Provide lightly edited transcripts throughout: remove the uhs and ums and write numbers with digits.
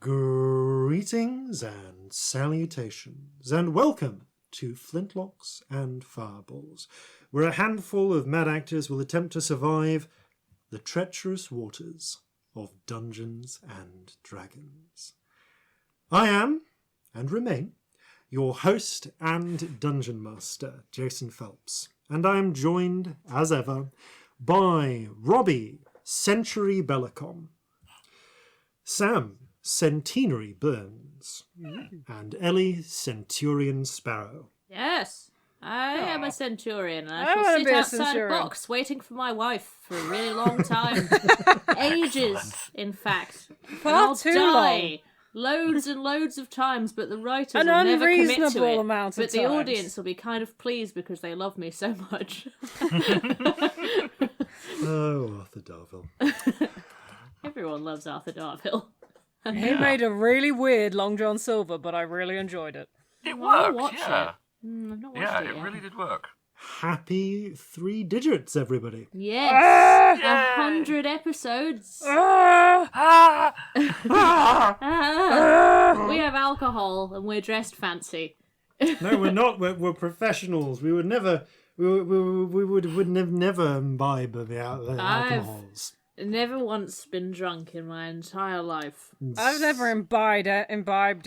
Greetings and salutations, and welcome to Flintlocks and Fireballs, where a handful of mad actors will attempt to survive the treacherous waters of Dungeons and Dragons. I am, and remain, your host and Dungeon Master, Jason Phelps, and I am joined, as ever, by Robbie Bellekom, Sam Centenary Burns, and Ellie Sparrow. Yes, I am a centurion, and I shall sit outside a box waiting for my wife for a really long time. Ages, in fact. Far too long. Loads and loads of times, but the writers An will never commit to it. Amount of but the times. audience will be kind of pleased because they love me so much. Oh, Arthur Darvill. Everyone loves Arthur Darvill. He made a really weird Long John Silver, but I really enjoyed it. It worked, I've not watched Yeah, it it yet. really did work. Happy 3 digits, everybody. Yes, 100 episodes. We have alcohol and we're dressed fancy. No, we're not. We're professionals. We would never. We would never imbibe the alcohols. Never once been drunk in my entire life. I've never imbibed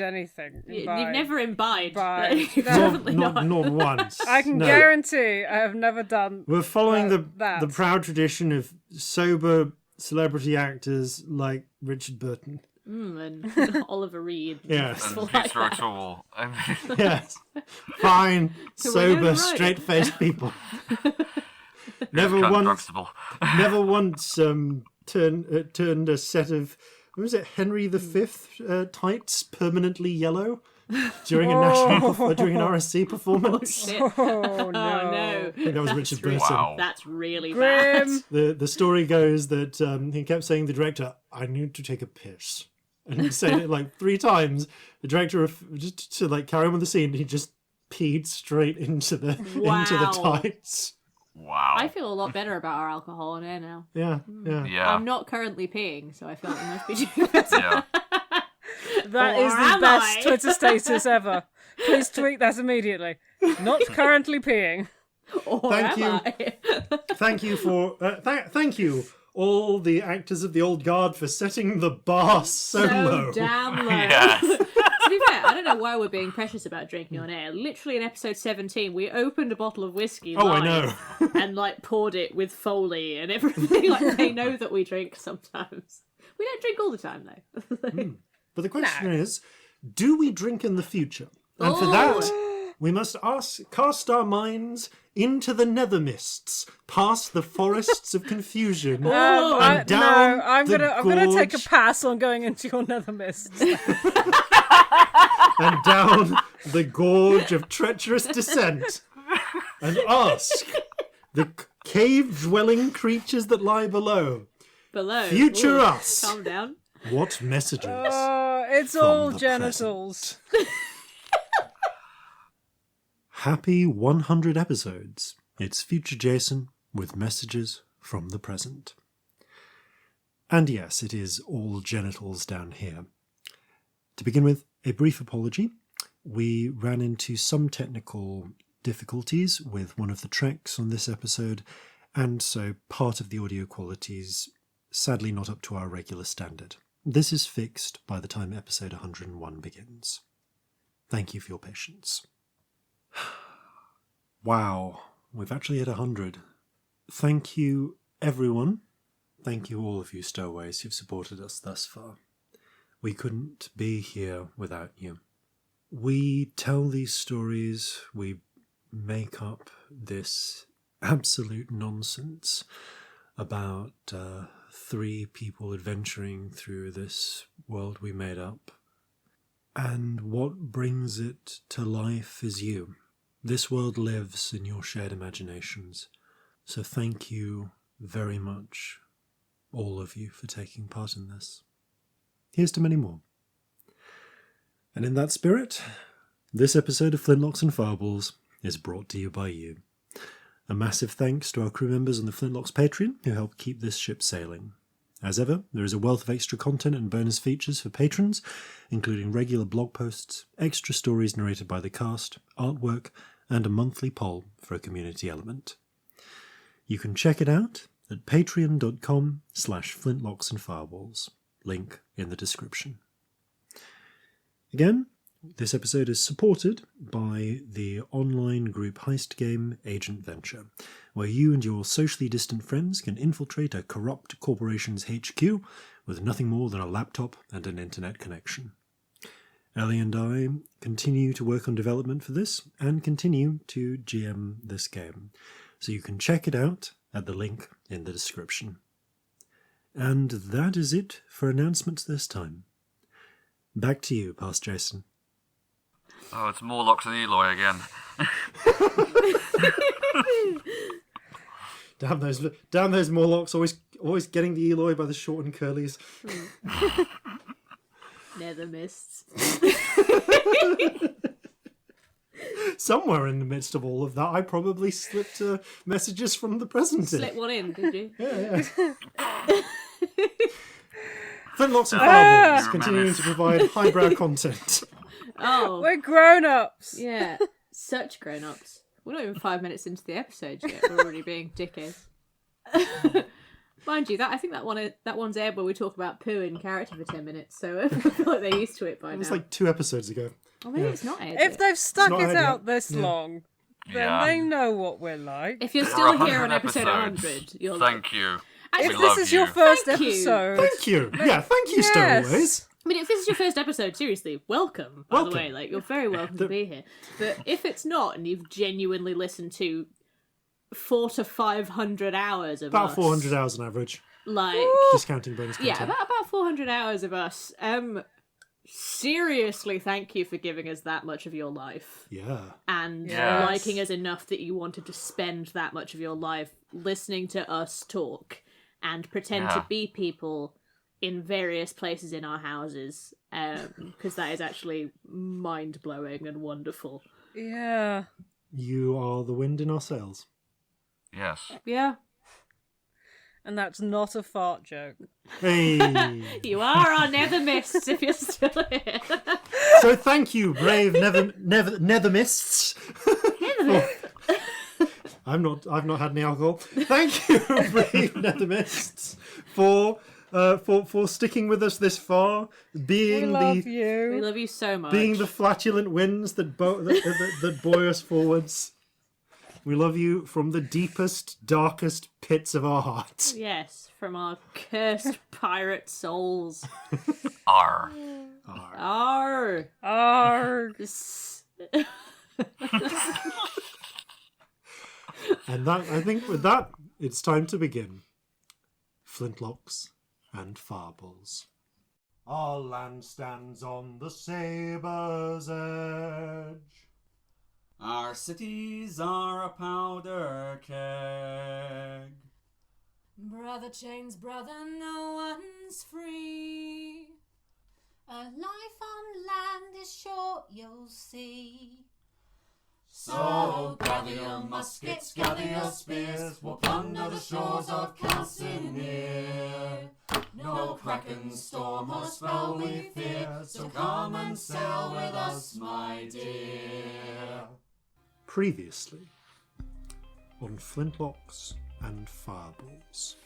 anything. You've never imbibed. Imbibed. You've definitely not. Not once. I can No. guarantee I have never done. We're following the that. proud tradition of sober celebrity actors like Richard Burton. And Oliver Reed. Yes. And Like Peter that. O'Toole. I mean, Yes, fine, We're sober, right. straight-faced people. Never Count once. Dunstable. Never once turned a set of, what was it, Henry V tights permanently yellow during a during an RSC performance. Shit. Oh Oh no! no. I think that was Richard Burton. Wow. That's really Grim. bad. The story goes that he kept saying to the director, "I need to take a piss," and he said it like 3 times. The director, just to like carry on with the scene, he just peed straight into the Wow. tights. Wow. I feel a lot better about our alcohol on air now. Yeah. Yeah. I'm not currently peeing, so I feel like it must be doing better. Yeah. That Or is the am best I? Twitter status ever. Please tweet that immediately. Not currently peeing. Or Thank am you. I? Thank you for thank you all the actors of the old guard for setting the bar so low. Damn low. Yes. To be fair, I don't know why we're being precious about drinking on air. Literally in episode 17, we opened a bottle of whiskey Oh, I live know. and like poured it with Foley and everything. Like they know that we drink sometimes. We don't drink all the time though. But the question is, do we drink in the future? And for that, we must cast our minds into the nether mists, past the forests of confusion, and down No, I'm the gonna take a gorge- pass on going into your nether mists. and down the gorge of treacherous descent, and ask the cave-dwelling creatures that lie below, Below. future Ooh, us, Calm down. what messages? Oh, it's From all the genitals. Happy 100 episodes. It's future Jason with messages from the present. And yes, it is all genitals down here. To begin with, a brief apology. We ran into some technical difficulties with one of the tracks on this episode, and so part of the audio quality is sadly not up to our regular standard. This is fixed by the time episode 101 begins. Thank you for your patience. Wow, we've actually hit 100. Thank you, everyone. Thank you, all of you stowaways who've supported us thus far. We couldn't be here without you. We tell these stories, we make up this absolute nonsense about 3 people adventuring through this world we made up. And what brings it to life is you. This world lives in your shared imaginations. So thank you very much, all of you, for taking part in this. Here's to many more. And in that spirit, this episode of Flintlocks and Fireballs is brought to you by you. A massive thanks to our crew members on the Flintlocks Patreon who help keep this ship sailing. As ever, there is a wealth of extra content and bonus features for patrons, including regular blog posts, extra stories narrated by the cast, artwork, and a monthly poll for a community element. You can check it out at patreon.com/Flintlocks and Fireballs. Link in the description. Again, this episode is supported by the online group heist game Agent Venture, where you and your socially distant friends can infiltrate a corrupt corporation's HQ with nothing more than a laptop and an internet connection. Ellie and I continue to work on development for this and continue to GM this game, so you can check it out at the link in the description. And that is it for announcements this time. Back to you, Past Jason. Oh, it's Morlocks and Eloy again. Damn those Morlocks, always getting the Eloy by the short and curlies. Never missed. Somewhere in the midst of all of that, I probably slipped messages from the present. Slip one in, did you? Yeah. Flintlocks and Fireballs, continuing to provide highbrow content. Oh. We're grown-ups. Yeah, such grown-ups. We're not even 5 minutes into the episode yet. We're already being dickheads. Mind you, I think that one's aired where we talk about poo in character for 10 minutes, so I feel like they're used to it by now. It was like 2 episodes ago. Or maybe it's not aired If yet. they've stuck It's it not out aired this long, then they know what we're like. If you're There still are here on 100 episode episodes. 100, you'll... Thank you. Actually, If We this love is you. your first Thank you. episode, Thank you. Yeah, thank you, Yes. Stowaways. I mean, if this is your first episode, seriously, welcome, by Welcome. the way. Like, you're very welcome to be here. But if it's not, and you've genuinely listened to 400 to 500 hours of About us... 400 hours on average, Like... discounting bonus content. Yeah, about 400 hours of us. Seriously, thank you for giving us that much of your life. Yeah. And Yes. liking us enough that you wanted to spend that much of your life listening to us talk and pretend Yeah. to be people in various places in our houses, because that is actually mind-blowing and wonderful. yeah. You are the wind in our sails. Yes. Yeah. And that's not a fart joke. Hey. You are our nether mists if you're still here. So thank you, brave nethermists. I've not had any alcohol. Thank you, brave nethermists, for sticking with us this far, We love you. We love you so much. being the flatulent winds that buoy us forwards. We love you from the deepest, darkest pits of our hearts. Yes, from our cursed pirate souls. R. Arr! Arg. And that, I think with that, it's time to begin. Flintlocks and Fireballs. Our land stands on the sabre's edge. Our cities are a powder keg. Brother chains brother, no one's free. A life on land is short, you'll see. So gather your muskets, gather your spears, we'll plunder the shores of Calcinea. No kraken, storm or spell we fear, so come and sail with us, my dear. Previously on Flintlocks and Fireballs.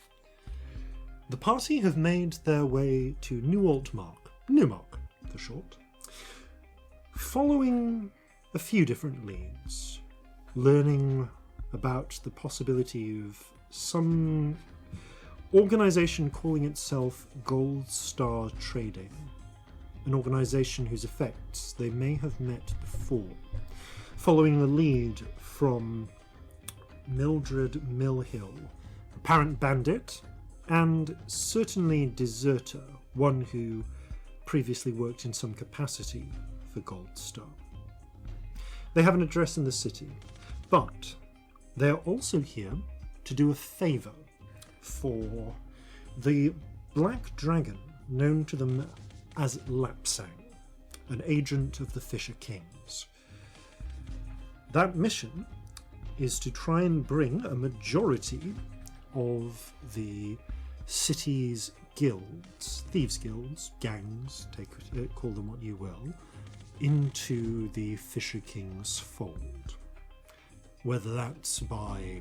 The party have made their way to Newmark for short, following a few different leads, learning about the possibility of some organisation calling itself Gold Star Trading, an organisation whose effects they may have met before, following the lead from Mildred Millhill, apparent bandit and certainly deserter, one who previously worked in some capacity for Gold Star. They have an address in the city, but they are also here to do a favour for the Black Dragon, known to them as Lapsang, an agent of the Fisher Kings. That mission is to try and bring a majority of the city's guilds, thieves' guilds, gangs, call them what you will, into the Fisher King's fold. Whether that's by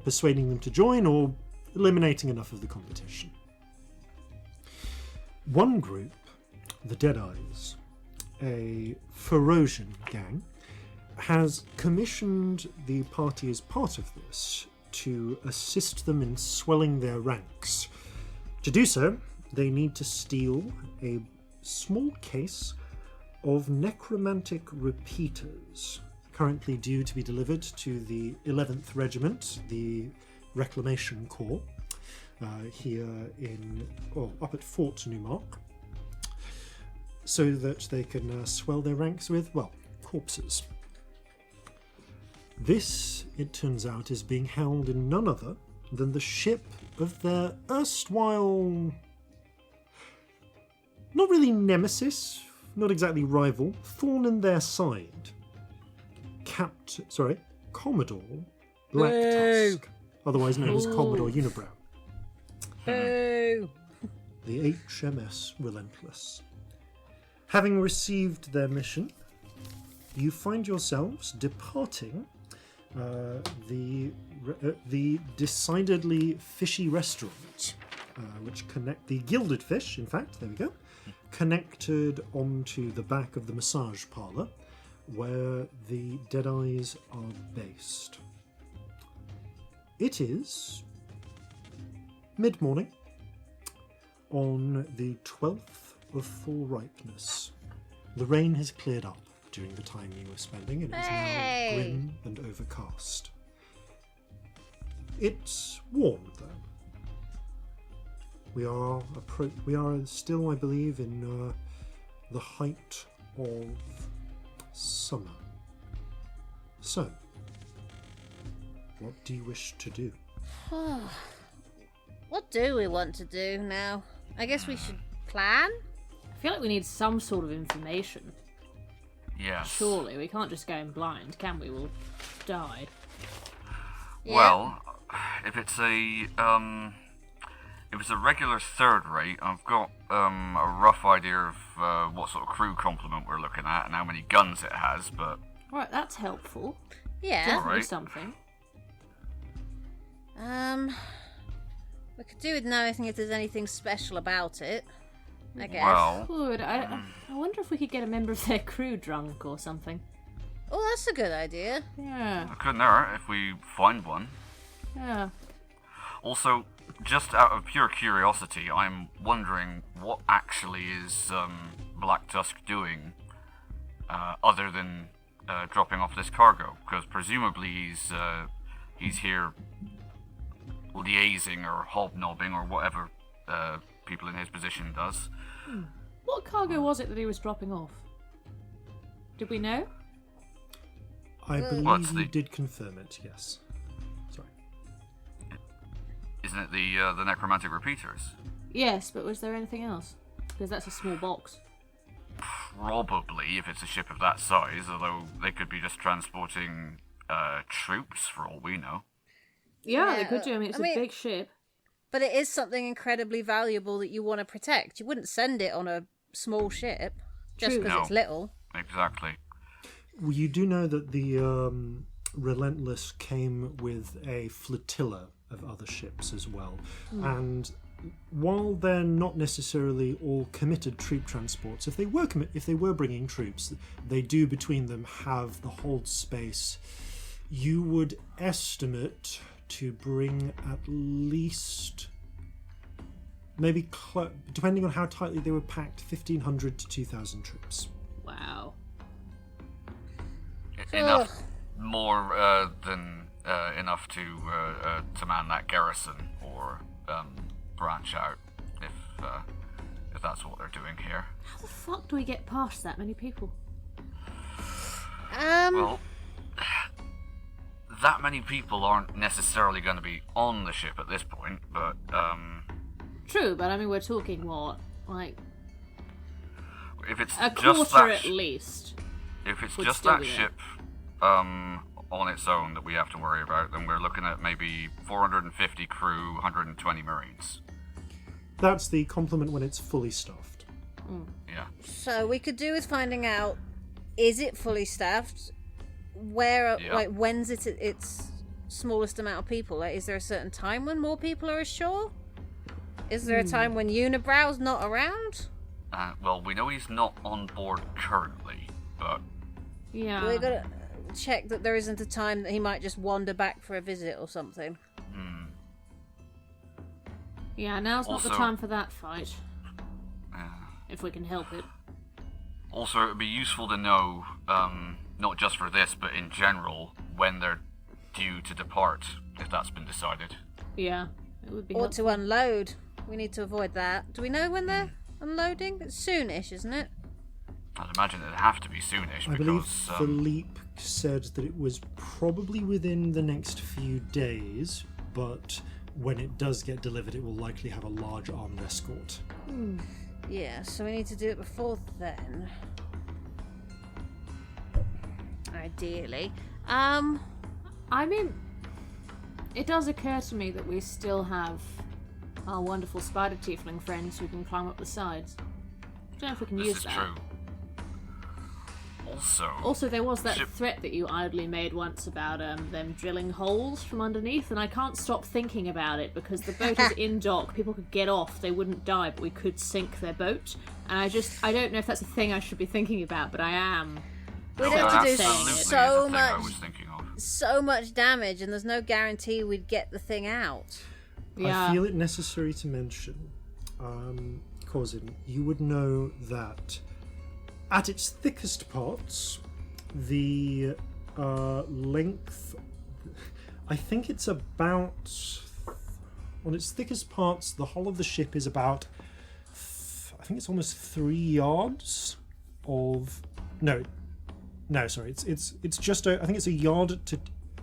persuading them to join or eliminating enough of the competition. One group, the Deadeyes, a Ferocian gang, has commissioned the party as part of this to assist them in swelling their ranks. To do so, they need to steal a small case of necromantic repeaters, currently due to be delivered to the 11th Regiment, the Reclamation Corps, here up at Fort Newmark, so that they can swell their ranks with, corpses. This, it turns out, is being held in none other than the ship of their erstwhile, not really nemesis, not exactly rival, thorn in their side, Commodore Blacktusk, otherwise known as Commodore Unibrow. Boo! The HMS Relentless. Having received their mission, you find yourselves departing the decidedly fishy restaurant, which connect the Gilded Fish, in fact, there we go, connected onto the back of the massage parlour, where the Deadeyes are based. It is mid-morning on the 12th of full ripeness. The rain has cleared up during the time you were spending, and it is now grim and overcast. It's warm, though. We are still, I believe, in the height of summer. So, what do you wish to do? What do we want to do now? I guess we should plan? I feel like we need some sort of information. Yes. Surely, we can't just go in blind, can we? We'll die. Yeah. Well, if it's a regular third rate, I've got a rough idea of what sort of crew complement we're looking at and how many guns it has, but... Right, that's helpful. Yeah. Definitely Right. something. We could do with knowing if there's anything special about it, I guess. Well, Good. I wonder if we could get a member of their crew drunk or something. Oh, that's a good idea. Yeah. it couldn't hurt if we find one. Yeah. Also, just out of pure curiosity, I'm wondering what actually is Black Tusk doing other than dropping off this cargo, because presumably he's here liaising or hobnobbing or whatever people in his position does. What cargo was it that he was dropping off? Did we know? I What's believe you the- did confirm it, yes. Sorry. Isn't it the necromantic repeaters? Yes, but was there anything else? Because that's a small box. Probably, if it's a ship of that size, although they could be just transporting troops for all we know. Yeah, they Yeah, could do. I mean, it's I mean- a big ship. But it is something incredibly valuable that you want to protect. You wouldn't send it on a small ship just True. because No. it's little. Exactly. Well, you do know that the Relentless came with a flotilla of other ships as well. And while they're not necessarily all committed troop transports, if they were bringing troops, they do between them have the hold space. You would estimate to bring at least, maybe depending on how tightly they were packed, 1,500 to 2,000 troops. Wow. Enough more than enough to man that garrison or branch out if that's what they're doing here. How the fuck do we get past that many people? Well, that many people aren't necessarily going to be on the ship at this point, but True, but I mean, we're talking what? Like, if it's a just quarter that at least. if it's would just still that be there. ship on its own that we have to worry about, then we're looking at maybe 450 crew, 120 marines. That's the complement when it's fully staffed. Yeah. So we could do with finding out, is it fully staffed? Where, like, when's it its smallest amount of people? Like, is there a certain time when more people are ashore? Is there a time when Unibrow's not around? Well, we know he's not on board currently, but... Yeah. We gotta check that there isn't a time that he might just wander back for a visit or something. Yeah, now's not the Also- time for that fight. If we can help it. Also, it would be useful to know, not just for this, but in general, when they're due to depart, if that's been decided. Yeah, it would be Or helpful. to unload. We need to avoid that. Do we know when they're unloading? It's soonish, isn't it? I'd imagine it'd have to be soonish, I believe because... Philippe said that it was probably within the next few days, but when it does get delivered, it will likely have a large armed escort. Yeah, so we need to do it before then. Ideally. I mean, it does occur to me that we still have our wonderful spider tiefling friends who can climb up the sides. I don't know if we can This use is that. true. Also, there was that ship- threat that you idly made once about them drilling holes from underneath, and I can't stop thinking about it because the boat is in dock. People could get off, they wouldn't die, but we could sink their boat. And I don't know if that's a thing I should be thinking about, but I am. We'd No, have to do absolutely is a so thing I was thinking of. so much damage, and there's no guarantee we'd get the thing out. Yeah. I feel it necessary to mention, Corzin, you would know that at its thickest parts, the length, I think it's about, on its thickest parts, the hull of the ship is about, I think it's almost 3 yards of, no, sorry, it's just, I think it's a yard to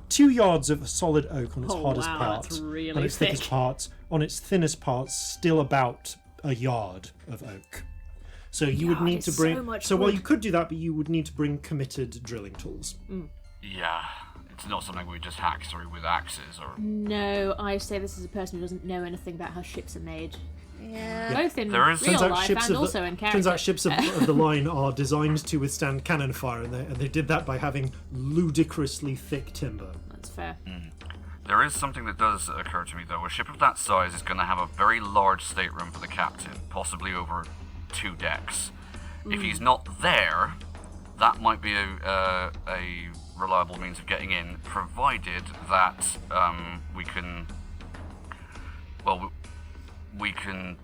2 yards of solid oak on its hardest wow, part. that's really on its thick. thickest parts. On its thinnest parts, still about a yard of oak. So you would need to is bring. so much While wood. you could do that, but you would need to bring committed drilling tools. Yeah, it's not something we just hack through with axes or... No, I say this as a person who doesn't know anything about how ships are made. Yeah. Both in There is- real Turns out life ships and of also the, in character. turns out ships of the line are designed to withstand cannon fire, and they did that by having ludicrously thick timber. That's fair. There is something that does occur to me, though. A ship of that size is going to have a very large stateroom for the captain, possibly over 2 decks. If he's not there, that might be a reliable means of getting in, provided that we can... Well, we can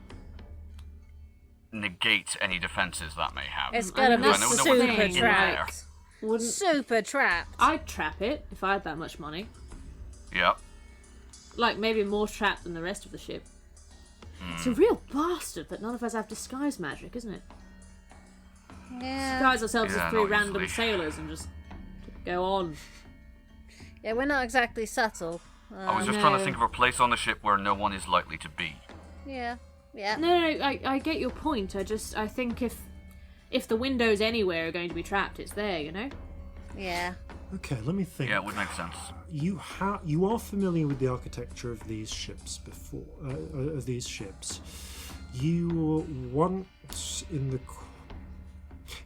negate any defenses that may have. It's gotta be I know no one's super in trapped. Wouldn't Super trapped. I'd trap it if I had that much money? Yep. Like maybe more trapped than the rest of the ship. It's a real bastard that none of us have disguise magic, isn't it? Yeah. Disguise ourselves Yeah, as 3 not random easily. sailors and just go on. Yeah, we're not exactly subtle. I was just trying no. to think of a place on the ship where no one is likely to be. Yeah. Yeah. No, I get your point. I think if the windows anywhere are going to be trapped, it's there, you know? Yeah. Okay, let me think. Yeah, it would make sense. You are familiar with the architecture of these ships before. Of these ships, you once in the.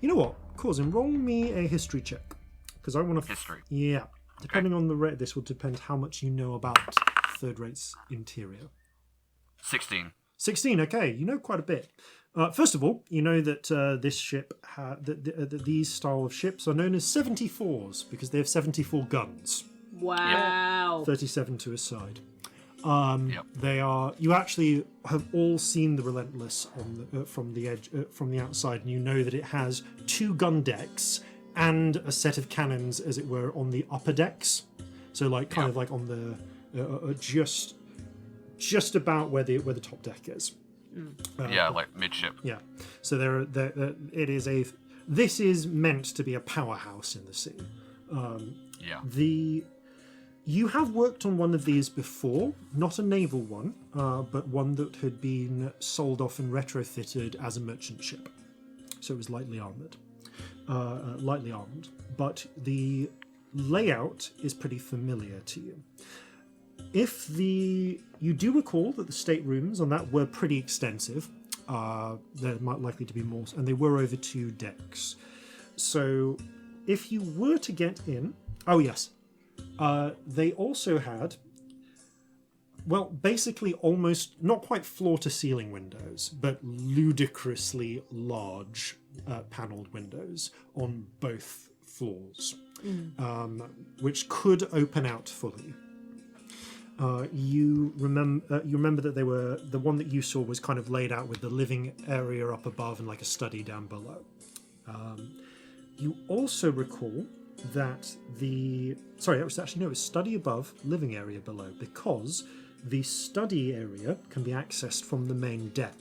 You know what, Corzin, roll me a history check because I want to. History. Yeah, depending on the rate, this will depend how much you know about third rate's interior. 16. 16. Okay, you know quite a bit. First of all, you know that this ship, that these style of ships are known as 74s because they have 74 guns, Wow. 37 to a side. Yep. They are. You actually have all seen the Relentless on the, from the edge, from the outside, and you know that it has 2 gun decks and a set of cannons, as it were, on the upper decks. So, like, kind of like on the just about where the top deck is. Yeah, like midship. Yeah. So it is a. This is meant to be a powerhouse in the sea. Yeah. You have worked on one of these before, not a naval one, but one that had been sold off and retrofitted as a merchant ship. So it was lightly armoured. But the layout is pretty familiar to you. You do recall that the staterooms on that were pretty extensive. There might likely to be more, and they were over 2 decks. So if you were to get in... Oh, yes. They also had... Well, basically almost, not quite floor-to-ceiling windows, but ludicrously large panelled windows on both floors, which could open out fully. You remember that they were... The one that you saw was kind of laid out with the living area up above and like a study down below. You also recall that it was study above, living area below, because the study area can be accessed from the main deck.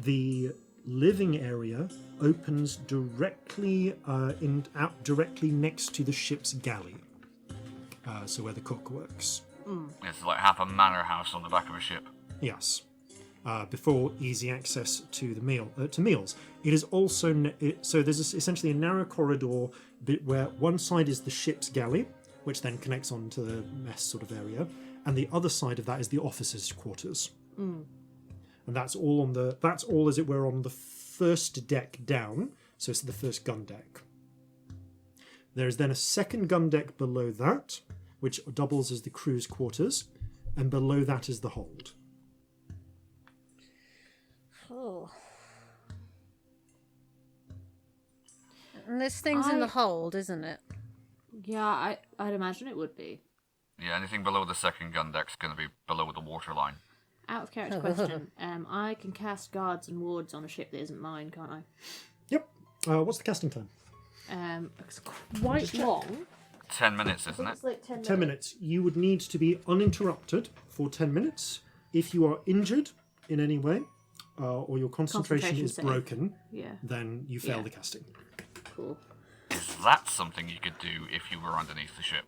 The living area opens directly out directly next to the ship's galley, so where the cook works. It's like half a manor house on the back of a ship. Yes. Before easy access to the meals. It is also so there's essentially a narrow corridor where one side is the ship's galley, which then connects onto the mess sort of area, and the other side of that is the officers' quarters. And that's all as it were on the first deck down. So it's the first gun deck. There is then a second gun deck below that, which doubles as the crew's quarters, and below that is the hold. Oh. And this thing's in the hold, isn't it? Yeah, I'd imagine it would be. Yeah, anything below the second gun deck's going to be below the waterline. Out of character question. I can cast guards and wards on a ship that isn't mine, can't I? Yep. What's the casting time? It's quite long. 10 minutes, isn't it? It's like 10 minutes. 10 minutes. You would need to be uninterrupted for 10 minutes. If you are injured in any way, or your concentration is save. broken, Yeah. then you fail Yeah. the casting. Cool. Is that something you could do if you were underneath the ship?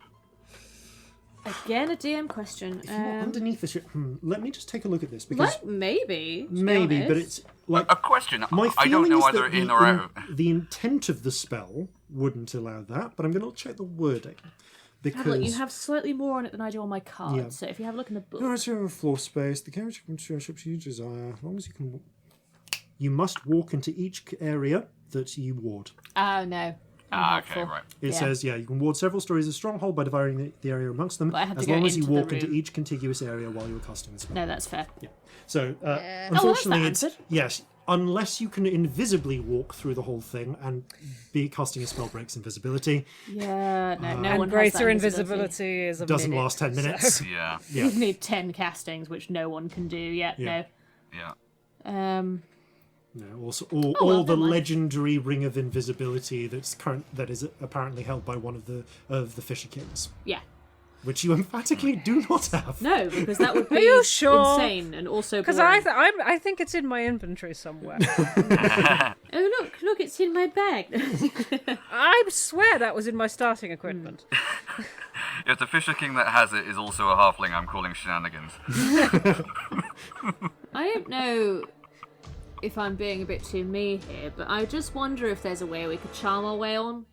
Again, a DM question. If you are underneath the ship, let me just take a look at this, because Like, maybe. to be maybe, but honest. it's like A question. my I don't feeling know is either that in or out. the intent of the spell wouldn't allow that, but I'm going to check the wording because Look, you have slightly more on it than I do on my card, Yeah. so if you have a look in the book. no, it's a floor space. The carriage can share ships you desire, as long as you can. You must walk into each area that you ward. Oh, no. Okay, right. It says, you can ward several stories of stronghold by dividing the area amongst them, But I have to as go long as you into the walk into room. each contiguous area while you're casting the spell. No, that's fair. Yeah. So, Oh, well, that's unfortunately, that it's answered. yes. Unless you can invisibly walk through the whole thing and be casting a spell breaks invisibility, Yeah, no one And has that greater invisibility. invisibility is a doesn't minute, last 10 so- minutes. Yeah, Yeah. You need 10 castings, which no one can do yet. Yeah. yeah. No. No, also, well, all the never mind. legendary ring of invisibility that is apparently held by one of the Fisher Kings, Yeah. which you emphatically do not have. No, because that would be Are you sure? insane and also Because boring. I think it's in my inventory somewhere. Oh, look, it's in my bag. I swear that was in my starting equipment. If the Fisher King that has it is also a halfling, I'm calling shenanigans. I don't know if I'm being a bit too me here, but I just wonder if there's a way we could charm our way on.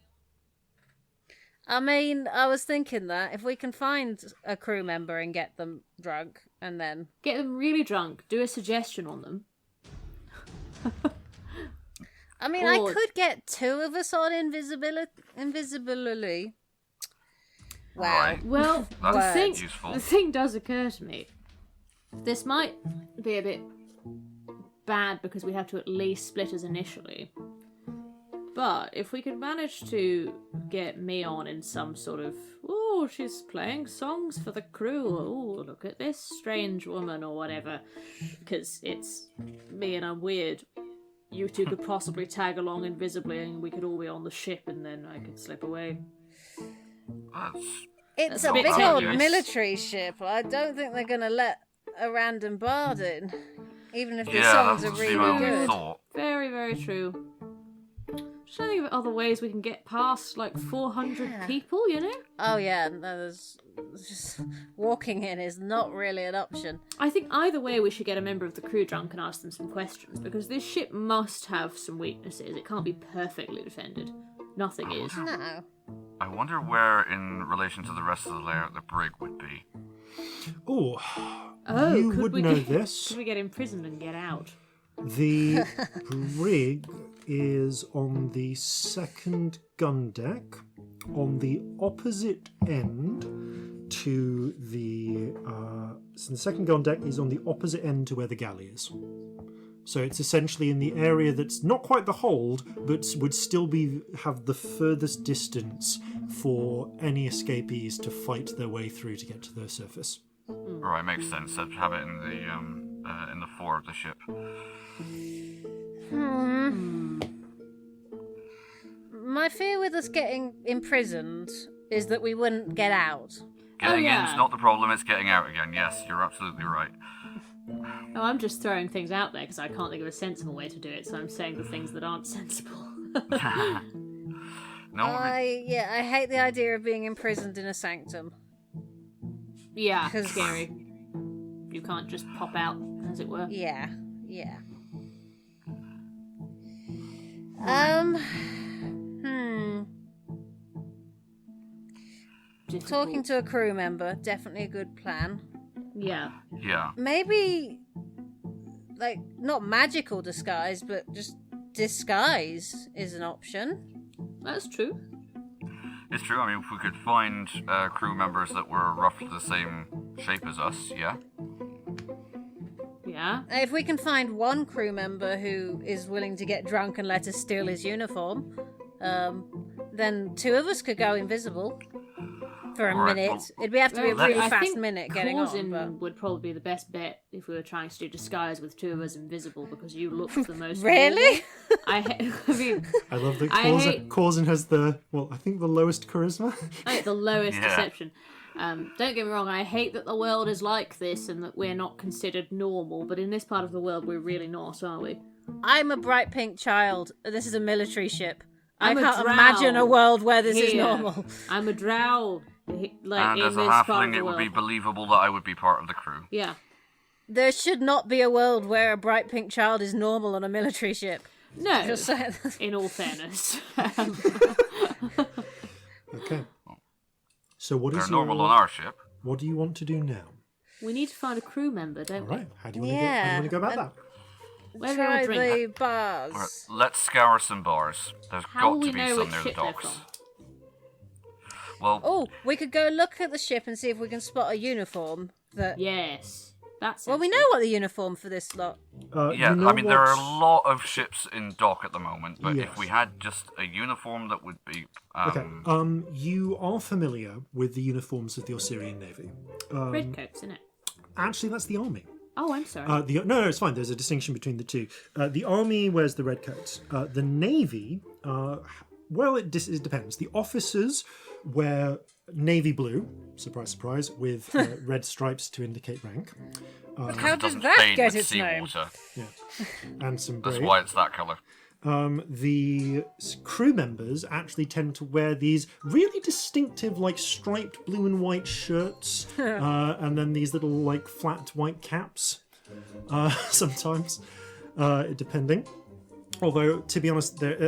I mean, I was thinking that if we can find a crew member and get them drunk, and then Get them really drunk, do a suggestion on them. I mean, Or- I could get 2 of us on invisibility. Wow. Right. Well, the That's thing, useful. the thing does occur to me. This might be a bit bad because we have to at least split us initially. But if we could manage to get me on in some sort of, oh, she's playing songs for the crew, oh, look at this strange woman or whatever, because it's me and I'm weird. You two could possibly tag along invisibly and we could all be on the ship and then I could slip away. That's It's That's a a bit big old tenuous. military ship. I don't think they're going to let a random bard in, even if the yeah, songs that's are the really only good. thought. Very, very true. Just trying to think of other ways we can get past like 400 Yeah. people, you know? Oh yeah, no, there's just walking in is not really an option. I think either way we should get a member of the crew drunk and ask them some questions, because this ship must have some weaknesses. It can't be perfectly defended. Nothing is. No. I wonder where, in relation to the rest of the layout, the brig would be. Oh, Oh, you could would we know get, this. Could we get imprisoned and get out? The brig is on the second gun deck, on the opposite end to the. So the second gun deck is on the opposite end to where the galley is. So it's essentially in the area that's not quite the hold, but would still have the furthest distance for any escapees to fight their way through to get to the surface. Right, makes sense. I'd have it in the fore of the ship. My fear with us getting imprisoned is that we wouldn't get out. Getting yeah. in is not the problem, it's getting out again. Yes, you're absolutely right. Oh, I'm just throwing things out there because I can't think of a sensible way to do it, so I'm saying the things that aren't sensible. No, I hate the idea of being imprisoned in a sanctum. Yeah, 'Cause- scary. You can't just pop out, as it were. Yeah. Difficult. Talking to a crew member, definitely a good plan. Yeah. yeah. Maybe, like, not magical disguise, but just disguise is an option. That's true. It's true. I mean, if we could find crew members that were roughly the same shape as us, yeah. Yeah. If we can find one crew member who is willing to get drunk and let us steal his uniform, then two of us could go invisible for a Alright, minute. well, It'd have to be a let's- really I fast think minute getting Corzin on. But... would probably be the best bet if we were trying to do disguise with two of us invisible because you look the most. Really? I mean, I love that I hate- Corzin has the lowest charisma. like the lowest Yeah. deception. Don't get me wrong, I hate that the world is like this and that we're not considered normal, but in this part of the world we're really not, are we? I'm a bright pink child. This is a military ship. I'm I a can't drow imagine a world where this is here. normal. I'm a drow, like And in as a this part of halfling, the it would world. be believable that I would be part of the crew. Yeah. There should not be a world where a bright pink child is normal on a military ship. No, Just saying. in all fairness. Okay. So what They're is normal on our ship. What do you want to do now? We need to find a crew member, All don't right. How do you want Yeah, to go about that? Where do we Try all drink? the bars. Alright, let's scour some bars. There's How will got we to be know some which near the ship they're docks. from? Well, Oh, we could go look at the ship and see if we can spot a uniform. That Yes. That's well, we know what the uniform for this lot. yeah, you know I mean, there are a what- lot of ships in dock at the moment, but Yes. if we had just a uniform that would be... Okay. You are familiar with the uniforms of the Osirian Navy. redcoats, isn't it? Actually, that's the army. Oh, I'm sorry. No, it's fine. There's a distinction between the two. The army wears the red coats. The navy, it depends. The officers wear navy blue, surprise, surprise, with red stripes to indicate rank. But how it does doesn't that fade get with its name? seawater. And some That's braid. why it's that colour. The crew members actually tend to wear these really distinctive, like striped blue and white shirts, and then these little like flat white caps. Sometimes, depending. Although, to be honest, that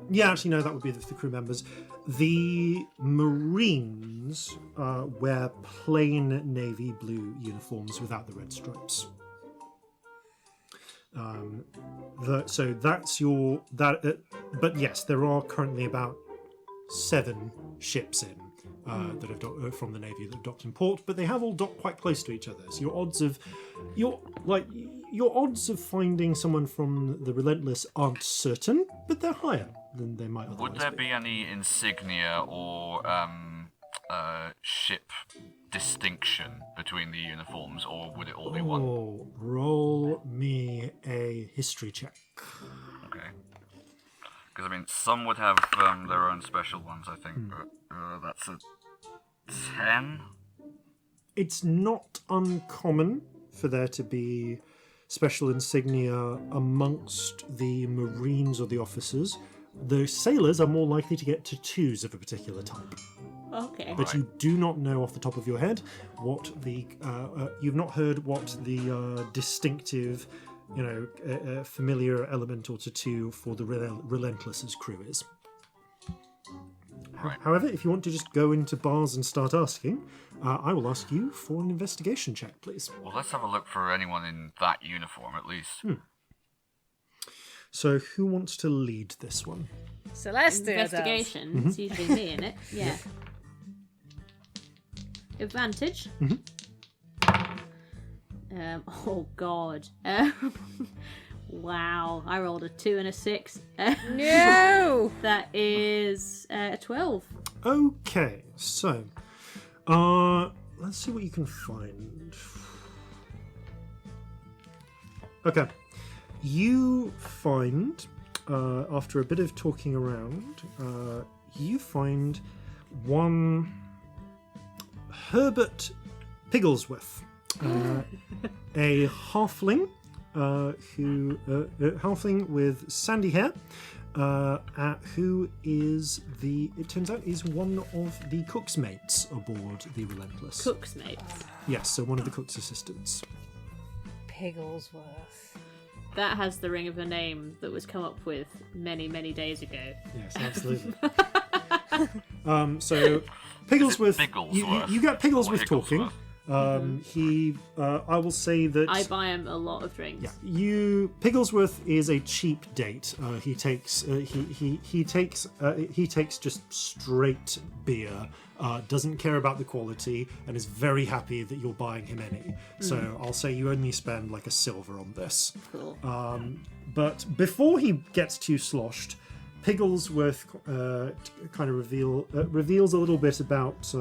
would be the crew members. The Marines wear plain navy blue uniforms without the red stripes. So that's your that. But yes, there are currently about 7 ships in that have from the navy that have docked in port, but they have all docked quite close to each other. So your odds of finding someone from the Relentless aren't certain, but they're higher than they might otherwise Would there be any insignia or ship distinction between the uniforms, or would it all be one? Oh, roll me a history check. Okay. Because, I mean, some would have their own special ones, I think, but that's a 10? It's not uncommon for there to be special insignia amongst the Marines or the officers. The sailors are more likely to get tattoos of a particular type. Okay. But you do not know off the top of your head what the you've not heard what the distinctive, familiar element or tattoo for the Relentless's crew is. Right. However, if you want to just go into bars and start asking, I will ask you for an investigation check, please. Well, let's have a look for anyone in that uniform at least. So, who wants to lead this one? Celestia Investigation. It's usually me in it. Yeah. Advantage. Oh god. Wow. I rolled a 2 and a 6. No! That is 12. Okay, so, let's see what you can find. Okay, you find, after a bit of talking around, you find one Herbert Pigglesworth, a halfling, halfling with sandy hair, who is it turns out, is one of the cook's mates aboard the Relentless. Cook's mates. Yes, so one of the cook's assistants. Pigglesworth. That has the ring of a name that was come up with many, many days ago. Yes, absolutely. So Pigglesworth, Bigglesworth? you get Pigglesworth talking. Bigglesworth. I will say that I buy him a lot of drinks. yeah, Pigglesworth is a cheap date. He takes just straight beer. Doesn't care about the quality and is very happy that you're buying him any. So I'll say you only spend like a silver on this. Cool. But before he gets too sloshed, Pigglesworth kind of reveals a little bit about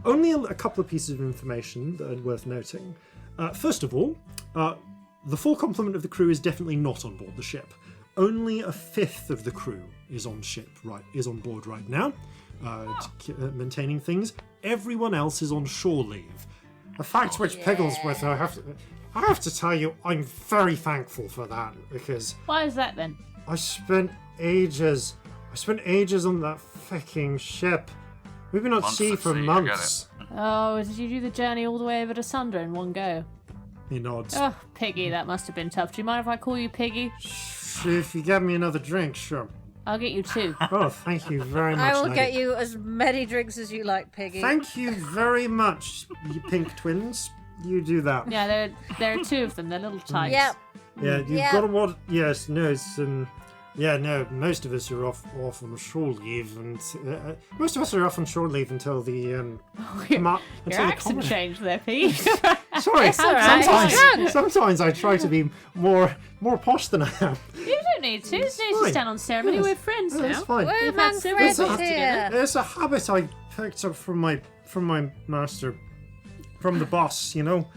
only a couple of pieces of information that are worth noting. First of all, the full complement of the crew is definitely not on board the ship. Only a fifth of the crew is on board right now, maintaining things. Everyone else is on shore leave. A fact which Pigglesworth, I have to tell you, I'm very thankful for that, because Why is that then? I spent ages on that fucking ship. We've been at Months sea at for sea, I months. Oh, did you do the journey all the way over to Sunder in one go? He nods. Oh, Piggy, that must have been tough. Do you mind if I call you Piggy? If you get me another drink, sure. I'll get you 2. Oh, thank you very much. I will lady. get you as many drinks as you like, Piggy. Thank you very much, you pink twins. You do that. Yeah, there are 2 of them. They're little types. Yep. Yeah, you've Yeah. got to what? Yes, no, it's most of us are off on shore leave, and most of us are off on shore leave until the Your until the accent changed there, Pete. Sorry, all right. sometimes I try to be more posh than I am. You don't need to. You don't need to fine. stand on ceremony. Yes. We're friends Yeah, now. that's fine. We're We've had among several friends drinks here. It's a habit I picked up from my master, from the boss, you know.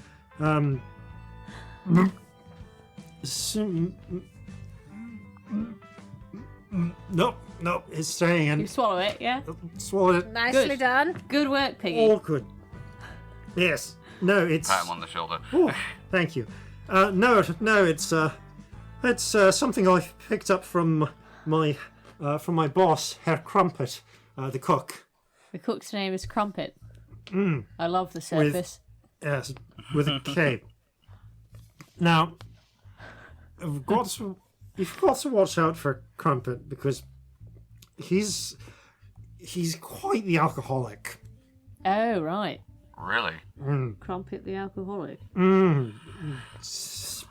No, it's staying in. You swallow it, yeah? Swallowed it. Nicely Good. done. Good work, Piggy. All good. Yes. No, it's. Pat him on the shoulder. Oh, thank you. No, it's something I've picked up from my boss, Herr Crumpet, the cook. The cook's name is Crumpet. I love the surface. Yes, with a K. Now, you've got to watch out for Crumpet, because he's quite the alcoholic. Oh, right. Really? Crumpet the alcoholic. Is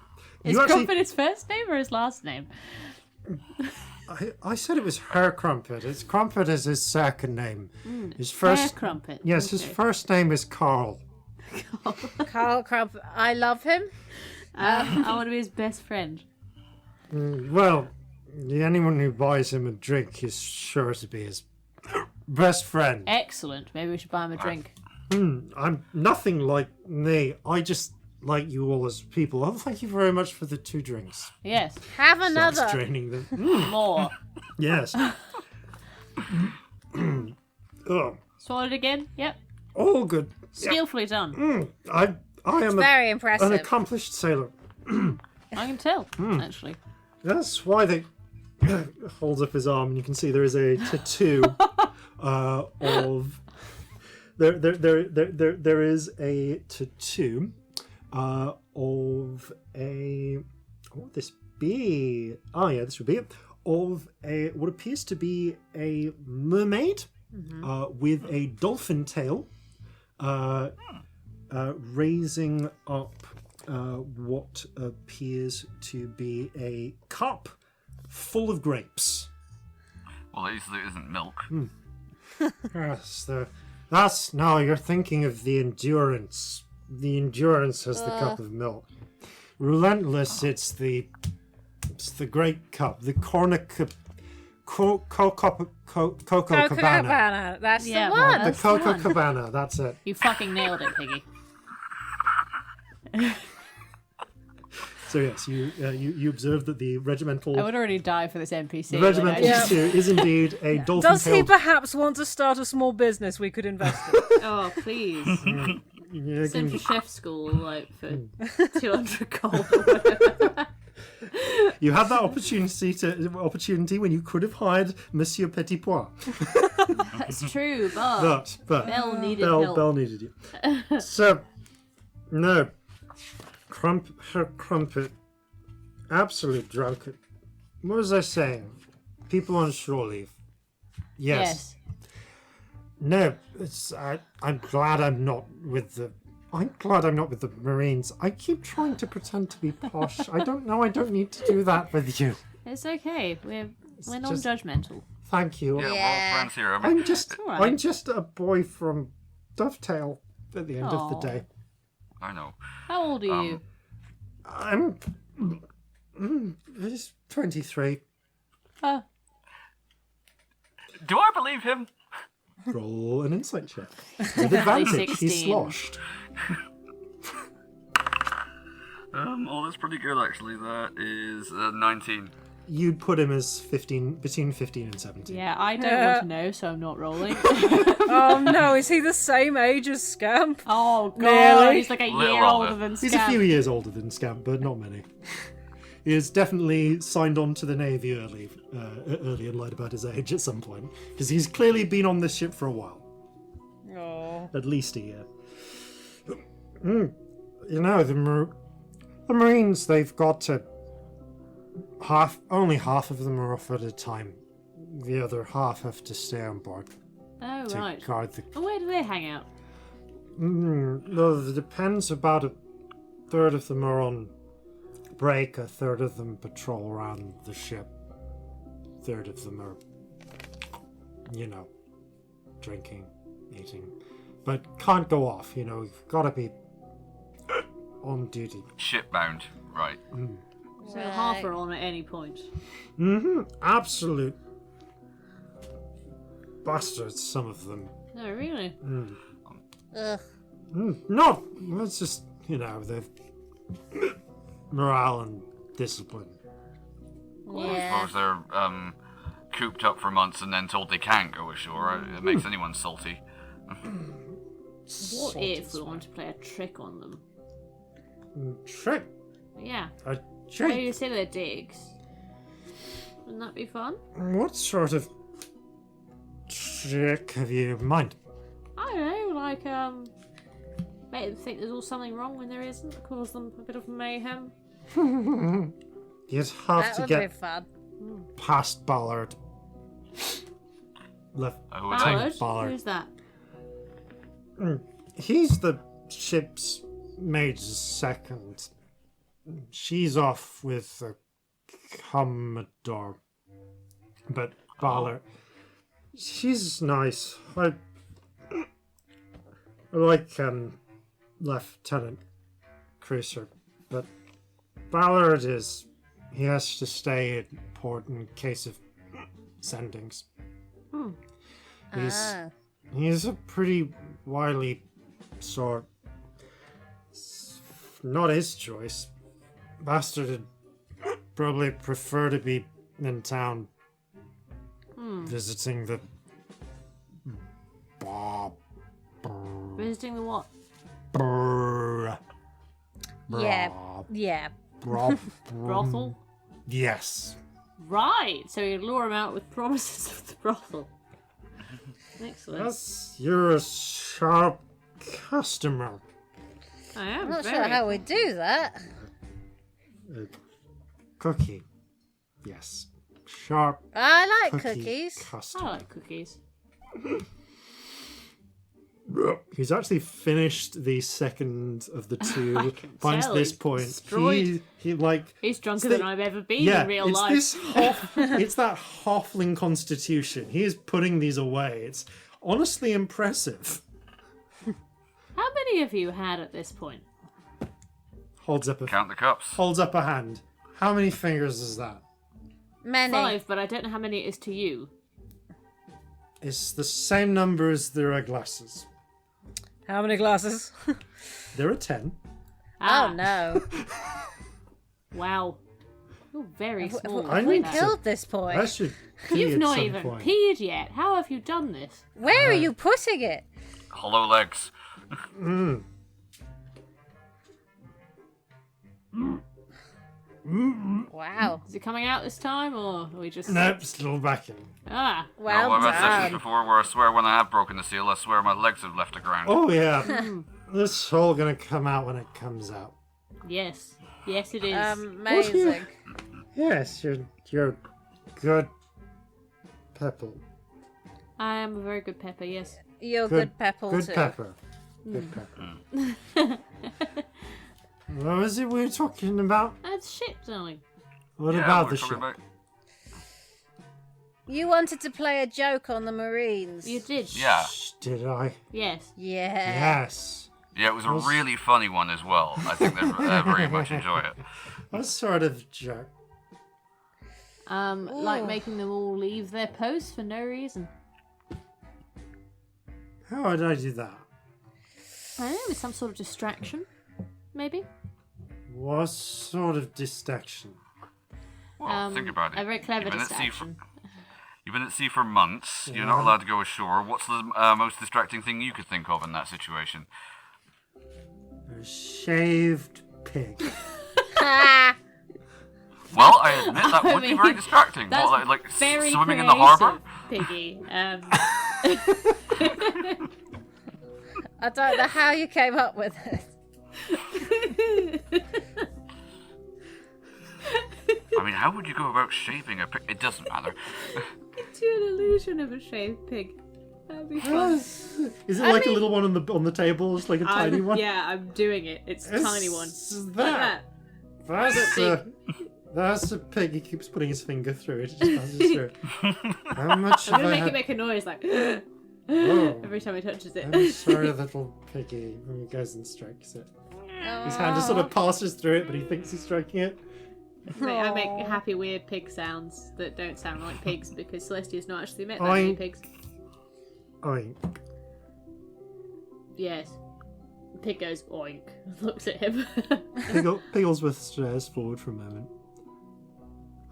Is Crumpet his first name or his last name? I said it was Herr Crumpet. It's Crumpet is his second name. His first Herr Crumpet. Yes, his Okay. first name is Carl. Carl Crump. I love him. I want to be his best friend. Well, anyone who buys him a drink is sure to be his best friend. Excellent. Maybe we should buy him a drink. I'm nothing like me. I just like you all as people. Oh, thank you very much for the 2 drinks. Yes. Have Starts another. draining them. More. Yes. Oh, Swallowed again? Yep. all good. Skillfully done. I am Very an impressive. accomplished sailor. I can tell, actually. That's why they holds up his arm, and you can see there is a tattoo of there is a tattoo of a what would this be? Oh yeah, this would be it. Of a what appears to be a mermaid with a dolphin tail, raising up what appears to be a cup full of grapes. Well, at least there isn't milk. Yes, that's now you're thinking of the endurance. The endurance has the cup of milk. Relentless, it's the great cup, the Coco Cabana. That's Yeah, the well, one. The Coco Cabana, that's it. You fucking nailed it, Piggy. So yes, you observe that the regimental I would already die for this NPC. the regimental Yeah. stew is indeed a dolphin Does he tailed. perhaps want to start a small business we could invest in? Oh, please. Yeah, Send for chef school, like, for 200 gold or whatever. you had that opportunity when you could have hired Monsieur Petitpois. That's true, but But Belle needed help. Belle needed you. So no. Her crumpet, absolute drunkard. What was I saying? People on shore leave. Yes. No, I'm glad I'm not with the Marines. I keep trying to pretend to be posh. I don't know. I don't need to do that with you. It's okay. We're just- non-judgmental. Thank you. Yeah, we're Yeah. all friends here. I mean, I'm just a boy from Dovetail at the end of the Aw. day. I know. How old are you? I'm just 23. Oh, Do I believe him? Roll an insight check. With advantage. He's 16. sloshed. Oh, that's pretty good actually. That is 19. You'd put him as between 15 and 17. yeah, I don't want to know, so I'm not rolling. Oh no, is he the same age as Scamp? Oh, God, Nearly. he's like a Little year older. older than He's a Scamp. few years older than Scamp, but not many. He has definitely signed on to the Navy early and lied about his age at some point. Because he's clearly been on this ship for a while. Oh. At least a year. You know, the Marines, they've got to... Only half of them are off at a time. The other half have to stay on board Oh, to right. guard the... And where do they hang out? No, it depends. About a third of them are on break, a third of them patrol around the ship, a third of them are, drinking, eating. But can't go off, you've got to be on duty. Shipbound, right? So half are on at any point. Absolute bastards, some of them. No, really? Ugh. No, it's just, the morale and discipline. I Yeah. suppose they're cooped up for months and then told they can't go ashore. Right? It makes anyone salty. What if we want to play a trick on them? Trick. Yeah. A So trick. you say they're digs. Wouldn't that be fun? What sort of trick have you in mind? I don't know, like, make them think there's all something wrong when there isn't, cause them a bit of mayhem. You'd have That to would be get fun. past Ballard. Left. I would Ballard? say. Ballard. Who's that? He's the ship's mate's second. She's off with the Commodore. But Ballard, she's nice. I like Lieutenant Cruiser, but Ballard he has to stay in port in case of sendings. He's a pretty wily sort. It's not his choice. Bastard would probably prefer to be in town visiting the Visiting the what? Yeah. Brothel? Yes. Right, so you lure him out with promises of the brothel. Excellent. Yes, you're a sharp customer. I am I'm not very. sure how we do that. Cookie. Yes. Sharp I like cookie cookies. I customer. like cookies. He's actually finished the second of the two. By tell, this he's point, destroyed. he like He's drunker it's than I've ever been yeah, in real it's life. it's that halfling constitution. He is putting these away. It's honestly impressive. How many have you had at this point? Holds up Count the cups. holds up a hand. How many fingers is that? Many. 5, but I don't know how many it is to you. It's the same number as there are glasses. How many glasses? There are 10. Oh no. Wow. You're very small. I Have we need to- killed this boy? I should pee You've at not some even point. peed yet. How have you done this? Where are you putting it? Hollow legs. Wow. Is it coming out this time, or are we just... Nope, still back in. Ah. Well I've had sessions done. before where I swear when I have broken the seal, I swear my legs have left the ground. Oh yeah, this is all gonna come out when it comes out. Yes. Yes, it is. Amazing. Yes, you're good, Pepper. I am a very good pepper, yes. You're good pepper Good too. pepper. Good pepper. What was it we were talking about? That's shit, darling. What Yeah, about we're the talking ship? about- You wanted to play a joke on the Marines. You did. Yeah. Did I? Yes. Yeah. Yes. Yeah, it was a really funny one as well. I think they very much enjoy it. What sort of joke? Like making them all leave their posts for no reason. How would I do that? I don't know, with some sort of distraction, maybe? What sort of distraction? Well, think about it. A very clever You've been at sea distraction. You've been at sea for months. You're not allowed to go ashore. What's the most distracting thing you could think of in that situation? A shaved pig. Well, I admit that would be mean, very distracting. That's What, like very swimming in the harbour? creative, Piggy. I don't know how you came up with it. I mean, how would you go about shaving a pig? It doesn't matter. Do an illusion of a shaved pig. That'd be fun. Is it like a little one on the table? It's like a tiny one? Yeah, I'm doing it. It's a tiny one. Is Like that? that. That's a pig. He keeps putting his finger through it. It just passes through it. How much I'm have gonna I make it had? make a noise like Oh, every time he touches it. I'm sorry, little piggy. When he goes and strikes it. His hand just sort of passes through it, but he thinks he's striking it. I make happy, weird pig sounds that don't sound like pigs because Celestia's not actually met that many Oink. pigs. Oink. Yes. The pig goes oink. Looks at him. Pigglesworth stares forward for a moment.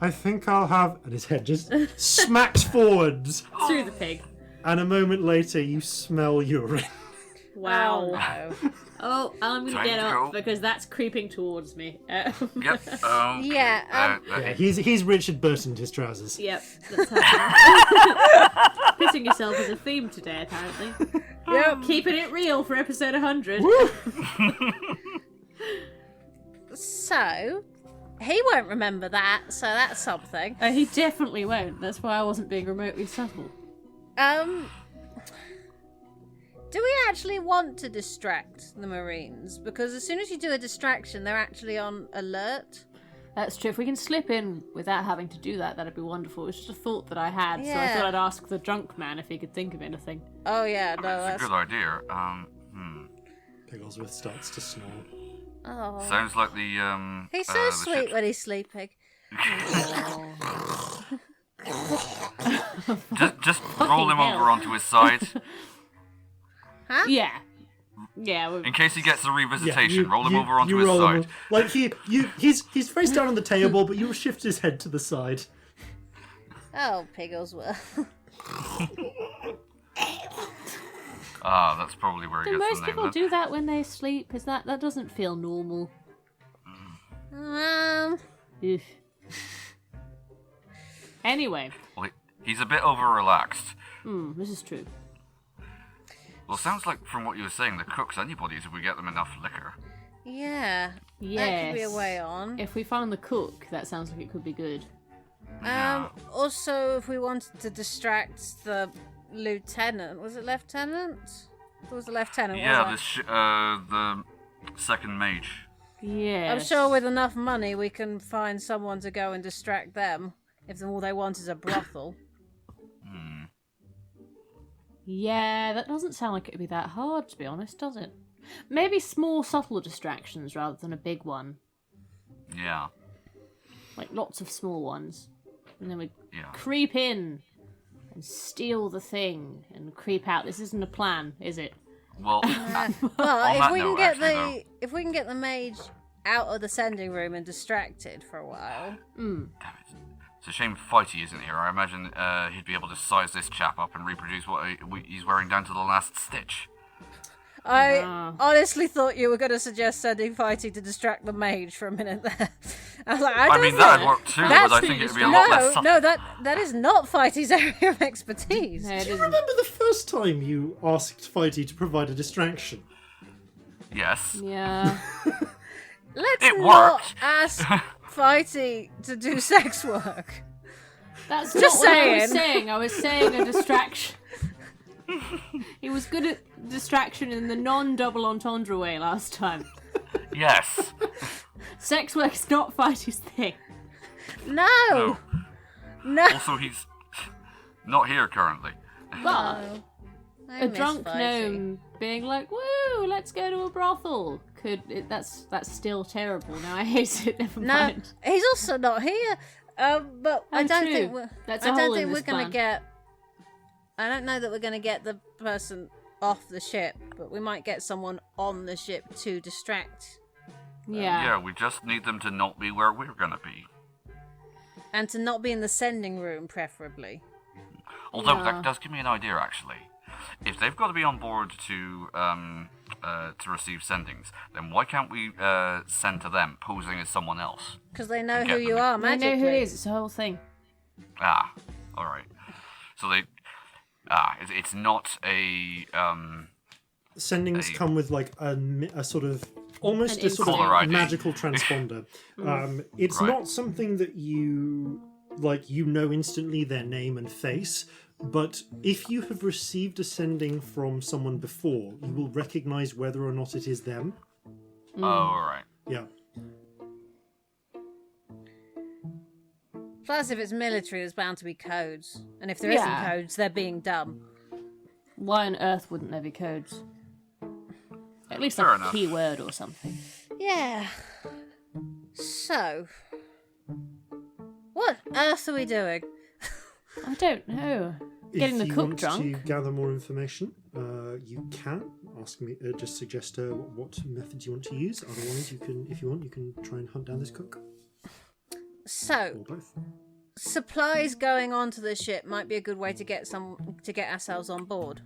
I think I'll have... And his head just smacks forwards. Through the pig. And a moment later, you smell urine. Wow. No. Oh, I'm gonna Time get to up go. because that's creeping towards me. Yep. Yeah, Yeah, he's Richard Burtoned his trousers. Yep, that's happening. Pissing yourself is a theme today, apparently. Yep. Keeping it real for episode 100. So, he won't remember that, so that's something. He definitely won't. That's why I wasn't being remotely subtle. Do we actually want to distract the Marines? Because as soon as you do a distraction, they're actually on alert. That's true. If we can slip in without having to do that, that'd be wonderful. It was just a thought that I had, so I Yeah. thought I'd ask the drunk man if he could think of anything. Oh yeah, no, That's a that's... good idea. Pigglesworth starts to snore. Oh. Sounds like the He's so the sweet ship's- when he's sleeping. Just roll him hell. over onto his side Huh? Yeah. Yeah. in case he gets a revisitation. you- roll him you- over onto you his roll him side. Like he's face down on the table, but you shift his head to the side. Oh, Pigglesworth. Ah, that's probably where he Do gets most the name. people then. do that when they sleep? Is that doesn't feel normal? Ugh. Anyway, Well, he's a bit over-relaxed. this is true. Well, it sounds like from what you were saying, the cooks anybody's if we get them enough liquor. Yeah. Yes. That could be a way on. If we found the cook, that sounds like it could be good. Also, if we wanted to distract the, lieutenant. Was it lieutenant? It was a lieutenant, Yeah, wasn't it? the second mage. Yeah. I'm sure with enough money we can find someone to go and distract them if all they want is a brothel. Yeah, that doesn't sound like it'd be that hard, to be honest, does it? Maybe small, subtle distractions rather than a big one. Yeah. Like lots of small ones. And then we Yeah. creep in and steal the thing and creep out. This isn't a plan, is it? Well, But On that note, actually, if we can get the mage out of the sending room and distracted for a while. damn it. It's a shame Fighty isn't here. I imagine he'd be able to size this chap up and reproduce what he's wearing down to the last stitch. I Ah. honestly thought you were going to suggest sending Fighty to distract the mage for a minute there. I was like, I mean, that'd work too, but I think it'd be a lot less subtle. No, that is not Fighty's area of expertise. No, it Do you isn't. remember the first time you asked Fighty to provide a distraction? Yes. Yeah. Let's It not worked. ask Fighty to do sex work. That's Just not what I was saying. saying. I was saying a distraction. He was good at distraction in the non-double entendre way last time. Yes. Sex work is not Fighty's thing. No. No. Also, he's not here currently. But I a miss drunk Fighty. gnome being like, "Woo, let's go to a brothel." That's still terrible. Now I hate it. Never No, mind. he's also not here. But I Oh, don't true. think we're. That's I a don't hole in think we're this gonna plan. get. I don't know that we're gonna get the person off the ship, but we might get someone on the ship to distract Yeah. Yeah, we just need them to not be where we're gonna be. and to not be in the sending room, preferably. Although Yeah. that does give me an idea, actually. If they've got to be on board to receive sendings, then why can't we send to them posing as someone else? Because they know Get who them. you are I magically. know who it is. It's the whole thing. Ah, all right. So it's not a Sendings come with like a sort of almost An a sort Caller of ID. magical transponder. It's Right. not something that you know instantly their name and face, but if you have received a sending from someone before, you will recognize whether or not it is them. Oh, all right. Yeah. Plus, if it's military, there's bound to be codes, and if there Yeah. not codes, they're being dumb. Why on earth wouldn't there be codes? At least Fair like a enough. keyword or something. Yeah. So, what on earth are we doing? I don't know. Getting if the you cook want drunk. to gather more information, you can ask me. Just suggest what methods you want to use. Otherwise, you can, if you want, you can try and hunt down this cook So, or both. supplies going onto the ship might be a good way to get ourselves on board,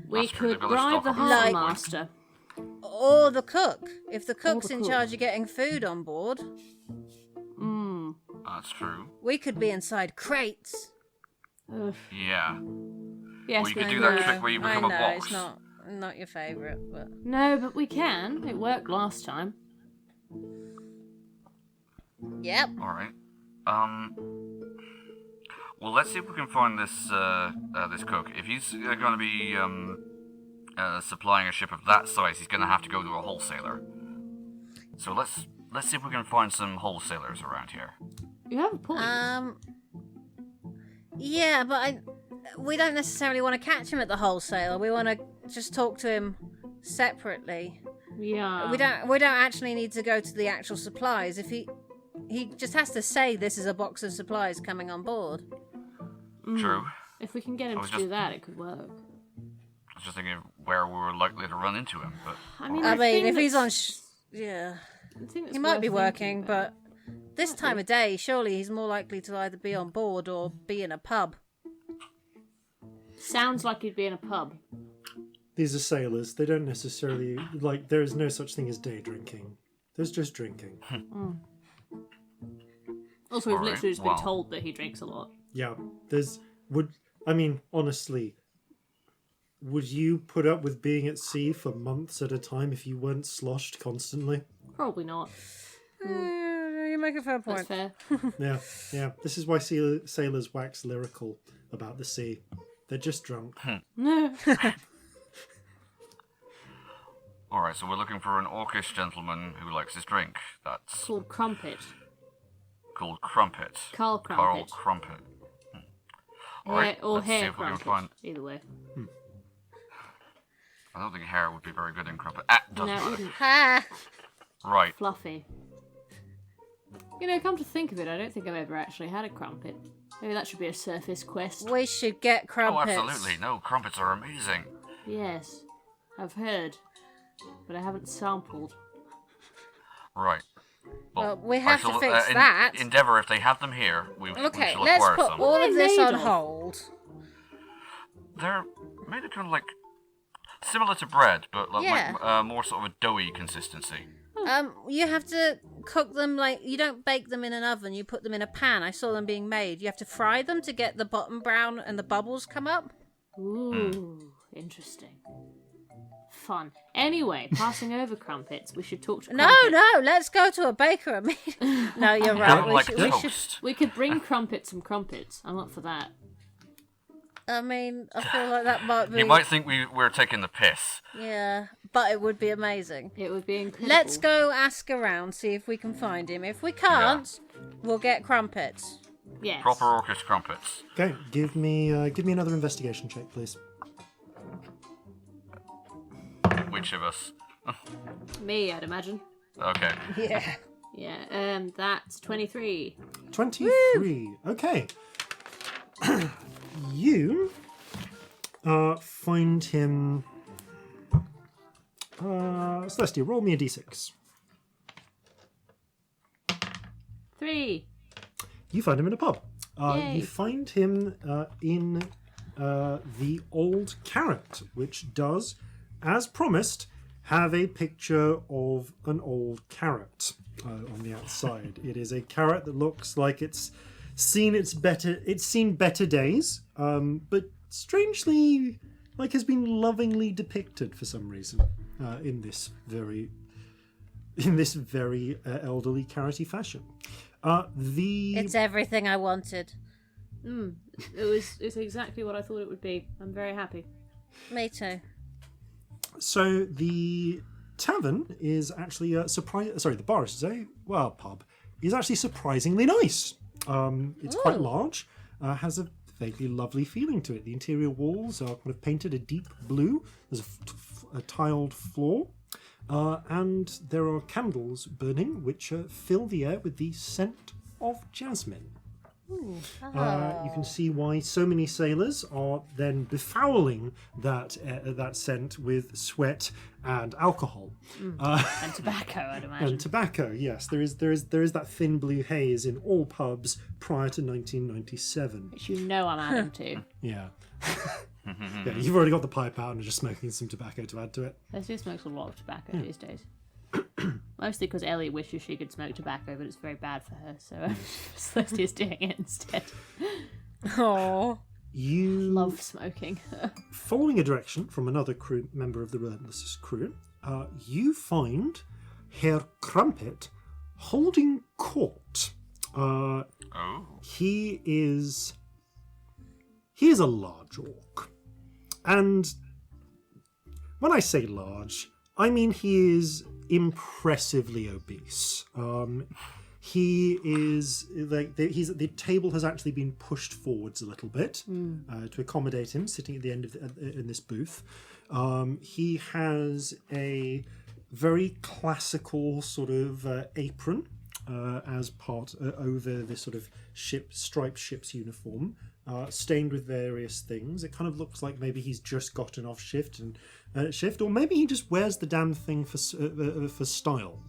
We That's true, could they've got to bribe stock the up. harbour Like- master. or the cook. If the cook's the in cook. charge of getting food on board, That's true. we could be inside crates. Ugh. Yeah. Yes, Or you we could do could. that trick where you become I a know box. it's not your favourite, but No, but we can. It worked last time. yep. All right. Well, let's see if we can find this this cook. If he's going to be supplying a ship of that size, he's going to have to go to a wholesaler. So let's see if we can find some wholesalers around here. You have a point. Yeah, but we don't necessarily want to catch him at the wholesaler. We want to just talk to him separately. yeah. We don't actually need to go to the actual supplies. If he just has to say this is a box of supplies coming on board. True. If we can get him I to was do just- that, it could work. I was just thinking of where we were likely to run into him, but I mean, I the mean, thing if he's on, that's- yeah, the thing that's he might worth be working, thinking about- but this time of day, surely he's more likely to either be on board or be in a pub. Sounds like he'd be in a pub. These are sailors. They don't necessarily like. There is no such thing as day drinking. There's just drinking. Also, we've Alright, literally just been well. told that he drinks a lot. Yeah. Honestly, would you put up with being at sea for months at a time if you weren't sloshed constantly? Probably not. You make a fair That's point. fair. Yeah. This is why sailors wax lyrical about the sea. They're just drunk. No. Alright, so we're looking for an orcish gentleman who likes his drink. That's Called Crumpet. called Crumpet. Carl Carl Crumpet. Crumpet. Alright, Or let's see Hair if we can Crumpet. find... Either way. I don't think hair would be very good in Crumpet. Ah, doesn't No, it matter. wouldn't. Ha! Right. Fluffy. You know, come to think of it, I don't think I've ever actually had a crumpet. Maybe that should be a surface quest. We should get Oh, crumpets. absolutely. No, crumpets are amazing. Yes, I've heard, but I haven't sampled. Right. Well, we have to shall, fix that. Endeavour, if they have them here, we Okay, shall let's acquire put some. all What are of they this made on of? hold. They're made of kind of like similar to bread, but like, Yeah. more sort of a doughy consistency. You have to cook them like you don't bake them in an oven. You put them in a pan. I saw them being made. You have to fry them to get the bottom brown and the bubbles come up. Ooh, interesting. Fun. Anyway, passing over crumpets, we should talk to No, Crumpet. no, let's go to a baker and meet. No, you're right. Don't We like should, toast. We could bring Crumpet some crumpets. I'm up for that. I mean, I feel like that might be. You might think we're taking the piss. Yeah, but it would be amazing. It would be incredible. Let's go ask around, see if we can find him. If we can't, we'll get crumpets. Yes. Proper orcish crumpets. Okay, give me another investigation check, please. Which of us? Me, I'd imagine. Okay. Yeah. Yeah, that's 23. 23. Okay. You find him. Celestia, roll me a d6. 3. You find him in a pub. Yay. You find him in the Old Carrot, which does, as promised, have a picture of an old carrot on the outside. It is a carrot that looks like it's seen better days, but strangely, like has been lovingly depicted for some reason in this very elderly carroty fashion. It's everything I wanted. It's exactly what I thought it would be. I'm very happy. Me too. So the tavern is actually the bar, I should say. Well, pub is actually surprisingly nice. It's quite large. Has a vaguely lovely feeling to it. The interior walls are kind of painted a deep blue. There's a tiled floor, and there are candles burning, which fill the air with the scent of jasmine. You can see why so many sailors are then befouling that scent with sweat and alcohol. And tobacco, I'd imagine. And tobacco, yes. There is that thin blue haze in all pubs prior to 1997. Which you know I'm adding to. Yeah. Yeah, you've already got the pipe out and are just smoking some tobacco to add to it. Leslie smokes a lot of tobacco these days. Mostly because Ellie wishes she could smoke tobacco, but it's very bad for her, so Celestia's doing it instead. Oh. You Love smoking. following a direction from another member of the Relentless crew, you find Herr Crumpet holding court. He is a large orc, and when I say large, I mean he is impressively obese. He is like the table has actually been pushed forwards a little bit to accommodate him sitting at the end of in this booth. He has a very classical sort of apron as part over this sort of striped ship's uniform, stained with various things. It kind of looks like maybe he's just gotten off shift, or maybe he just wears the damn thing for style.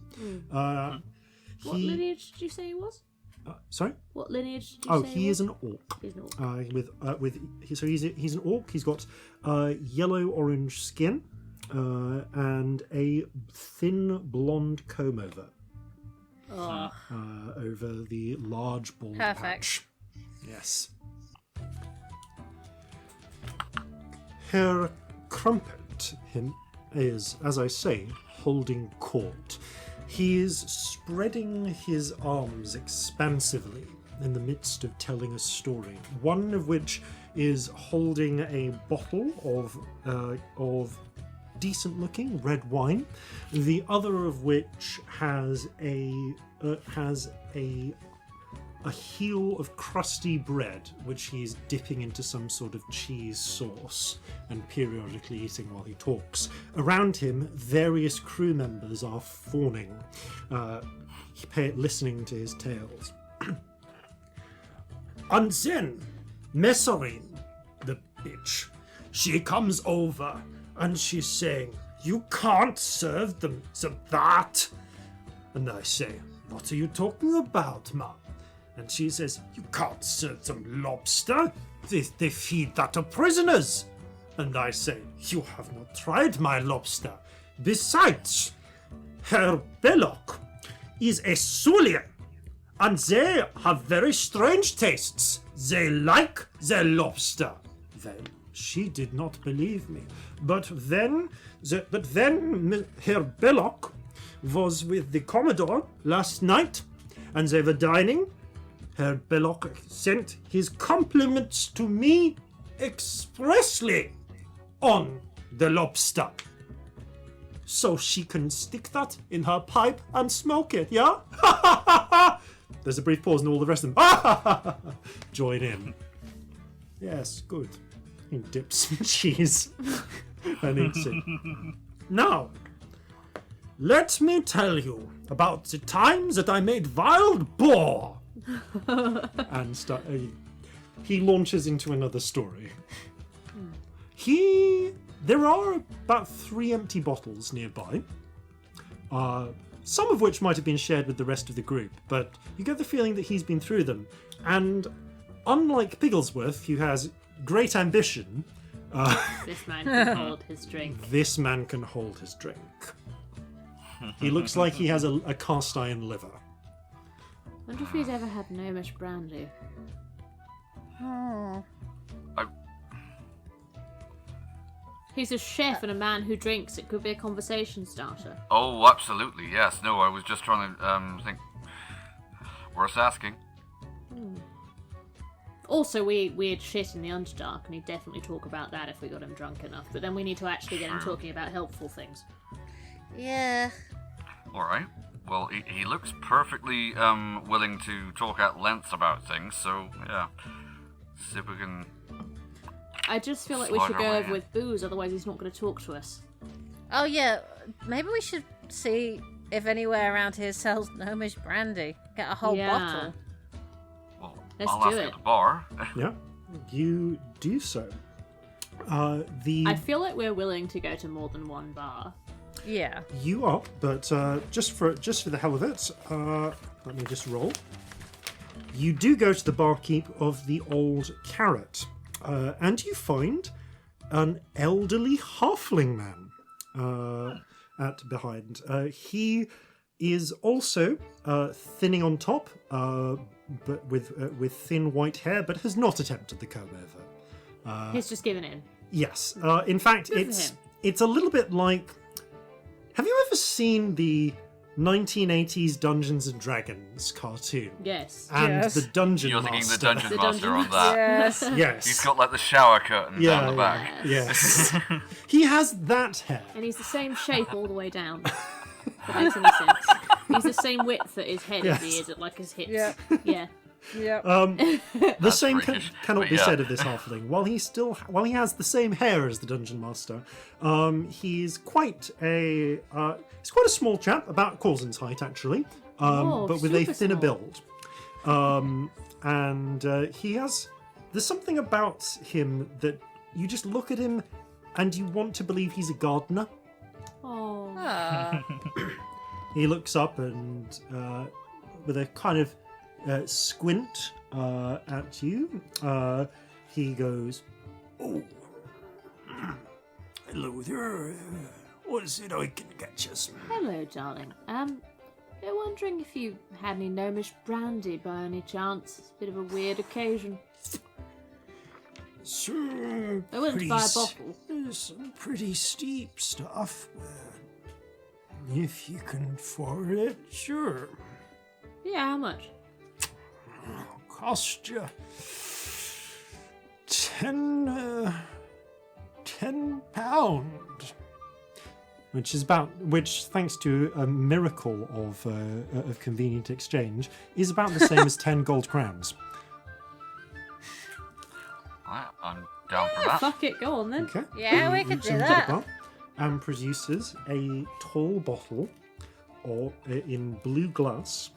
What lineage did you say he was? Sorry? What lineage did you say He is an orc. He's an orc. He's an orc. He's got yellow-orange skin and a thin blonde comb over. Over the large bald patch. Yes. Herr Crumpet is, as I say, holding court. He is spreading his arms expansively in the midst of telling a story. One of which is holding a bottle of decent-looking red wine. The other of which has a heel of crusty bread, which he's dipping into some sort of cheese sauce and periodically eating while he talks. Around him, various crew members are fawning, listening to his tales. And then, Messerine, the bitch, she comes over and she's saying, "You can't serve them that." And I say, "What are you talking about, ma?" And she says, "You can't serve them lobster. They feed that to prisoners." And I say, "You have not tried my lobster. Besides, Herr Bellekom is a Sulian, and they have very strange tastes. They like their lobster." Then she did not believe me. But then Herr Bellekom was with the Commodore last night, and they were dining. Herr Bellekom sent his compliments to me expressly on the lobster. So she can stick that in her pipe and smoke it, yeah? There's a brief pause and all the rest of them join in. Yes, good. He dips some cheese and eats it. Now, let me tell you about the times that I made wild boar. And he launches into another story. There are about 3 empty bottles nearby, some of which might have been shared with the rest of the group, but you get the feeling that he's been through them. And unlike Pigglesworth, who has great ambition, This man can hold his drink. This man can hold his drink. He looks like he has a cast iron liver. Wonder if he's ever had gnomish brandy. He's a chef and a man who drinks. It could be a conversation starter. Oh, absolutely, yes. No, I was just trying to think. Worth asking. Also, we had shit in the Underdark, and he'd definitely talk about that if we got him drunk enough. But then we need to actually get him talking about helpful things. Yeah. Alright. Well, he looks perfectly willing to talk at length about things, so, yeah. See if we can... I just feel like we should go over with booze, otherwise he's not going to talk to us. Oh, yeah. Maybe we should see if anywhere around here sells gnomish brandy. Get a whole bottle. Well, Let's I'll do ask it. at the bar. Yeah, you do so. I feel like we're willing to go to more than one bar. Yeah. You are, but just for the hell of it, let me just roll. You do go to the barkeep of the Old Carrot, and you find an elderly halfling man behind. He is also thinning on top, but with thin white hair, but has not attempted the comb over. He's just given in. Yes, in fact, Good for him. it's a little bit like. Have you ever seen the 1980s Dungeons and Dragons cartoon? Yes. And Yes. the Dungeon You're Master. thinking the Dungeon The Master Dungeon on that. Yes. Yes. He's got like the shower curtain down the back. Yes. He has that hair. And he's the same shape all the way down. If that makes any sense. He's the same width at his head as he Yes. is at like his hips. Yeah. Yeah. Yep. The same freakish, cannot but be yeah. said of this halfling. While he has the same hair as the Dungeon Master, he's quite a small chap, about Corzin's height actually, but with a super thinner small. build. And there's something about him that you just look at him and you want to believe he's a gardener. Oh. Ah. He looks up and with a kind of squint at you, he goes, "Oh, hello there. What is it I can get you some?" Hello, darling. We're wondering if you had any gnomish brandy by any chance. It's a bit of a weird occasion. Some I wouldn't buy a bottle. Some pretty steep stuff, but if you can afford it, sure. Yeah, how much? Oh, cost you 10 £10, which, thanks to a miracle of convenient exchange, is about the same as 10 gold crowns. I'm down for that. Fuck it, go on then. Okay. Yeah, we He could reaches do into that. the bar and produces a tall bottle in blue glass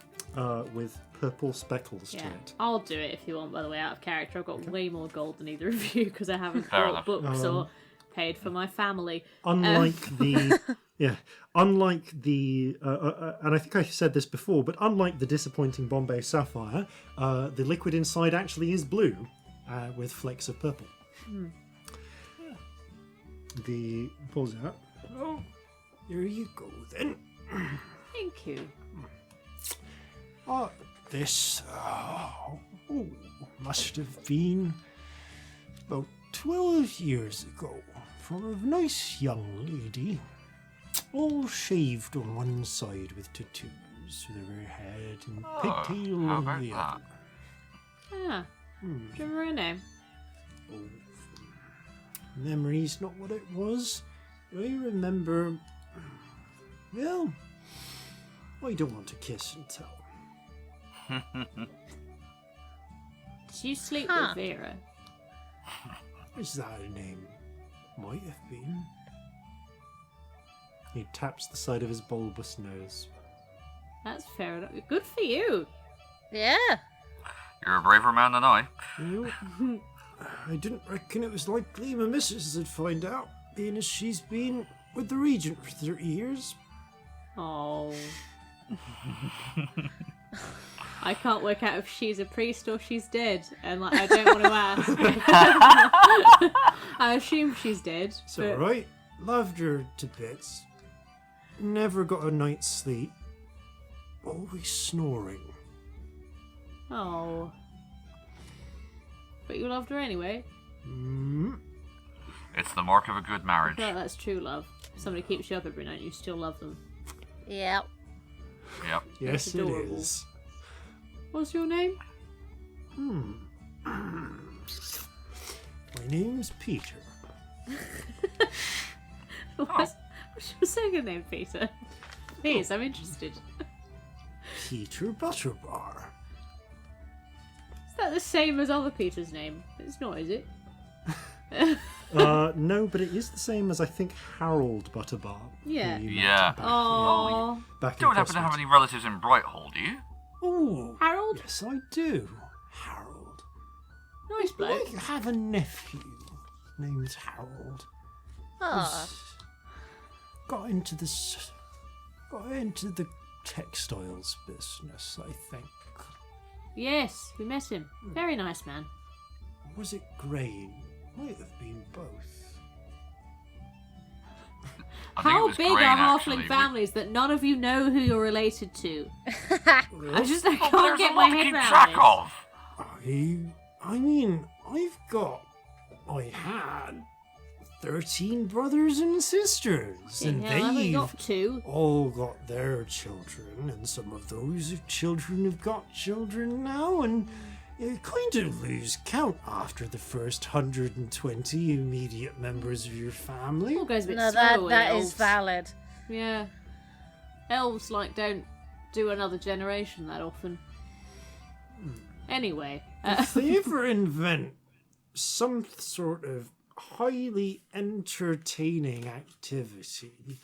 with purple speckles to Yeah, it. I'll do it if you want, by the way, out of character. I've got way more gold than either of you because I haven't Fair bought enough. books or paid for my family. Unlike the and I think I said this before, but unlike the disappointing Bombay Sapphire, the liquid inside actually is blue with flecks of purple. The pulls it out. Oh, there you go then. Thank you. This must have been about 12 years ago, from a nice young lady, all shaved on one side with tattoos with her head and pigtail how on about the that? other. Ah, do you remember her name? Oh, memory's not what it was. I remember. Well, I don't want to kiss and tell. Did you sleep Huh. with Vera? Is that a name? Might have been. He taps the side of his bulbous nose. That's fair enough. Good for you. Yeah. You're a braver man than I. You know, I didn't reckon it was likely my missus would find out, being as she's been with the Regent for 30 years. Oh. I can't work out if she's a priest or she's dead, and I don't want to ask. I assume she's dead. It's alright. Loved her to bits. Never got a night's sleep. Always snoring. Oh. But you loved her anyway. It's the mark of a good I marriage. feel like that's true love. If somebody keeps you up every night and you still love them. Yeah. Yep. Yes, it adorable. is. What's your name? My name's Peter. What's your second name, Peter? Please, I'm interested. Peter Butterbar. Is that the same as other Peter's name? It's not, is it? No, but it is the same as I think Harold Butterbar. Yeah. who you met Yeah. back, Oh, back in Don't happen to have Cosmos. any relatives in Brighthall, do you? Oh, Harold? yes, I do. Harold. Nice bloke. I have a nephew named Harold. Oh. Got into the textiles business, I think. Yes, we met him. Very nice man. Was it grain? Might have been both. I think it How was big grain, are actually. halfling families that none of you know who you're related to? I Oh, can't but there's get a my lot to head keep around track it. of. I had 13 brothers and sisters, and Yeah, I've only they've got 2. all got their children, and some of those children have got children now, and you kind of lose count after the first 120 immediate members of your family. All goes a bit No, slow. that elves. is valid. Yeah. Elves, don't do another generation that often. Anyway. If they ever invent some sort of highly entertaining activity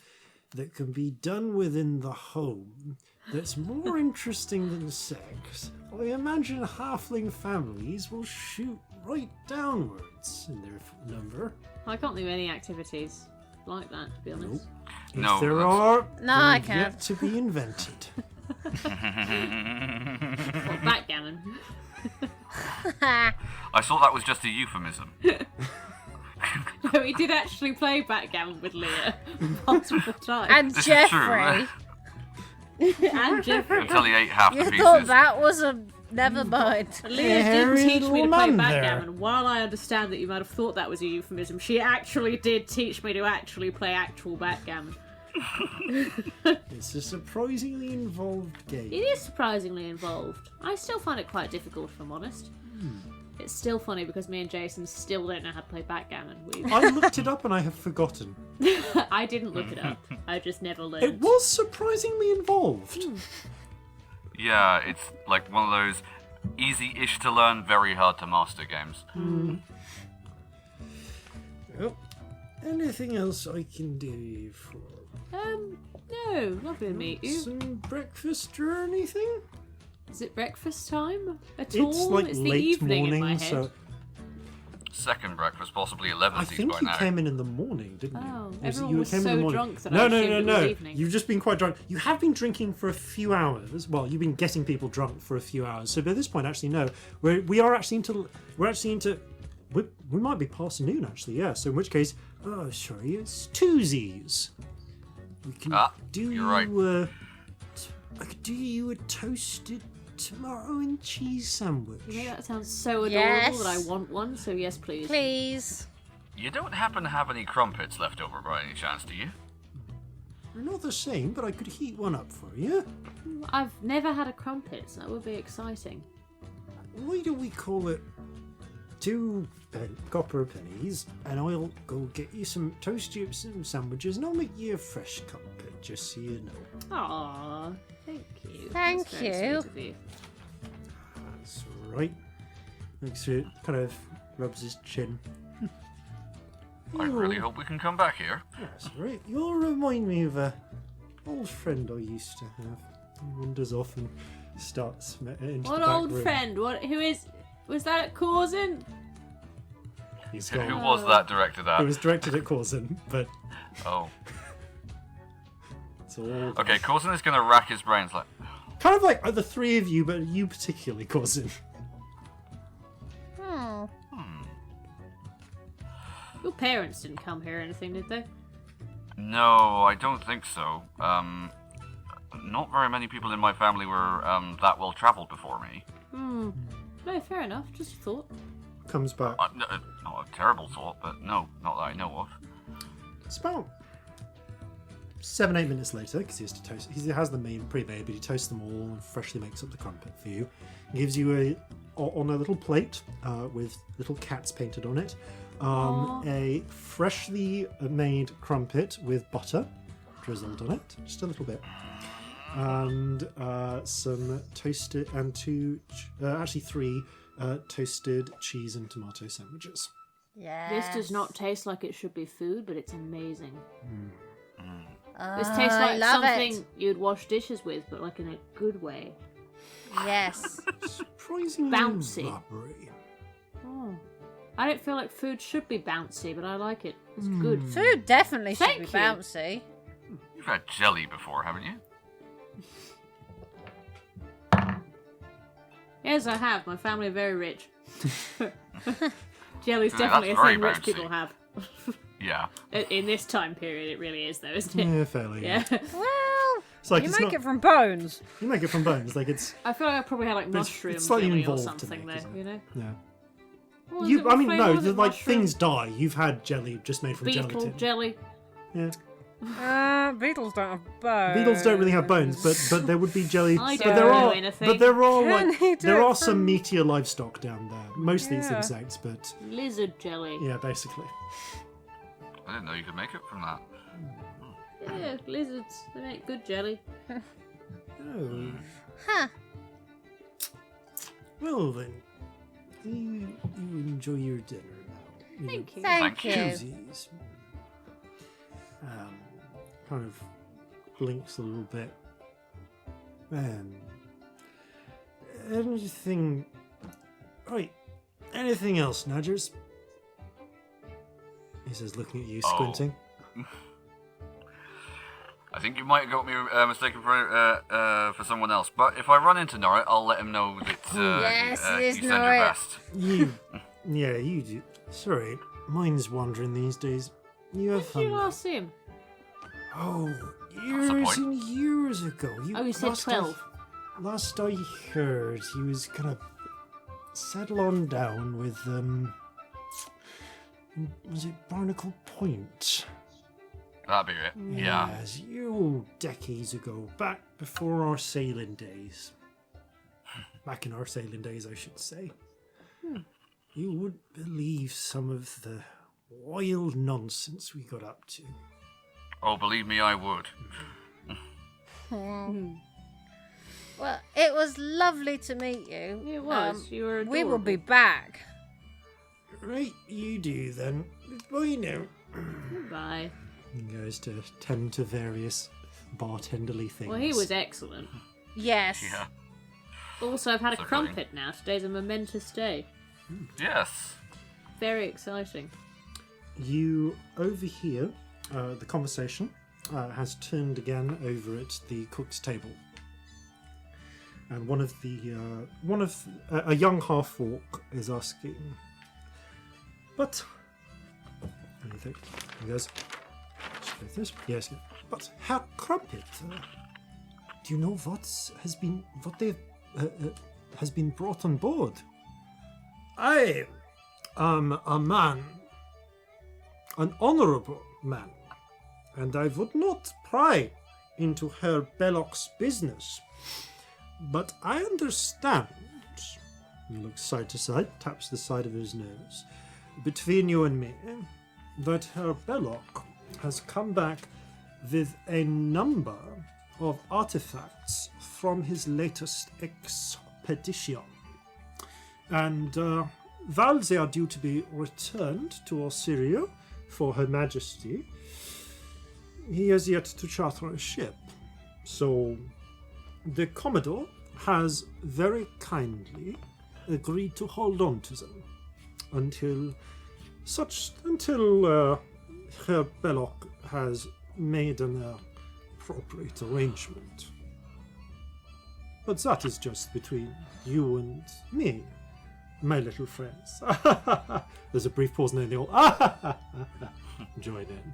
that can be done within the home that's more interesting than sex, I imagine halfling families will shoot right downwards in their number. I can't think of any activities like that, to be honest. If No, there that's- are, No, they're I yet can't. to be invented. What, backgammon? I thought that was just a euphemism. No, we did actually play backgammon with Leah multiple times. And This is true. Jeffrey. And Jeffrey. Until he ate half the You pieces. thought that was a... Never mind. Leah Hairy did teach me to little play man there. backgammon. While I understand that you might have thought that was a euphemism, she actually did teach me to actually play actual backgammon. It's a surprisingly involved game. It is surprisingly involved. I still find it quite difficult, if I'm honest. It's still funny because me and Jason still don't know how to play backgammon. I looked it up and I have forgotten. I didn't look it up. I just never learned. It was surprisingly involved. Yeah, it's like one of those easy-ish to learn, very hard to master games. Well, anything else I can do you for? No, lovely to meet you. Some breakfast or anything? Is it breakfast time at It's all? like It's the late evening morning, in my head. so Second breakfast, possibly 11 I think by you now. came in the morning, didn't you? Oh, Or everyone you was came in the so morning? drunk that I no, assumed it was evening. You've just been quite drunk. You have been drinking for a few hours. Well, you've been getting people drunk for a few hours. So by this point, actually, no, we might be past noon, actually. Yeah. So in which case, oh, sorry, it's Tuesdays. We can do you're right. I could do you a toasted tomato and cheese sandwich. You know, that sounds so adorable Yes. that I want one, so yes, please. Please. You don't happen to have any crumpets left over by any chance, do you? They're not the same, but I could heat one up for you. I've never had a crumpet, so that would be exciting. Why don't we call it 2 copper pennies, and I'll go get you some toasted sandwiches, and I'll make you a fresh crumpet, just so you know. Aww, thank you. Thank That's very you. sweet of you. That's right. Looks it, kind of rubs his chin. I really hope we can come back here. That's right. You'll remind me of a old friend I used to have. He wanders off and starts into What the back old room. friend? Who is? Was that Corzin? He's Who gone. was that directed It at? was directed at Corzin, but Oh. it's all Okay, Corzin is going to rack his brains like, kind of like the three of you, but you particularly, Corzin. Oh. Your parents didn't come here or anything, did they? no, I don't think so. Not very many people in my family were that well travelled before me. No, fair enough. Just a thought. Comes back. Not a terrible thought, but no, not that I know of. It's about 7-8 minutes later, because he has to toast. He has them pre-made, but he toasts them all and freshly makes up the crumpet for you. He gives you on a little plate with little cats painted on it, a freshly made crumpet with butter drizzled on it, just a little bit, and some toasted and three toasted cheese and tomato sandwiches. Yes. This does not taste like it should be food, but it's amazing. Oh, This tastes I like love something it. you'd wash dishes with, but like in a good way. Yes. Surprisingly Bouncy. rubbery. Oh. I don't feel like food should be bouncy, but I like it. It's good. Food definitely should Thank be you. bouncy. You've had jelly before, haven't you? Yes, I have. My family are very rich. Jelly's Yeah, definitely a that's very thing rich bouncy. people have. Yeah. In this time period, it really is, though, isn't it? Yeah, fairly. Yeah. Well, It's like You it's make not, it from bones. you make it from bones. Like it's I feel like I probably had like But it's- mushroom it's slightly jelly or involved to something make, there, isn't it? you know? yeah. What was You, it? I What mean, flavour no, was it? like Mushroom? things die. You've had jelly just made from Beetle gelatin. jelly. Yeah. Beetles don't have bones. Beetles don't really have bones, but there would be jelly. I but don't there know are, anything. But there are Can like he do there it are some from- meatier livestock down there. Mostly it's Yeah. insects, but Lizard jelly. yeah, basically. I didn't know you could make it from that. Yeah, lizards. They make good jelly. Oh, huh. well then, you enjoy your dinner now. Thank you. Thank Thank you. you. Choosies. Kind of blinks a little bit. Anything? Right. Anything else, Nudgers? He says, looking at you, Oh. squinting. I think you might have got me mistaken for someone else. But if I run into Norrit, I'll let him know that Yes, it is you send your Norrit. best. You, yeah, you do. Sorry, mine's wandering these days. You have When did you fun. last see him? Oh, the years point. and years ago. Oh, you said last 12. Last I heard, he was gonna settle on down with was it Barnacle Point? That'd be it. Yeah. Yes, you decades ago, back before our sailing days. Back in our sailing days, I should say. You wouldn't believe some of the wild nonsense we got up to. Oh, believe me, I would. Well, it was lovely to meet you. It was. You were adorable. We will be back. Right, you do then. Goodbye now. Bye. He goes to tend to various bartenderly things. Well, he was excellent. Yes. Yeah. Also, I've had a So crumpet now. Today's a momentous day. Yes. Very exciting. You overhear the conversation has turned again over at the cook's table, and a young half-orc is asking, "But," and he goes, "Yes, but Herr Crumpet, do you know what has been brought on board?" "I am a man, an honourable man, and I would not pry into Herr Bellok's business. But I understand," he looks side to side, taps the side of his nose, "between you and me, that Herr Bellok has come back with a number of artifacts from his latest expedition. And while they are due to be returned to Ossyria for Her Majesty, he has yet to charter a ship. So the Commodore has very kindly agreed to hold on to them until Herr Bellok has made an appropriate arrangement. But that is just between you and me, my little friends." There's a brief pause and then they all join in.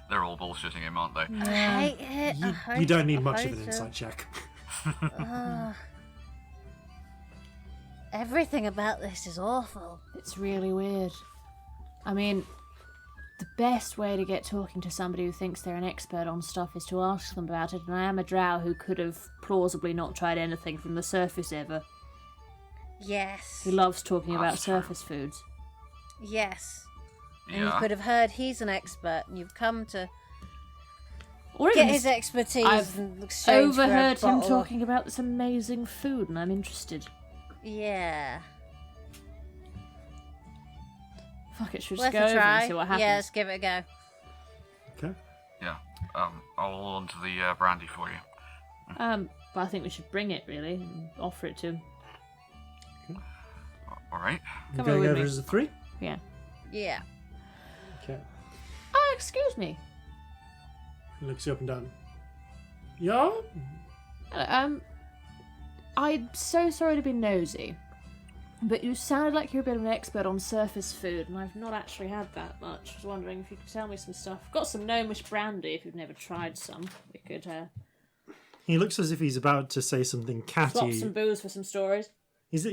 They're all bullshitting him, aren't they? I hate it. You don't need much of an insight check. Everything about this is awful. It's really weird. I mean, the best way to get talking to somebody who thinks they're an expert on stuff is to ask them about it, and I am a drow who could have plausibly not tried anything from the surface ever. Yes. He loves talking about That's true. surface foods. Yes. And you Yeah. could have heard he's an expert, and you've come to Or get even his expertise I've and exchange for a overheard him bottle. talking about this amazing food, and I'm interested. Yeah. Fuck it, should we Worth just go a over try. and see what happens? Yes, give it a go. Okay. Yeah. I'll hold on to the brandy for you. But I think we should bring it, really, and offer it to him. All right. Come Going on with over me. as a 3? Yeah. Yeah. Okay. Oh, excuse me. He looks you up and down. Yeah? I'm so sorry to be nosy, but you sounded like you're a bit of an expert on surface food, and I've not actually had that much. I was wondering if you could tell me some stuff. Got some gnomish brandy, if you've never tried some. We could He looks as if he's about to say something swap catty. some booze for some stories. He has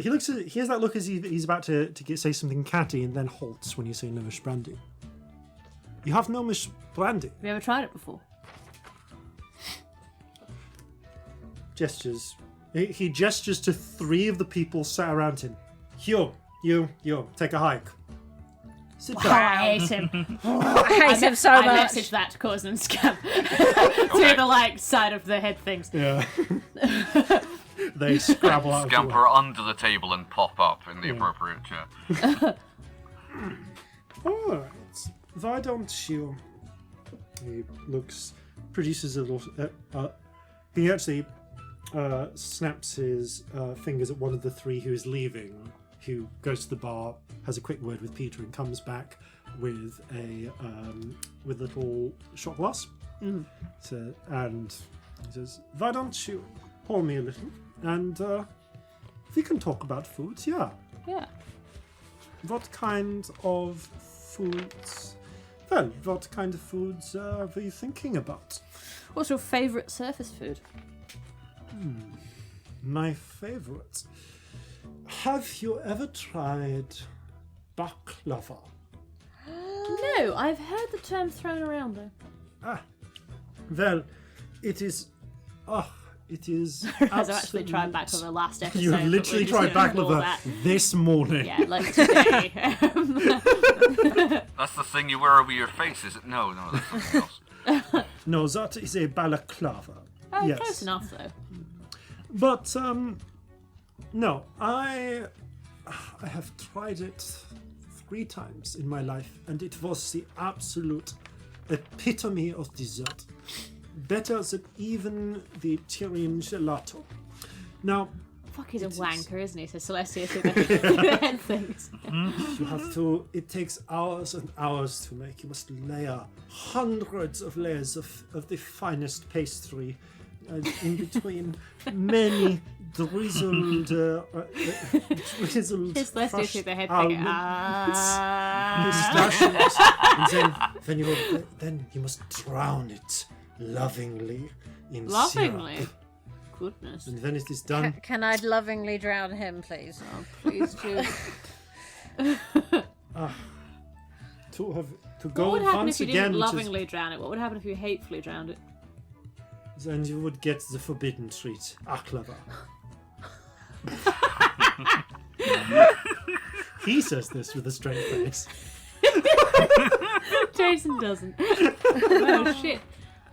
that look as if he's about to say something catty and then halts when you say gnomish brandy. You have gnomish brandy? Have you ever tried it before? Gestures. He gestures to 3 of the people sat around him. You, take a hike. Sit Oh, down. I hate him. I hate him so I much. messaged that to Corzin and Scamp. To the, side of the head things. Yeah. They scrabble out of the way. Scamper under the table and pop up in the appropriate chair. Alright. Why don't you... He produces a little... he actually snaps his fingers at one of the 3 who is leaving, who goes to the bar, has a quick word with Peter, and comes back with a little shot glass. So, and he says, "Why don't you pour me a little, and we can talk about foods, yeah. Yeah. What kind of foods... Well, what kind of foods were you thinking about?" What's your favourite surface food? My favourite. Have you ever tried baklava? No, I've heard the term thrown around though. Ah, well, it is. Oh, it is. I've actually tried baklava last episode. You have literally tried baklava this morning. Yeah, like today. That's the thing you wear over your face, is it? No, that's something else. No, that is a balaclava. Oh, yes. close enough though. But no, I have tried it 3 times in my life, and it was the absolute epitome of dessert. Better than even the Tyrian gelato. Now, Fuck, he's a it is- wanker, isn't he? So Celestia through the head things. you have to. It takes hours and hours to make. You must layer hundreds of layers of the finest pastry, in between many drizzled, His Celestia crushed through the head thing. pistachios, and then you must drown it lovingly in Lovingly? syrup. Goodness. And when it is done, Can I lovingly drown him, please? Oh, please do. to go What would happen once if you again didn't to lovingly drown it? What would happen if you hatefully drowned it? then you would get the forbidden treat, baklava. He says this with a straight face. Jason doesn't. Oh shit.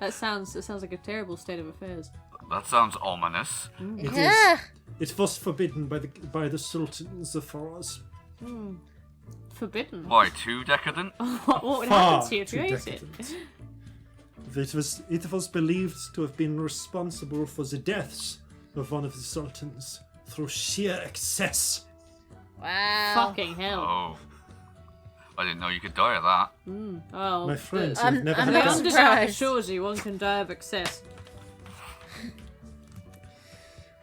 That sounds like a terrible state of affairs. That sounds ominous. It Yeah. is. It was forbidden by the sultans of Faraz. Forbidden. Why, too decadent? What would Far happen to you if you too ate it? decadent. It was believed to have been responsible for the deaths of one of the sultans through sheer excess. Wow. Fucking hell. Oh. I didn't know you could die of that. Oh, My friends, the- you've never I'm had The not that. Underdark surprised. assures you one can die of excess. Would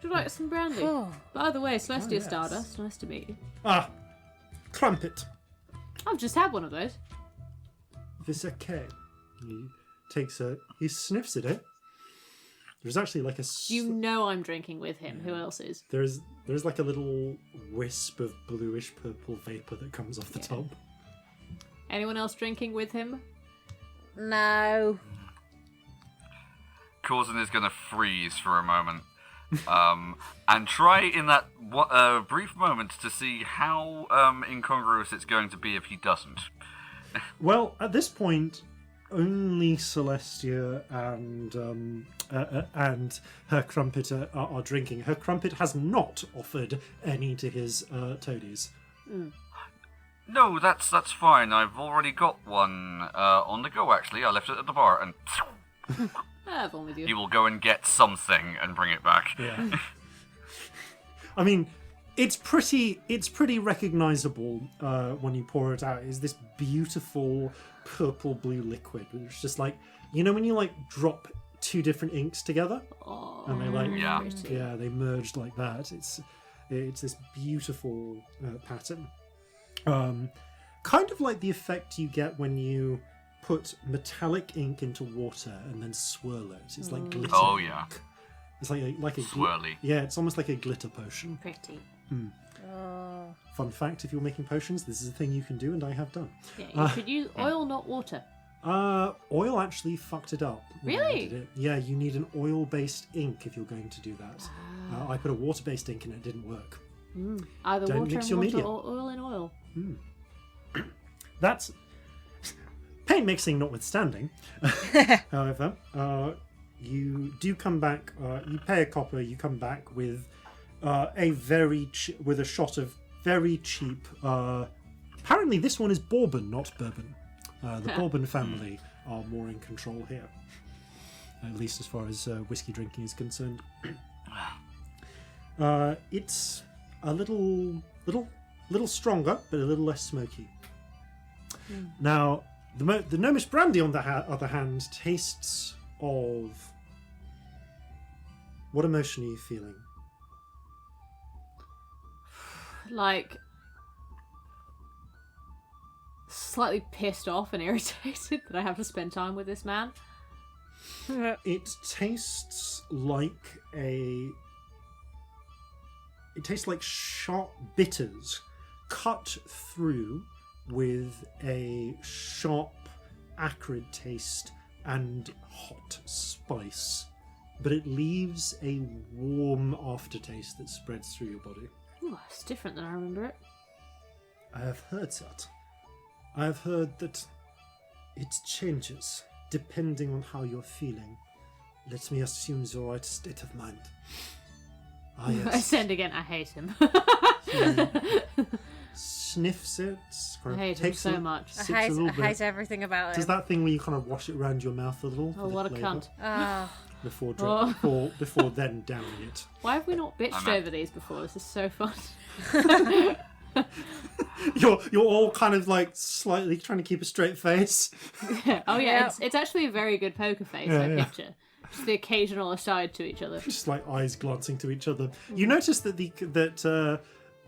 you like some brandy? Oh. By the way, Celestia yes. Stardust, nice to meet you. Ah, crumpet. I've just had one of those. This okay. He sniffs at it. There's actually like a. You know I'm drinking with him. Who else is? There's like a little wisp of bluish purple vapor that comes off the top. Anyone else drinking with him? No. Corzin is going to freeze for a moment. And try in that brief moment to see how incongruous it's going to be if he doesn't. Well, at this point, only Celestia and her crumpet are drinking. Her crumpet has not offered any to his toadies. No, that's fine. I've already got one on the go, actually. I left it at the bar, and Have one with you. he will go and get something and bring it back. Yeah. I mean, it's pretty recognizable when you pour it out. It's this beautiful purple blue liquid. It's just like, you know when you like drop 2 different inks together Oh, and they like Yeah. they merged like that. It's this beautiful pattern. Kind of like the effect you get when you put metallic ink into water and then swirl it. It's like glitter. Oh, yeah. ink. It's like a Swirly. yeah, it's almost like a glitter potion. pretty. Oh. Fun fact: if you're making potions, this is a thing you can do, and I have done. Yeah, you should use oil, not water. Oil actually fucked it up. when I Really? did it. Yeah, you need an oil-based ink if you're going to do that. I put a water-based ink and it didn't work. Either Don't water mix and your water media. or oil and oil. That's paint mixing notwithstanding. However, you do come back. You pay a copper. You come back with with a shot of very cheap. Apparently, this one is bourbon, not bourbon. The Bourbon family are more in control here, at least as far as whiskey drinking is concerned. It's a little stronger, but a little less smoky. Now, the Gnomish brandy, on the other hand, tastes of. What emotion are you feeling? Like, slightly pissed off and irritated that I have to spend time with this man. It tastes like It tastes like sharp bitters cut through with a sharp, acrid taste and hot spice, but it leaves a warm aftertaste that spreads through your body. Ooh, it's different than I remember it. I have heard that. I have heard that it changes depending on how you're feeling. Let me assume the right state of mind. Ah, I yes. send again. I hate him. Sniffs it. I hate him so much. I hate everything about Does it. that thing where you kind of wash it around your mouth a little? Oh, what a cunt. Before then downing it. Why have we not bitched over these before? This is so fun. You're all kind of like slightly trying to keep a straight face. Oh yeah, it's actually a very good poker face, Yeah, I yeah. picture. Just the occasional aside to each other. Just like eyes glancing to each other. You notice that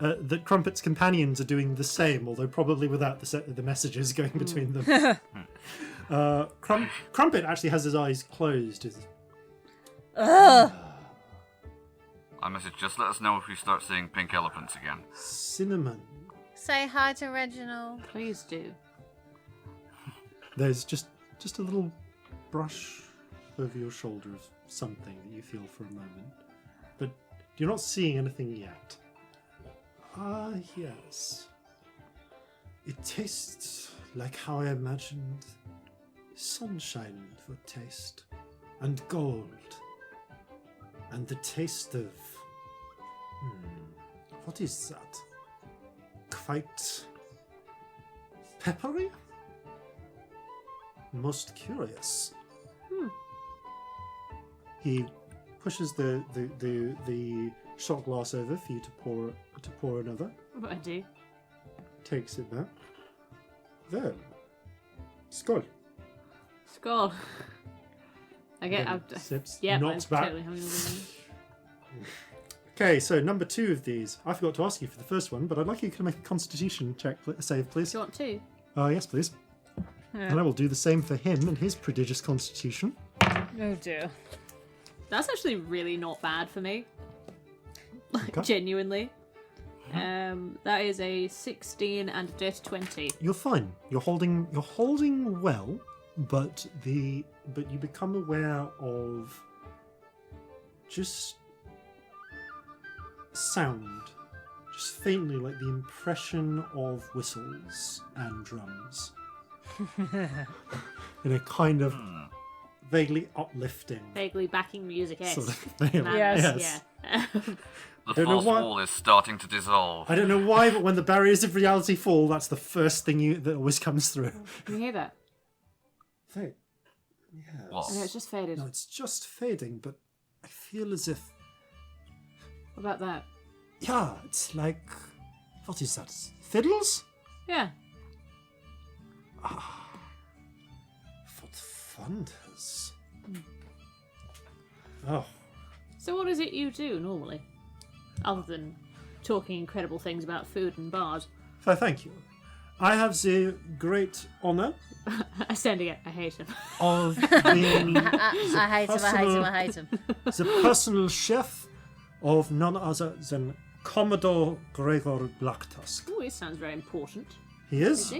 that Crumpet's companions are doing the same, although probably without the messages going between them. Crumpet actually has his eyes closed. Ugh. I message, just let us know if we start seeing pink elephants again. Cinnamon. Say hi to Reginald. Please do. There's just a little brush over your shoulder of something that you feel for a moment. But you're not seeing anything yet. Ah, yes. It tastes like how I imagined sunshine would taste. And gold. And the taste of... what is that? Quite... peppery? Most curious. He pushes the shot glass over for you to pour another. What do I do? Takes it back. There. Skål. Skull. Okay, Sips. yeah, Knocks I'm back. totally having a Okay, so number 2 of these. I forgot to ask you for the first one, but I'd like you to make a Constitution check save, please. Do you want two? Yes, please. And I will do the same for him and his prodigious Constitution. Oh dear. That's actually really not bad for me. Okay. Genuinely. That is a 16 and a dirty 20. You're fine. You're holding well, but you become aware of just sound, just faintly, like the impression of whistles and drums, in a kind of vaguely uplifting Vaguely backing music-esque. sort of thing. Yes. Yeah. The Don't know false why- wall is starting to dissolve. I don't know why, but when the barriers of reality fall, that's the first thing that always comes through. Can you hear that? Yes. What? Oh, no, it's just faded. No, it's just fading, but I feel as if... What about that? Yeah, it's like... What is that? Fiddles? Yeah. What thunders? Oh, So what is it you do normally? Other than talking incredible things about food and bars. so thank you. I have the great honour I stand again. I hate him. of being I hate him. the personal chef of none other than Commodore Gregor Blacktusk. Oh, he sounds very important. He Is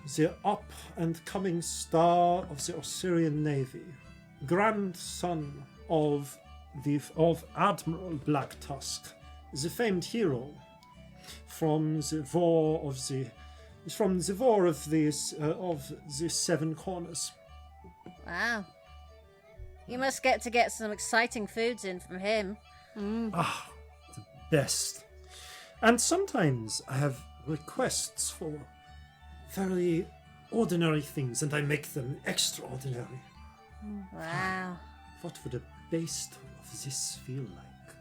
is he? the up-and-coming star of the Osirian Navy, grandson of Admiral Blacktusk, the famed hero from the war of the Seven Corners. Wow. You must get some exciting foods in from him. Ah, the best. And sometimes I have requests for very ordinary things, and I make them extraordinary. Wow. What would a base of this feel like?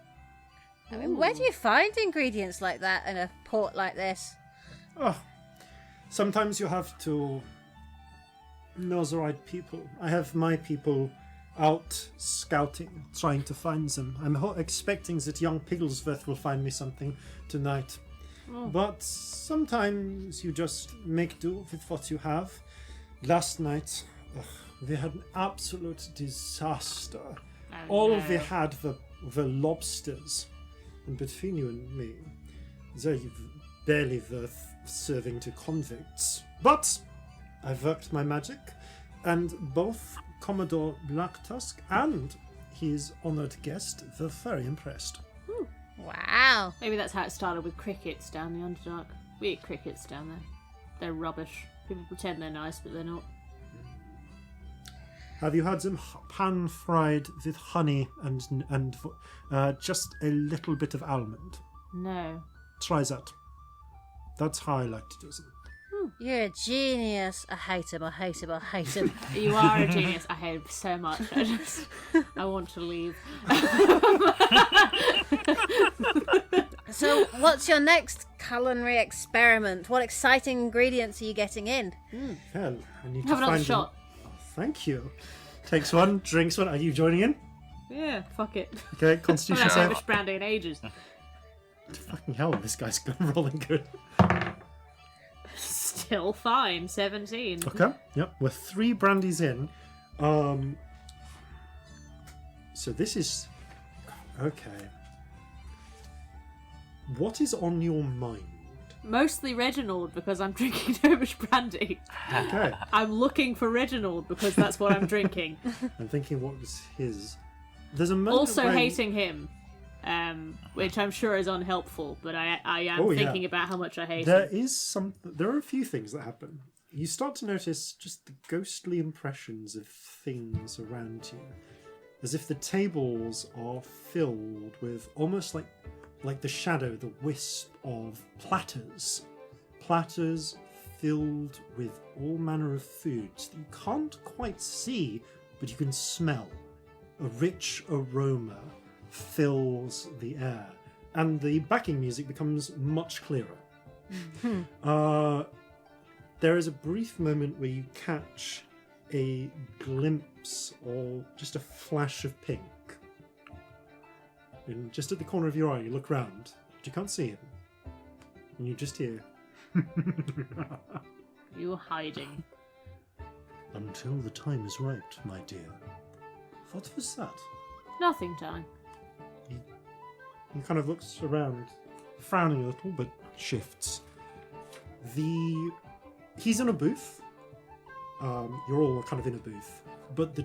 I mean, where do you find ingredients like that in a port like this? Oh, sometimes you have to know the right people. I have my people out scouting, trying to find them. I'm expecting that young Pigglesworth will find me something tonight. But sometimes you just make do with what you have. Last night, we had an absolute disaster. All we had were lobsters. And between you and me, barely worth serving to convicts. But I've worked my magic, and both Commodore Blacktusk and his honoured guest were very impressed. Wow. Maybe that's how it started with crickets down the Underdark. We eat crickets down there. They're rubbish. People pretend they're nice, but they're not. Have you had them pan-fried with honey and just a little bit of almond? No. Try that. That's how I like to do them. You're a genius. I hate him, I hate him, I hate him. You are a genius. I hate him so much. I want to leave. So, what's your next culinary experiment? What exciting ingredients are you getting in? Well, I need Have to another find shot. them. Thank you. Takes one, drinks one. Are you joining in? Yeah, fuck it. Okay, I Constitution haven't had so save. much brandy in ages. Fucking hell, this guy's rolling good. Still fine. 17. Okay, yep, we're 3 brandies in. So this is... Okay. What is on your mind? Mostly Reginald because I'm drinking too much brandy. Okay. I'm looking for Reginald because that's what I'm drinking. I'm thinking what was his... There's a moment Also where hating him, which I'm sure is unhelpful, but I am Oh, yeah. thinking about how much I hate There him. is some... There are a few things that happen. You start to notice just the ghostly impressions of things around you. As if the tables are filled with almost like the shadow, the wisp of platters. Platters filled with all manner of foods that you can't quite see, but you can smell. A rich aroma fills the air, and the backing music becomes much clearer. There is a brief moment where you catch a glimpse or just a flash of pink. And just at the corner of your eye, you look round, but you can't see him. And you just hear... You're hiding. Until the time is right, my dear. What was that? Nothing time. He kind of looks around, frowning a little, but shifts. He's in a booth. You're all kind of in a booth, but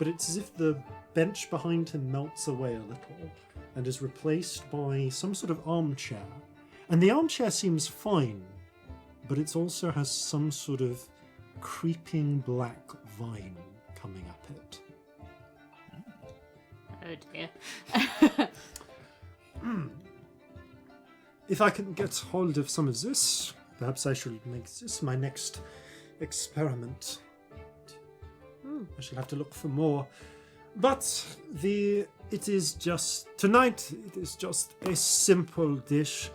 it's as if the bench behind him melts away a little and is replaced by some sort of armchair. And the armchair seems fine, but it also has some sort of creeping black vine coming up it. Oh dear. If I can get hold of some of this, perhaps I should make this my next experiment. I shall have to look for more. But it is just... Tonight, it is just a simple dish.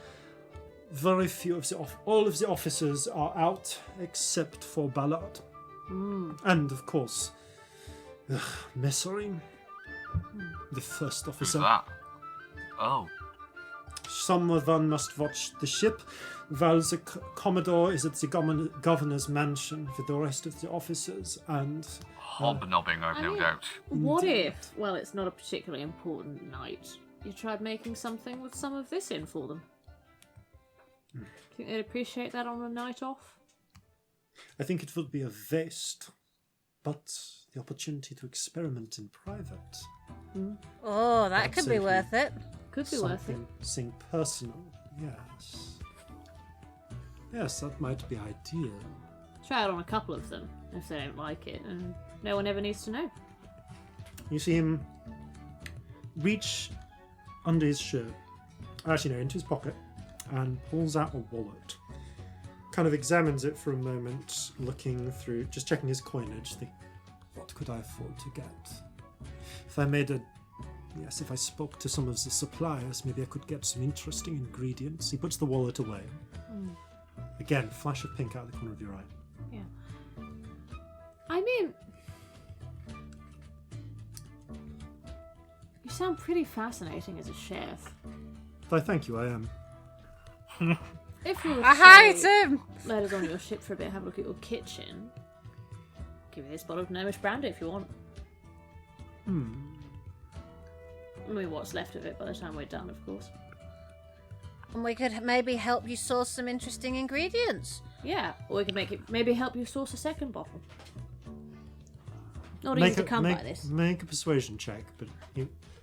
Very few of all of the officers are out, except for Ballard. And, of course, Messerine, the first Who's officer. that? Oh. Someone must watch the ship, while the Commodore is at the governor's mansion with the rest of the officers, and... Hobnobbing, I've no doubt. What if, well, it's not a particularly important night, you tried making something with some of this in for them? Think they'd appreciate that on a night off? I think it would be a waste, but the opportunity to experiment in private. Oh, that could be Absolutely. worth it. Could be worth it. Something personal, yes. Yes, that might be ideal. Try it on a couple of them, if they don't like it, and no one ever needs to know. You see him reach under his shirt, actually no, into his pocket, and pulls out a wallet. Kind of examines it for a moment, looking through, just checking his coinage, think, what could I afford to get? If I spoke to some of the suppliers, maybe I could get some interesting ingredients. He puts the wallet away. Again, flash of pink out of the corner of your eye. Yeah. I mean, you sound pretty fascinating as a chef. I thank you, I am. If you would I hate say, him! let us on your ship for a bit, have a look at your kitchen. Give you this bottle of gnomish brandy if you want. I mean, what's left of it by the time we're done, of course. And we could maybe help you source some interesting ingredients. Yeah, or we could maybe help you source a second bottle. Not easy to come by this. Make a persuasion check,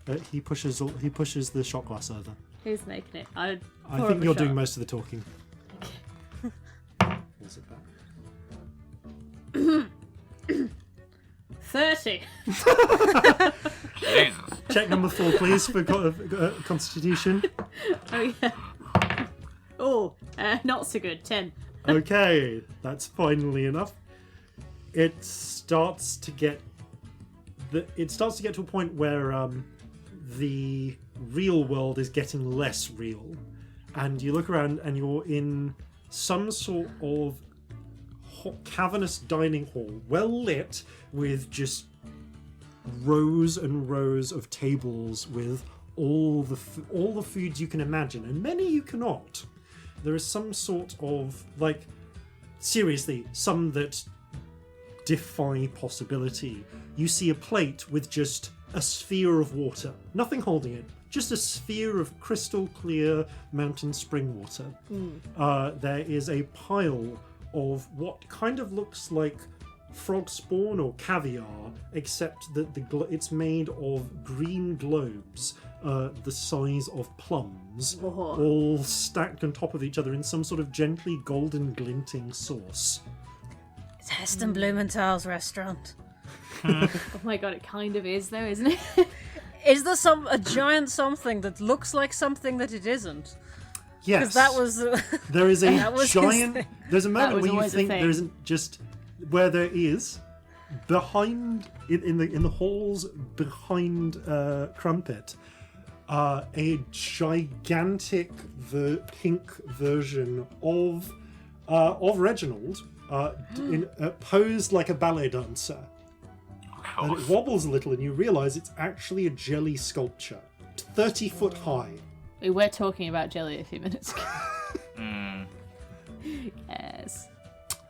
but he pushes the shot glass over. Who's making it? I think you're doing most of the talking. What's it back? 30. Jesus. Check number 4, please, for Constitution. Oh yeah. Oh, not so good. 10. Okay, that's finally enough. It starts to get to a point where the real world is getting less real, and you look around and you're in some sort of cavernous dining hall, well lit, with just rows and rows of tables with all the foods you can imagine, and many you cannot. There is some sort of, like, seriously, some that defy possibility. You see a plate with just a sphere of water, nothing holding it, just a sphere of crystal clear mountain spring water. There is a pile of what kind of looks like frog spawn or caviar, except that it's made of green globes the size of plums, all stacked on top of each other in some sort of gently golden glinting sauce. It's Heston Blumenthal's restaurant. Oh my god, it kind of is though, isn't it? Is there a giant something that looks like something that it isn't? Yes. Because that was... there is a giant... his thing. There's a moment where you always a think thing. there isn't just... Where there is, behind... In the halls behind Crumpet, a gigantic pink version of Reginald posed like a ballet dancer. And it wobbles a little and you realise it's actually a jelly sculpture, 30 foot high. We were talking about jelly a few minutes ago. Yes.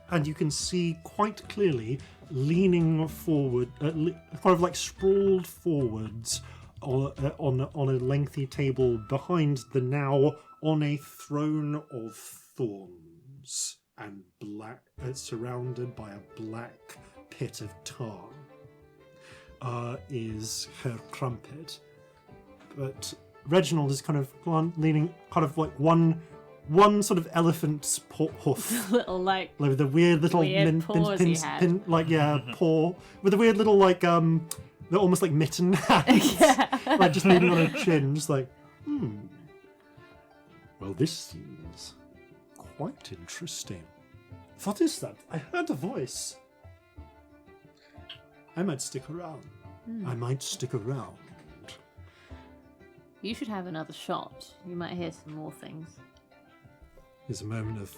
And you can see quite clearly leaning forward, kind of like sprawled forwards on a lengthy table behind the now on a throne of thorns and black, surrounded by a black pit of tar, is her Crumpet. But Reginald is kind of leaning, kind of like one sort of elephant's hoof, Little like with a weird little paws he had. paw with a weird little like they're almost like mitten hands, like just leaning on her chin, just like Well, this seems quite interesting. What is that? I heard a voice. I might stick around. You should have another shot. You might hear some more things. There's a moment of...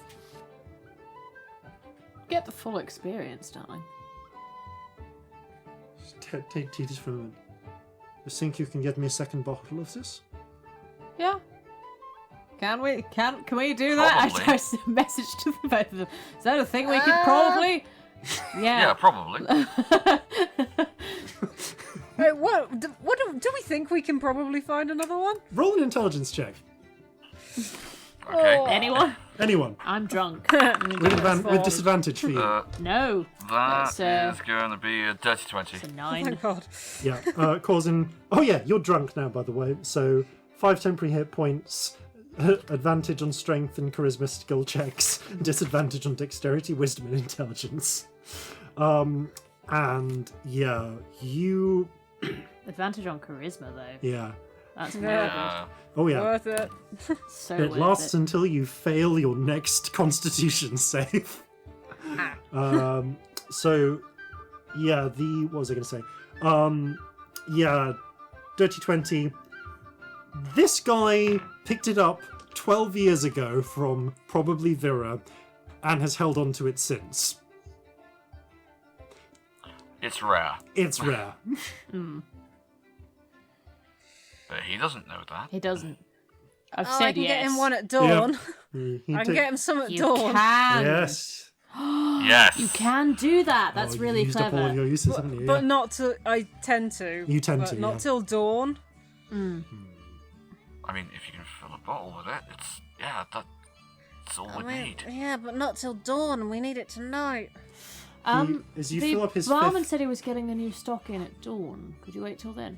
Get the full experience, darling. Take this for a moment. You think you can get me a second bottle of this? Yeah. Can we do that? Probably. I just messaged to both of them. Is that a thing we could probably? Yeah, probably. Wait, what? Do we think we can probably find another one? Roll an intelligence check. Okay. Anyone? I'm drunk. With disadvantage for you. No. That That's, is going to be a dirty 20. It's a Oh 9. my god. Yeah, Corzin... Oh yeah, you're drunk now, by the way. So 5 temporary hit points, advantage on strength and charisma skill checks, disadvantage on dexterity, wisdom, and intelligence. And yeah, you... Advantage on charisma, though. Yeah. That's Yeah. Oh yeah. Worth it. so It worth lasts it. until you fail your next Constitution save. So, yeah, what was I going to say? Yeah, Dirty 20. This guy picked it up 12 years ago from probably Vera and has held on to it since. It's rare. It's rare. But he doesn't know that. He doesn't. I've Oh, said I can yes. get him one at dawn. He I can took- get him some at You dawn. can. Yes. Yes. You can do that. That's Oh, really you used up all clever. of your uses, haven't you? But Yeah. not to. I tend to. You tend but to, Not yeah. till dawn. I mean, if you can fill a bottle with it, it's Yeah, that's all we need. Yeah, but not till dawn. We need it tonight. As you the fill up his barman fifth... said he was getting the new stock in at dawn. Could you wait till then?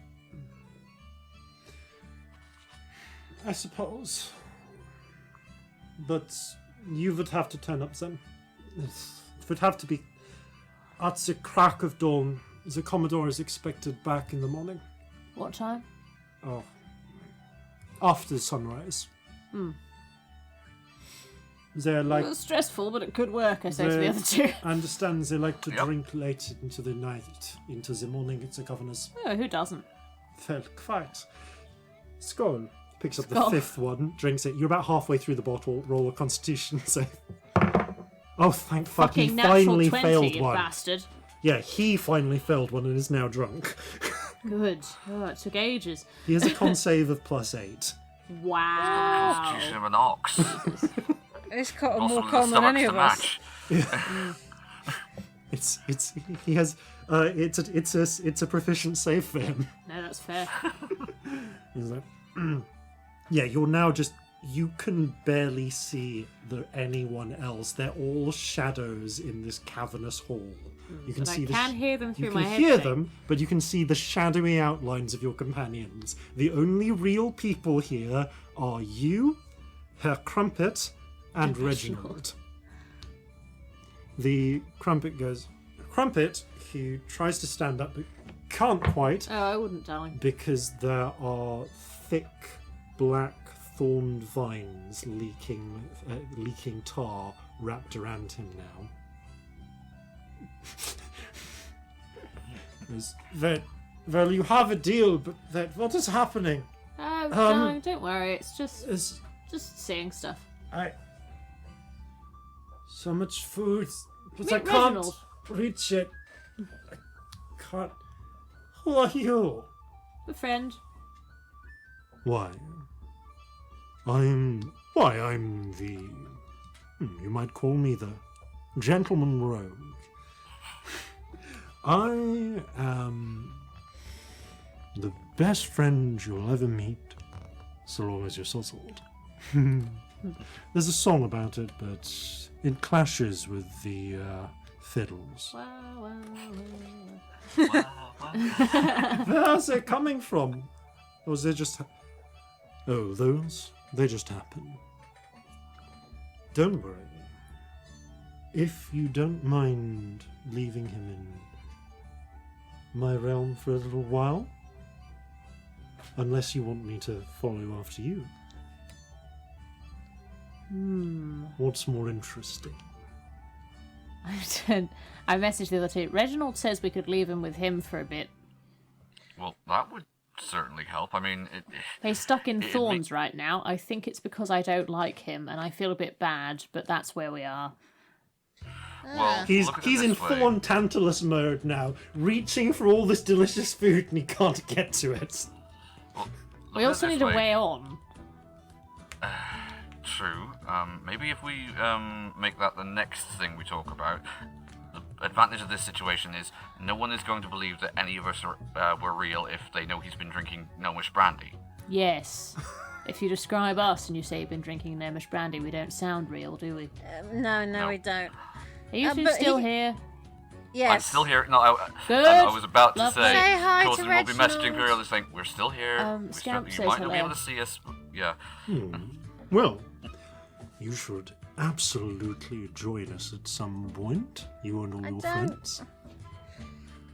I suppose. But you would have to turn up then. It would have to be at the crack of dawn. The Commodore is expected back in the morning. What time? Oh. After sunrise. They're like... It was stressful, but it could work, I say to the other two. I understand they like to drink late into the night, into the morning at the governor's. Oh, who doesn't? Felt quite. Skull. Picks up Skull. the fifth one, drinks it. You're about halfway through the bottle. Roll a constitution save. Oh, thank fuck, he Fucking natural finally 20, failed you one. bastard. Yeah, he finally failed one and is now drunk. Good. Oh, it took ages. He has a con save of +8. Wow. Constitution of an ox. It's got Also more with a common than stomach any to of us. match. He has it's a proficient save for him. No, that's fair. He's like, yeah, you're now just, you can barely see anyone else. They're all shadows in this cavernous hall. You can But see I can hear them through you my can head. hear them, but you can see the shadowy outlines of your companions. The only real people here are you, Herr Crumpet, and Reginald. The Crumpet goes, Crumpet, he tries to stand up, but can't quite. Oh, I wouldn't, darling. Because there are thick, black, thorned vines leaking tar wrapped around him now. Well, you have a deal, but what is happening? Oh, darling, don't worry. It's just seeing stuff. So much food, but Meet I can't Reginald. reach it. I can't. Who are you? A friend. Why? I'm the... you might call me the Gentleman Rogue. I am the best friend you'll ever meet, so long as you're sozzled. There's a song about it, but it clashes with the fiddles. Wow. Where's it coming from? Or is it just... Oh, those? They just happen. Don't worry. If you don't mind leaving him in my realm for a little while, unless you want me to follow after you. What's more interesting? I messaged the other two. Reginald says we could leave him with him for a bit. Well, that would certainly help. I mean, He's stuck in thorns right now. I think it's because I don't like him and I feel a bit bad, but that's where we are. well, He's look at it in this way. full-on Tantalus mode now, reaching for all this delicious food and he can't get to it. Well, look We at also it this need a way. way on. True. Maybe if we make that the next thing we talk about. The advantage of this situation is no one is going to believe that any of us were real if they know he's been drinking gnomish brandy. Yes. If you describe us and you say you've been drinking gnomish brandy, we don't sound real, do we? No, we don't. Are you two but still he- here? Yes. I'm still here. No, Good. I was about to Lovely. say, Say hi to Corzin will be messaging Reginald. periodically saying, we're still here. Scamp you says might not be hello. able to see us. But yeah. Well, you should absolutely join us at some point, you and all your don't. friends.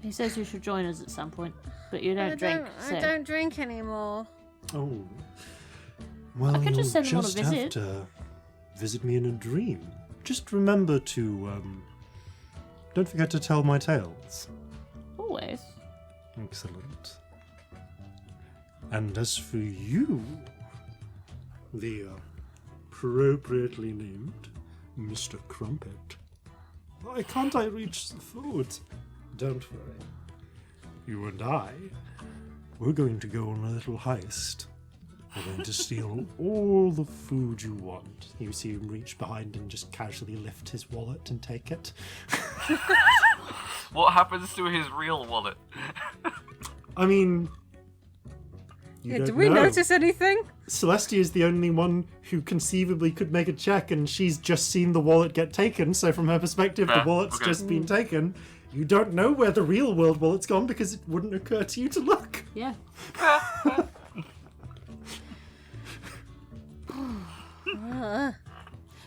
He says you should join us at some point, but you don't I drink. don't, I don't drink anymore. Oh. Well, I could just you'll send them on a just have visit. to visit me in a dream. Just remember to, don't forget to tell my tales. Always. Excellent. And as for you, the appropriately named Mr. Crumpet, why can't I reach the food? Don't worry. You and I, we're going to go on a little heist. We're going to steal all the food you want. You see him reach behind and just casually lift his wallet and take it. What happens to his real wallet? I mean, You Do don't we know. notice anything? Celestia is the only one who conceivably could make a check, and she's just seen the wallet get taken, so from her perspective, the wallet's just been taken. You don't know where the real world wallet's gone because it wouldn't occur to you to look. Yeah.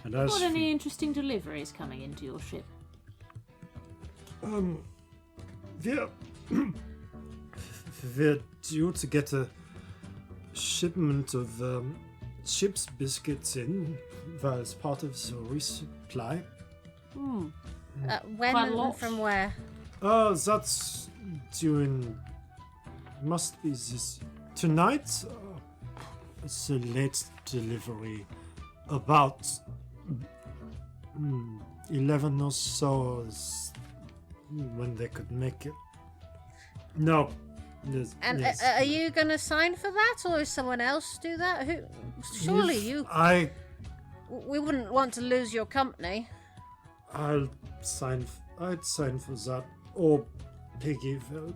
And as Got any interesting deliveries coming into your ship? we're, we're due to get a shipment of ship's biscuits in as part of the resupply. When Quite a and lot. from where? That's during. Must be this tonight. It's a late delivery, about 11 or so is when they could make it. No. And yes. are you going to sign for that, or is someone else do that? Who? Surely you. We wouldn't want to lose your company. I'd sign for that. Or Piggy. Oh,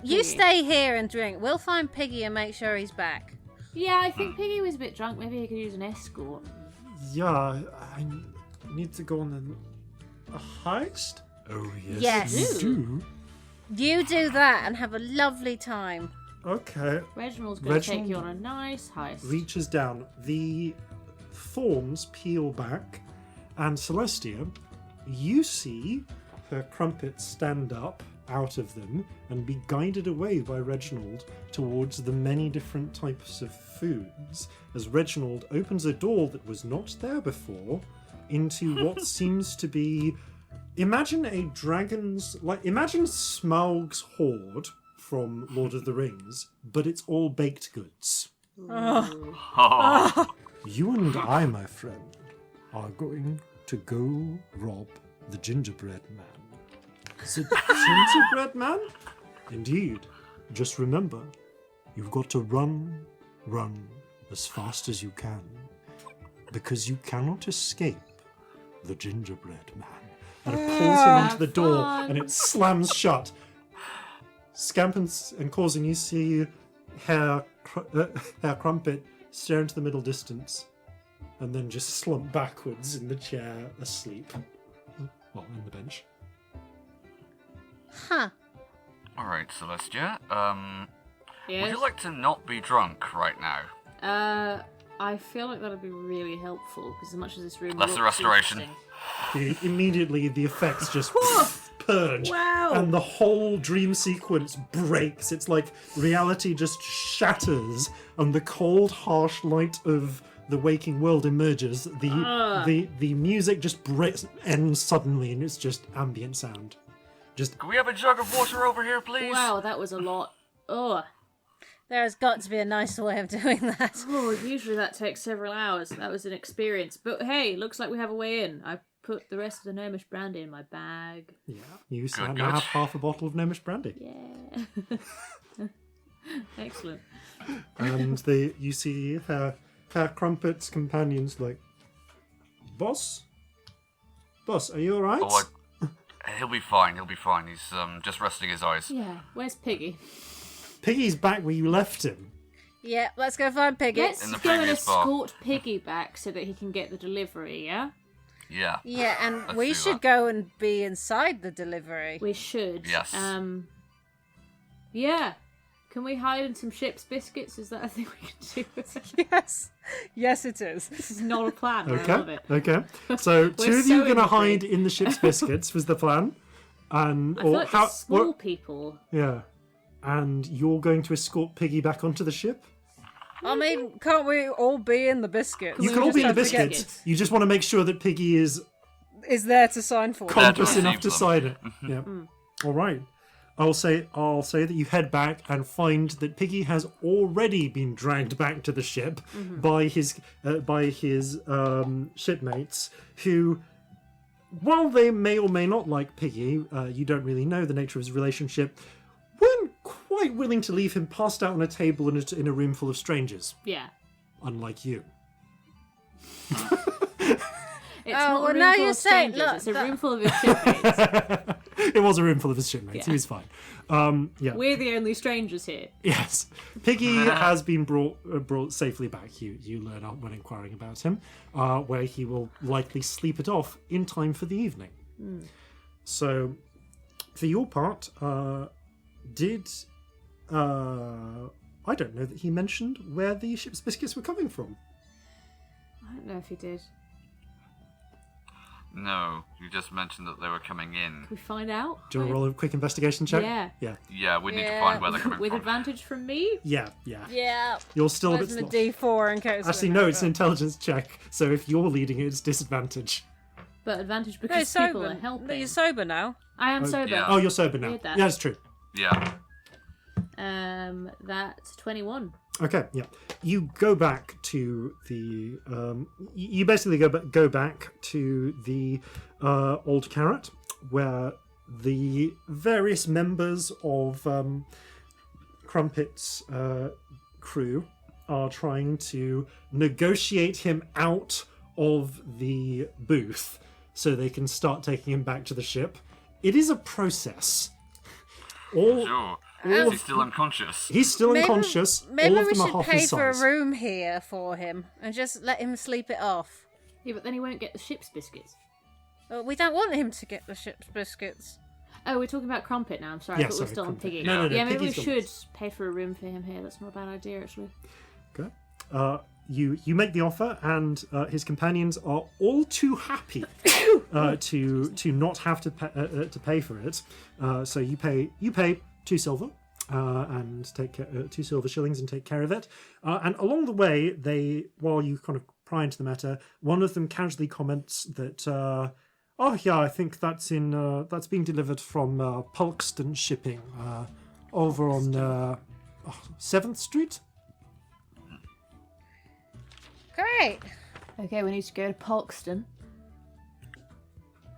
You Piggy. stay here and drink. We'll find Piggy and make sure he's back. Yeah, I think Piggy was a bit drunk. Maybe he could use an escort. Yeah, I need to go on a heist. Oh yes, Yes. you do. You do that and have a lovely time. Okay. Reginald's going to take you on Reginald a nice heist. reaches down. The thorns peel back, and Celestia, you see her crumpet stand up out of them and be guided away by Reginald towards the many different types of foods as Reginald opens a door that was not there before into what seems to be. Imagine imagine Smaug's Hoard from Lord of the Rings, but it's all baked goods. Oh. You and I, my friend, are going to go rob the gingerbread man. The gingerbread man? Indeed. Just remember, you've got to run as fast as you can, because you cannot escape the gingerbread man. And it pulls him onto the door, and it slams shut. Scamp and Corzin, you see Herr Crumpet stare into the middle distance, and then just slump backwards in the chair, asleep. Well, in the bench. Huh. Alright, Celestia. Would Yes? you like to not be drunk right now? I feel like that'd be really helpful, because as much as this room That's the looks restoration. interesting- Immediately, the effects just purge, Wow. and the whole dream sequence breaks. It's like reality just shatters, and the cold, harsh light of the waking world emerges. The music just ends suddenly, and it's just ambient sound. Just Can we have a jug of water over here, please? Wow, that was a lot. Oh, There's got to be a nicer way of doing that. Usually that takes several hours. That was an experience. But hey, looks like we have a way in. I put the rest of the gnomish brandy in my bag. yeah, you Good, now good. have half a bottle of gnomish brandy, Yeah. Excellent. and you see Herr Crumpet's companions like, Boss, are you alright? Oh, he'll be fine. He's just resting his eyes. Yeah. Where's Piggy? Piggy's back where you left him. Yeah, let's go find Piggy. Let's In the go and previous bar. escort Piggy back so that he can get the delivery, yeah? Yeah. Yeah, and Let's we do should that. go and be inside the delivery. We should. Yes. Yeah. Can we hide in some ship's biscuits? Is that a thing we can do? Yes. Yes, it is. This is not a plan, but I love it. Okay. So two of so you are going to intrigued. hide in the ship's biscuits was the plan, and I feel like the small people. Yeah, and you're going to escort Piggy back onto the ship. I mean, can't we all be in the biscuits? You we can all just be in the have to get biscuits. it? You just want to make sure that Piggy is Is there to sign for? Con- compass receive enough to them. sign it. Yeah. All right. I'll say that you head back and find that Piggy has already been dragged back to the ship by his shipmates, who, while they may or may not like Piggy, you don't really know the nature of his relationship, weren't quite willing to leave him passed out on a table in a room full of strangers, Yeah. unlike you. It's Oh, not well, a room now full you're of saying- strangers, look, it's a that- room full of your shipmates. It was a room full of his shipmates. He was fine. Yeah. We're the only strangers here. Yes. Piggy has been brought safely back. You learn when inquiring about him, where he will likely sleep it off in time for the evening. So, for your part, I don't know that he mentioned where the ship's biscuits were coming from. I don't know if he did. No, you just mentioned that they were coming in. Can we find out? Do you want to roll a quick investigation check? Yeah. Yeah, we need to find where they're coming With from. advantage from me? Yeah. Yeah. You're still a bit Where's the slow. D4 in case. Actually, no, it's an intelligence check. So if you're leading it, it's disadvantage. But advantage No, because sober. people are helping. No, you're sober now. I am sober. yeah. Oh, you're sober now. Weird that. Yeah, it's true. Yeah. That's 21. Okay, yeah. You go back to the. You basically go back to the old carrot, where the various members of Crumpet's crew are trying to negotiate him out of the booth so they can start taking him back to the ship. It is a process. Sure. Is he still unconscious? He's still unconscious. Maybe All of we them are should half pay his for a size. room here for him and just let him sleep it off. Yeah, but then he won't get the ship's biscuits. We don't want him to get the ship's biscuits. Oh, we're talking about Crumpet now. I'm sorry. Yeah, I thought we sorry, were still on Crumpet. Piggy. No, Yeah, maybe we Piggy's should gone. pay for a room for him here. That's not a bad idea, actually. Okay. You make the offer, and his companions are all too happy to not have to pay for it. So you pay 2 silver. And take 2 silver shillings and take care of it. And along the way, while you kind of pry into the matter, one of them casually comments that, "Oh yeah, I think that's being delivered from Pulkston Shipping over on 7th Street." Great. Okay, we need to go to Polkston.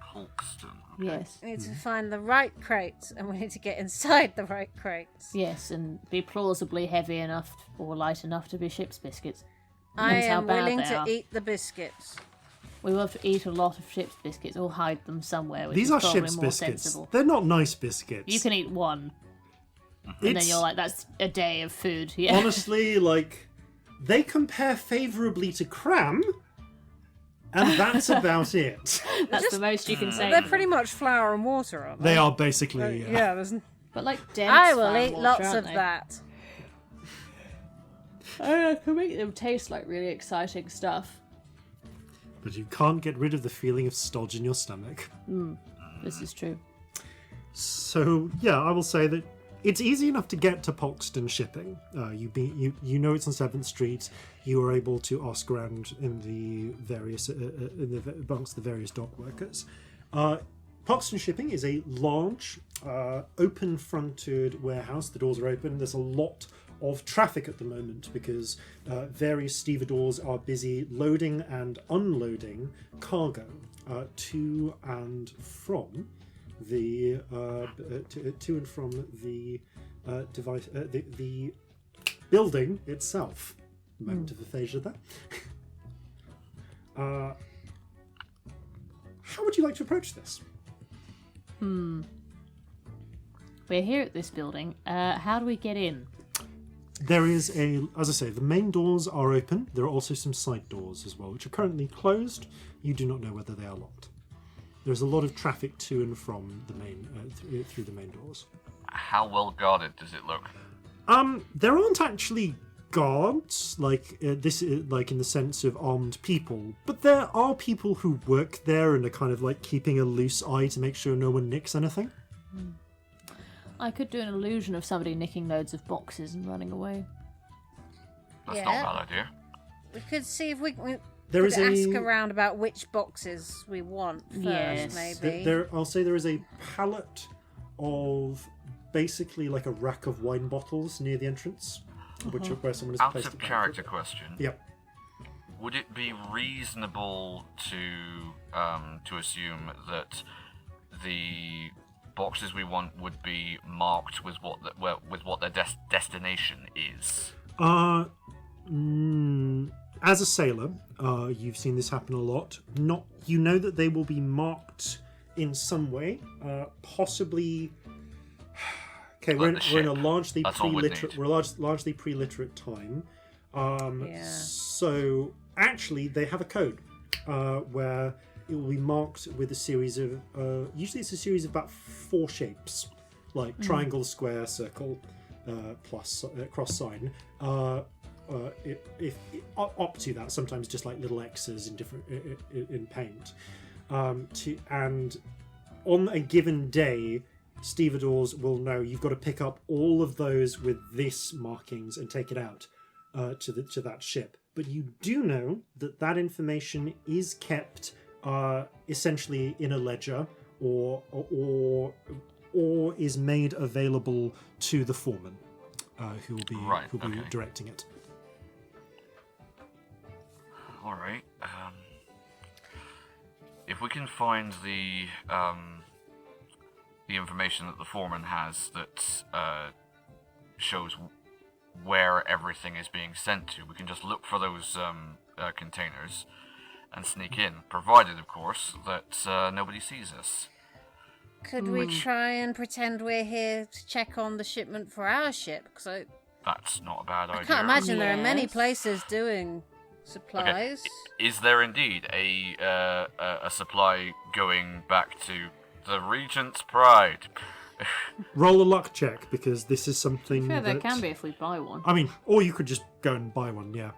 Polkston. Yes. We need to find the right crates, and we need to get inside the right crates. Yes, and be plausibly heavy enough or light enough to be ship's biscuits. I Depends how am bad willing they to are. eat the biscuits. We will have to eat a lot of ship's biscuits or hide them somewhere, which These is are probably ship's more biscuits. sensible. They're not nice biscuits. You can eat one, and then you're like, that's a day of food. Yeah. Honestly, like, they compare favourably to cram, and that's about it. That's the most you can say. They're pretty much flour and water, aren't they? They are basically. Yeah, there's. But like dense I will flour eat water, lots aren't of they? that. I can make them taste like really exciting stuff. But you can't get rid of the feeling of stodge in your stomach. This is true. So yeah, I will say that it's easy enough to get to Polkston Shipping. You know it's on 7th Street. You are able to ask around in the various amongst the various dock workers. Polkston Shipping is a large, open-fronted warehouse. The doors are open. There's a lot of traffic at the moment because various stevedores are busy loading and unloading cargo to and from the the building itself. Moment of aphasia there. How would you like to approach this? We're here at this building. How do we get in? There is as I say, the main doors are open. There are also some side doors as well, which are currently closed. You do not know whether they are locked. There's a lot of traffic to and from the main through the main doors. How well guarded does it look? There aren't actually guards like this, like in the sense of armed people, but there are people who work there and are kind of like keeping a loose eye to make sure no one nicks anything. I could do an illusion of somebody nicking loads of boxes and running away. That's Yeah. not a bad idea. We could see if we There could is ask a around about which boxes we want first, Yes. maybe. I'll say there is a pallet of basically like a rack of wine bottles near the entrance, which where someone has Out placed of a pallet. character question. Yep. Would it be reasonable to assume that the boxes we want would be marked with what their destination is? As a sailor, you've seen this happen a lot. You know that they will be marked in some way. Possibly. Okay, Like we're the in a ship. largely That's all we'd pre-literate. need. We're largely pre-literate time. Yeah. So actually, they have a code where it will be marked with a series of. Usually, it's a series of about 4 shapes, like triangle, square, circle, plus cross sign. If up to that, sometimes just like little X's in different in paint. And on a given day, stevedores will know you've got to pick up all of those with this markings and take it out to that ship. But you do know that information is kept essentially in a ledger or is made available to the foreman, who will be directing it. All right. If we can find the information that the foreman has that shows where everything is being sent to, we can just look for those containers and sneak in, provided, of course, that nobody sees us. Could we try and pretend we're here to check on the shipment for our ship? Because That's not a bad idea. I can't imagine there are many Yes. places doing supplies. Is there indeed a supply going back to the Regent's Pride? Roll a luck check, because this is something Sure, there that... can be if we buy one. I mean, or you could just go and buy one, yeah.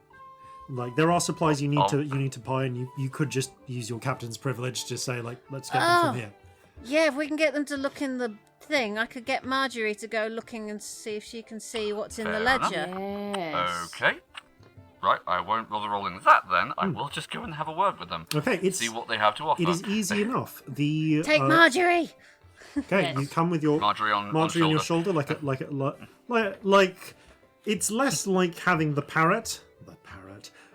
Like, there are supplies you need to buy, and you could just use your captain's privilege to say, like, let's get them from here. Yeah, if we can get them to look in the thing, I could get Marjorie to go looking and see if she can see what's in the Fair ledger. Yes. Okay. Right, I won't bother rolling that then. I will just go and have a word with them. Okay, it's... See what they have to offer. It is easy enough. The Take Marjorie! Okay, Yes. you come with your Marjorie on your shoulder, like it's less like having the parrot,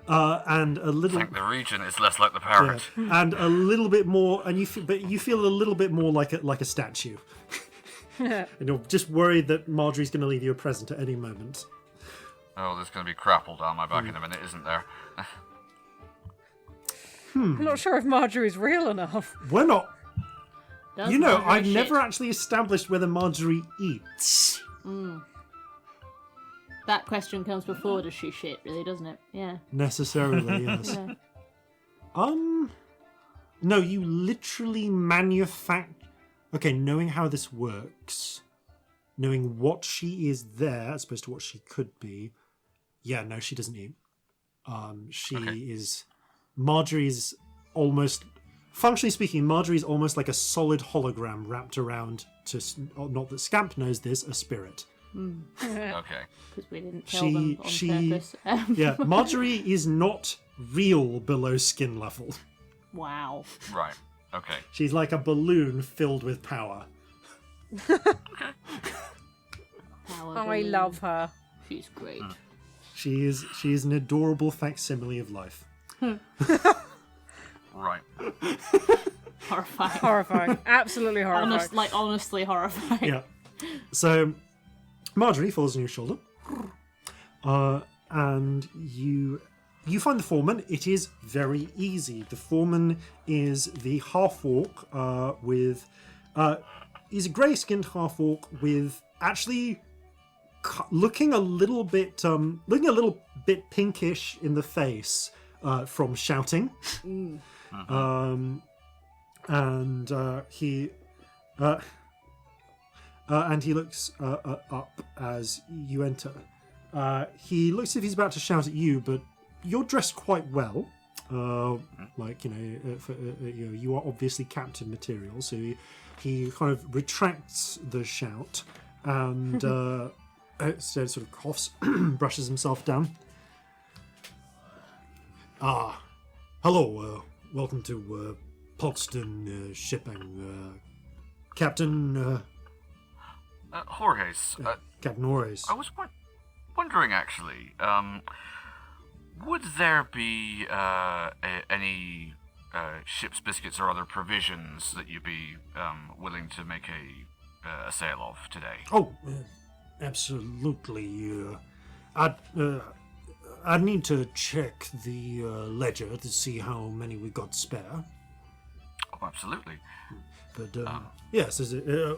and a I little, think the Regent is less like the parrot. and a little bit more, and you feel a little bit more like a statue, and you're just worried that Marjorie's going to leave you a present at any moment. Oh, there's going to be crapple down my back in a minute, isn't there? I'm not sure if Marjorie's real enough. We're not. Does You know, Marjorie I've shit? never actually established whether Marjorie eats. That question comes before does she shit, really, doesn't it? Yeah. Necessarily, yes. Yeah. No, you literally manufacture... Okay, knowing how this works, knowing what she is there as opposed to what she could be, yeah, no, she doesn't eat. Marjorie's almost... Functionally speaking, Marjorie's almost like a solid hologram wrapped around, not that Scamp knows this, a spirit. Okay. Because we didn't tell them on purpose. Yeah, Marjorie is not real below skin level. Wow. Right. Okay. She's like a balloon filled with power. I love her. She's great. She is an adorable facsimile of life. Right. Horrifying. Horrifying. Absolutely horrifying. Honestly horrifying. Yeah. So, Marjorie falls on your shoulder, and you find the foreman. It is very easy. The foreman is the half-orc he's a grey-skinned half-orc with actually looking a little bit pinkish in the face from shouting. And he looks up as you enter. He looks as if he's about to shout at you, but you're dressed quite well. You are obviously captain material, so he kind of retracts the shout and instead sort of coughs, brushes himself down. Hello, welcome to Polkston Shipping, Captain... Horhace, Captain Horhace. I was wondering actually, would there be any ship's biscuits or other provisions that you'd be willing to make a sale of today? Oh, absolutely. I'd need to check the ledger to see how many we got spare. absolutely. But yes,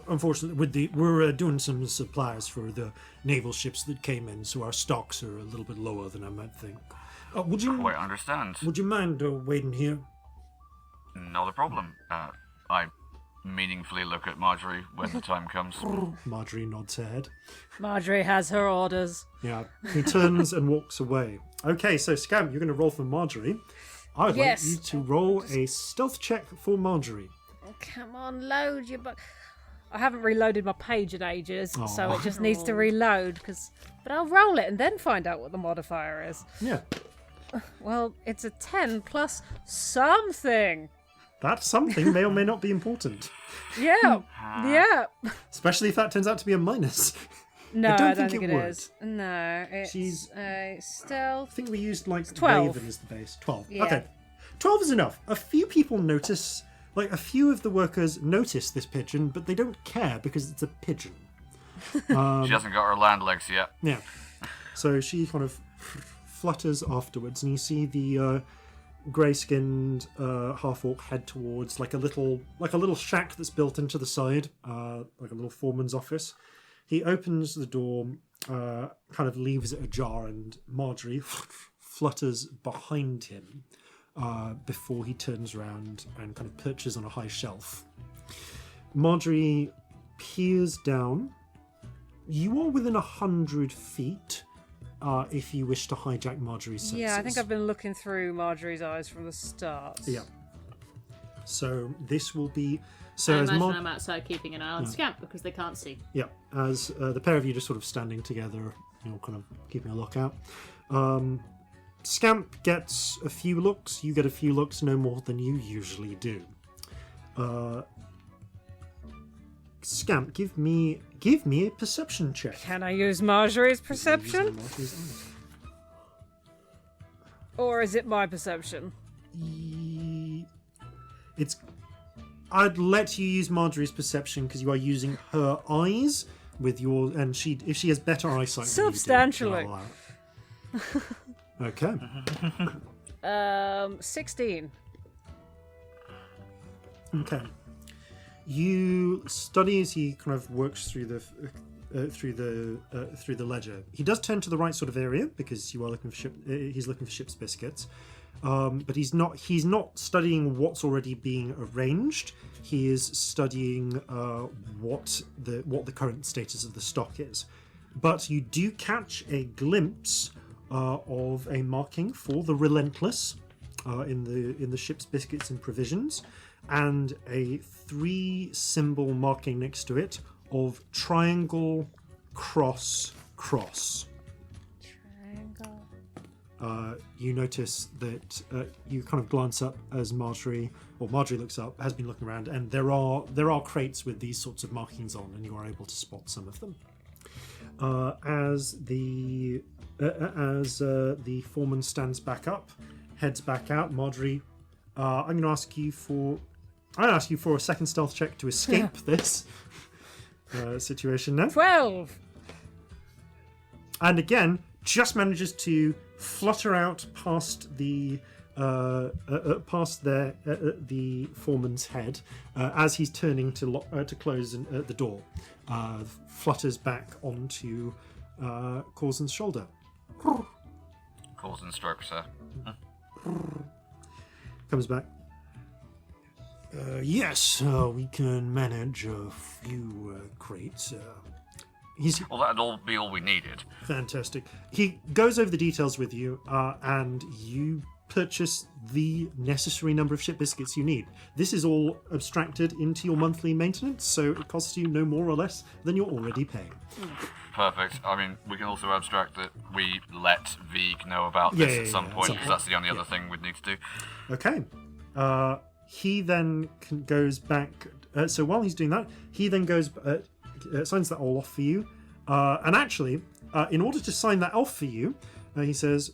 unfortunately, we're doing some supplies for the naval ships that came in, so our stocks are a little bit lower than I might think. Would you Quite understand. Would you mind waiting here? Not a problem. I meaningfully look at Marjorie when the time comes. Marjorie nods her head. Marjorie has her orders. Yeah, he turns and walks away. Okay, so Scamp, you're going to roll for Marjorie. I would like you to roll a stealth check for Marjorie. Come on, load your book. I haven't reloaded my page in ages, so Aw. it just needs to reload. But I'll roll it and then find out what the modifier is. Yeah, Well, it's a 10 plus something. that something may or may not be important, Yeah, yeah. especially if that turns out to be a minus. No, I I don't don't think think it it would. is. No, it's She's- stealth. I think we used like 12. Raven as the base. 12. Yeah. Okay. 12 is enough. A few people notice, like a few of the workers notice this pigeon, but they don't care because it's a pigeon. She hasn't got her land legs yet. Yeah. So she kind of flutters afterwards, and you see the grey-skinned half-orc head towards like a little shack that's built into the side, like a little foreman's office. He opens the door, kind of leaves it ajar, and Marjorie flutters behind him before he turns around and kind of perches on a high shelf. Marjorie peers down. You are within 100 feet if you wish to hijack Marjorie's senses. Yeah, I think I've been looking through Marjorie's eyes from the start. Yeah. So this will be... I So as imagine I'm outside keeping an eye on Scamp because they can't see. Yeah, as the pair of you just sort of standing together, kind of keeping a lookout. Scamp gets a few looks, you get a few looks, no more than you usually do. Scamp, give me a perception check. Can I use Marjorie's perception? Or is it my perception? I'd let you use Marjorie's perception because you are using her eyes with your, and if she has better eyesight than you do, Substantially. then I'll allow it. Okay. 16. Okay. You study as he kind of works through the ledger. He does turn to the right sort of area because you are looking for he's looking for ship's biscuits. But he's not studying what's already being arranged. He is studying what the current status of the stock is. But you do catch a glimpse of a marking for the Relentless in the ship's biscuits and provisions, and a 3-symbol marking next to it of triangle, cross, cross. You notice that you kind of glance up as Marjorie looks up, has been looking around, and there are crates with these sorts of markings on, and you are able to spot some of them. As the foreman stands back up, heads back out, Marjorie, I'm going to ask you for a second stealth check to escape this situation now. 12! And again, just manages to flutter out past the foreman's head as he's turning to close the door. Flutters back onto Corzin's shoulder. Corzin strokes her. Comes back. Yes, we can manage a few crates. Well, that'd all be all we needed. Fantastic. He goes over the details with you, and you purchase the necessary number of ship biscuits you need. This is all abstracted into your monthly maintenance, so it costs you no more or less than you're already paying. Perfect. I mean, we can also abstract that we let Vig know about this at some point, because that's the only other thing we'd need to do. Okay. He then goes back. So while he's doing that, he then goes signs that all off for you. And actually, in order to sign that off for you, he says,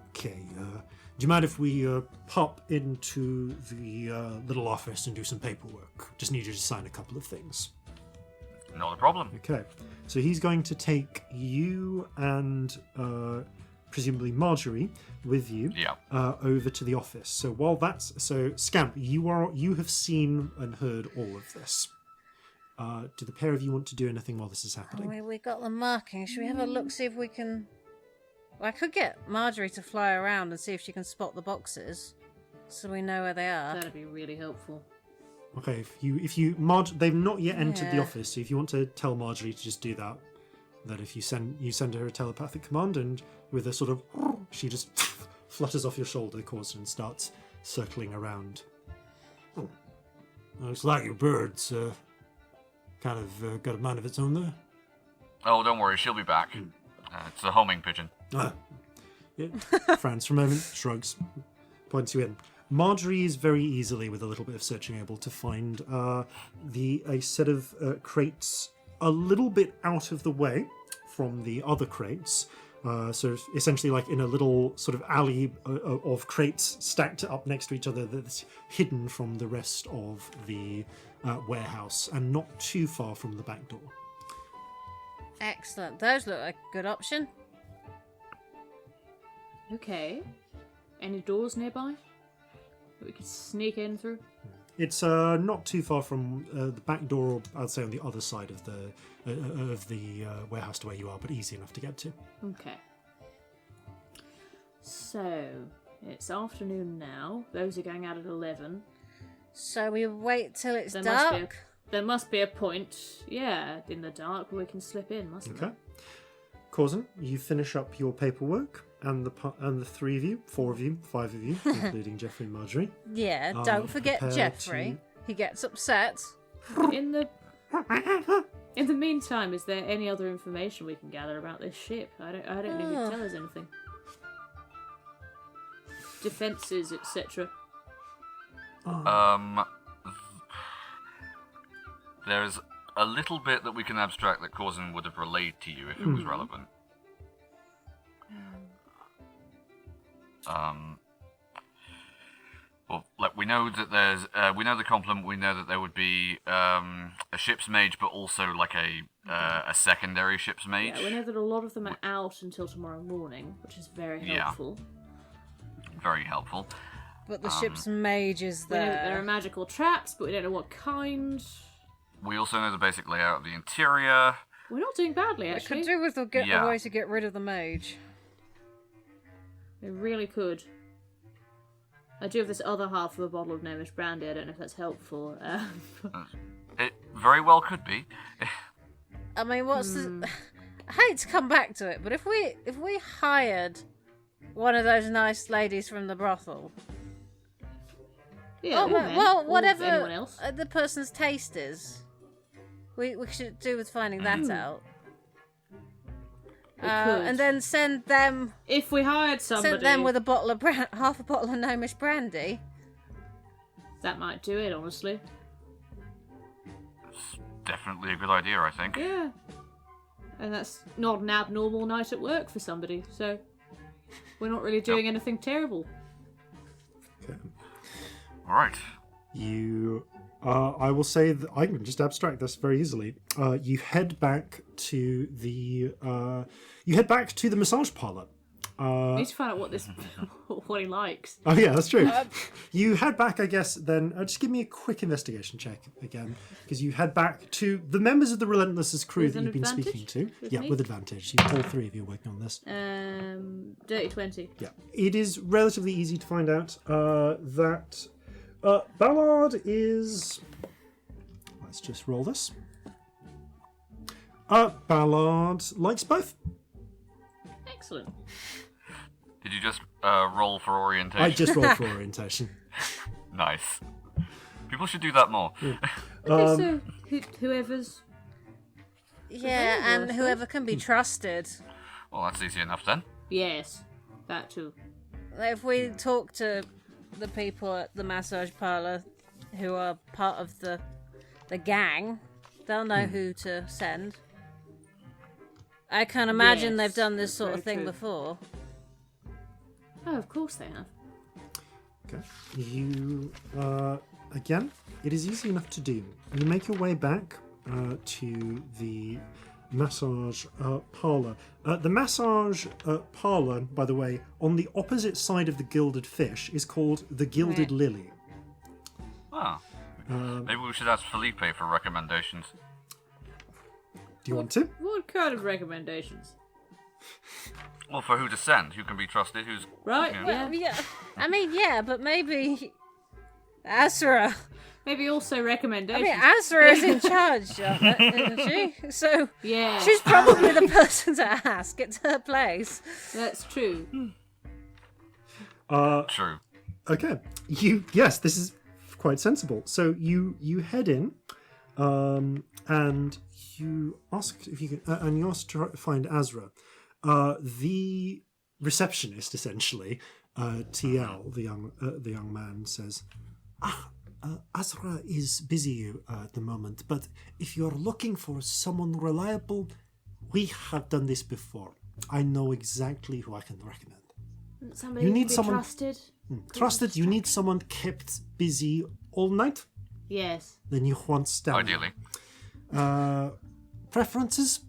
"Okay, do you mind if we pop into the little office and do some paperwork? Just need you to sign a couple of things." Not a problem. Okay. So he's going to take you and presumably Marjorie, with you over to the office. So while Scamp, you have seen and heard all of this. Do the pair of you want to do anything while this is happening? We got the marking. Should we have a look, see if we can... Well, I could get Marjorie to fly around and see if she can spot the boxes, so we know where they are. That'd be really helpful. Okay, they've not yet entered the office, so if you want to tell Marjorie to just do that, if you send her a telepathic command, and with a sort of, she just flutters off your shoulder, Corzin, and starts circling around. Oh. Looks like your bird's kind of got a mind of its own there. Oh, don't worry, she'll be back. It's a homing pigeon. Yeah. Frowns for a moment, shrugs, points you in. Marjorie is very easily, with a little bit of searching, able to find a set of crates a little bit out of the way from the other crates. So essentially like in a little sort of alley of crates stacked up next to each other that's hidden from the rest of the warehouse and not too far from the back door. Excellent. Those look like a good option. Okay. Any doors nearby that we could sneak in through? It's not too far from the back door, or I'd say on the other side of the warehouse to where you are, but easy enough to get to. Okay. So, it's afternoon now. Those are going out at 11. So we wait till it's There dark? There must be a point, in the dark where we can slip in, mustn't there? Okay. Corzin, you finish up your paperwork, and the 3 of you, 4 of you, 5 of you, including Jeffrey and Marjorie. Yeah, don't forget Jeffrey. He gets upset. In the meantime, is there any other information we can gather about this ship? I don't know if you can tell us anything. Defences, etc. There's a little bit that we can abstract that Corzin would have relayed to you if it was relevant. Well, like we know that there's, we know the complement. We know that there would be a ship's mage, but also like a secondary ship's mage. Yeah, we know that a lot of them are out until tomorrow morning, which is very helpful. Very helpful. But the ship's mage is We know that there there. are magical traps, but we don't know what kind. We also know the basic layout of the interior. We're not doing badly, I actually. could do with a Yeah. way to get rid of the mage. We really could. I do have this other half of a bottle of gnomish brandy. I don't know if that's helpful. It very well could be. I mean, what's the... I hate to come back to it, but if we hired one of those nice ladies from the brothel... Yeah, or men, well, or whatever anyone else. the person's taste is, we should do with finding that out. We could. And then send them If we hired somebody, with a bottle of half a bottle of gnomish brandy. that might do it, honestly. It's definitely a good idea, I think. Yeah. And that's not an abnormal night at work for somebody, so we're not really doing anything terrible. Okay. All right. You, I will say that I can just abstract this very easily. You head back to the massage parlor. I need to find out what he likes. Oh yeah, that's true. You head back, I guess. Then just give me a quick investigation check again, because you head back to the members of the Relentless's crew With that an you've been advantage? speaking to. With Yeah, me? with advantage. All 3 of you are working on this. Dirty 20. Yeah, it is relatively easy to find out that Ballard is. Let's just roll this. Ballard likes both. Excellent. Did you just roll for orientation? I just rolled for orientation. Nice. People should do that more. Okay, so whoever's... Yeah, available, and I whoever can be trusted. Well, that's easy enough then. Yes, that too. If we talk to the people at the massage parlor who are part of the gang, they'll know who to send. I can imagine Yes, they've done this that's sort of very thing true. before. Oh, of course they have. Okay. You, again, it is easy enough to do. You make your way back to the massage parlour. The massage parlour, by the way, on the opposite side of the Gilded Fish, is called the Gilded Lily. Ah. Maybe we should ask Felipe for recommendations. Do you want to? What kind of recommendations? Well, for who to send, who can be trusted, who's... Right, you know. yeah. Yeah. I mean, yeah, but maybe Azra. Maybe also I recommendations. mean, Azra is in charge of it, isn't she? So Yeah. she's probably the person to ask. It's her place. That's true. True. Okay. Yes, this is quite sensible. So you head in, and you ask if you can, and you ask to find Azra. The receptionist, essentially, TL, the young man, says, Azra is busy at the moment, but if you're looking for someone reliable, we have done this before. I know exactly who I can recommend. Somebody You who need can be someone- trusted. Trusted, you need someone kept busy all night? Yes. Then you want stamina. Ideally. Preferences?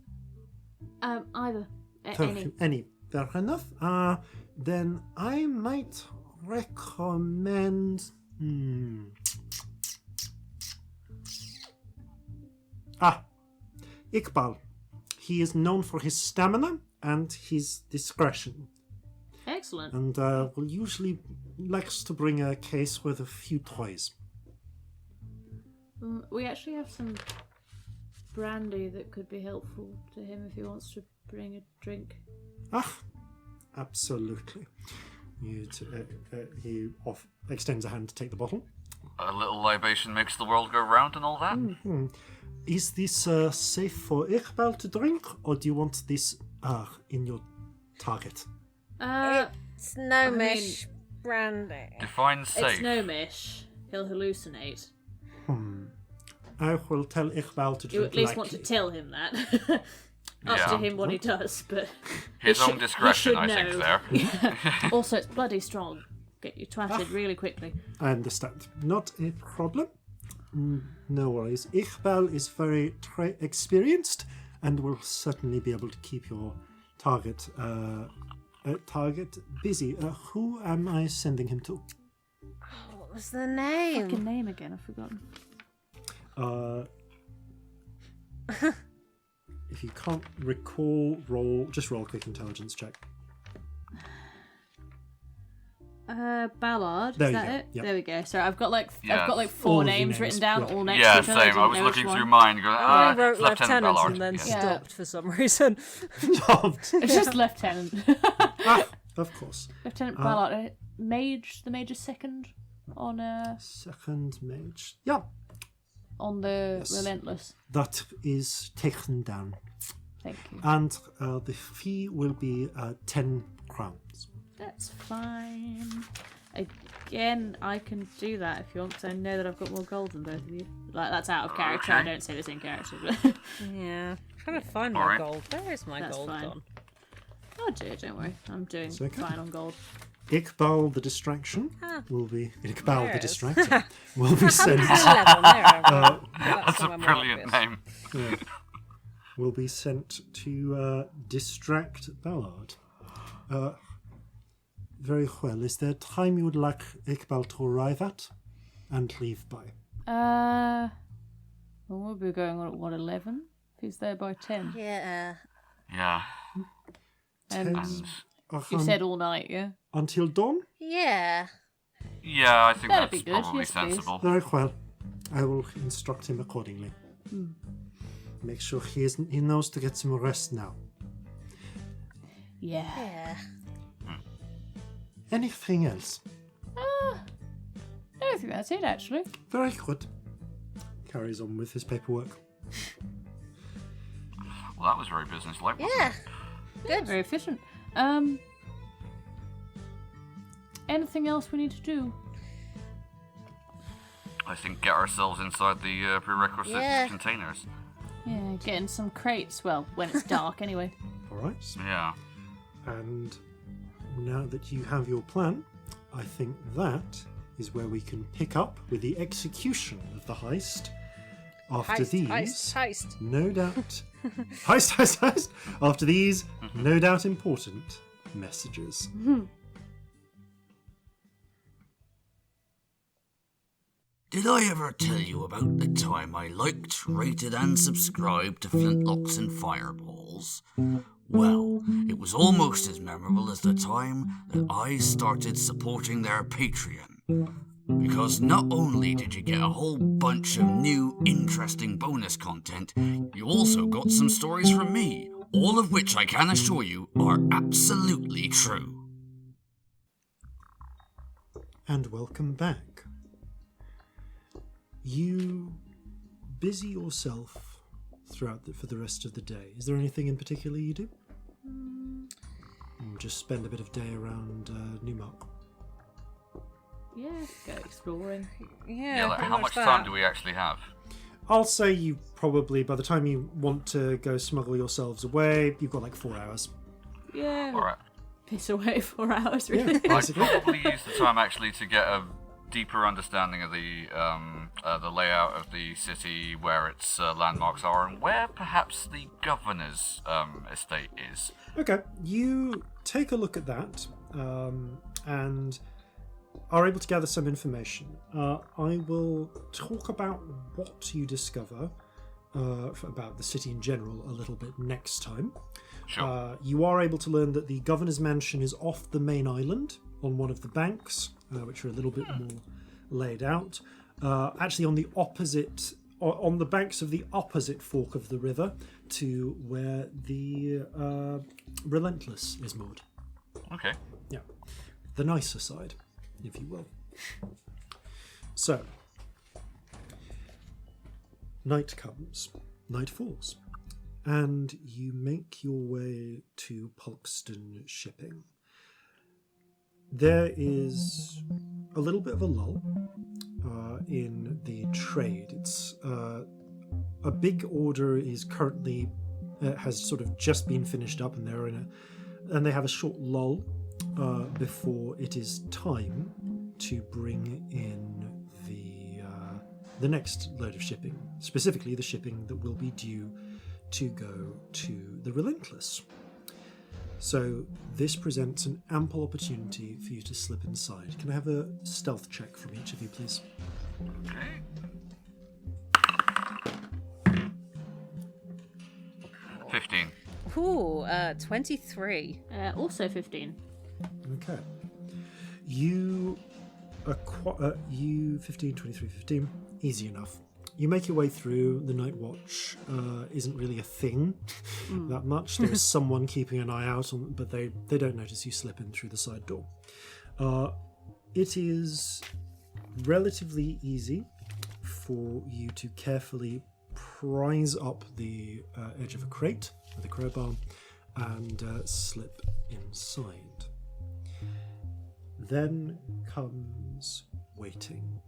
Either. Any. Any. Fair enough. Then I might recommend... Iqbal. He is known for his stamina and his discretion, Excellent. and will usually likes to bring a case with a few toys. We actually have some brandy that could be helpful to him if he wants to bring a drink. Absolutely. He extends a hand to take the bottle. A little libation makes the world go round and all that. Is this safe for Iqbal to drink, or do you want this in your target? It's Nomish brandy. Define safe. It's Nomish. He'll hallucinate. I will tell Iqbal to drink You at least lightly. want to tell him that. Up Yeah. to him what he does, but His he own should- he discretion, should I think, know. there. Also, it's bloody strong. Get you twatted really quickly. I understand. Not a problem. No worries. Iqbal is very experienced and will certainly be able to keep your target busy. Who am I sending him to? What was the name? Fucking name again, I've forgotten. If you can't recall, just roll a quick intelligence check. Ballard. There Is you that go, it? yep. There we go. Sorry, I've got like Yeah. four All of your names names, written down, yeah. all next Yeah, to each other. same. I was didn't know looking which through one. mine going, I wrote it's Lieutenant lieutenant Ballard. and then Yeah. stopped for some reason. It's just Lieutenant. Of course. Lieutenant Ballard. Mage, the Major's second on Second mage. Yeah, on the Yes. Relentless. that is taken down. Thank you. And the fee will be 10 crowns. That's fine. Again, I can do that if you want, because I know that I've got more gold than both of you. Like, that's out of character. I Okay. don't say this in character, but Yeah. Trying to find my Alright. gold. Where is my That's gold fine. gone? I'll do it. Don't worry. I'm doing It's okay. fine on gold. Iqbal the Distraction will be... Iqbal There the it is. Distractor will be sent... Level there. That's a brilliant name. will be sent to distract Ballard. Very well. Is there a time you would like Iqbal to arrive at and leave by? Well, we'll be going on at what, 11? If he's there by 10. Yeah. Yeah. And And you said all night, yeah? Until dawn? Yeah. yeah, I think That'd that's be good, probably yes, please. sensible. Very well. I will instruct him accordingly. Make sure he knows to get some rest now. Yeah. Yeah. Anything else? I think that's it, actually. Very good. Carries on with his paperwork. Well, that was very businesslike. wasn't Yeah. it? Good. Very efficient. Anything else we need to do? I think get ourselves inside the prerequisite Yeah. containers. Yeah, getting some crates. Well, when it's dark, anyway. All right. Yeah. And now that you have your plan, I think that is where we can pick up with the execution of the heist After these, Heist. no doubt, heist. After these, no doubt important messages. Did I ever tell you about the time I liked, rated and subscribed to Flintlocks and Fireballs? Well, it was almost as memorable as the time that I started supporting their Patreon. Because not only did you get a whole bunch of new, interesting bonus content, you also got some stories from me, all of which I can assure you are absolutely true. And welcome back. You busy yourself for the rest of the day. Is there anything in particular you do? Just spend a bit of day around Newmark. Yeah, go exploring. Yeah, like, how much time do we actually have? I'll say you probably, by the time you want to go smuggle yourselves away, you've got like 4 hours. Yeah. Alright. Piss away 4 hours, really. Yeah. I'd probably use the time actually to get a deeper understanding of the layout of the city, where its landmarks are, and where perhaps the governor's estate is. Okay, you take a look at that and are able to gather some information. I will talk about what you discover about the city in general a little bit next time. Sure. You are able to learn that the governor's mansion is off the main island on one of the banks, which are a little bit more laid out. Actually, on the banks of the opposite fork of the river to where the Relentless is moored. Okay. Yeah, the nicer side, if you will. So, night comes, night falls, and you make your way to Polkston Shipping. There is a little bit of a lull in the trade. It's a big order is currently has sort of just been finished up, and they have a short lull before it is time to bring in the next load of shipping, specifically the shipping that will be due to go to the Relentless. So this presents an ample opportunity for you to slip inside. Can I have a stealth check from each of you, please? Okay. 15. Ooh, 23. Also 15. Okay. You 15, 23, 15. Easy enough. You make your way through. The night watch isn't really a thing that much. There is someone keeping an eye out, but they don't notice you slip in through the side door. It is relatively easy for you to carefully prise up the edge of a crate with a crowbar and slip inside. Then comes waiting.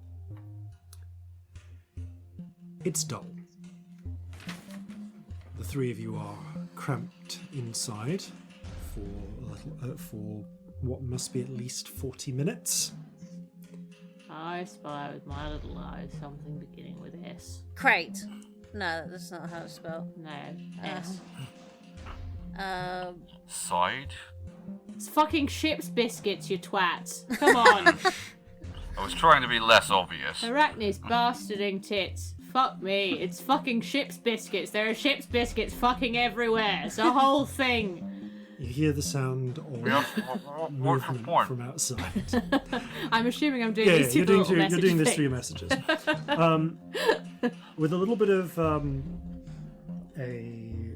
It's dull. The three of you are cramped inside for what must be at least 40 minutes. I spy with my little eyes something beginning with S. Crate. No, that's not how it's spelled. No, S. Side? It's fucking ship's biscuits, you twats. Come on. I was trying to be less obvious. Arachne's bastarding tits. Fuck me. It's fucking ship's biscuits. There are ship's biscuits fucking everywhere. It's a whole thing. You hear the sound of movement from outside. I'm assuming I'm doing these two little message you're doing things. these three messages. With a little bit of a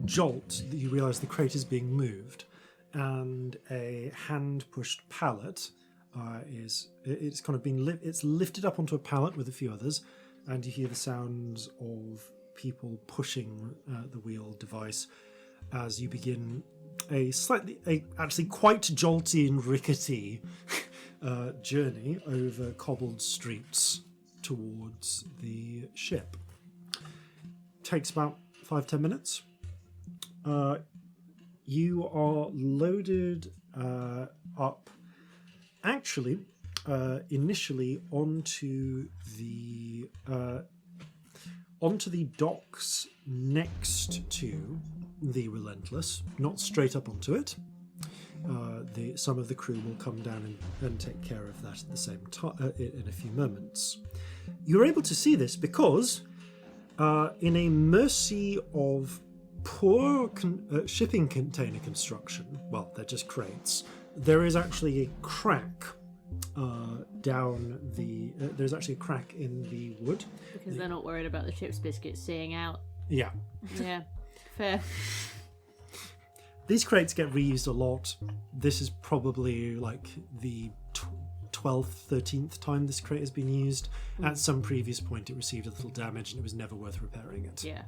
jolt, you realise the crate is being moved, and a hand-pushed pallet it's kind of been it's lifted up onto a pallet with a few others, and you hear the sounds of people pushing the wheel device as you begin actually quite jolty and rickety journey over cobbled streets towards the ship. Takes about 5-10 minutes. You are loaded up. Actually, initially onto the docks next to the Relentless, not straight up onto it. Some of the crew will come down and take care of that at the same time in a few moments. You're able to see this because, in a mercy of poor shipping container construction, well, they're just crates, there is actually a crack there's actually a crack in the wood. Because they're not worried about the ship's biscuits seeing out. Yeah. Yeah, fair. These crates get reused a lot. This is probably like the 12th, 13th time this crate has been used. At some previous point it received a little damage and it was never worth repairing it. Yeah.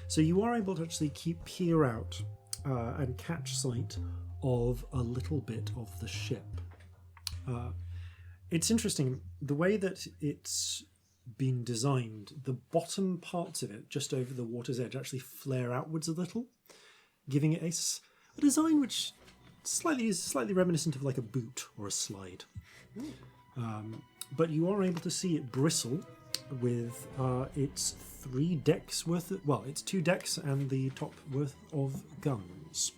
So you are able to actually peer out and catch sight of a little bit of the ship. It's interesting, the way that it's been designed, the bottom parts of it, just over the water's edge, actually flare outwards a little, giving it a design which is slightly reminiscent of like a boot or a slide. But you are able to see it bristle with its 3 decks worth of, well, it's 2 decks and the top worth of guns.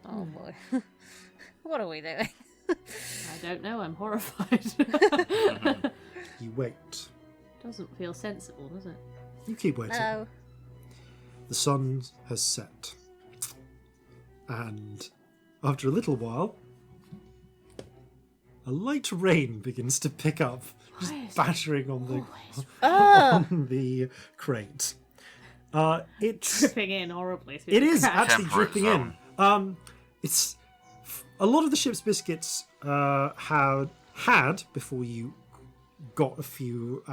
Oh boy. What are we doing? I don't know, I'm horrified. You wait. Doesn't feel sensible, does it? You keep waiting. No. The sun has set. And after a little while, a light rain begins to pick up, just battering on the crate. It's Dripping in horribly. Through It the is crack. actually Temperate dripping in. It's a lot of the ship's biscuits had before you got a few,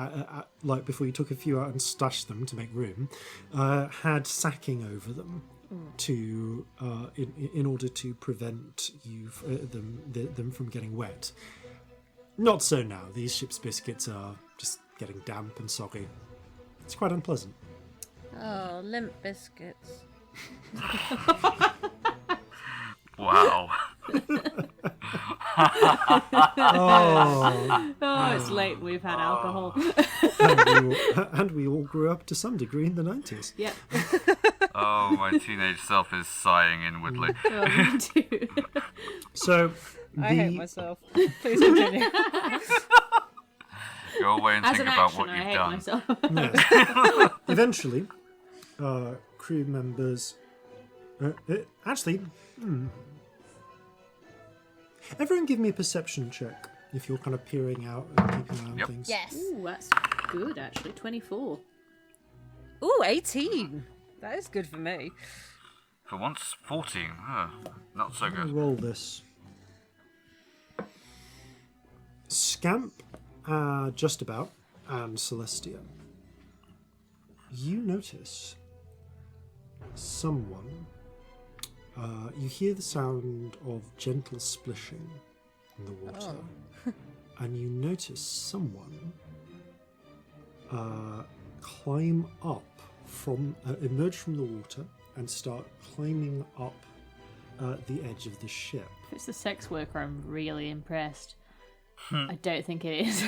before you took a few out and stashed them to make room, had sacking over them to in order to prevent them from getting wet. Not so now. These ship's biscuits are just getting damp and soggy. It's quite unpleasant. Oh, limp biscuits. Wow. Oh, it's late. We've had alcohol. and we all grew up to some degree in the 90s. Yep. Oh, my teenage self is sighing inwardly. Oh, me too. So I hate myself. Please continue. Go away and As think an about action, what I you've hate done. myself. Yes. Eventually, crew members. Everyone give me a perception check if you're kind of peering out and keeping an eye on Yep. things. Yes. Ooh, that's good, actually. 24. Ooh, 18. That is good for me. For once, 14. Not so I'll good. roll this. Scamp, just about, and Celestia. You notice someone. You hear the sound of gentle splishing in the water, and you notice someone climb up emerge from the water and start climbing up the edge of the ship. If it's a sex worker, I'm really impressed. I don't think it is.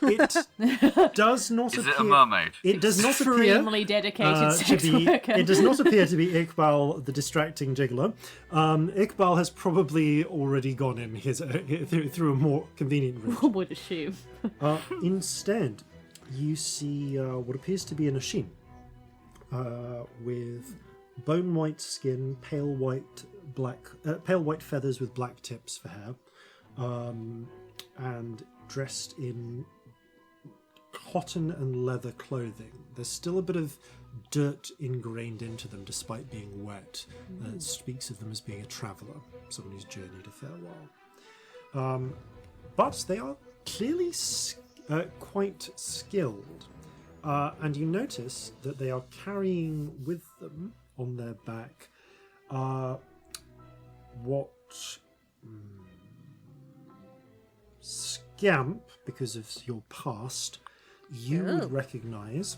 It does not Is appear. it a mermaid? It does not appear Extremely dedicated to sex be. worker. It does not appear to be Iqbal, the distracting gigolo. Iqbal has probably already gone in through a more convenient route. One would assume. Instead, you see what appears to be an Ashin with bone white skin, pale white feathers with black tips for hair, and dressed in cotton and leather clothing. There's still a bit of dirt ingrained into them despite being wet. That speaks of them as being a traveller, someone who's journeyed a fair while. But they are clearly quite skilled. And you notice that they are carrying with them on their back what Scamp, because of your past, you would recognise,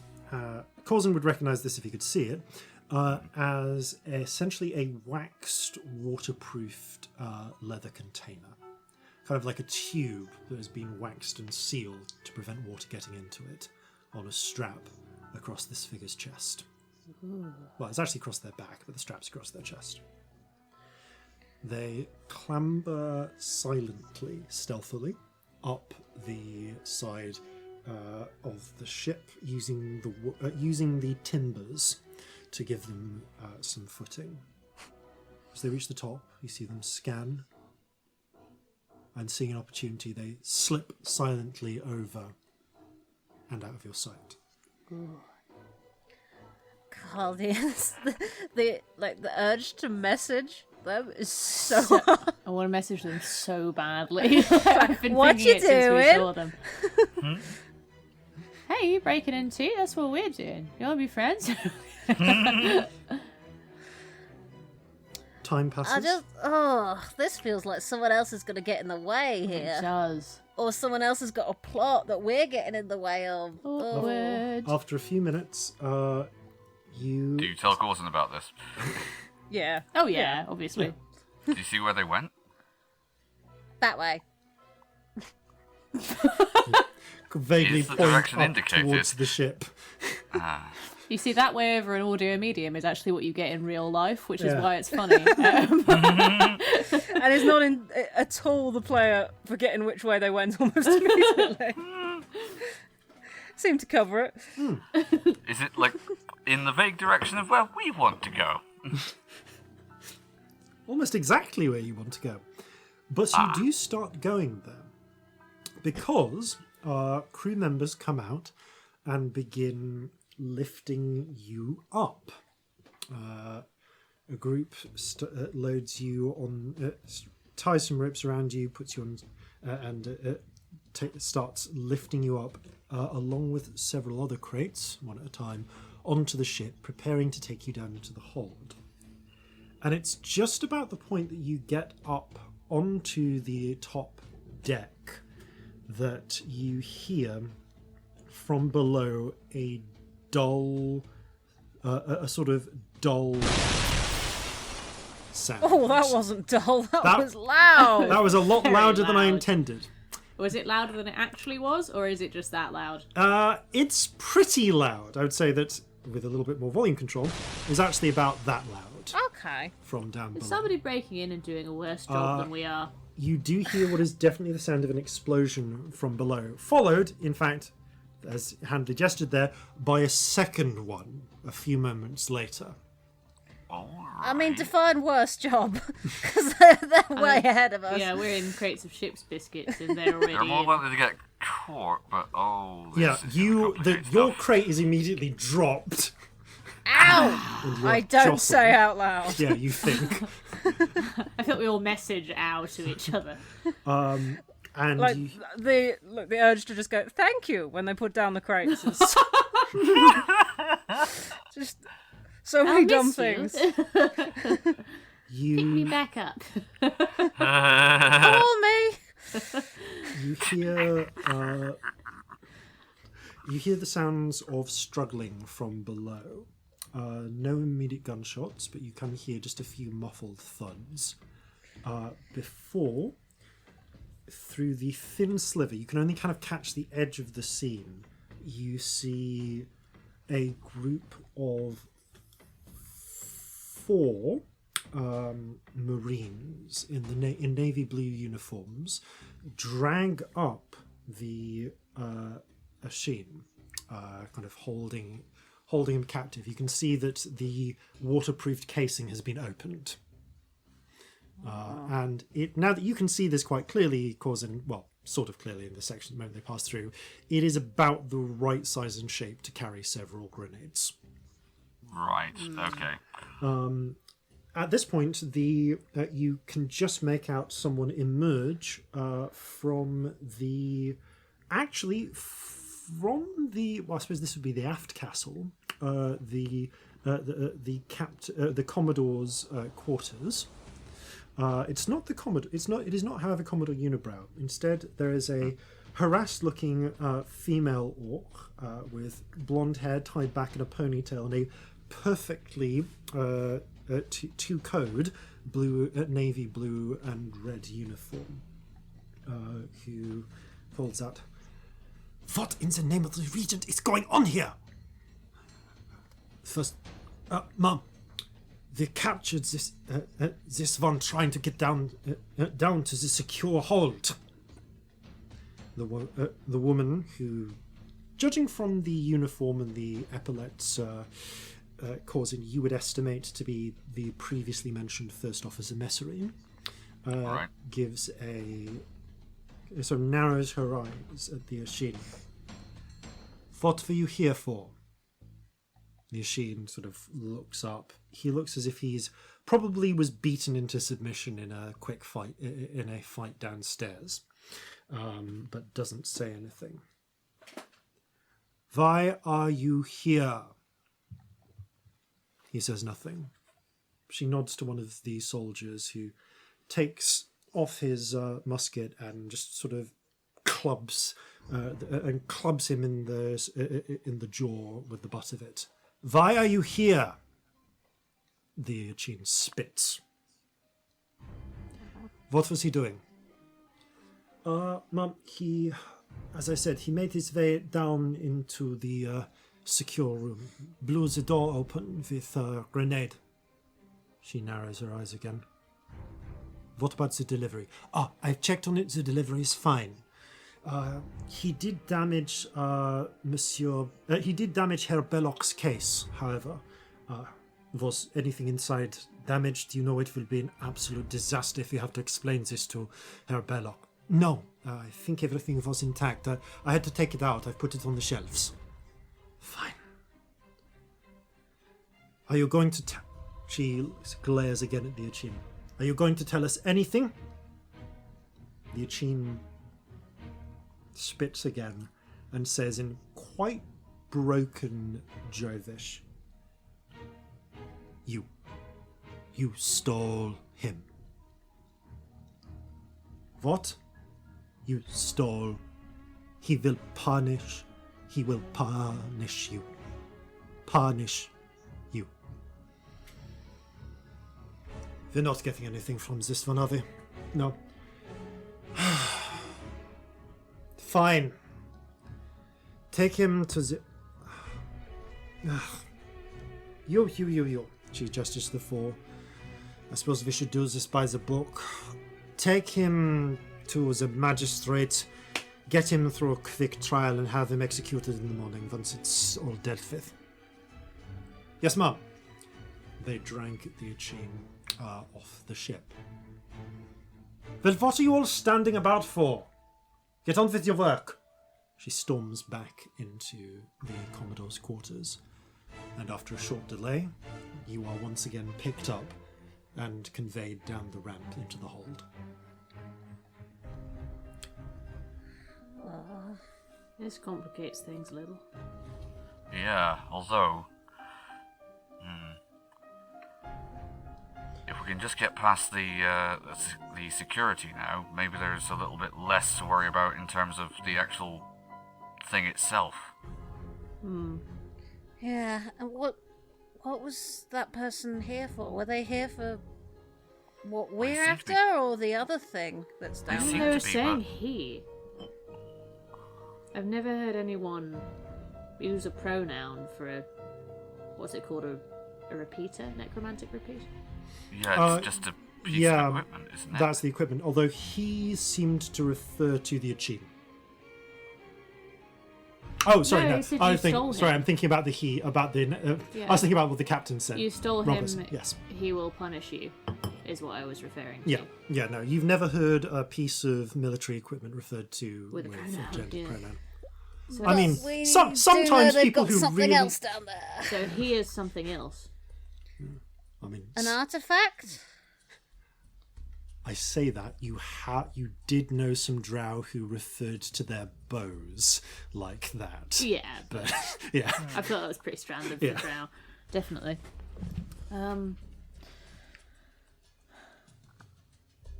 Corzin would recognise this if he could see it, as essentially a waxed, waterproofed leather container. kind of like a tube that has been waxed and sealed to prevent water getting into it, on a strap across this figure's chest. Ooh. Well, it's actually across their back, but the strap's across their chest. They clamber silently, stealthily, up the side of the ship, using the timbers to give them some footing. As they reach the top, you see them scan, and seeing an opportunity, they slip silently over and out of your sight. God, the urge to message them is so hard. I want to message them so badly. I've been what thinking you it since we doing? saw them. Hey, you breaking in too? That's what we're doing. You want to be friends? Time passes. This feels like someone else is going to get in the way here. It does. Or someone else has got a plot that we're getting in the way of. Awkward. After a few minutes, you... Do you tell Corzin about this? Yeah. Oh yeah, obviously. Do you see where they went? That way. vaguely Is the point direction up indicated? towards the ship. You see, that way over an audio medium is actually what you get in real life, which is Yeah. why it's funny. And it's not at all the player forgetting which way they went almost immediately. Seem to cover it. Is it like in the vague direction of where we want to go? Almost exactly where you want to go. But you do start going there. Because crew members come out and begin lifting you up. A group loads you on, ties some ropes around you, puts you on, and starts lifting you up, along with several other crates, one at a time, onto the ship, preparing to take you down into the hold. And it's just about the point that you get up onto the top deck that you hear from below a dull, a sort of dull sound. Oh, that wasn't dull. That was loud. That was a lot Very louder than I loud. intended. Was it louder than it actually was, or is it just that loud? It's pretty loud. I would say that with a little bit more volume control, is actually about that loud Okay. from down below. Is somebody breaking in and doing a worse job than we are? You do hear what is definitely the sound of an explosion from below, followed, in fact, as Handley gestured there, by a second one a few moments later. I mean, define worse job, because they're way ahead of us. Yeah, we're in crates of ship's biscuits, and they're already They're more in. likely to get caught, but this Yeah, is gonna complicate your stuff. crate is immediately dropped. Ow! And you're I don't jostled. say out loud. Yeah, you think. I thought we all message ow to each other. And Like you, the urge to just go thank you when they put down the crates. Is... just so I'll many dumb miss you. things. Pick me you, back up. Call me! you hear the sounds of struggling from below. No immediate gunshots, but you can hear just a few muffled thuds. Before, through the thin sliver, you can only kind of catch the edge of the scene. You see a group of 4 Marines in navy blue uniforms drag up the Ashin, kind of holding him captive. You can see that the waterproofed casing has been opened. And now that you can see this quite clearly, Corzin, well, sort of clearly in the section the moment they pass through, it is about the right size and shape to carry several grenades. Right, okay. At this point, you can just make out someone emerge from the... Actually, from the... Well, I suppose this would be the aft castle, the Commodore's quarters. It's not the Commodore. It is not, however, Commodore Unibrow. Instead, there is a harassed-looking female orc with blonde hair tied back in a ponytail and a perfectly to code blue, navy blue and red uniform. who pulls out. What in the name of the regent is going on here? First, Mom, they captured this one trying to get down to the secure hold. The woman who, judging from the uniform and the epaulets, Corzin, you would estimate to be the previously mentioned first officer Messerine, Right. gives sort of narrows her eyes at the Ashin. What were you here for? The Ashin sort of looks up. He looks as if he's probably was beaten into submission in a quick fight, in a fight downstairs, but doesn't say anything. Why are you here? He says nothing. She nods to one of the soldiers who takes off his musket and just sort of clubs him in the jaw with the butt of it. Why are you here? The Achin spits. What was he doing? Mum, as I said, he made his way down into the secure room, blew the door open with a grenade. She narrows her eyes again. What about the delivery? I've checked on it. The delivery is fine. He did damage he did damage Herr Bellok's case, however. Was anything inside damaged? You know it will be an absolute disaster if you have to explain this to Herr Belloc. No, I think everything was intact. I had to take it out. I've put it on the shelves. Fine. Are you going to She glares again at the Achin. Are you going to tell us anything? The Achin spits again and says in quite broken Jovish, You stole him. What? You stole. He will punish you. Punish you. We're not getting anything from this one, are we? No. Fine. Take him to the... You. She gestures to the four. I suppose we should do this by the book. Take him to the magistrate, get him through a quick trial and have him executed in the morning once it's all dealt with. Yes, Mum. They drank the Achin off the ship. Well, what are you all standing about for? Get on with your work. She storms back into the Commodore's quarters, and after a short delay, you are once again picked up and conveyed down the ramp into the hold. This complicates things a little. Yeah, although... if we can just get past the security now, maybe there's a little bit less to worry about in terms of the actual thing itself. Yeah, and what was that person here for? Were they here for what we're after, or the other thing that's down They there? seem They were to be, saying but- he. I've never heard anyone use a pronoun for a... What's it called? A repeater? Necromantic repeater? Yeah, it's just a piece of equipment, isn't it? That's the equipment, although he seemed to refer to the Achin. Oh, sorry, No, no. he said I you think. stole Sorry, him. I'm thinking about I was thinking about what the captain said. You stole Robertson, him, yes. he will punish you, is what I was referring to. Yeah, no. You've never heard a piece of military equipment referred to With a pronoun, gender yeah. pronoun. So, I mean, We sometimes do know they've people got who something really... else down there. so he is something else. I mean, An artifact? I say that you did know some drow who referred to their bows like that. Yeah, But yeah, I thought that was pretty standard for Yeah. Drow. Definitely.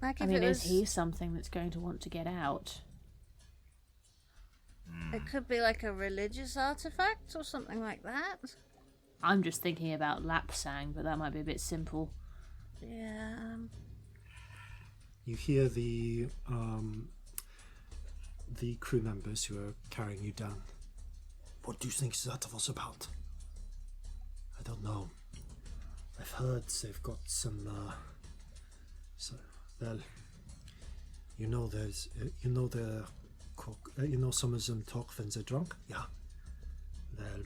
Like I if mean, it is was, he something that's going to want to get out? It could be like a religious artifact or something like that. I'm just thinking about Lapsang, but that might be a bit simple. Yeah. you hear the the crew members who are carrying you down. What do you think that was about? I don't know. I've heard they've got some, well, you know there's, some of them talk when they're drunk? Yeah. Well,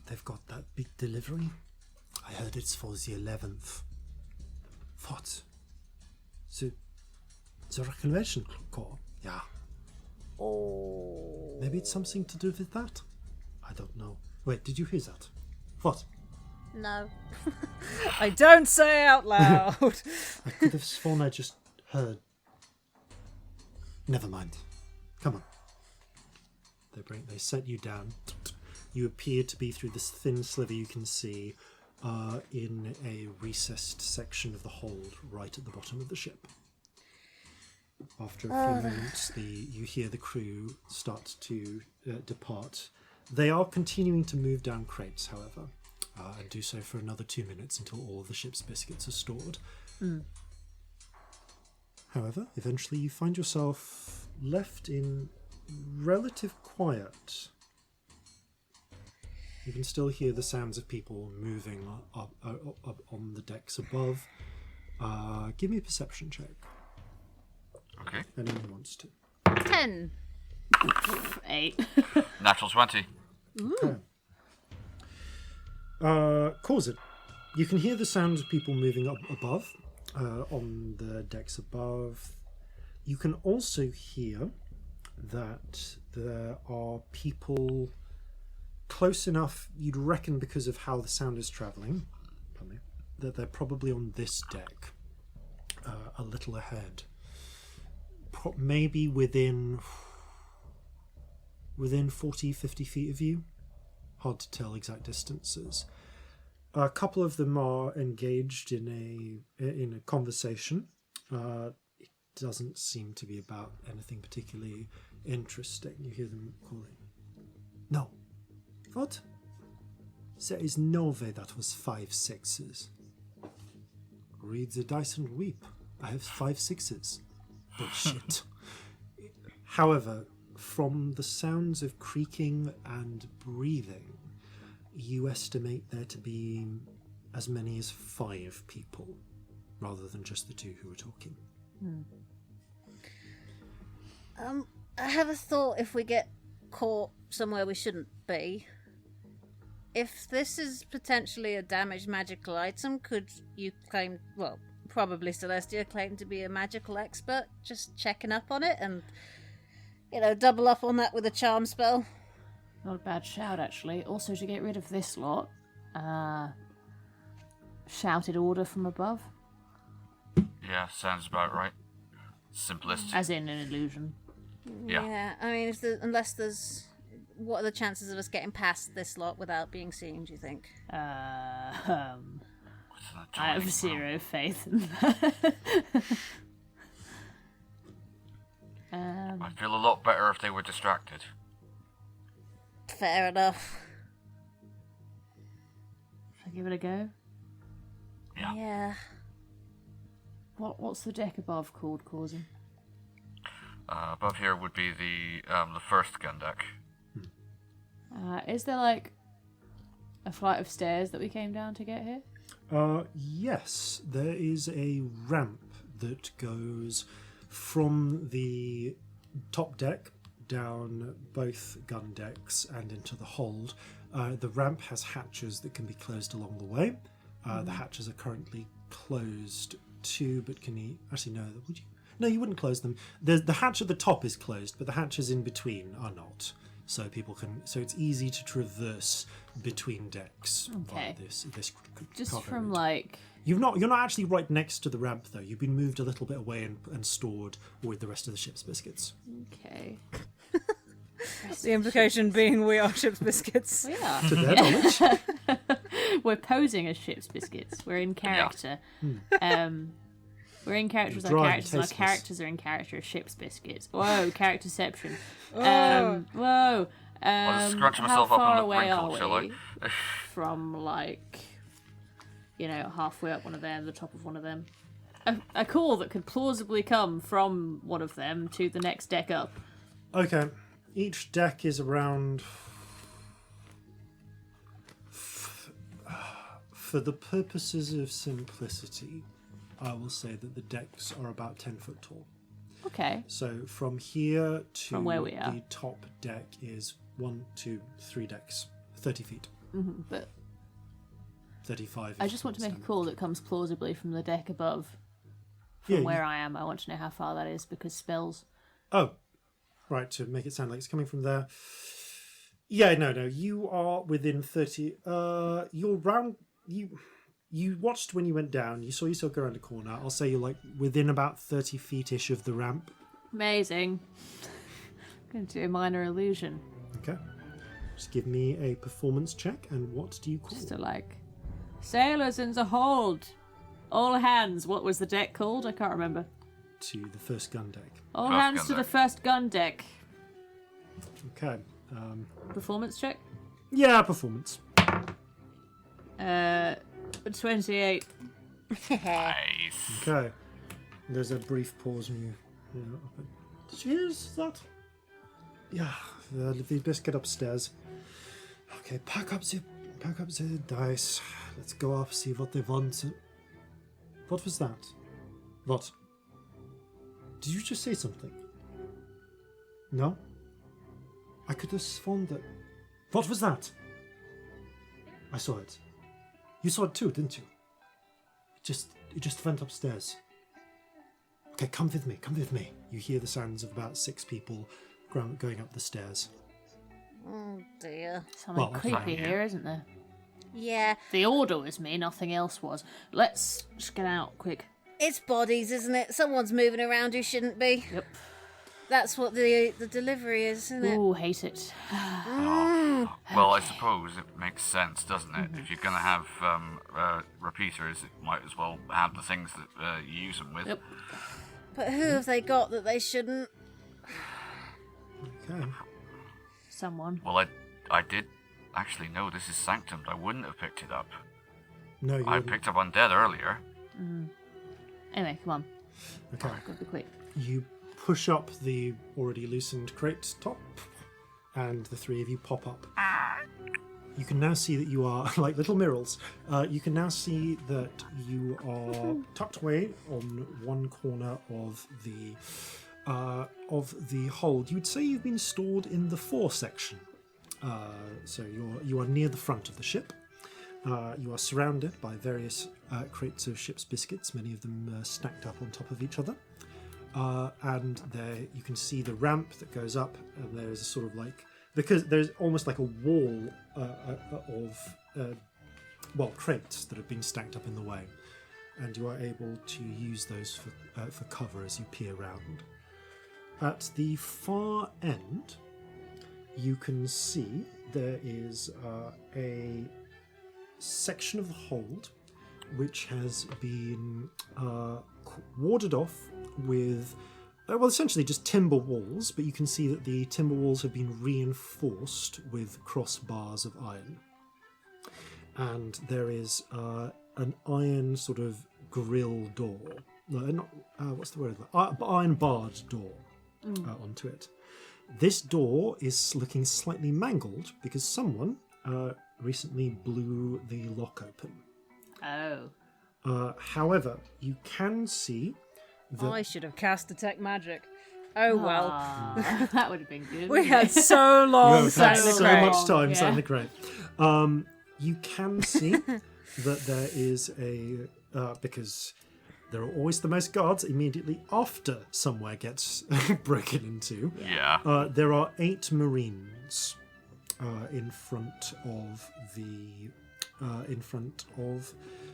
they've got that big delivery. I heard it's for the 11th. What? The Reclamation Corps? Yeah. Oh. Maybe it's something to do with that? I don't know. Wait, did you hear that? What? No. I don't say out loud. I could have sworn I just heard. Never mind. Come on. They set you down. You appear to be through this thin sliver you can see in a recessed section of the hold right at the bottom of the ship. After a few moments, you hear the crew start to depart. They are continuing to move down crates, however, and do so for another 2 minutes until all of the ship's biscuits are stored. However, eventually you find yourself left in relative quiet. You can still hear the sounds of people moving up on the decks above. Give me a perception check. Okay. Anyone wants to. 10. 8. Natural 20. Okay. Corzin, you can hear the sounds of people moving up above, on the decks above. You can also hear that there are people close enough, you'd reckon because of how the sound is travelling, that they're probably on this deck, a little ahead. Maybe within 40, 50 feet of you. Hard to tell exact distances. A couple of them are engaged in a conversation. It doesn't seem to be about anything particularly interesting. You hear them calling. No. What? There is no way that was 5 6s. Read the dice and weep. I have 5 6s. Bullshit. However, from the sounds of creaking and breathing, you estimate there to be as many as 5 people, rather than just the 2 who were talking. I have a thought if we get caught somewhere we shouldn't be. If this is potentially a damaged magical item, could you claim, well, probably Celestia claimed to be a magical expert, just checking up on it and, double up on that with a charm spell? Not a bad shout, actually. Also, to get rid of this lot, shouted order from above. Yeah, sounds about right. Simplest. As in an illusion. Yeah. I mean, unless there's... What are the chances of us getting past this lot without being seen, do you think? I have zero faith in that. I'd feel a lot better if they were distracted. Fair enough. Should I give it a go? Yeah. What's the deck above called, Corzin? Above here would be the first gun deck. Is there a flight of stairs that we came down to get here? Yes, there is a ramp that goes from the top deck down both gun decks and into the hold. The ramp has hatches that can be closed along the way. The hatches are currently closed too, but can you... Actually, no, would you? No, you wouldn't close them. The hatch at the top is closed, but the hatches in between are not. So people can. So it's easy to traverse between decks. Okay. Via this Just cargo from route. You're not actually right next to the ramp though. You've been moved a little bit away and stored with the rest of the ship's biscuits. Okay. The implication being we are ship's biscuits. We are. To their knowledge. We're posing as ship's biscuits. We're in character. We're in character as our characters, and our characters are in character as ship's biscuits. Whoa, characterception. Whoa. I'll just scrunch how myself up far on the away wrinkle, are shall we from halfway up one of them, the top of one of them? a call that could plausibly come from one of them to the next deck up. Okay. Each deck is around... For the purposes of simplicity, I will say that the decks are about 10 foot tall. Okay. So from here to From where we are. the top deck is 1, 2, 3 decks, 30 feet, But 35. I just want to make a stand. call that comes plausibly from the deck above. From Yeah, where I am, I want to know how far that is because spells. Oh, right, to make it sound like it's coming from there. Yeah, no, you are within 30. You're round. You watched when you went down. You saw yourself go around a corner. I'll say you're like within about 30 feet-ish of the ramp. Amazing. I'm going to do a minor illusion. Okay. Just give me a performance check, and what do you call? Just to sailors in the hold. All hands. What was the deck called? I can't remember. To the first gun deck. All First hands gun to the deck. first gun deck. Okay. Performance check. Yeah, performance. 28. Nice. Okay. There's a brief pause when you did you hear that? Yeah, we best get upstairs. Okay, pack up the dice. Let's go up, see what they want. What was that? What? Did you just say something? No? I could have sworn that... What was that? I saw it. You saw it too, didn't you? It just went upstairs. Okay, come with me. You hear the sounds of about 6 people going up the stairs. Oh dear. Something Well, creepy here, isn't there? Yeah, The order was me, nothing else was. Let's just get out quick. it's bodies, isn't it? Someone's moving around who shouldn't be. Yep. That's what the delivery is, isn't it? Ooh, hate it. Well, I suppose it makes sense, doesn't it? If you're going to have repeaters, it might as well have the things that you use them with. Yep. But who have they got that they shouldn't? Okay. Someone. Well, I did actually know this is Sanctum. I wouldn't have picked it up. No, you I wouldn't. picked up Undead earlier. Anyway, come on. Okay. Gotta be quick. You push up the already loosened crate top, and the 3 of you pop up. You can now see that you are like little mirrors. You can now see that you are tucked away on one corner of the hold. You would say you've been stored in the fore section. So you are near the front of the ship. You are surrounded by various crates of ship's biscuits, many of them stacked up on top of each other. And there you can see the ramp that goes up, and there is a sort of because there's almost like a wall of crates that have been stacked up in the way, and you are able to use those for cover as you peer around. At the far end, you can see there is a section of the hold which has been warded off with, essentially just timber walls, but you can see that the timber walls have been reinforced with crossbars of iron. And there is an iron sort of grill door. What's the word? Iron barred door onto it. This door is looking slightly mangled because someone recently blew the lock open. Oh. However, you can see that I should have cast Detect Magic. Oh well. That would have been good. We had so long you sat have in had the so crate. much time Yeah. sat in the crate. You can see that there is because there are always the most guards immediately after somewhere gets broken into. Yeah. There are 8 Marines in front of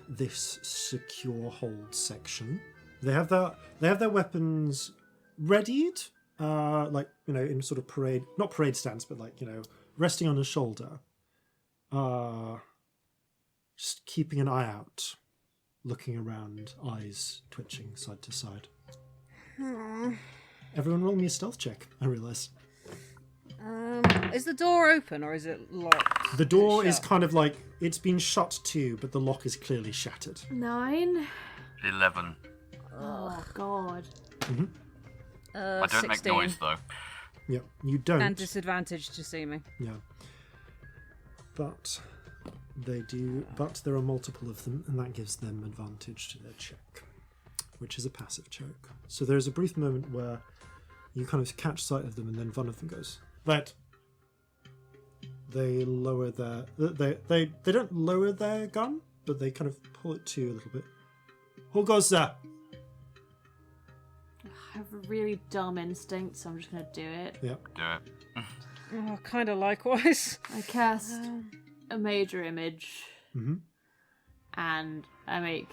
this secure hold section. They have their weapons readied, in sort of parade, not parade stance, but resting on a shoulder. Just keeping an eye out, looking around, eyes twitching side to side. Everyone roll me a stealth check, I realise. Is the door open or is it locked? The door is shut? kind of it's been shut too, but the lock is clearly shattered. 9. 11. Oh, God. I don't make 16. noise, though. Yeah, you don't. And disadvantage to see me. Yeah. But they do. But there are multiple of them, and that gives them advantage to their check, which is a passive choke. So there's a brief moment where you kind of catch sight of them, and then one of them goes, "That." They lower their. They don't lower their gun, but they kind of pull it to you a little bit. Who goes there? I have a really dumb instinct, so I'm just going to do it. Yeah. Do it. Oh, kind of likewise. I cast a major image, Mm-hmm. and I make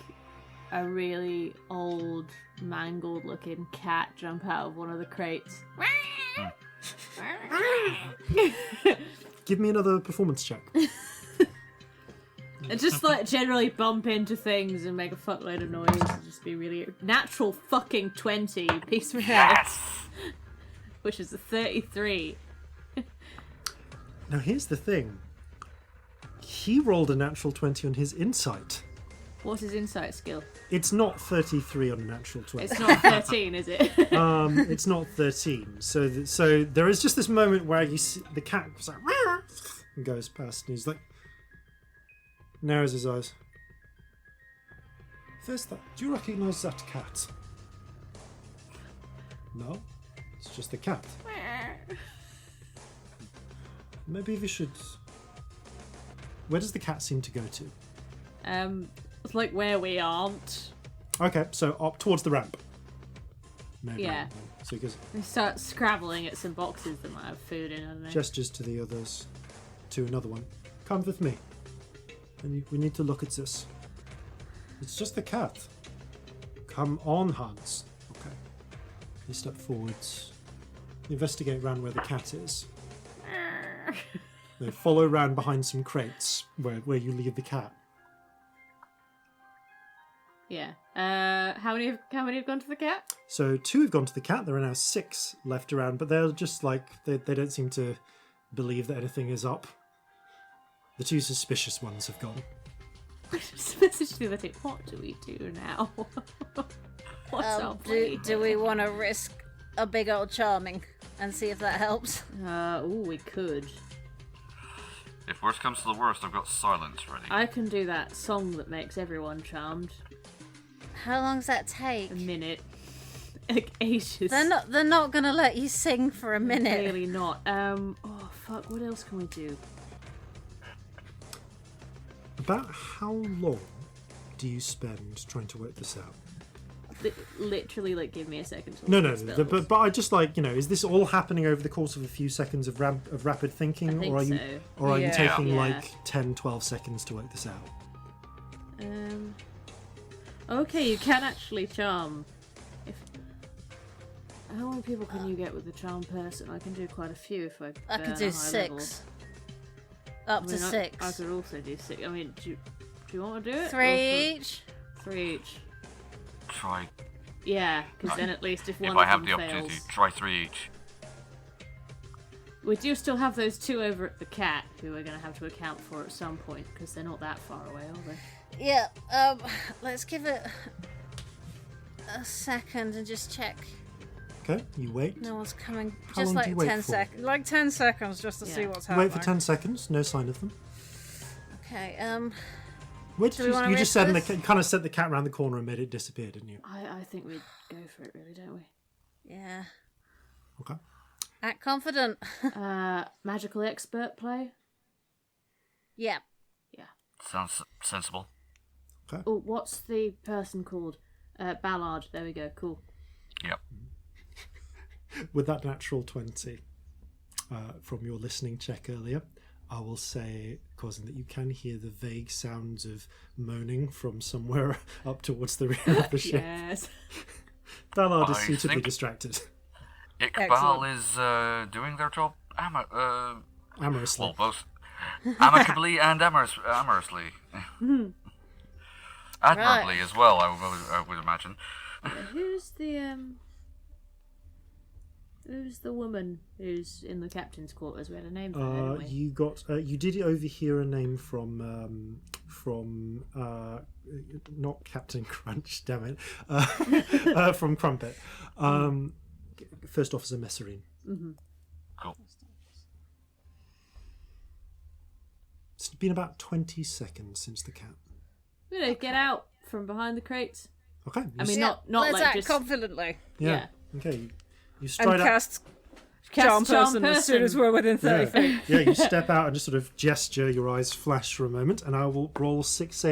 a really old, mangled-looking cat jump out of one of the crates. Give me another performance check. And just like generally bump into things and make a fuckload of noise and just be really natural fucking 20 piece of Yes! which is a 33. Now here's the thing. He rolled a natural 20 on his insight. What's his insight skill? It's not 33 on a natural 20. It's not 13, is it? It's not 13. So there is just this moment where you see the cat goes like, "Meow," and goes past, and he's like, narrows his eyes. There's that. Do you recognise that cat? No, it's just a cat. Maybe we should. Where does the cat seem to go to? It's like where we aren't. Okay, so up towards the ramp. Maybe. Yeah. So he goes, We start scrabbling at some boxes that might have food in, I don't know. gestures to the others, to another one. Come with me. And we need to look at this. It's just a cat. Come on, Hans. Okay. You step forwards. Investigate round where the cat is. They follow round behind some crates where you leave the cat. Yeah. How many have gone to the cat? So 2 have gone to the cat. There are now 6 left around, but they're just like they don't seem to believe that anything is up. The 2 suspicious ones have gone. I just messaged the other day. What do we do now? What's our play? Do we want to risk a big old charming and see if that helps? We could. If worst comes to the worst, I've got silence ready. I can do that song that makes everyone charmed. How long does that take? A minute. Like ages. They're not gonna let you sing for a minute. Clearly not. Oh fuck, what else can we do? About how long do you spend trying to work this out? Literally, like, give me a second to No, look at spells. but I just like, is this all happening over the course of a few seconds of rapid thinking, I think or are you so. or are you Yeah. taking Yeah. like 10, 12 seconds to work this out? Okay, you can actually charm. How many people can you get with the charm person? I can do quite a few if I I burn could a do high 6. level. Up to 6. I could also do 6. I mean, do you want to do it? 3 each. 3 each. Try. Yeah, because then at least if one If of I have them the fails, opportunity, try 3 each. we do still have those 2 over at the cat who we're going to have to account for at some point because they're not that far away, are they? Yeah. Let's give it a second and just check. Okay, you wait. No one's coming. How Just long do you like wait 10 for? seconds. Like 10 seconds just to see Yeah. what's You happening. wait for 10 seconds. No sign of them. Okay. Wait, Do we wanna you risk just said this? kind of sent the cat around the corner and made it disappear, didn't you? I think we'd go for it, really, don't we? Yeah. Okay. Act confident. Magical expert play? Yeah. Sounds sensible. Oh, what's the person called? Ballard. There we go. Cool. Yep. With that natural 20 from your listening check earlier, I will say, Corzin, that you can hear the vague sounds of moaning from somewhere up towards the rear of the ship. Yes. Ballard is I suitably think- distracted. Iqbal is doing their job Amorously. well, both amicably and amorously. Admirably as well, I would imagine. Who's the woman who's in the captain's quarters? We had a name for her, didn't we? You did overhear a name from from not Captain Crunch, damn it, from Crumpet. First Officer Messerine. Mm-hmm. Cool. It's been about 20 seconds since the cat. Get out from behind the crates. Okay. I mean, Yeah, not let's like act just confidently. yeah. Okay. You And stride out. cast charm person as soon as we're within 30 feet. Yeah, you step out and just sort of gesture. Your eyes flash for a moment, and I will roll 6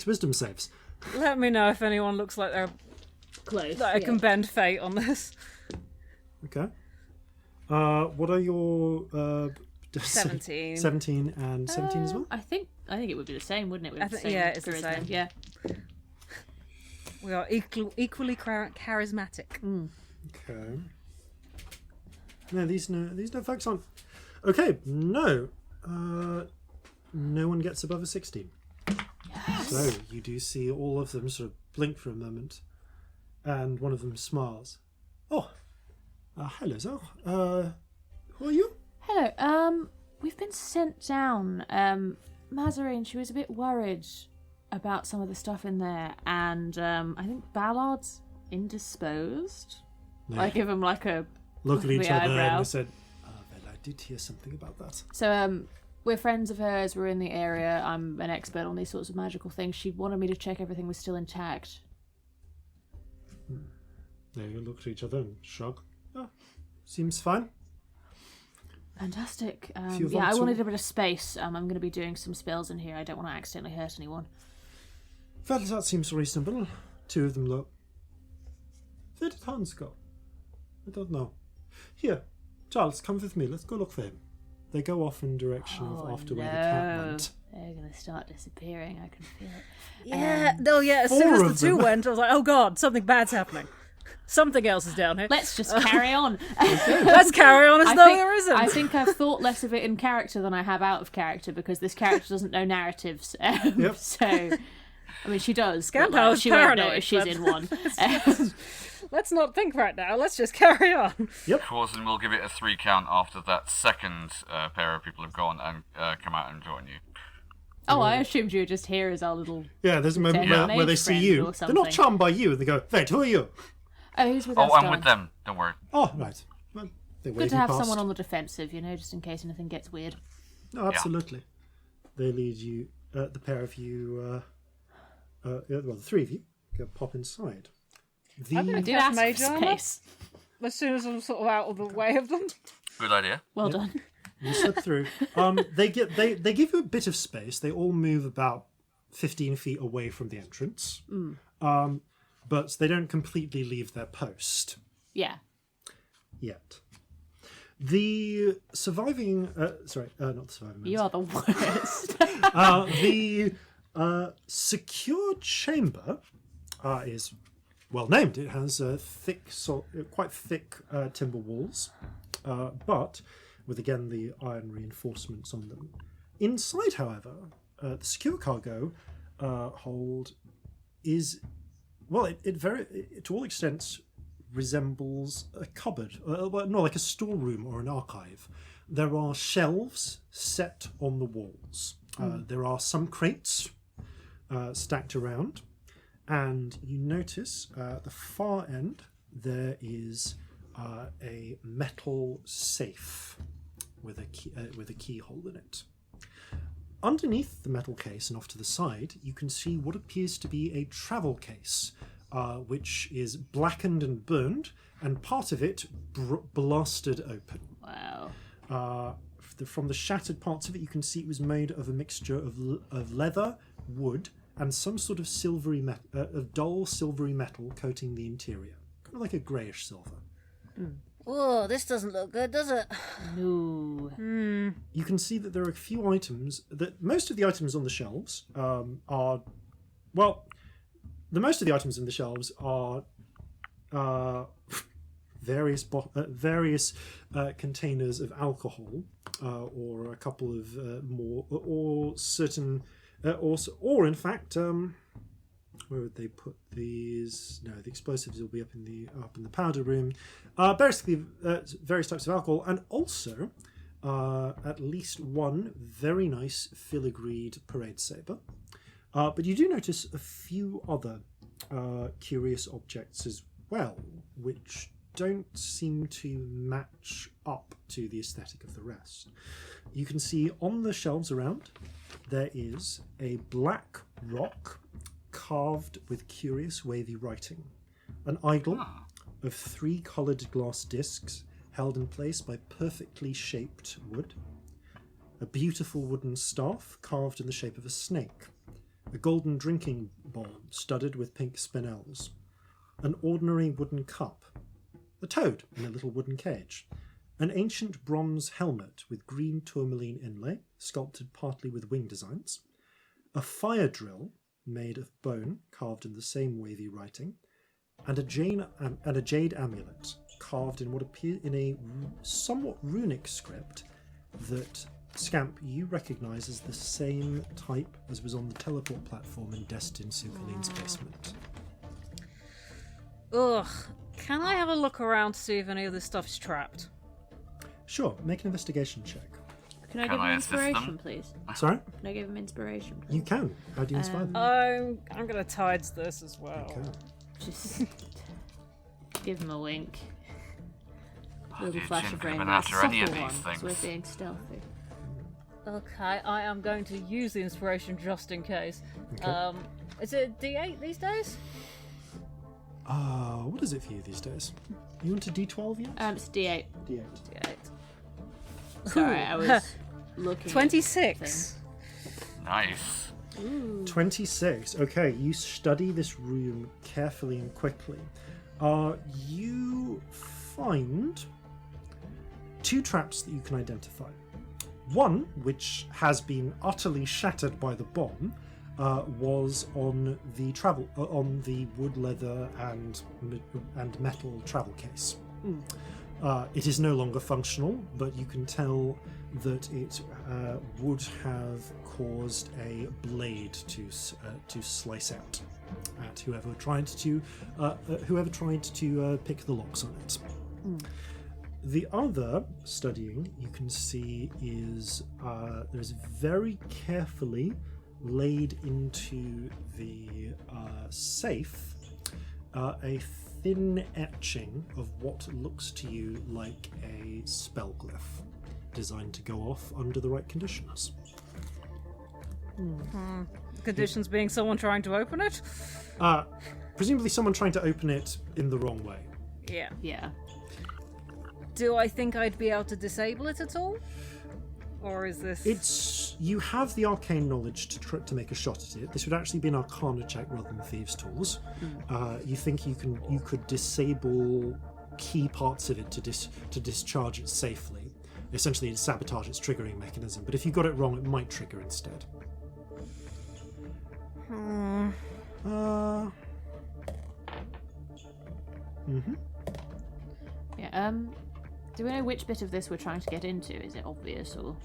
wisdom saves. Let me know if anyone looks like they're Close. that I can bend fate on this. Okay. What are your 17. 17 and 17 as well? I think it would be the same, wouldn't it? With I the think- same yeah, it's the charisma. same. Yeah. We are equally charismatic. Okay. No, these no facts aren't. Okay, no. No one gets above a 16. Yes. So you do see all of them sort of blink for a moment, and one of them smiles. Oh, hello, sir. Who are you? Hello. We've been sent down. Mazarine, she was a bit worried about some of the stuff in there, and I think Ballard's indisposed. They I give him like a look at each the other eyebrow. and said, well, I did hear something about that. So we're friends of hers. We're in the area. I'm an expert on these sorts of magical things. She wanted me to check everything was still intact. They look at each other and shrug. Oh, seems fine. Fantastic. If you Yeah, want I to- wanted a bit of space. I'm going to be doing some spells in here. I don't want to accidentally hurt anyone. Well, that seems reasonable. Two of them look. Where did Hans go? I don't know. Here, Charles, come with me. Let's go look for him. They go off in direction of after where the cat went. They're going to start disappearing. I can feel it. Yeah, as soon Four as of the two them. went, I was like, oh god, something bad's happening. Something else is down here. Let's just carry on. Let's carry on as though there isn't. I think I've thought less of it in character than I have out of character because this character doesn't know narratives. Yep. So, I mean, she does. Scamp but, like, House she won't know paranoid, if she's but- in one. Let's not think right now. Let's just carry on. Corzin will give it a 3 count after that second pair of people have gone and come out and join you. Oh, I assumed you were just here as our little. Yeah, there's a moment Yeah. where they see Friend you. or They're not something. charmed by you. They go, wait, who are you? Oh, who's with Oh, us? I'm darling? with them. Don't worry. Oh, right. Well, they wave Good to you have past. someone on the defensive, just in case anything gets weird. No, absolutely. They lead you, the pair of you, the three of you, go pop inside. I'm I gonna did cast ask mage for armor space. as soon as I'm sort of out of the way of them. Good idea. Well done. You slip through. They give you a bit of space. They all move about 15 feet away from the entrance. But they don't completely leave their post Yeah. yet. The surviving... not the surviving... You are the worst. The secure chamber is well named. It has quite thick timber walls, but with again the iron reinforcements on them. Inside, however, the secure cargo hold is it to all extents resembles a cupboard, no, like a storeroom or an archive. There are shelves set on the walls. There are some crates stacked around, and you notice at the far end there is a metal safe with a keyhole in it. Underneath the metal case and off to the side, you can see what appears to be a travel case, which is blackened and burned, and part of it blasted open. Wow. From the shattered parts of it, you can see it was made of a mixture of leather, wood, and some sort of dull silvery metal coating the interior, kind of like a greyish silver. Whoa, this doesn't look good, does it? No. You can see that there are a few items that most of the items on the shelves are various containers of alcohol, or a couple of more, or certain, or in fact, where would they put these? No, the explosives will be up in the powder room. Basically, various types of alcohol, and also at least one very nice filigreed parade saber. But you do notice a few other curious objects as well, which don't seem to match up to the aesthetic of the rest. You can see on the shelves around, there is a black rock carved with curious wavy writing, an idol of 3 coloured glass discs held in place by perfectly shaped wood, a beautiful wooden staff carved in the shape of a snake, a golden drinking bowl studded with pink spinels, an ordinary wooden cup, a toad in a little wooden cage, an ancient bronze helmet with green tourmaline inlay, sculpted partly with wing designs, a fire drill made of bone carved in the same wavy writing, and a jade amulet carved in what appears in a somewhat runic script that, Scamp, you recognise as the same type as was on the teleport platform in Destin Sucoline's basement. Ugh. Can I have a look around to see if any of this stuff's trapped? Sure, make an investigation check. Can I give him inspiration, please? Sorry? Can I give him inspiration, please? You can. How do you inspire them? I'm gonna tides this as well. Okay. Just give him a wink. A little You flash shouldn't of have rainbow. been after any of Subtle these one, 'cause we're things. being stealthy. Okay, I am going to use the inspiration just in case. Okay. Is it D8 these days? What is it for you these days? You want a D12 yet? It's D8. D8. D8. Sorry, I was looking. 26. Nice. 26. Okay, you study this room carefully and quickly. You find 2 traps that you can identify. One, which has been utterly shattered by the bomb, was on the wood, leather, and metal travel case. It is no longer functional, but you can tell that it would have caused a blade to slice out at whoever tried to pick the locks on it. The other studying you can see is there's very carefully laid into the safe a thin etching of what looks to you like a spell glyph designed to go off under the right conditions. Conditions being someone trying to open it? Presumably someone trying to open it in the wrong way. Yeah. Yeah. Do I think I'd be able to disable it at all? Or is this... You have the arcane knowledge to make a shot at it. This would actually be an Arcana check rather than Thieves' Tools. You think you could disable key parts of it to discharge it safely. Essentially, it'd sabotage its triggering mechanism. But if you got it wrong, it might trigger instead. Yeah. Do we know which bit of this we're trying to get into? Is it obvious or?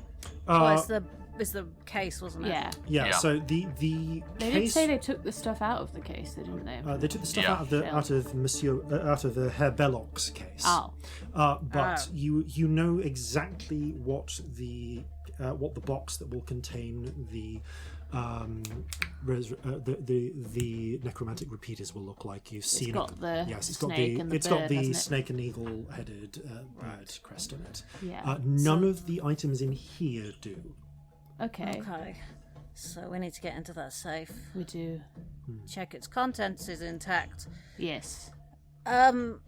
It's the case, wasn't it? Yeah. Yeah. So the They case. did say they took the stuff out of the case, didn't they? They took the stuff Yeah. out of the Herr Belloc's case. Oh. But you know exactly what the box that will contain the necromantic repeaters will look like. You've seen got it. the Yes, it's snake got and the the it's got bird, the hasn't it? snake and eagle-headed bird crest on it. Yeah. None of the items in here do. Okay. Okay. So we need to get into that safe. We do. Check its contents is intact. Yes. I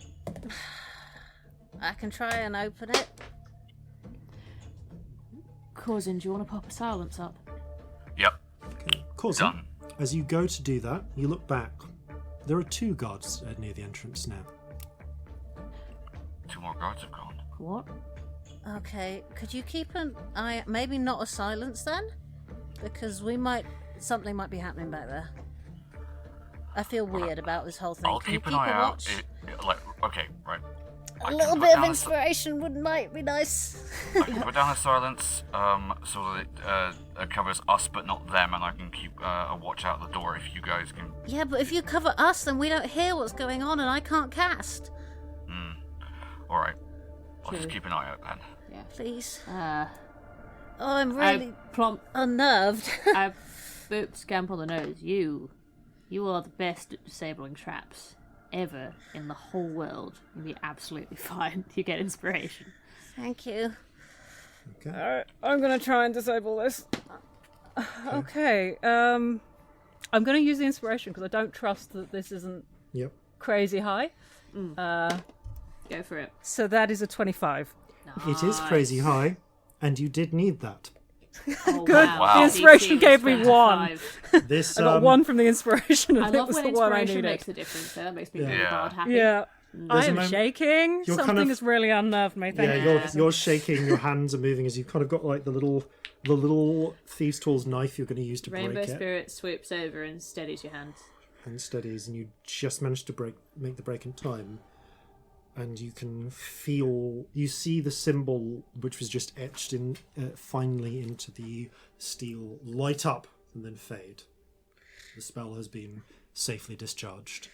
can try and open it. Corzin, do you want to pop a silence up? Yep. Corzin, Done. as you go to do that, you look back. There are 2 guards near the entrance now. 2 more guards have gone. What? Okay, could you keep an eye, maybe not a silence then? Because something might be happening back there. I feel weird about this whole thing. I'll Can you keep an keep eye a out. watch? Okay, right. A little bit of inspiration might be nice. I can put down a silence so that it covers us but not them, and I can keep a watch out the door if you guys can. Yeah, but if you cover us, then we don't hear what's going on and I can't cast. Alright. I'll just True. keep an eye out then. Yeah. Yeah. Please. Uh, Oh, I'm really I plump. unnerved. I boop Scamp on the nose. You are the best at disabling traps ever in the whole world. You'll be absolutely fine. You get inspiration. Thank you. Okay. Alright, I'm gonna try and disable this. Okay, I'm gonna use the inspiration because I don't trust that this isn't Yep. crazy high. Go for it. So that is a 25. It is crazy high, and you did need that. Oh, Good. Wow. The inspiration DC gave me was 1. 25. This I got 1 from the inspiration, and I it love was when the one I inspiration needed. makes a difference. So that makes me Yeah. really Yeah. bad happy. Yeah. I a am moment- shaking. You're Something kind of- has really unnerved me. Thank Yeah, you. you're shaking. Your hands are moving as you've kind of got like the little thieves' tools knife you're going to use to Rainbow break it, Spirit swoops over and steadies your hand. and steadies, and you just managed to make the break in time. And you can you see the symbol which was just etched in finely into the steel light up and then fade. The spell has been safely discharged.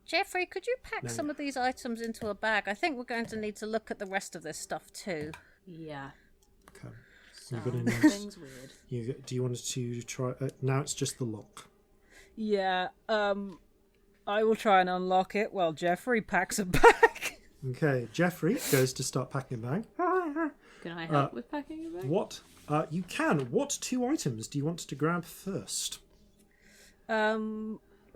Jeffrey, could you pack some of these items into a bag? I think we're going to need to look at the rest of this stuff too. Yeah. Okay. You're going to need. Something's weird. Do you want to try? Now it's just the lock. Yeah, I will try and unlock it while Jeffrey packs a bag. Okay, Jeffrey goes to start packing a bag. Can I help with packing your bag? What? You can. What 2 items do you want to grab first?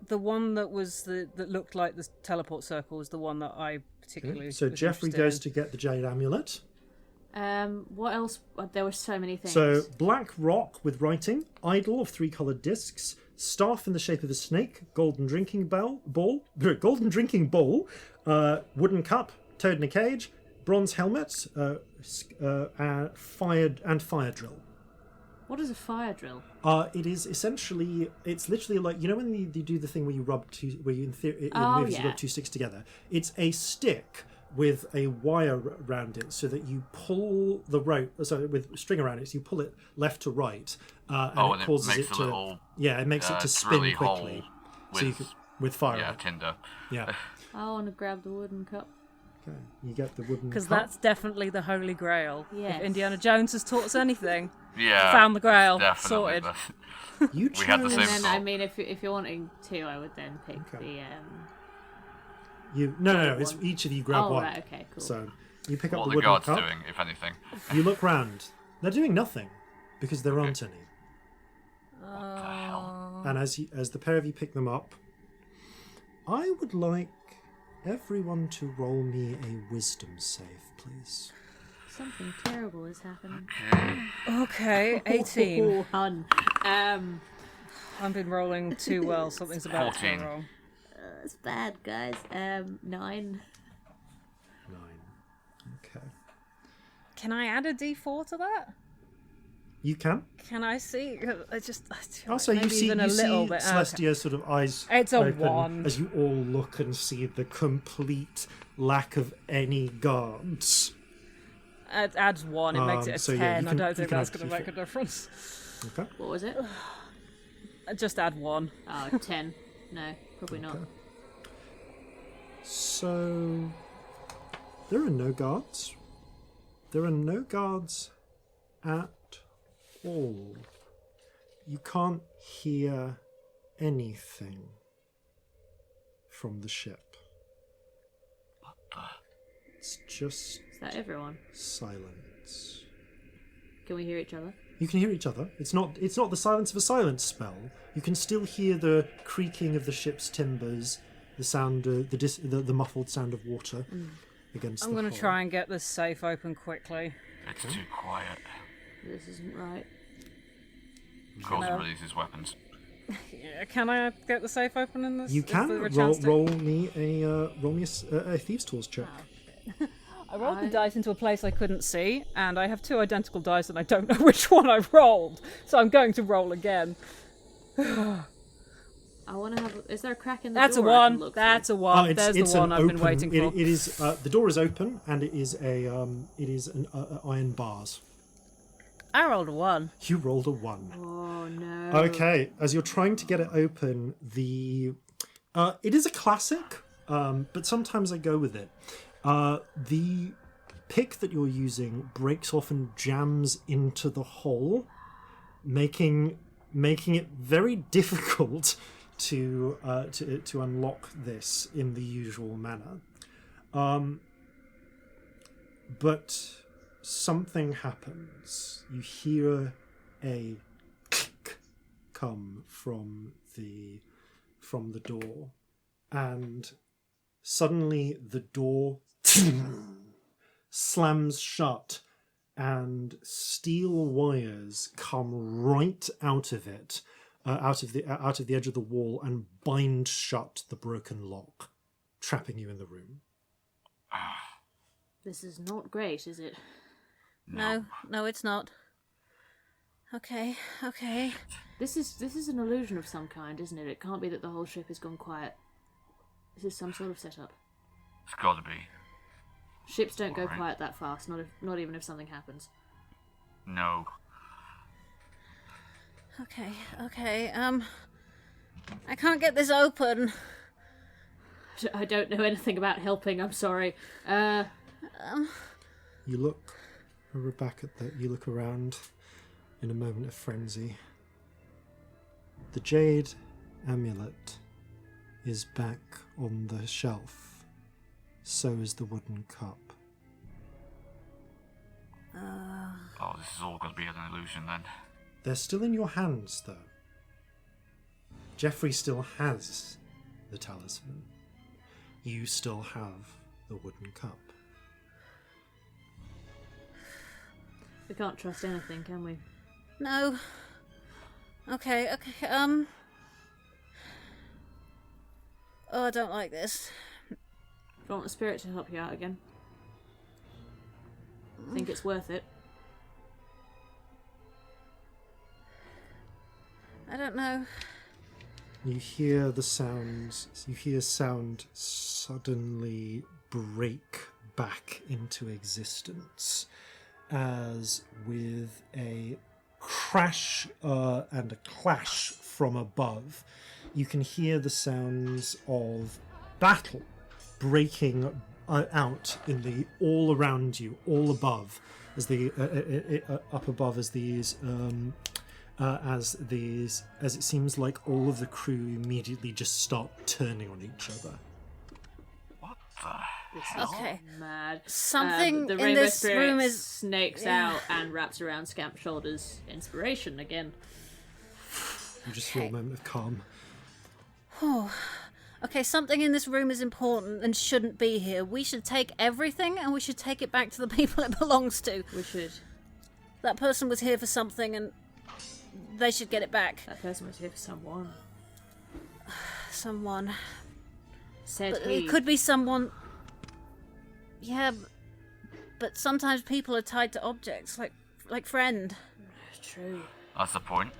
The one that looked like the teleport circle was the one that I particularly. So was Jeffrey interested goes in. to get the jade amulet. What else? There were so many things. So black rock with writing, idol of 3 coloured discs, staff in the shape of a snake, golden drinking bowl, wooden cup, toad in a cage, bronze helmet, fire drill. What is a fire drill? It is essentially, it's literally like, you know when you do the thing where you rub you rub 2 sticks together? It's a stick with a wire around it so that you pull the rope, with string around it, so you pull it left to right, and it causes makes it a to, little, it makes it to spin drilly quickly. hole So you with fire. yeah, on it. tinder. Yeah. I want to grab the wooden cup. Okay. You get the wooden Because cup. that's definitely the Holy Grail. Yes. If Indiana Jones has taught us anything, Yeah, found the Grail, definitely. sorted. You We had the chose- same And then, thought. I mean, if you're wanting to, I would then pick Okay. the No. It's each of you grab Oh, one. right, okay, cool. So you pick up What the are the wooden guards cup. doing, if anything? You look round. They're doing nothing because there aren't any. What the hell? And as the pair of you pick them up, I would like everyone to roll me a wisdom save, please. Something terrible is happening. Okay, 18. Oh, hun. I've been rolling too well. Something's about to 14. go wrong. It's bad, guys. 9. 9. Okay. Can I add a D4 to that? You can. Can I see? I just. Also, maybe you see even a little bit. Okay. Celestia's sort of eyes It's a open 1. as you all look and see the complete lack of any guards. It adds 1. It makes it a so 10. yeah, you I can- don't you think can that's add going to make a difference. Okay. What was it? Just add 1. Oh, 10. No, probably not. So there are no guards. There are no guards at all. You can't hear anything from the ship. What the? It's just Is that everyone? silence. Can we hear each other? You can hear each other. It's not the silence of a silence spell. You can still hear the creaking of the ship's timbers, the sound, the muffled sound of water against I'm the going to hull. try and get this safe open quickly. It's too quiet. This isn't right. Corzin releases weapons. Yeah, can I get the safe open in this? You Is there can a chance to- roll me a thieves' tools check. I rolled the dice into a place I couldn't see, and I have 2 identical dice, and I don't know which one I rolled. So I'm going to roll again. I want to have. Is there a crack in the That's a door? I can 1. look That's through? a 1. It's There's the an one I've been open- waiting for. It is the door is open and it is an iron bars. I rolled a 1. You rolled a 1. Oh no. Okay, as you're trying to get it open, it is a classic, but sometimes I go with it. pick that you're using breaks off and jams into the hole, making it very difficult to unlock this in the usual manner. But something happens. You hear a click come from the door, and suddenly the door slams shut, and steel wires come right out of it, out of the edge of the wall, and bind shut the broken lock, trapping you in the room. This is not great, is it? No, it's not. Okay. This is an illusion of some kind, isn't it? It can't be that the whole ship has gone quiet. This is some sort of setup. It's gotta be. Ships don't go quiet that fast, not even if something happens. No. Okay. I can't get this open. I don't know anything about helping, I'm sorry. You look around in a moment of frenzy. The jade amulet is back on the shelf. So is the wooden cup. Oh, this is all gonna be an illusion then. They're still in your hands, though. Jeffrey still has the talisman. You still have the wooden cup. We can't trust anything, can we? No. Okay. Oh, I don't like this. Do you want the spirit to help you out again? Think it's worth it? I don't know. You hear the sounds. You hear sound suddenly break back into existence, as with a crash and a clash from above, you can hear the sounds of battle breaking out in the all around you, all above, as the up above, as it seems like all of the crew immediately just start turning on each other. What the? Okay. Mad. Something the in rainbow this spirit room is snakes out and wraps around Scamp's shoulders. Inspiration again. You just feel a moment of calm. Oh. Okay, something in this room is important and shouldn't be here. We should take everything and we should take it back to the people it belongs to. We should. That person was here for something and they should get it back. That person was here for someone. Someone. Said But he. it could be someone. Yeah, but sometimes people are tied to objects, like friend. True. That's the point.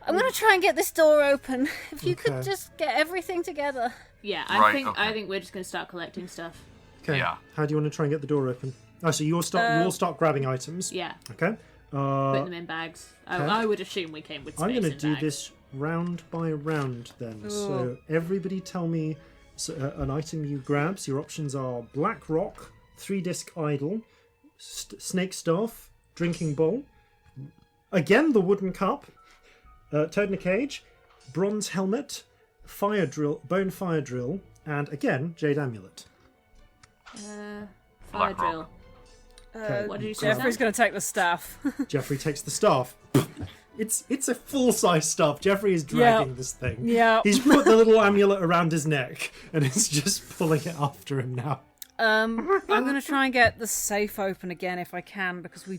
I'm gonna try and get this door open. If you could Okay. just get everything together. Yeah, Right, I okay. think we're just gonna start collecting stuff. Okay. Yeah. How do you want to try and get the door open? Oh, so you'll start grabbing items. Yeah, Okay. putting them in bags. okay. I would assume we came with space I'm going to in do bags. this round by round then. So everybody tell me an item you grab. So your options are Black Rock, 3-disc idol, snake staff, drinking bowl, again the wooden cup, toad in a cage, bronze helmet, fire drill, bone fire drill, and again jade amulet. Fire Black drill. Rock. What did you say? Jeffrey's going to take the staff. Jeffrey takes the staff. It's a full-size staff. Jeffrey is dragging this thing. Yeah. He's put the little amulet around his neck and is just pulling it after him now. I'm going to try and get the safe open again if I can, because I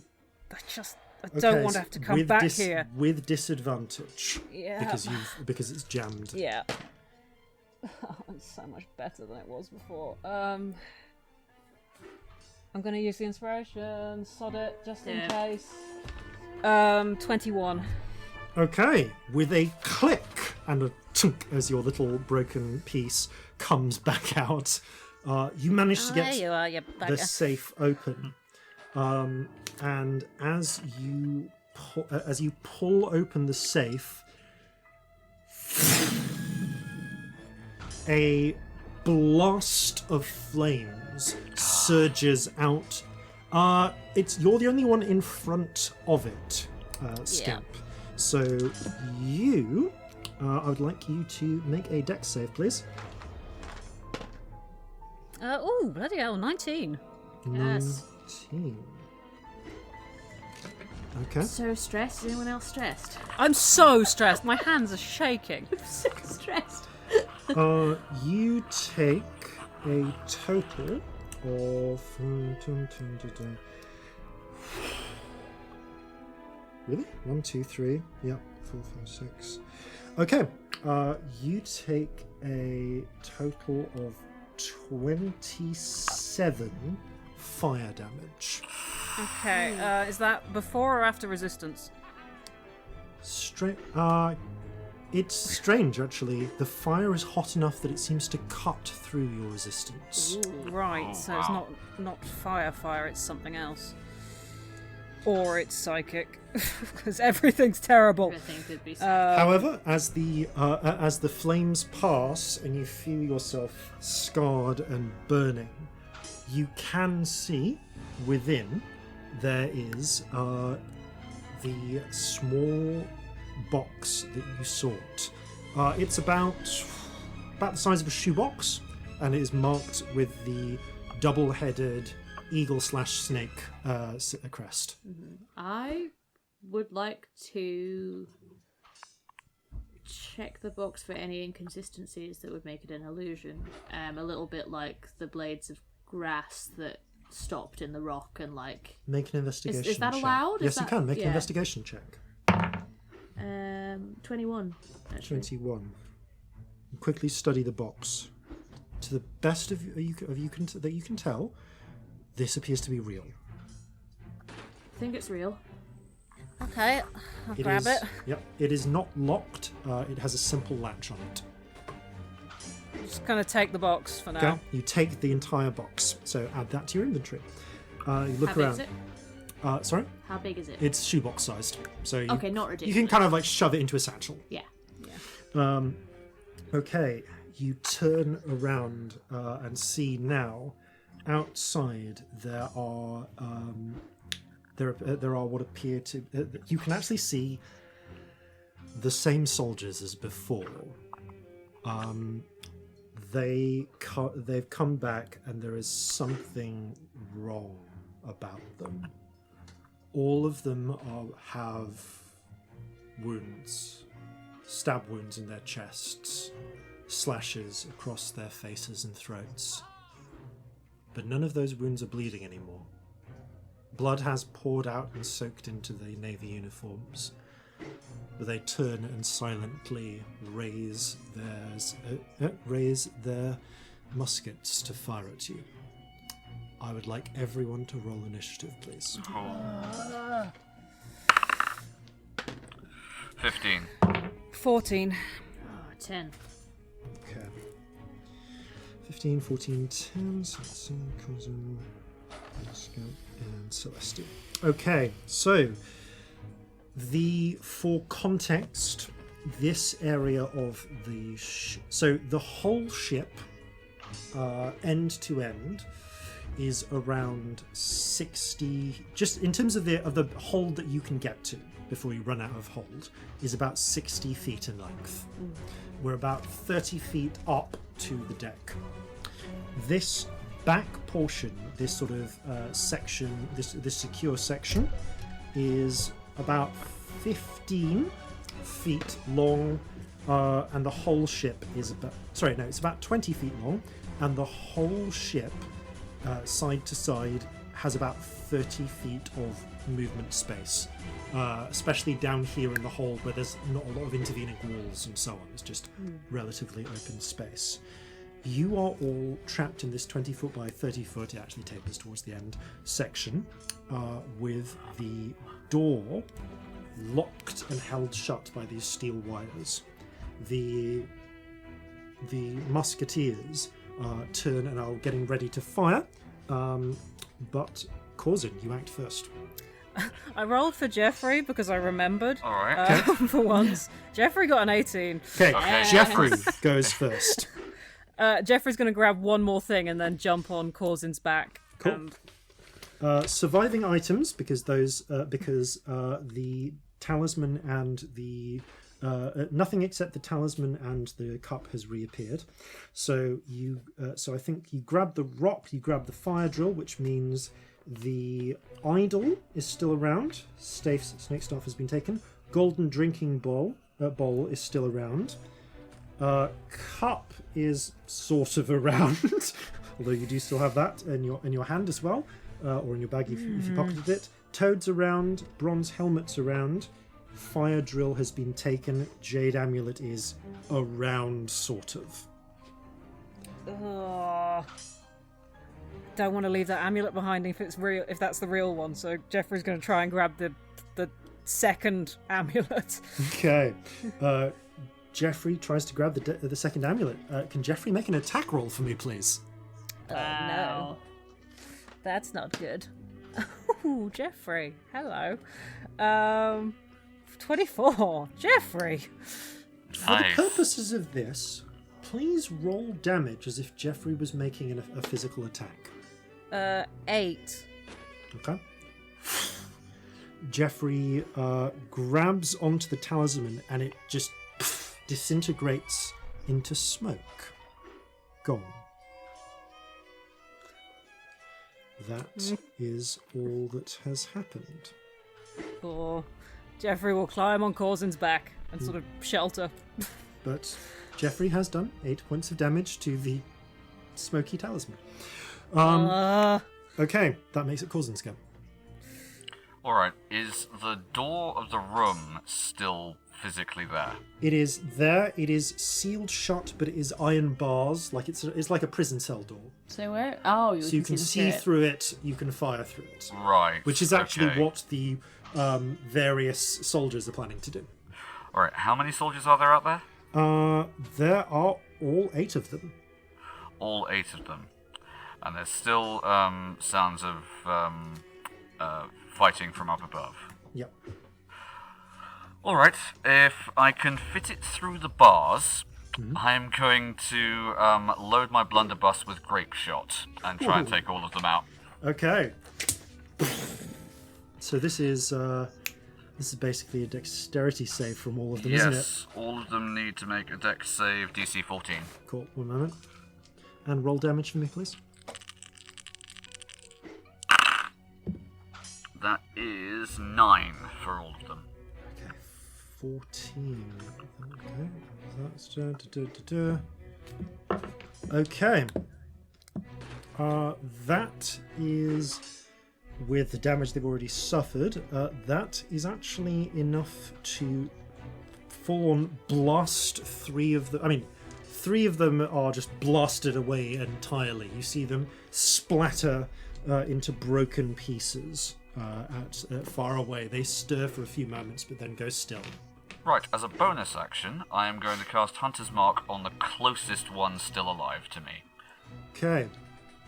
don't want to have to come with back here. with disadvantage. Yeah. Because it's jammed. Yeah. It's so much better than it was before. I'm going to use the inspiration, sod it, just in case. 21. Okay, with a click and a chunk as your little broken piece comes back out, you manage to There get you are, you the bugger. safe open. And as you pull open the safe, a blast of flames surges out. You're the only one in front of it, Scamp. So you, I would like you to make a dex save, please. Oh, bloody hell, 19. Yes. 19. Okay. So stressed. Is anyone else stressed? I'm so stressed. My hands are shaking. I'm so stressed. You take a total of... Really? 1, 2, 3. Yep. 4, 5, 6. Okay. You take a total of 27 fire damage. Okay, is that before or after resistance? It's strange, actually. The fire is hot enough that it seems to cut through your resistance. Ooh, right, so it's not fire, it's something else. Or it's psychic, because everything's terrible. Everything could be psychic. However, as the flames pass and you feel yourself scarred and burning, you can see within there is the small box that you sought. It's about the size of a shoebox, and it is marked with the double-headed eagle/snake crest. I would like to check the box for any inconsistencies that would make it an illusion. A little bit like the blades of grass that stopped in the rock and like... Make an investigation check. Is that allowed? Yes, you can. Make an investigation check. 21. Actually. 21. Quickly study the box. To the best of you that you can tell, this appears to be real. I think it's real. Okay, I'll grab it. Yep, it is not locked. It has a simple latch on it. I'm just going to take the box for now. Okay, you take the entire box. So add that to your inventory. You look How big around. is it? Sorry? How big is it? It's shoebox sized. So Okay, not you ridiculous. can kind of like shove it into a satchel. Yeah. Okay, you turn around and see now outside there are what appear to you can actually see the same soldiers as before. They've come back and there is something wrong about them. All of them have wounds, stab wounds in their chests, slashes across their faces and throats. But none of those wounds are bleeding anymore. Blood has poured out and soaked into the navy uniforms. But they turn and silently raise their muskets to fire at you. I would like everyone to roll initiative, please. 15. 14. 10. Okay. 15, 14, 10. So let's see. Corzin, Scamp, and Celestia. Okay, so for context, this area of the so the whole ship, end to end, is around 60. Just in terms of the hold that you can get to before you run out of hold, is about 60 feet in length. We're about 30 feet up to the deck. This back portion, this sort of section, this secure section, is about 15 feet long, and the whole ship is it's about 20 feet long, and the whole ship, side to side, has about 30 feet of movement space, especially down here in the hold where there's not a lot of intervening walls and so on. It's just relatively open space. You are all trapped in this 20 foot by 30 foot, it actually tapers towards the end, section, with the door locked and held shut by these steel wires. The musketeers turn and are getting ready to fire, but Corzin, you act first. I rolled for Jeffrey because I remembered. All right. For once. Jeffrey got an 18. Okay, Jeffrey goes first. Jeffrey's going to grab one more thing and then jump on Corzin's back. Cool. Surviving items, because the talisman and the nothing except the talisman and the cup has reappeared. So I think you grab the rock, you grab the fire drill, which means the idol is still around. Snake staff has been taken. Golden drinking bowl is still around. Cup is sort of around, although you do still have that in your hand as well, or in your bag if you pocketed it. Toad's around. Bronze helmet's around. Fire drill has been taken. Jade amulet is around, sort of. Don't want to leave that amulet behind if it's real. If that's the real one, so Jeffrey's going to try and grab the second amulet. Okay. Jeffrey tries to grab the second amulet. Can Jeffrey make an attack roll for me, please? No. That's not good. Ooh, Jeffrey. Hello. 24. Jeffrey. For the purposes of this, please roll damage as if Jeffrey was making a physical attack. 8. Okay. Jeffrey grabs onto the talisman and it just disintegrates into smoke. Gone. That is all that has happened. Cool. Jeffrey will climb on Corzin's back and sort of shelter. But Jeffrey has done 8 points of damage to the smoky talisman. Okay, that makes it Corzin's go. Alright, is the door of the room still physically there? It is there. It is sealed shut, but it is iron bars. Like it's like a prison cell door. So where? Oh, so you can see through it. You can fire through it. Right. Which is actually what the various soldiers are planning to do. Alright, how many soldiers are there out there? There are all 8 of them. All 8 of them. And there's still sounds of fighting from up above. Yep. Alright, if I can fit it through the bars, I'm going to load my blunderbuss with grape shot and try and take all of them out. Okay. So this is basically a dexterity save from all of them, isn't it? Yes, all of them need to make a dex save DC 14. Cool, 1 moment. And roll damage for me, please. That is 9 for all of them. 14. Okay. That is with the damage they've already suffered. That is actually enough to full on blast 3 of them. I mean, 3 of them are just blasted away entirely. You see them splatter into broken pieces at far away. They stir for a few moments, but then go still. Right, as a bonus action, I am going to cast Hunter's Mark on the closest one still alive to me. Okay.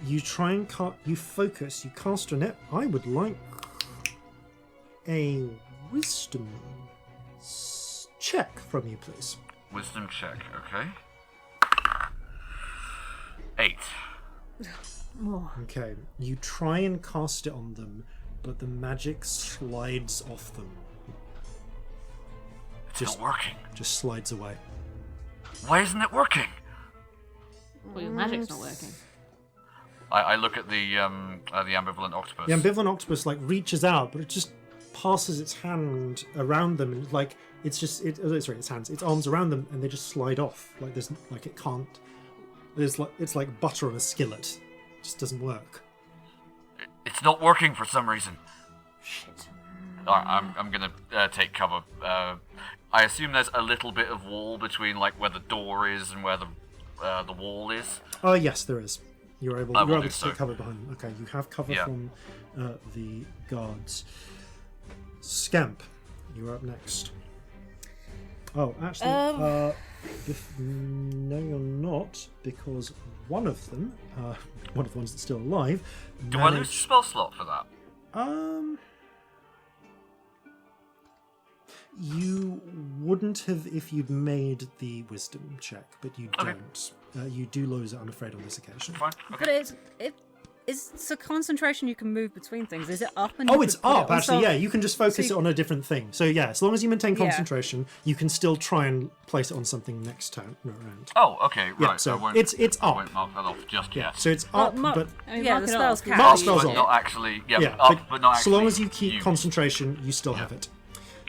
You try and you focus, you cast on it. I would like a wisdom check from you, please. Wisdom check, okay. 8. Okay. You try and cast it on them, but the magic slides off them. It's not working. Just slides away. Why isn't it working? Well, your magic's not working. I look at the ambivalent octopus. The ambivalent octopus reaches out, but it just passes its hand around them, and its arms around them, and they just slide off. It can't. It's like butter on a skillet. It just doesn't work. It's not working for some reason. Shit. I'm gonna take cover. I assume there's a little bit of wall between where the door is and where the wall is. Oh yes, there is. You're able to take cover behind them. Okay, you have cover from the guards. Scamp, you're up next. Oh, actually, no, you're not, because one of them, one of the ones that's still alive. Do I lose a spell slot for that? You would wouldn't have if you'd made the wisdom check, but you don't. You do lose it, I'm afraid, on this occasion. Fine. Okay. But it's a concentration you can move between things. Is it up and It's up, actually, yeah. You can just focus it on a different thing. So, yeah, as long as you maintain concentration, you can still try and place it on something next time around. Oh, okay, right. Yeah, so it's I up. won't mark that off just yet. So it's up, but... yeah, the spell's Mark cast. spells but off. not actually... Yeah, Yeah, up, but not actually so long as you keep used. concentration, you still have it.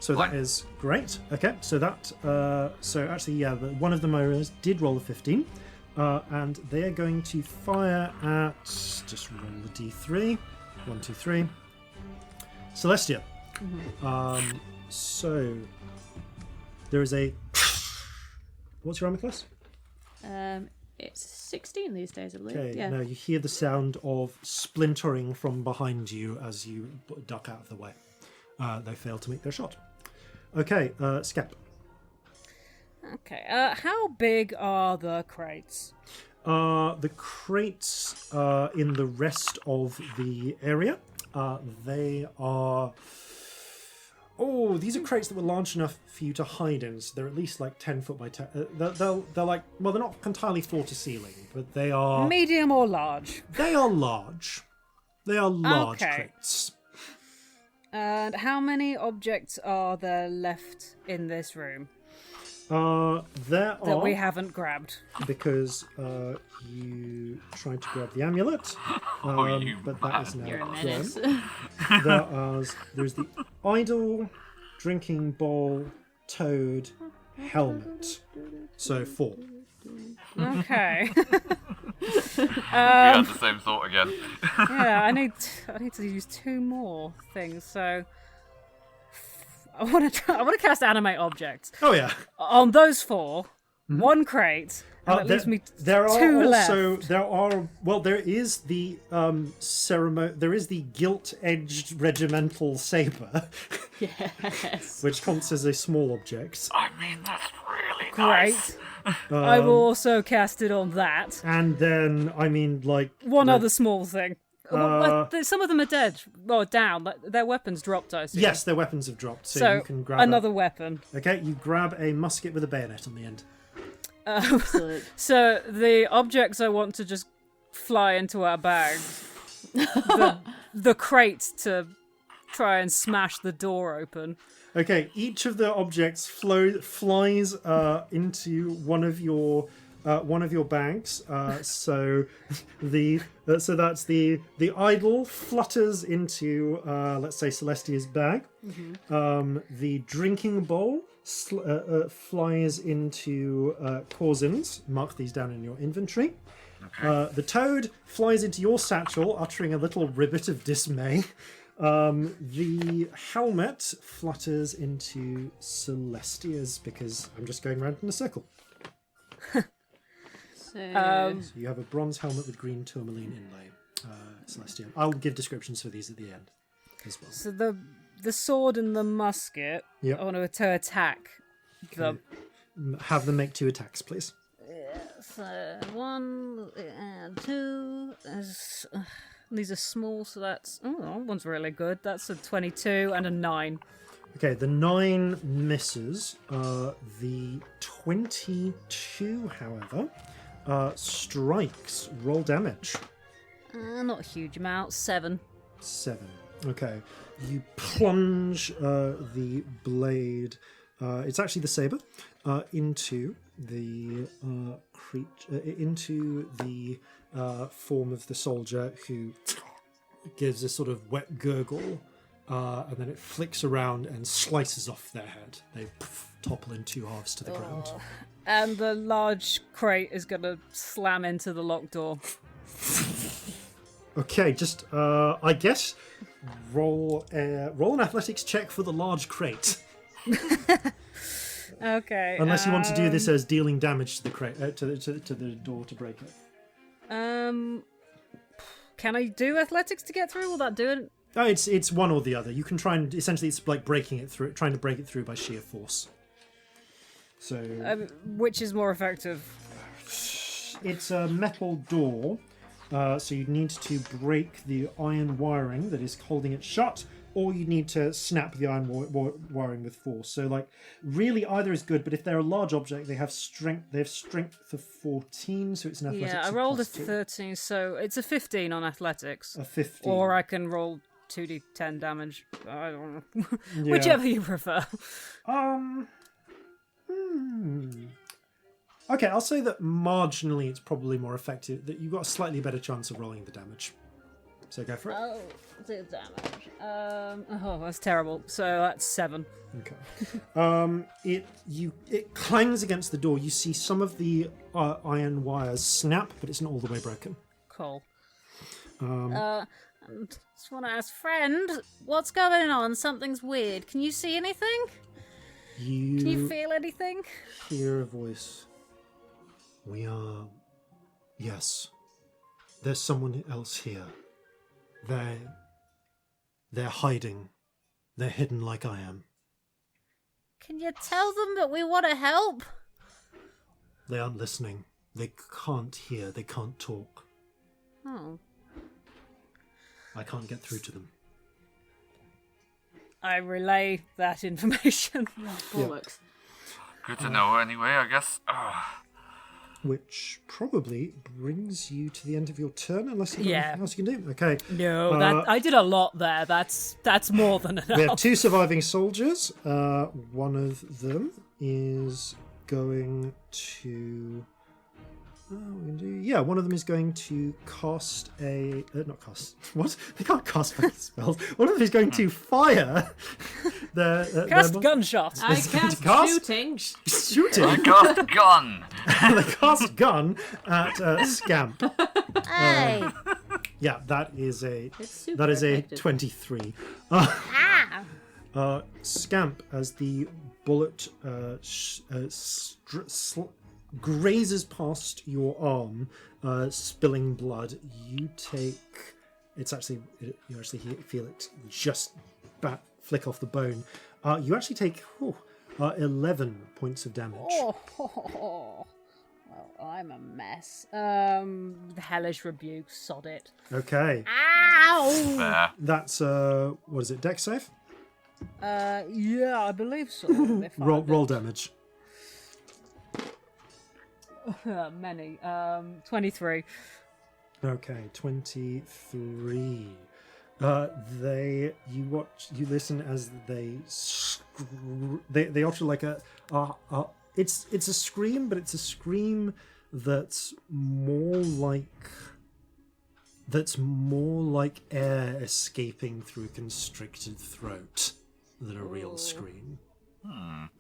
So Fine. that is great. Okay, so that... so actually, yeah, one of the Moras did roll a 15. And they are going to fire at... Just roll the d3. 1, 2, 3. Celestia. So... There is a... What's your armor class? It's 16 these days, I believe. Okay, Yeah. now you hear the sound of splintering from behind you as you duck out of the way. They fail to make their shot. Okay, Scamp. Okay. How big are the crates? The crates in the rest of the area, they are... Oh, these are crates that were large enough for you to hide in, so they're at least like 10 foot by 10. They're like, well, they're not entirely floor to ceiling, but they are... Medium or large? They are large. They are large Okay. crates. And how many objects are there left in this room There that are... we haven't grabbed? Because you tried to grab the amulet, you but that is now You're a gone. menace. There's the idol, drinking bowl, toad, helmet. So 4. Okay. We had the same thought again. Yeah, I need to use 2 more things. So I want to cast animate objects Oh yeah. on those 4. 1 crate, and that leaves me there are 2 also left. there is the there is the gilt-edged regimental saber, Yes. which counts as a small object, I mean, that's really nice. Great. I will also cast it on that. and then I mean like One other small thing. Some of them are dead. Well, down. Like, their weapons dropped, I assume. yes, their weapons have dropped, so, So you can grab another weapon. Okay, you grab a musket with a bayonet on the end. Excellent. So the objects I want to just fly into our bags. the crate to try and smash the door open. Okay, each of the objects flies into one of your bags. So that's the idol flutters into let's say Celestia's bag. The drinking bowl flies into Corzin's. Mark these down in your inventory. The toad flies into your satchel, uttering a little ribbit of dismay. The helmet flutters into Celestia's because I'm just going round in a circle. So, So you have a bronze helmet with green tourmaline inlay, Celestia. I'll give descriptions for these at the end as well. So the sword and the musket, Yep. I want to attack the... Have them make 2 attacks, please. So 1 and 2. These are small, so that's... Oh, that one's really good. That's a 22 and a 9. Okay, the 9 misses. The 22, however, strikes. Roll damage. Not a huge amount. 7. 7. Okay. You plunge the blade, it's actually the saber, into the into the form of the soldier, who gives a sort of wet gurgle, and then it flicks around and slices off their head. They topple in 2 halves to the ground. And the large crate is going to slam into the locked door. Okay, just I guess roll an athletics check for the large crate. Okay. Unless you want to do this as dealing damage to the crate, to the door to break it. Can I do athletics to get through? Will that do it? Oh, it's one or the other. You can try and essentially it's like breaking it through, trying to break it through by sheer force. So Which is more effective? it's a metal door, so you need to break the iron wiring that is holding it shut, or you need to snap the iron wiring with force. So like really either is good, but if they're a large object, they have strength. They have strength of 14, so it's an athletics. Yeah, I of rolled a +2. 13, so it's a 15 on athletics. A 15. Or I can roll 2d10 damage. I don't know. Yeah. Whichever you prefer. Okay, I'll say that marginally it's probably more effective, that you've got a slightly better chance of rolling the damage. So go for it. Oh, do damage. Oh, that's terrible. So that's 7. Okay. It clangs against the door. You see some of the iron wires snap, but it's not all the way broken. Cool. I just want to ask, friend, what's going on? Something's weird. Can you see anything? Can you feel anything? Hear a voice. Yes. There's someone else here. They're hiding. They're hidden like I am. Can you tell them that we want to help? They aren't listening. They can't hear. They can't talk. Oh. I can't get through to them. I relay that information. Bollocks. Good to know anyway, I guess. Which probably brings you to the end of your turn, unless you've got anything else you can do. Okay. No, I did a lot there. That's more than enough. We have 2 surviving soldiers. One of them is going to... one of them is going to cast a... not cast... What? They can't cast spells. One of them is going to fire... Cast gunshot. I cast shooting. Shooting? I cast gun! They cast gun at Scamp. Hey! Yeah, that is a effective. 23. Scamp, as the bullet grazes past your arm, spilling blood, you actually feel it just flick off the bone. You actually take 11 points of damage. Well, I'm a mess. Hellish rebuke, sod it. Okay. Ow! Fair. That's what is it? Dex save? Yeah, I believe so. Roll damage. Many. 23. Okay, 23. You listen as they utter like it's a scream, but it's a scream that's more like air escaping through a constricted throat than a real scream.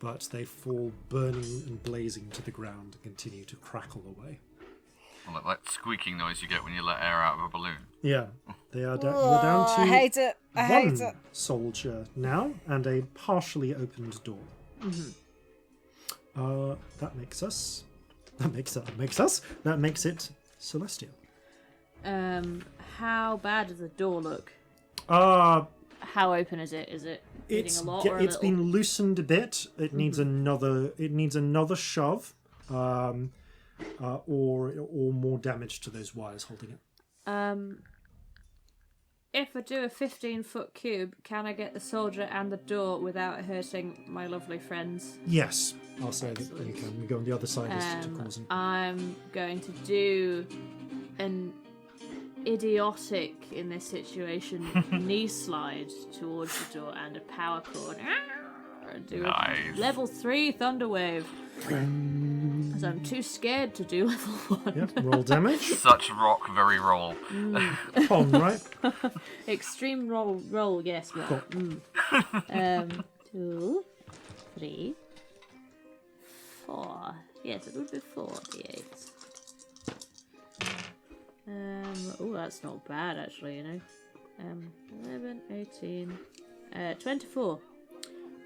But they fall burning and blazing to the ground and continue to crackle away. Well, like that squeaking noise you get when you let air out of a balloon. Yeah, you are down to I hate it. I hate it. soldier now and a partially opened door. That makes it Celestia. How bad does the door look? How open is it? Is it hitting a lot or a it's little? been loosened a bit. It needs another shove, or more damage to those wires holding it. If I do a 15-foot cube, can I get the soldier and the door without hurting my lovely friends? Yes, I'll say that you can. We go on the other side to Corzin. I'm going to do an idiotic, in this situation, knee slide towards the door and a power chord. And do a level 3 thunder wave. Because I'm too scared to do level 1. Yep, roll damage. Such rock, very roll. Pom, right? Extreme roll, yes, roll. 2, 3, 4. Yes, it would be 4 d8. That's not bad actually, you know. 11, 18, 24.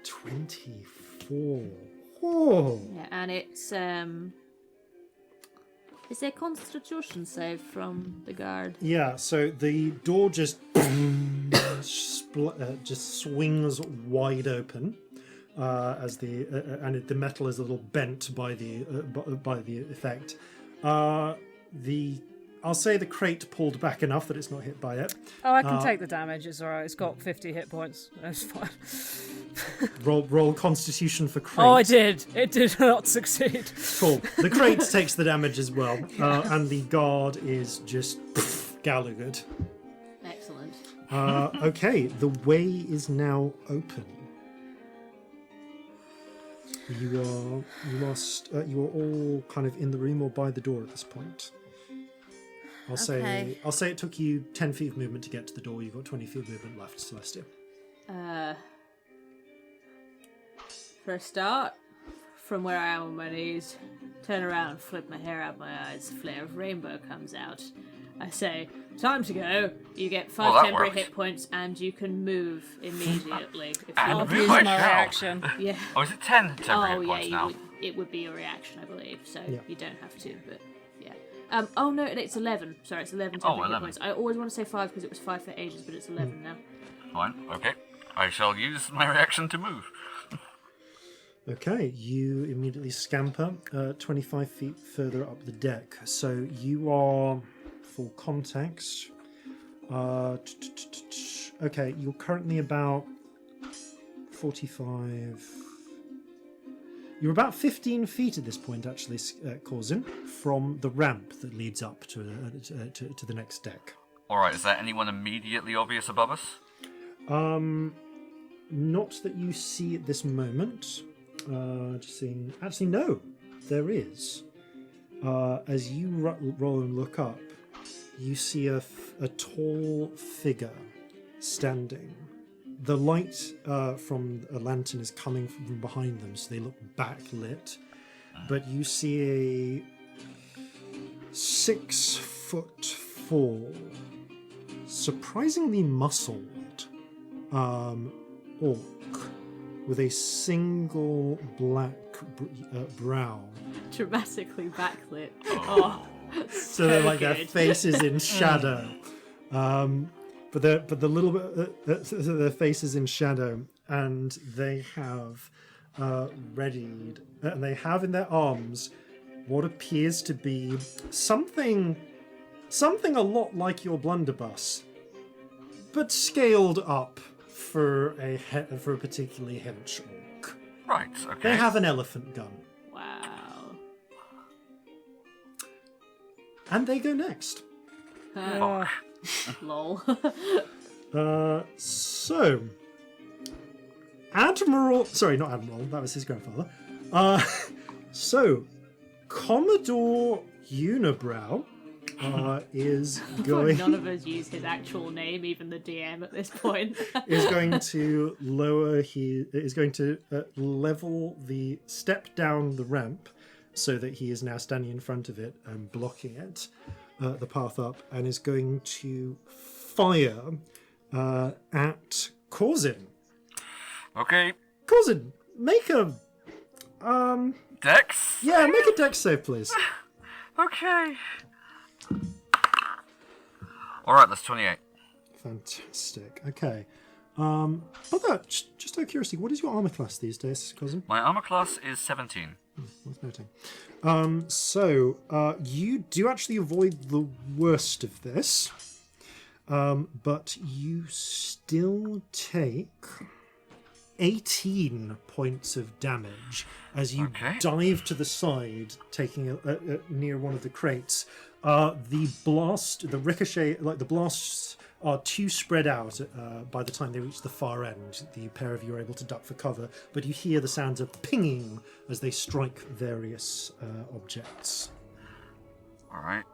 24. Oh. Yeah, and it's is a Constitution save from the guard. Yeah, so the door just just swings wide open as the metal is a little bent by the effect. The I'll say the crate pulled back enough that it's not hit by it. Oh, I can take the damage. It's alright. It's got 50 hit points. That's fine. Roll Constitution for crate. Oh, I did. It did not succeed. Cool. The crate takes the damage as well, and the guard is just Gallaghered. Excellent. Okay, the way is now open. You are all kind of in the room or by the door at this point. I'll say it took you 10 feet of movement to get to the door. You've got 20 feet of movement left, Celestia. For a start, from where I am on my knees, turn around, flip my hair out my eyes, a flare of rainbow comes out. I say, time to go. You get 5 temporary hit points and you can move immediately. If And you move my my reaction. yeah. Oh, is it 10 temporary hit points now? It would be a reaction, I believe, so Yeah. you don't have to, but yeah. Oh no, it's 11. Sorry, it's 11 temporary hit 11. points. I always want to say 5 because it was 5 for ages, but it's 11 now. Fine, okay. I shall use my reaction to move. Okay, you immediately scamper 25 feet further up the deck. So you are, for context, okay, you're currently about 45... You're about 15 feet at this point, actually, Corzin, from the ramp that leads up to the next deck. Alright, is there anyone immediately obvious above us? Not that you see at this moment. Just seeing. Actually, no, there is. As you roll and look up, you see a tall figure standing. The light from a lantern is coming from behind them, so they look backlit. But you see a 6'4", surprisingly muscled orc with a single black brow. Dramatically backlit. Oh, So they're like their good. face is in shadow. But the little bit their face is in shadow, and they have readied, and they have in their arms what appears to be something a lot like your blunderbuss, but scaled up for a particularly hench orc. Right, okay. They have an elephant gun, Wow. and they go next. Lol. So, Admiral... Sorry, not Admiral. That was his grandfather. So, Commodore Unibrow is going... None of us use his actual name, even the DM at this point. is going to level the step down the ramp so that he is now standing in front of it and blocking it, the path up, and is going to fire at Corzin. Okay. Corzin, make a Dex? yeah, make a dex save, please. Okay. Alright, that's 28. Fantastic. Okay. But that, just out of curiosity, what is your armor class these days, Corzin? My armor class is 17. Worth noting. So you do actually avoid the worst of this, but you still take 18 points of damage as you dive to the side, taking near one of the crates. The ricochet, like the blasts are too spread out by the time they reach the far end. The pair of you are able to duck for cover, but you hear the sounds of pinging as they strike various objects. Alright,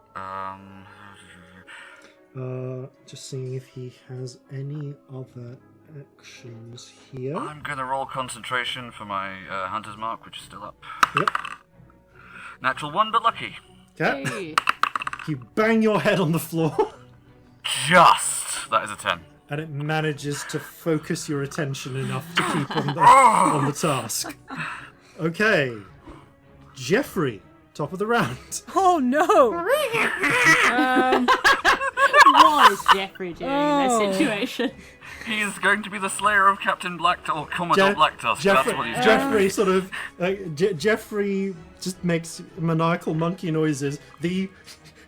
Just seeing if he has any other actions here. I'm gonna roll concentration for my Hunter's Mark, which is still up. Yep. Natural 1, but lucky. Okay. Hey. You bang your head on the floor. Just! That is a 10. And it manages to focus your attention enough to keep on the task. Okay. Jeffrey, top of the round. Oh no! What is Jeffrey doing in this situation? He is going to be the slayer of Captain Black or Commodore Blacktusk. That's what he's doing. Jeffrey sort of Jeffrey just makes maniacal monkey noises. The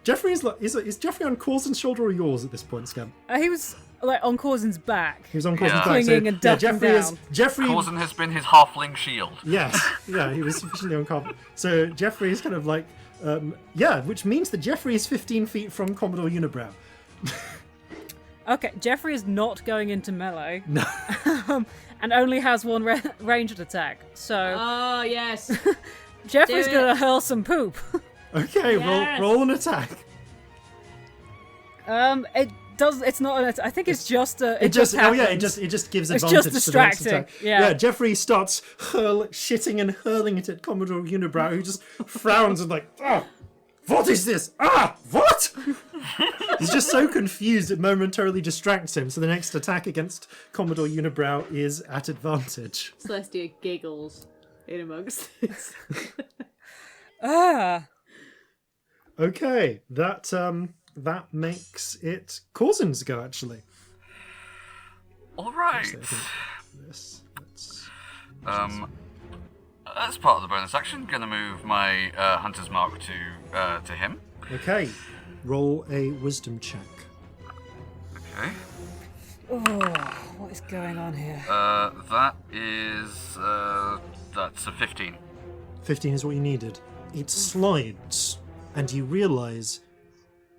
Jeffrey is Jeffrey on Corzin's shoulder or yours at this point, Scamp? He was like on Corzin's back. He was on Corzin's back. Clinging and ducking down. Jeffrey. Corzin has been his halfling shield. Yes, yeah, he was sufficiently uncomfortable. So Jeffrey is kind of like, which means that Jeffrey is 15 feet from Commodore Unibrow. Okay, Jeffrey is not going into melee. No. And only has one ranged attack. So Oh, yes. Jeffrey's Do it. gonna hurl some poop. Okay, Yes. roll an attack. It does. It's not. I think it's just a. It just happens. it just gives It's advantage just to the next distracting, attack. yeah. Jeffrey starts shitting and hurling it at Commodore Unibrow, who just frowns and like, what is this? What? He's just so confused it momentarily distracts him. So the next attack against Commodore Unibrow is at advantage. Celestia giggles in amongst this. Okay, that makes it Corzin's go actually. All right. So I think let's As part of the bonus action, gonna move my Hunter's Mark to him. Okay, roll a wisdom check. Okay. Oh, what is going on here? That is that's a 15. 15 is what you needed. It slides, and you realise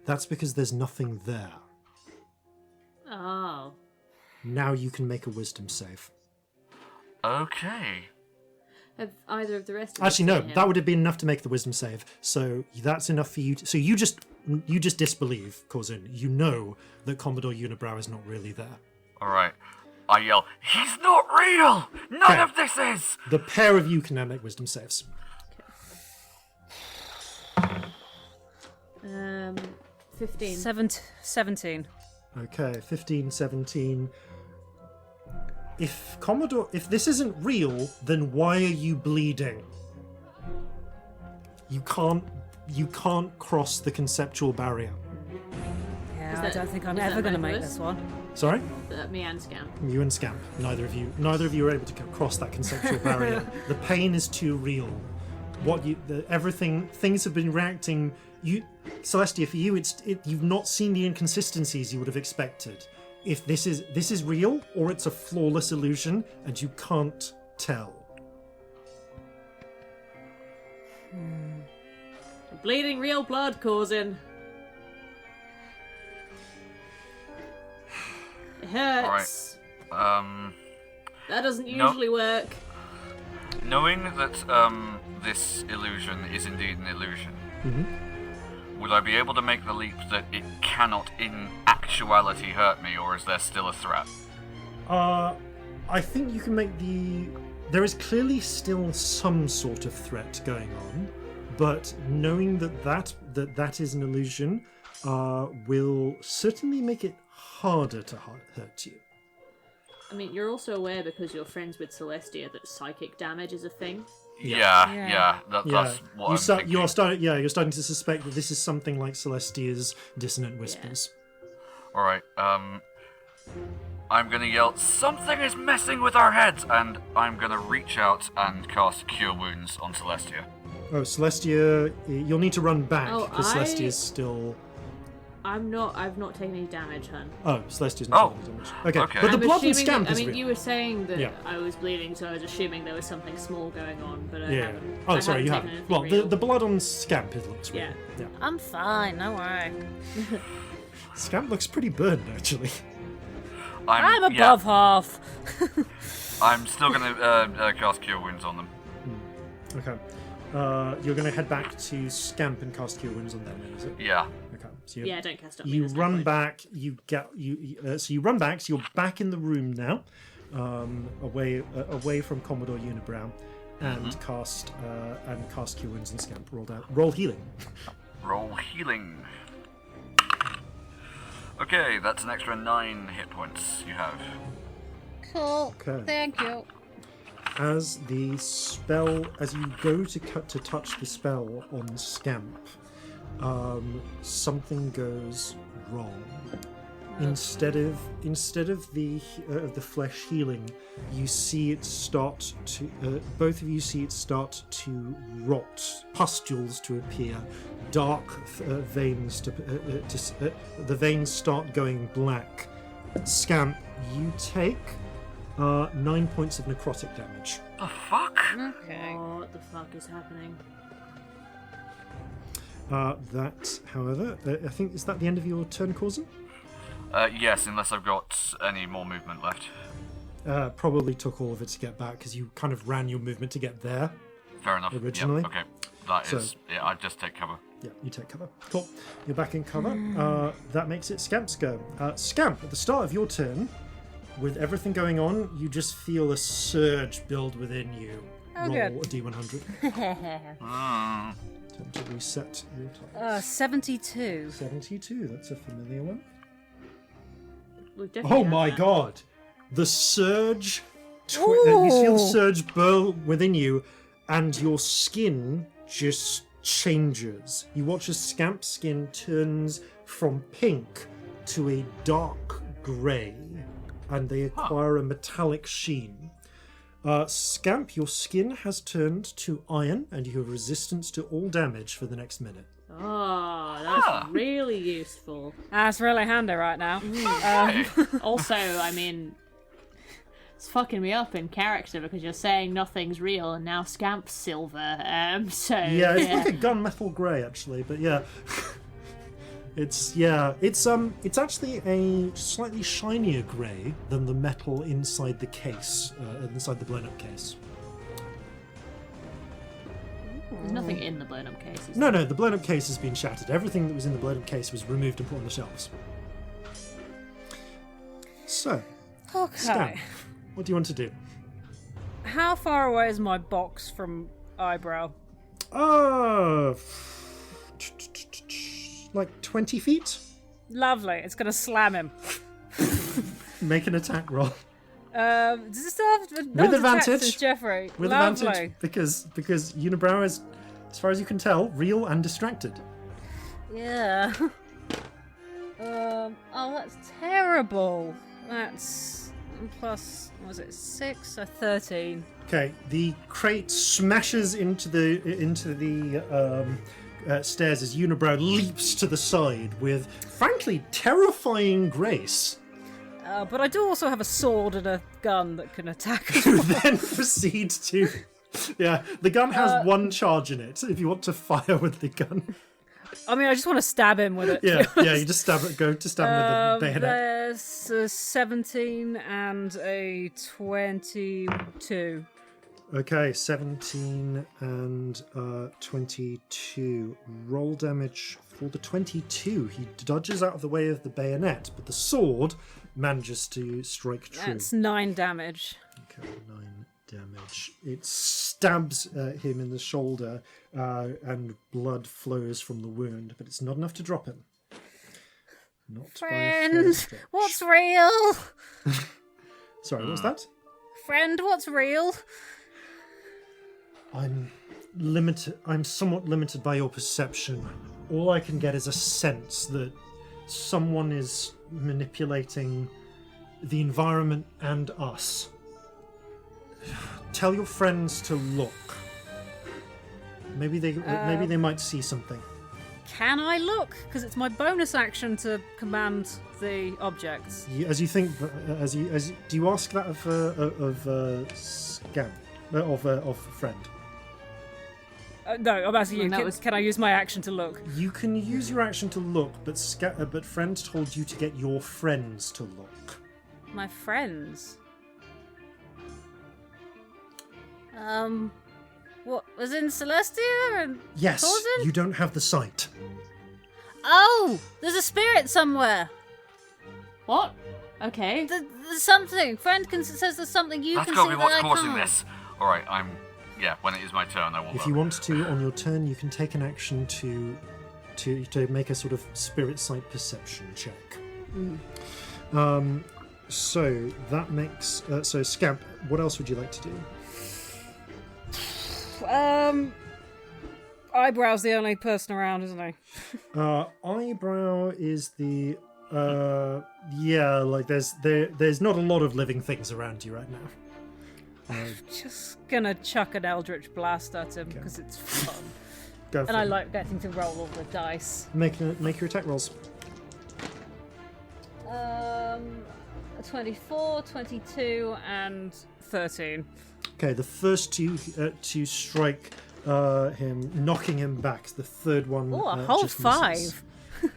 that's because there's nothing there. Oh. Now you can make a wisdom save. Okay. Have either of the rest of Actually, us no, seen him? that would have been enough to make the wisdom save. So that's enough for you. So you just disbelieve, Corzin. You know that Commodore Unibrow is not really there. All right. I yell, "He's not real! None Okay. of this is!" The pair of you can now make wisdom saves. 15. 17. Okay, 15, 17. If this isn't real, then why are you bleeding? You can't cross the conceptual barrier. Yeah, that- I don't think I'm is that ever going to both of make us? this one. Sorry? Me and Scamp. You and Scamp. Neither of you are able to cross that conceptual barrier. The pain is too real. Things have been reacting. Celestia, for you, you've not seen the inconsistencies you would have expected. If this is real or it's a flawless illusion, and you can't tell. Bleeding real blood, Corzin. It hurts. That doesn't usually work. Knowing that this illusion is indeed an illusion, will I be able to make the leap that it cannot in actuality hurt me, or is there still a threat? I think you can make there is clearly still some sort of threat going on, but knowing that is an illusion will certainly make it harder to hurt you. I mean, you're also aware, because you're friends with Celestia, that psychic damage is a thing. Yeah. That's what I'm thinking. You're starting to suspect that this is something like Celestia's dissonant whispers. All right. I'm gonna yell, "Something is messing with our heads!" and I'm gonna reach out and cast Cure Wounds on Celestia. Oh, Celestia, you'll need to run back Oh, because Celestia's still. I've not taken any damage, hun. Oh, Celestia's not taking damage. Okay, but the blood and Scamp is real. You were saying that Yeah. I was bleeding, so I was assuming there was something small going on, but I Yeah. haven't. Oh, I sorry, you haven't haven't. taken Well, anything the real. blood on Scamp looks real. Yeah. I'm fine, don't worry. Scamp looks pretty burned, actually. I'm above half. I'm still gonna cast Cure Wounds on them. Okay. You're going to head back to Scamp and cast Cure Wounds on them, is it? Yeah. Okay. So Yeah, don't cast up. you run back. So you run back. So you're back in the room now, away from Commodore Unibrow, and cast Cure Wounds and Scamp. Roll healing. Roll healing. Okay, that's an extra 9 hit points you have. Cool. Okay. Thank you. As you go to touch the spell on Scamp, something goes wrong. Instead of the flesh healing, you see it start to. Both of you see it start to rot, pustules to appear, dark veins the veins start going black. Scamp, you take 9 points of necrotic damage. The fuck? Okay. Oh, what the fuck is happening? That, however, I think, is that the end of your turn, Corzin? Yes, unless I've got any more movement left. Probably took all of it to get back because you kind of ran your movement to get there. Fair enough. Originally. Yep, okay. That So- is. Yeah, I just take cover. Yeah, you take cover. Cool. You're back in cover. That makes it Scamp's go. Scamp, at the start of your turn, with everything going on, you just feel a surge build within you. Oh, Roll good. a d100. Mm. Time to reset your time. 72. 72, that's a familiar one. We've definitely Oh had my that. god! The surge... you feel the surge burl within you, and your skin just changes. You watch as Scamp's skin turns from pink to a dark grey, and they acquire a metallic sheen. Scamp, your skin has turned to iron, and you have resistance to all damage for the next minute. Oh, that's really useful. That's really handy right now. Also, I mean, it's fucking me up in character because you're saying nothing's real and now Scamp's silver. So Yeah, it's like a gunmetal grey, actually, but yeah. It's actually a slightly shinier grey than the metal inside the case, inside the blown up case. There's nothing in the blown up case. is No, the blown up case has been shattered. Everything that was in the blown up case was removed and put on the shelves. So, Okay. Scamp, what do you want to do? How far away is my box from Eyebrow? Like 20 feet? Lovely. It's going to slam him. Make an attack roll. Does this still have With no advantage. since Jeffrey? With Lovely. advantage, because Unibrow is, as far as you can tell, real and distracted. Yeah. Oh, that's terrible. That's plus, what was it, 6? So 13. Okay, the crate smashes into the stairs as Unibrow leaps to the side with, frankly, terrifying grace. But I do also have a sword and a gun that can attack us. You then proceed to... Yeah, the gun has one charge in it, if you want to fire with the gun. I mean, I just want to stab him with it. Yeah, you just go to stab him with the bayonet. There's a 17 and a 22. Okay, 17 and 22. Roll damage for the 22. He dodges out of the way of the bayonet, but the sword manages to strike true. That's 9 damage. Okay, 9 damage. It stabs him in the shoulder, and blood flows from the wound, but it's not enough to drop him. Not by a fair Friend, stretch. what's real? Sorry, what was that? Friend, what's real? I'm somewhat limited by your perception. All I can get is a sense that someone is manipulating the environment and us. Tell your friends to look. Maybe they might see something. Can I look? Because it's my bonus action to command the objects. Do you ask that of Scamp, of friend? No, I'm asking you. Well, Can I use my action to look? You can use your action to look, but friend told you to get your friends to look. My friends. What was in Celestia and Yes, Corzin? you don't have the sight. Oh, there's a spirit somewhere. What? Okay. There's something. Friend says there's something you That's can gotta see be that what's I causing can't. this. Alright, when it is my turn, I will. If you want to, on your turn, you can take an action to make a sort of spirit sight perception check. So that makes so Scamp. What else would you like to do? Eyebrow's the only person around, isn't he? Eyebrow is the Yeah, like there's not a lot of living things around you right now. Just gonna chuck an Eldritch Blast at him because it's fun. Go for And I it. like getting to roll all the dice. Make your attack rolls. 24, 22, and 13. Okay, the first two to strike him, knocking him back. The third one. Oh, a whole just misses. 5.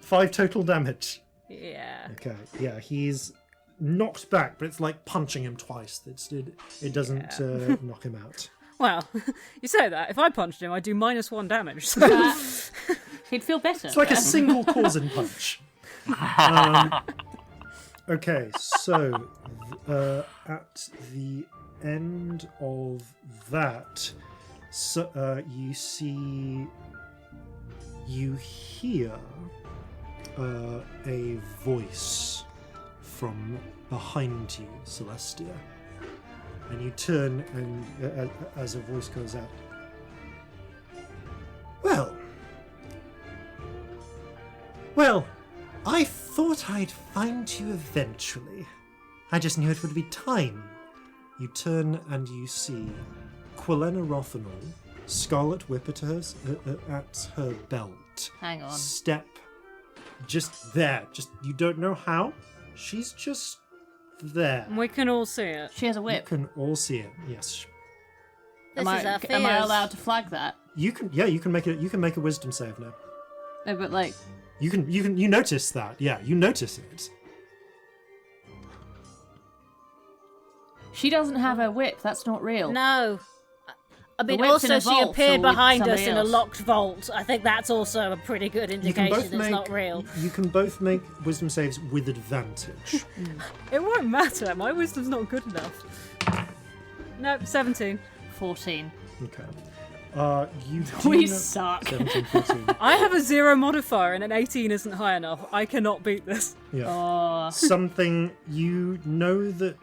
5 total damage. Yeah. Okay, yeah, he's knocked back, but it's like punching him twice. It doesn't knock him out. Well, you say that. If I punched him, I do -1 damage. So. He'd feel better. It's like a single Corzin punch. Okay, so at the end of that, you hear a voice from behind you, Celestia, and you turn, and as a voice goes out, well, I thought I'd find you eventually. I just knew it would be time. You turn and you see Quilena Rothanol, Scarlet Whip at her belt. Hang on. Step just there. Just, you don't know how. She's just there. We can all see it. She has a whip. You can all see it. Yes. This Am is our I fears. allowed to flag that? You can. Yeah, you can make it. You can make a wisdom save now. No, but like, You notice that. Yeah, you notice it. she doesn't have a whip. That's not real. No. I mean, whip's in also a she vault, appeared so behind us somebody in a else. locked vault. I think that's also a pretty good indication it's not real. You can both make wisdom saves with advantage. It won't matter. My wisdom's not good enough. No, 17. 14. Okay. You do We know- suck. 17, 14. I have a 0 modifier and an 18 isn't high enough. I cannot beat this. Yeah. Oh, Something you know that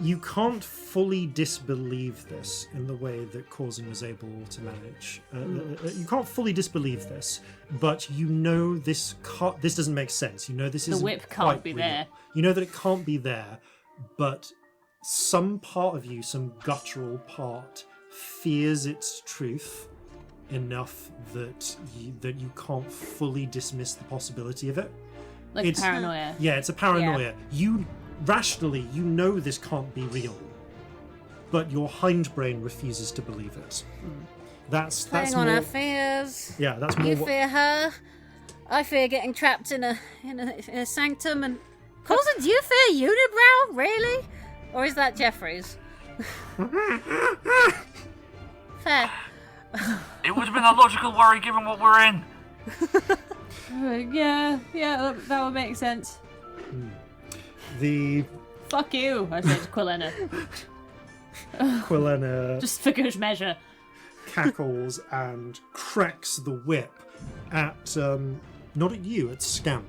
you can't fully disbelieve this in the way that Corzin was able to manage. You can't fully disbelieve this, but you know this doesn't make sense. You know this The isn't whip can't quite be real. there. You know that it can't be there, but some part of you, some guttural part, fears its truth enough that you can't fully dismiss the possibility of it. like It's- paranoia. Yeah, it's a paranoia. You rationally, you know this can't be real, but your hindbrain refuses to believe it. That's Playing on more. our fears. Yeah, that's more. You fear her. I fear getting trapped in a sanctum. And Corzin, do you fear Unibrow? Really? Or is that Jeffrey's? Fair. It would have been a logical worry given what we're in. Yeah, that would make sense. The Fuck you, I said to Quilena. Quilena Just for good measure. cackles and cracks the whip at not at you, at Scamp.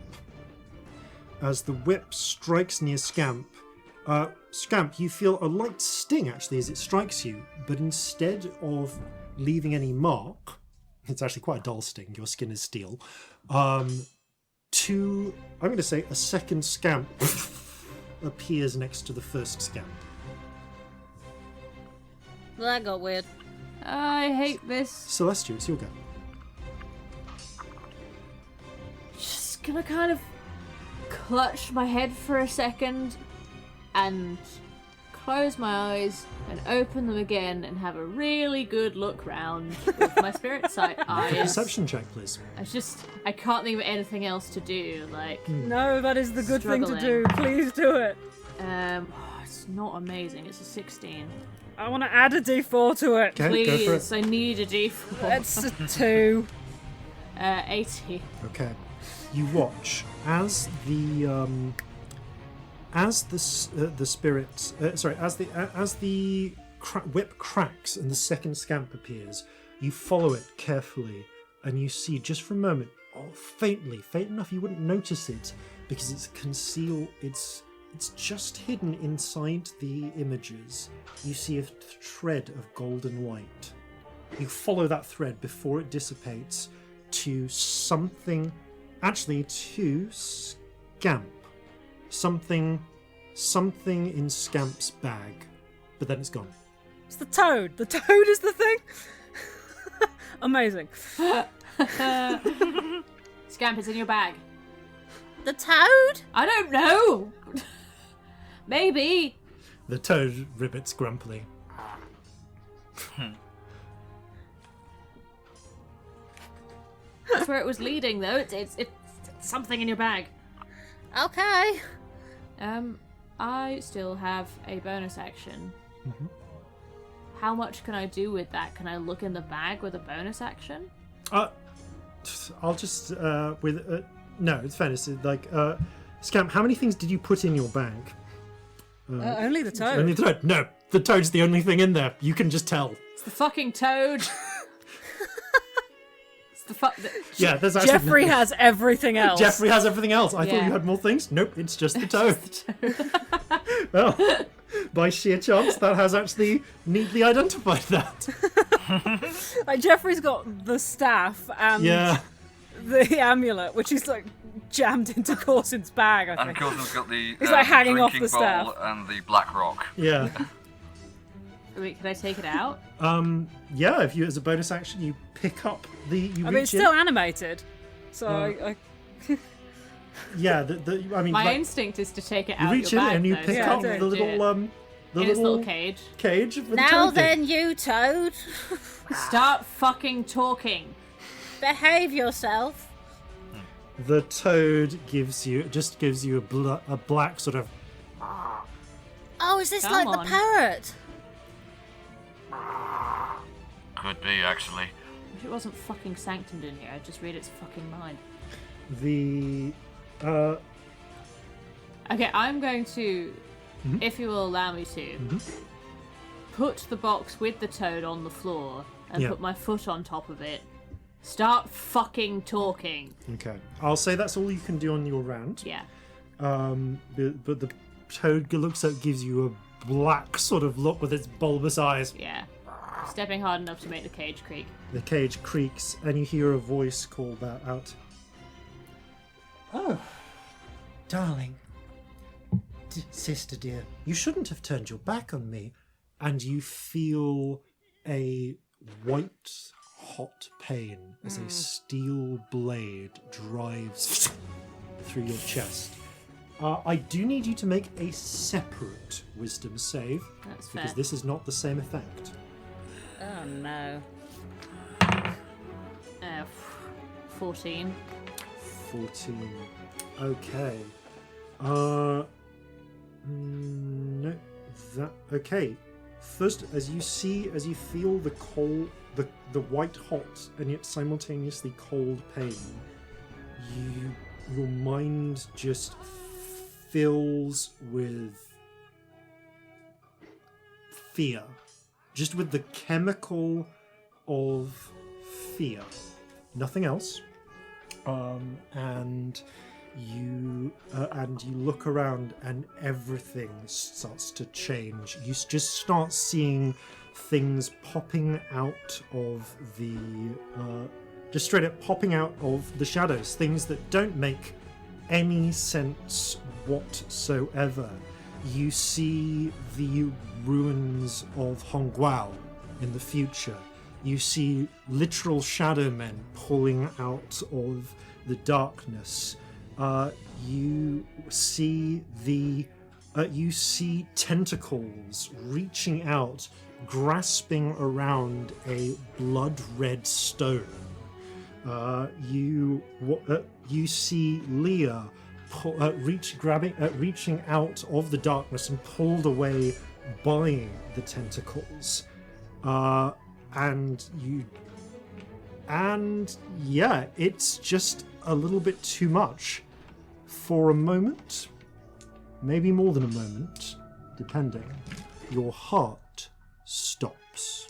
As the whip strikes near Scamp, Scamp, you feel a light sting actually as it strikes you, but instead of leaving any mark, it's actually quite a dull sting. Your skin is steel. I'm going to say a second Scamp appears next to the first Scamp. Well, that got weird. I hate this. Celestia, it's your go. Just gonna kind of clutch my head for a second and close my eyes and open them again and have a really good look round with my spirit sight eyes. Perception check, please. I can't think of anything else to do. Like, No, that is the good thing to do. Struggling. Please do it. it's not amazing. It's a 16. I want to add a d4 to it. Okay, go for it. Please, I need a d4. It's a 2. 80. Okay. You watch as the whip cracks and the second Scamp appears. You follow it carefully, and you see just for a moment, faint enough you wouldn't notice it because it's concealed. It's just hidden inside the images. You see a thread of golden light. You follow that thread before it dissipates to something actually to Scamp. Something in Scamp's bag, but then it's gone. It's the toad. The toad is the thing. Amazing. Scamp, it's in your bag. The toad? I don't know. Maybe. The toad ribbits grumpily. That's where it was leading, though. It's something in your bag. Okay. I still have a bonus action. Mm-hmm. How much can I do with that? Can I look in the bag with a bonus action? I'll just no, it's fairness. Scamp, how many things did you put in your bag? Only the toad. Only the toad. No, the toad's the only thing in there. You can just tell. It's the fucking toad. It's the Yeah, there's actually Jeffrey has everything else. Jeffrey has everything else. I thought Yeah. you had more things. Nope, it's just the toad. Well, by sheer chance, that has actually neatly identified that. Like Jeffrey's got the staff and Yeah. the amulet, which is like jammed into Corsin's bag. I And think. Corzin's got the He's like hanging off drinking the staff. bowl and the black rock. Yeah. Wait, can I take it out? Yeah, if you, as a bonus action, you pick up the, I mean, it's still animated, so Uh, yeah, I mean, My like, instinct is to take it you out reach your in bag, and you though, pick so up I the legit- little, in its little cage. cage with the Now toad then, in. you toad. Start fucking talking. Behave yourself. The toad gives you a black sort of. Oh, is this Come like on. the parrot? Could be, actually. Wish it wasn't fucking sanctumed in here. I'd just read its fucking mind. The Okay, I'm going to, if you will allow me to, put the box with the toad on the floor and Yeah. put my foot on top of it. Start fucking talking. Okay, I'll say that's all you can do on your round. Yeah. But the toad looks at, gives you a black sort of look with its bulbous eyes. Yeah. Stepping hard enough to make the cage creak. The cage creaks, and you hear a voice call that out. Oh, darling. Sister dear, you shouldn't have turned your back on me. And you feel a white, hot pain as a steel blade drives through your chest. I do need you to make a separate wisdom save, That's fair. because this is not the same effect. Oh no. 14. 14. Okay. No. That. Okay. First, as you feel the cold, the white hot and yet simultaneously cold pain, your mind just fills with fear. Just with the chemical of fear. Nothing else. And you look around and everything starts to change. You just start seeing things popping out of the just straight up popping out of the shadows, things that don't make any sense whatsoever. You see the ruins of Hongguao in the future. You see literal shadow men pulling out of the darkness. You see tentacles reaching out, grasping around a blood-red stone. You see Leah reaching out of the darkness and pulled away by the tentacles. And yeah, it's just a little bit too much. For a moment, maybe more than a moment, depending, your heart stops.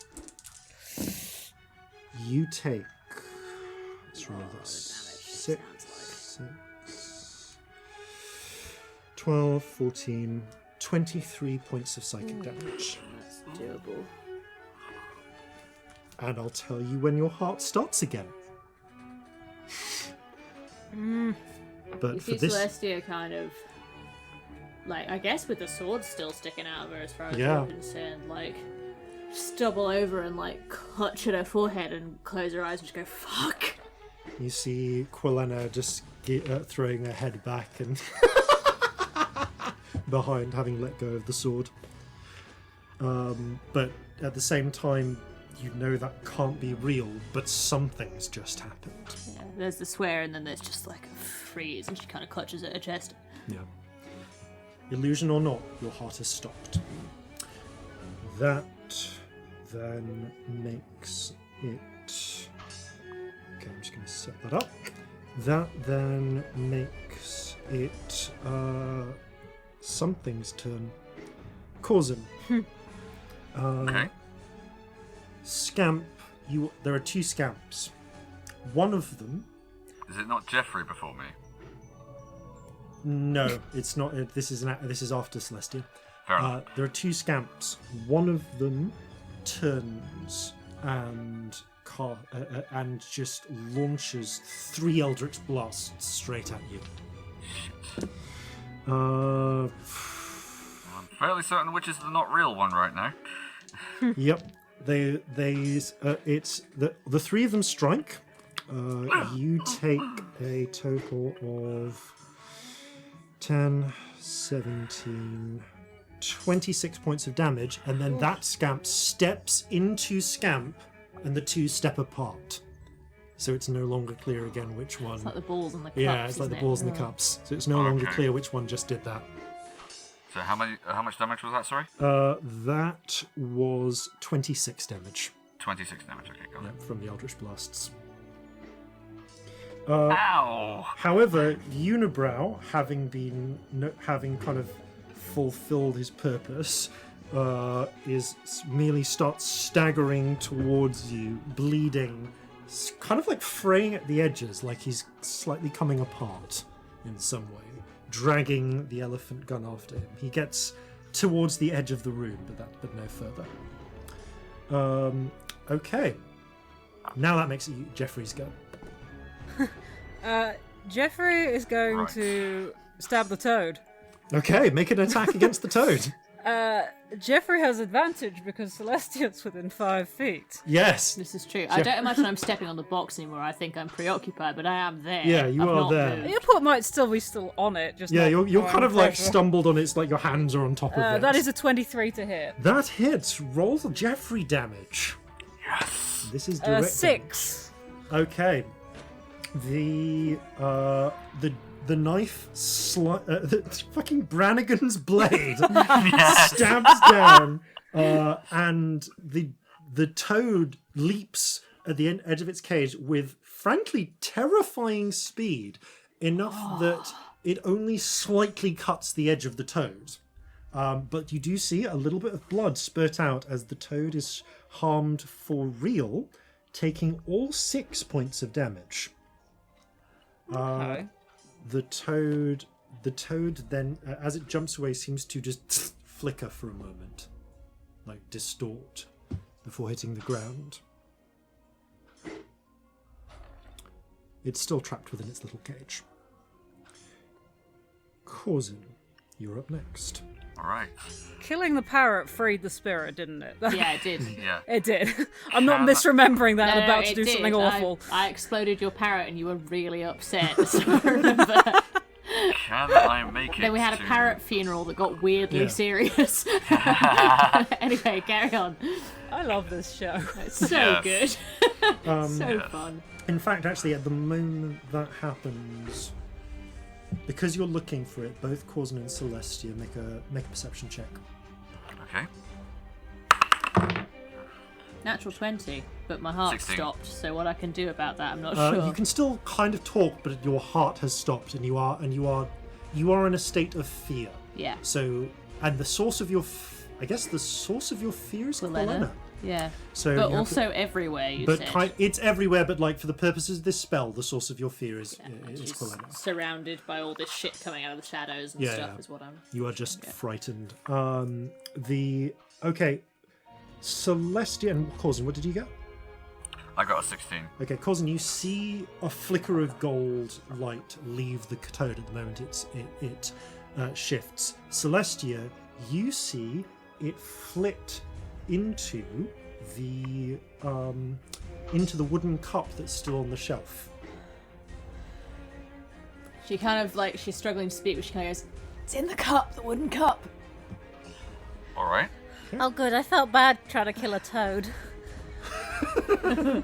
You take, let's roll this, 6, 12, 14, 23 points of psychic damage. That's doable. And I'll tell you when your heart starts again. But You for see this, Celestia kind of, like, I guess with the sword still sticking out of her as far as Yeah. I'm concerned, like, stumble over and, like, clutch at her forehead and close her eyes and just go, fuck! you see Quilena just throwing her head back and behind, having let go of the sword. But at the same time, you know that can't be real, but something's just happened. Yeah, there's the swear and then there's just, like, a freeze and she kind of clutches at her chest. Yeah. Illusion or not, your heart has stopped. That then makes it... Okay, I'm just going to set that up. That then makes it something's turn. Corzin. Okay. Scamp. There are two scamps. One of them... Is it not Jeffrey before me? No, it's not. This is after Celestia. Fair enough. There are two scamps. One of them turns and just launches 3 Eldritch blasts straight at you. I'm fairly certain which is the not real one right now. Yep. It's the 3 of them strike. You take a total of 10, 17, 26 points of damage, and then that scamp steps into Scamp, and the 2 step apart. So it's no longer clear again which one. It's like the balls and the cups. Yeah, it's like the balls and the Oh. cups. So it's no longer Okay. clear which one just did that. So how much damage was that, sorry? That was 26 damage. 26 damage, okay, got it. From the Eldritch Blasts. Ow! However, Unibrow, having kind of fulfilled his purpose, merely starts staggering towards you, bleeding, kind of like fraying at the edges, like he's slightly coming apart in some way, dragging the elephant gun after him. He gets towards the edge of the room, but no further. Okay. Now that makes it Jeffrey's go. Jeffrey is going Right. to stab the toad. Okay, make an attack against the toad. Jeffrey has advantage because Celestia's within 5 feet. Yes. This is true. I don't imagine I'm stepping on the box anymore. I think I'm preoccupied, but I am there. Yeah, you I've are not there. moved. Your foot might still be on it. Just Yeah, not you're go kind under of like pressure. stumbled on it. It's like your hands are on top of it. That is a 23 to hit. That hits. Roll the Jeffrey damage. Yes! This is direct. 6. Okay. The knife the fucking Brannigan's blade stabs down, and the toad leaps at the edge of its cage with frankly terrifying speed, enough that it only slightly cuts the edge of the toad. But you do see a little bit of blood spurt out as the toad is harmed for real, taking all 6 points of damage. Okay. The toad then, as it jumps away, seems to just flicker for a moment, like distort, before hitting the ground. It's still trapped within its little cage. Corzin, you're up next. Alright. Killing the parrot freed the spirit, didn't it? Yeah, it did. Yeah. It did. I'm not misremembering that. I'm about to it do did. something awful. I exploded your parrot and you were really upset. So I remember. Can I make it Then we had a to- parrot funeral that got weirdly Yeah. serious. Anyway, carry on. I love this show. It's so Yes. good. So Yes. fun. In fact, actually, at the moment that happens, because you're looking for it, both Corzin and Celestia make a perception check. Okay. Natural 20, but my heart 16. stopped. So what I can do about that, I'm not You sure. can still kind of talk, but your heart has stopped, and you are in a state of fear. Yeah. So, and the source of your, I guess the source of your fear is Quilena. Yeah. So, But you have also everywhere, you but said. it's everywhere. But like for the purposes of this spell, the source of your fear is She's Quilena. surrounded by all this shit coming out of the shadows and Yeah, stuff yeah. is what I'm... You are just frightened. Okay, Celestia and Corzin, what did you get? I got a 16. Okay, Corzin, you see a flicker of gold light leave the toad at the moment it shifts. Celestia, you see it flit into the wooden cup that's still on the shelf. She kind of like, she's struggling to speak, but she kind of goes, "It's in the cup, the wooden cup." All right. Oh, good. I felt bad trying to kill a toad. Can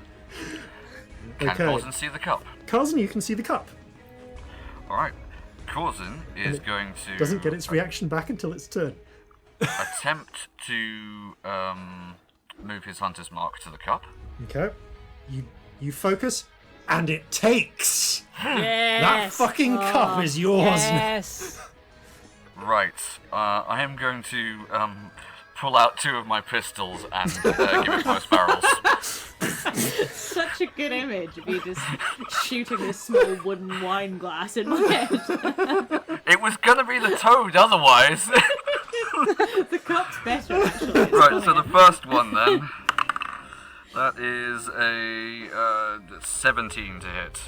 Okay. Corzin see the cup? Corzin, you can see the cup. All right. Corzin is going to Doesn't get its reaction back until its turn. attempt to move his hunter's mark to the cup. Okay. You focus, and it takes. Yes. That fucking cup is yours now. Yes. Right. I am going to pull out 2 of my pistols and give it close barrels. Such a good image of you just shooting this small wooden wine glass in my head. It was gonna be the toad otherwise. The cup's better, actually. It's Right. So funny. the first one then. That is a 17 to hit.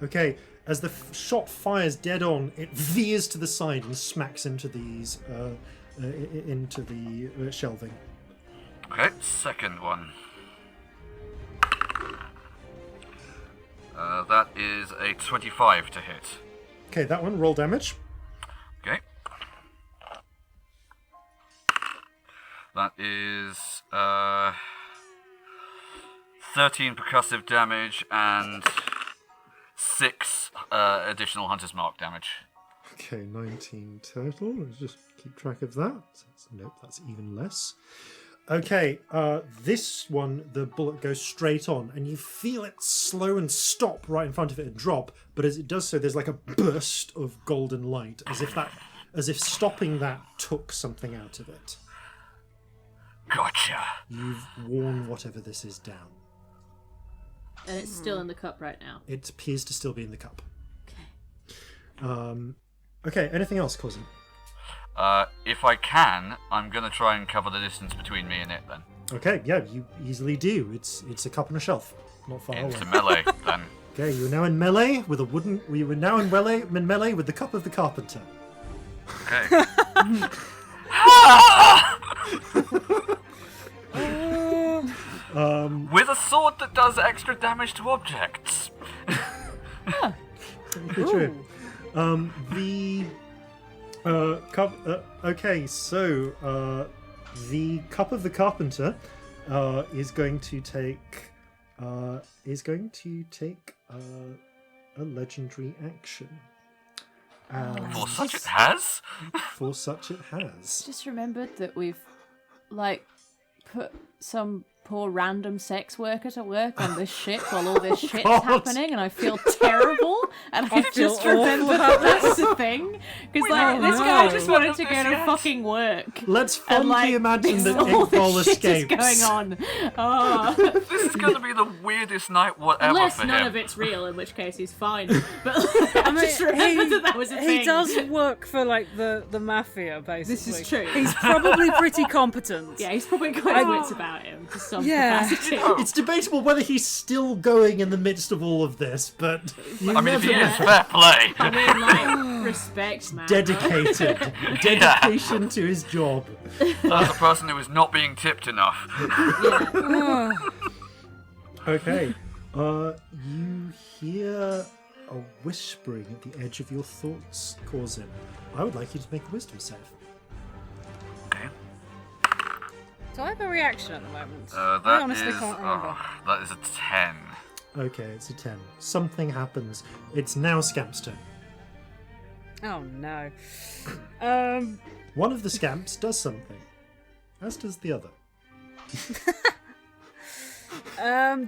Okay. As the shot fires dead on, it veers to the side and smacks into these into the shelving. Okay. Second one. That is a 25 to hit. Okay, that one, roll damage. Okay. That is 13 percussive damage and 6 additional Hunter's Mark damage. Okay, 19 total. Let's just keep track of that. Nope, that's even less. Okay, this one, the bullet goes straight on, and you feel it slow and stop right in front of it and drop. But as it does so, there's like a burst of golden light, as if stopping that took something out of it. Gotcha. You've worn whatever this is down. And it's still in the cup right now. It appears to still be in the cup. Okay. Okay, anything else, Corzin? If I can, I'm gonna try and cover the distance between me and it then. Okay, yeah, you easily do. It's a cup on a shelf, not far Into away. melee then. Okay, you're now in melee with a wooden. We were now in melee with the cup of the carpenter. Okay. With a sword that does extra damage to objects. True. Cup. Okay, so the cup of the carpenter is going to take a legendary action. For such it has. For such it has. Just remembered that we've, like, put some poor random sex worker to work on this ship while all this shit's happening, and I feel terrible. And I just remembered that that's a thing. Because, like, this guy just wanted to go to fucking work. Let's And, fondly like, imagine that all Iqbal this shit is escapes. going on. Oh. This is gonna be the weirdest night whatever Unless for none him. of it's real, in which case he's fine. But I just remembered that was a thing. He does work for like the mafia, basically. This is true. He's probably pretty competent. Yeah, he's probably got wits about him to some Yeah. capacity. It's debatable whether he's still going in the midst of all of this, but I mean, if he is, fair play. I mean, like, respect, man. dedicated. Dedication to his job. As a person who is not being tipped enough. Yeah. Okay. You hear a whispering at the edge of your thoughts, Corzin. I would like you to make a wisdom save. Okay. Do I have a reaction at the moment? That I honestly is, can't remember. that is a 10. Okay, it's a 10. Something happens. It's now Scamp's turn. Oh no. One of the Scamps does something, as does the other. I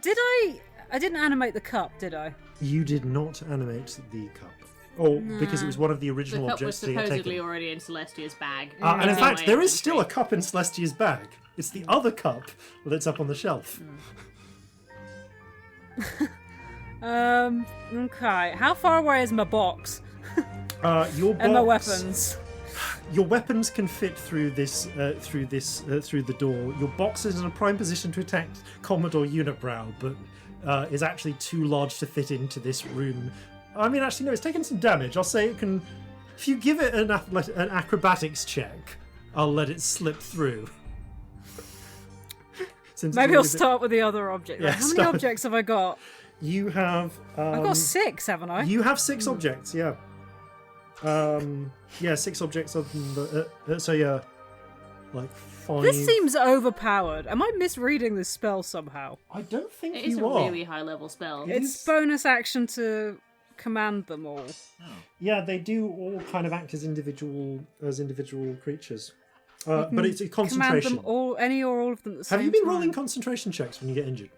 didn't animate the cup, did I? You did not animate the cup. Oh, because it was one of the The original cup was objects that you had supposedly taken. already in Celestia's bag. And in It's fact, my there is inventory. still a cup in Celestia's bag. It's the other cup that's up on the shelf. Okay. How far away is my box Your box, and my weapons? Your weapons can fit through through the door. Your box is in a prime position to attack Commodore Unibrow, but is actually too large to fit into this room. I mean, actually, no, it's taken some damage. I'll say it can. If you give it an acrobatics check, I'll let it slip through. Maybe I'll start with the other object. Yeah, How many objects have I got? You have. I've got 6, haven't I? You have 6 objects, yeah. 6 objects other than the. So yeah, like 5. This seems overpowered. Am I misreading this spell somehow? I don't think It is you a are. really high level spell. It's bonus action to command them all. Yeah, they do all kind of act as individual creatures. But it's a concentration. Command them all, any or all of them at the same Have you been time. rolling concentration checks when you get injured?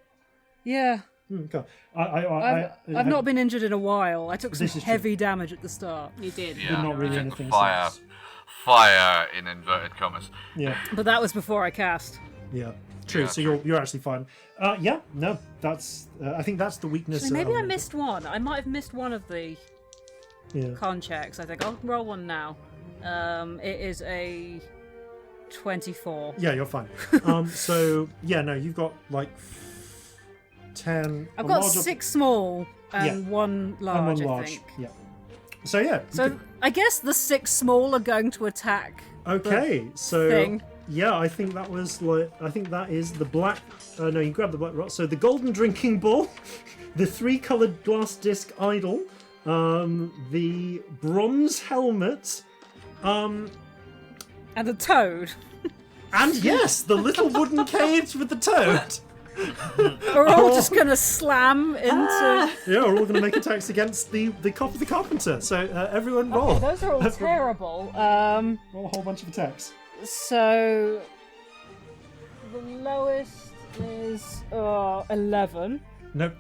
Yeah. Okay. I've not been injured in a while. I took some This is heavy damage at the start. You did. But not really took anything fire. since. Fire in inverted commas. Yeah, But that was before I cast. yeah. True. Yeah, So true. you're actually fine. No, that's. I think that's the weakness. So maybe I missed one. I might have missed one of the Yeah. con checks. I think I'll roll one now. It is a 24. Yeah, you're fine. So yeah, no, you've got like 10. I've a got large 6 small and Yeah. 1 and large, one I large. think. Yeah. So yeah. you So could- I guess the 6 small are going to attack. okay. So thing. yeah, I think that was like. I think that is the black. No, you grab the black rock. So the golden drinking ball, the 3-colored glass disc idol, the bronze helmet, And a toad. and yes, the little wooden cage with the toad. We're all just going to slam into... Yeah, we're all going to make attacks against the cop of the carpenter. So everyone roll. Okay, those are all terrible. Roll a whole bunch of attacks. So the lowest is 11. Nope.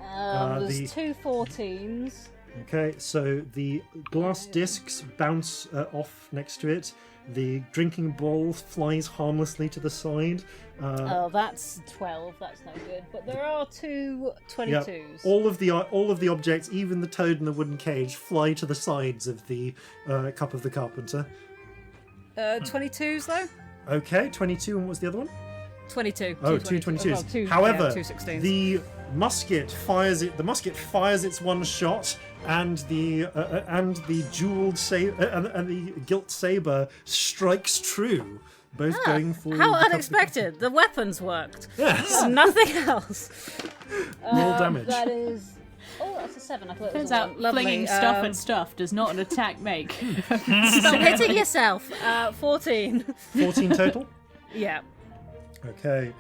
There's the- 2 14s. Okay, so the glass discs bounce off next to it. The drinking bowl flies harmlessly to the side. That's 12. That's no good. But there are 2 Yeah, 22s. all of the objects, even the toad in the wooden cage, fly to the sides of the cup of the carpenter. 22s though. Okay, 22, and what's the other one? 22. Oh, 2 two 22s. well, two- However, yeah, 2 16s. the musket fires its one shot, and the jeweled saber and the gilt saber strikes true, both going for How unexpected! The weapons worked. Yes, Nothing else. roll damage. That is. Oh, that's a 7. I thought it was Turns a out 1. Lovely. flinging stuff at stuff does not an attack make. Stop hitting yourself. 14. 14 total. Yeah. Okay.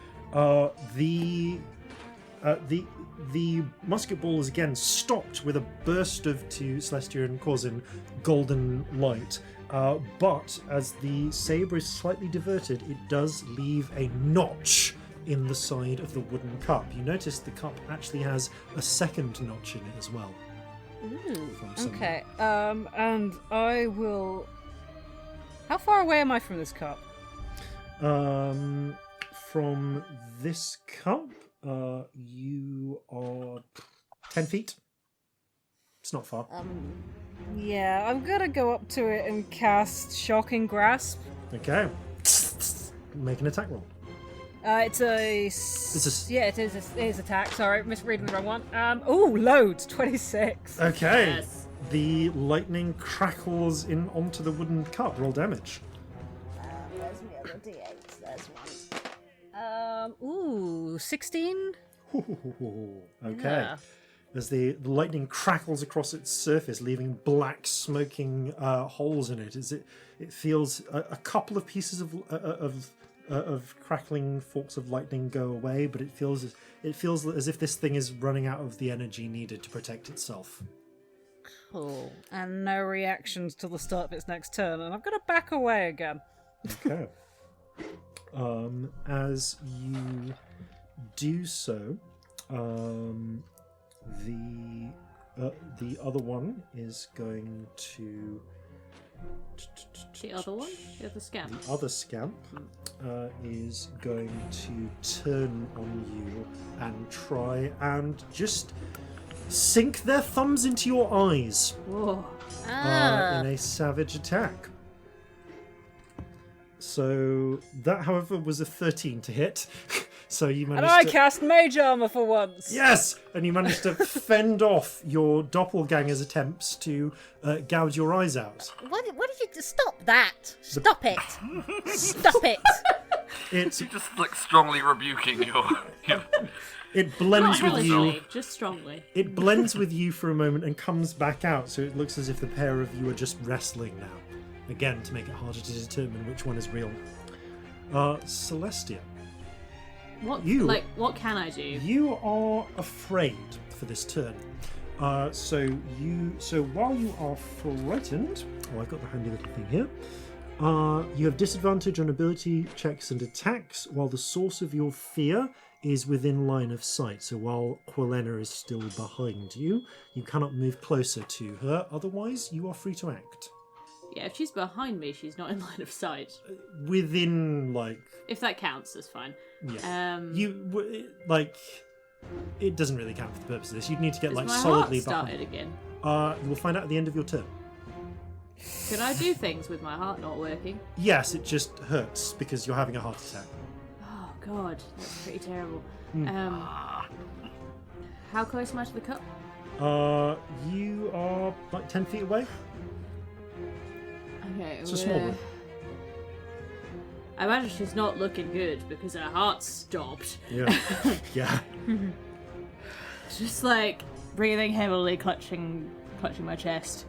The musket ball is again stopped with a burst of, to Celestia and Corzin, golden light. But as the saber is slightly diverted, it does leave a notch in the side of the wooden cup. You notice the cup actually has a second notch in it as well. From somewhere. Okay. And I will. How far away am I from this cup? From this cup, you are 10 feet. It's not far. Yeah, I'm gonna go up to it and cast Shocking Grasp. Okay. Make an attack roll. It's a. Yeah, it is attack. Sorry, misreading the wrong one. Loads. 26. Okay. Yes. The lightning crackles in onto the wooden cup. Roll damage. There's my other d8s. There's one. 16. Okay. Yeah. As the lightning crackles across its surface, leaving black, smoking holes in it. It feels a couple of pieces of crackling forks of lightning go away, but it feels as if this thing is running out of the energy needed to protect itself. Cool. And no reactions till the start of its next turn, and I'm gonna back away again. Okay. As you do so, the other one is going to. The other one? The other scamp. The other scamp is going to turn on you and try and just sink their thumbs into your eyes Whoa. in a savage attack. So that, however, was a 13 to hit. So you managed And I to... cast mage armor for once. Yes! And you managed to fend off your doppelganger's attempts to gouge your eyes out. What did you do? Stop that! Stop it! Stop it! It's You're just like strongly rebuking your. It blends Not with you. heavily, just strongly. It blends with you for a moment and comes back out, so it looks as if the pair of you are just wrestling now. Again, to make it harder to determine which one is real. Celestia. What can I do? You are afraid for this turn. So while you are frightened, I've got the handy little thing here. You have disadvantage on ability checks and attacks, while the source of your fear is within line of sight. So while Quelena is still behind you, you cannot move closer to her. Otherwise, you are free to act. Yeah, if she's behind me, she's not in line of sight. Within, like... If that counts, that's fine. Yeah. It doesn't really count for the purpose of this. You'd need to get, Has my solidly heart started behind. again? You will find out at the end of your turn. Can I do things with my heart not working? Yes, it just hurts because you're having a heart attack. Oh god, that's pretty terrible. How close am I to the cup? You are like 10 feet away. Okay, It's a small one. I imagine she's not looking good because her heart stopped. Yeah. Yeah. Just like breathing heavily, clutching my chest.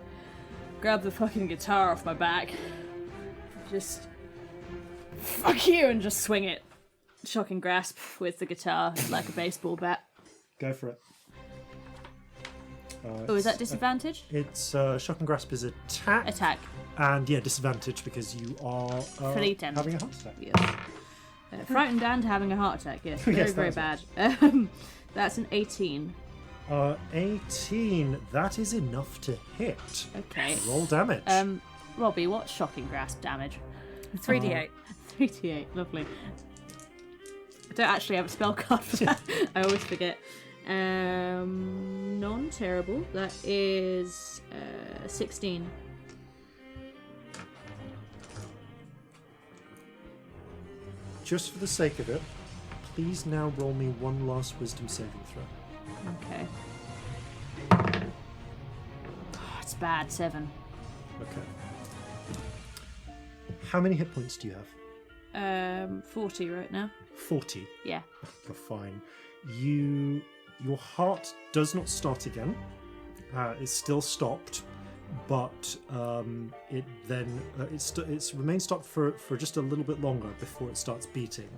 Grab the fucking guitar off my back. Just fuck you and just swing it. Shocking grasp with the guitar like a baseball bat. Go for it. Oh, is that disadvantage? It's shock and grasp is attack. Attack. And yeah, disadvantage because you are Frightened. having a heart attack. Yes. Frightened and having a heart attack. Yes, very, Yes, very that's bad. That's an 18. 18. That is enough to hit. Okay. Roll damage. Robbie, what's shocking grasp damage? 3d8. 3d8. Lovely. I don't actually have a spell card for that. I always forget. Non-terrible. That is 16. Just for the sake of it, please now roll me one last wisdom saving throw. Okay. Oh, it's bad. 7. Okay. How many hit points do you have? 40 right now. 40. Yeah. You're fine. Your heart does not start again. It's still stopped, but it's remained stopped for just a little bit longer before it starts beating.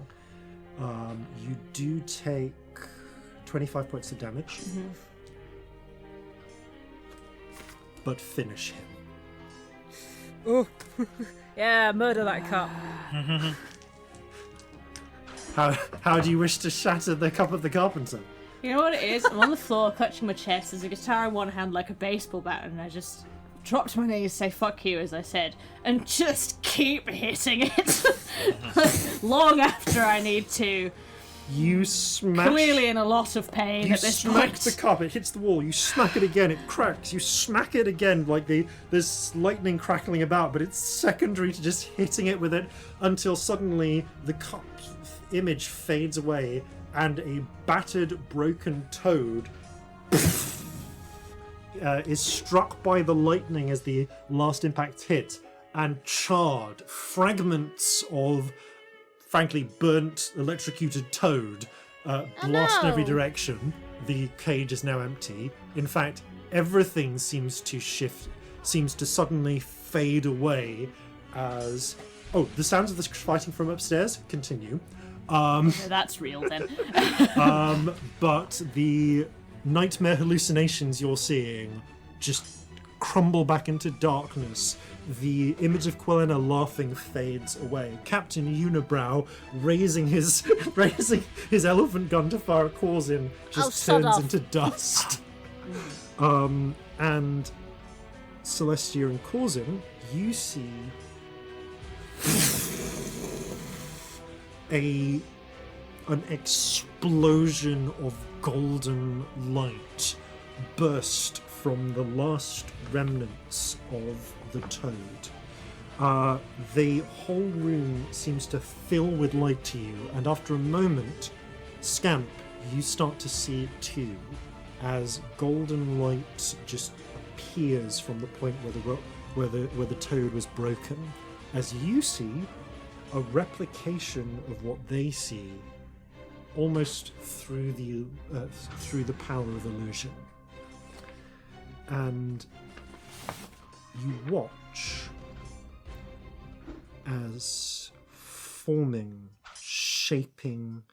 You do take 25 points of damage, but finish him. Oh, yeah, murder that cup. How do you wish to shatter the cup of the carpenter? You know what it is? I'm on the floor clutching my chest. There's a guitar in one hand like a baseball bat, and I just dropped my knees, say fuck you, as I said, and just keep hitting it. Long after I need to. You smash... Clearly in a lot of pain at this smack point. the cup, it hits the wall, you smack it again, it cracks, you smack it again, like there's lightning crackling about, but it's secondary to just hitting it with it until suddenly the cup image fades away and a battered, broken toad is struck by the lightning as the last impact hit, and charred fragments of frankly burnt, electrocuted toad blast in every direction. The cage is now empty. In fact, everything seems to suddenly fade away as... Oh, the sounds of the fighting from upstairs continue. No, that's real then. But the nightmare hallucinations you're seeing just crumble back into darkness. The image of Quelena laughing fades away. Captain Unibrow raising his elephant gun to fire at Corzin just turns into dust. And Celestia and Corzin, you see an explosion of golden light burst from the last remnants of the toad. The whole room seems to fill with light to you, and after a moment, Scamp, you start to see it too, as golden light just appears from the point where the toad was broken, as you see a replication of what they see, almost through the power of illusion. And you watch as forming, shaping,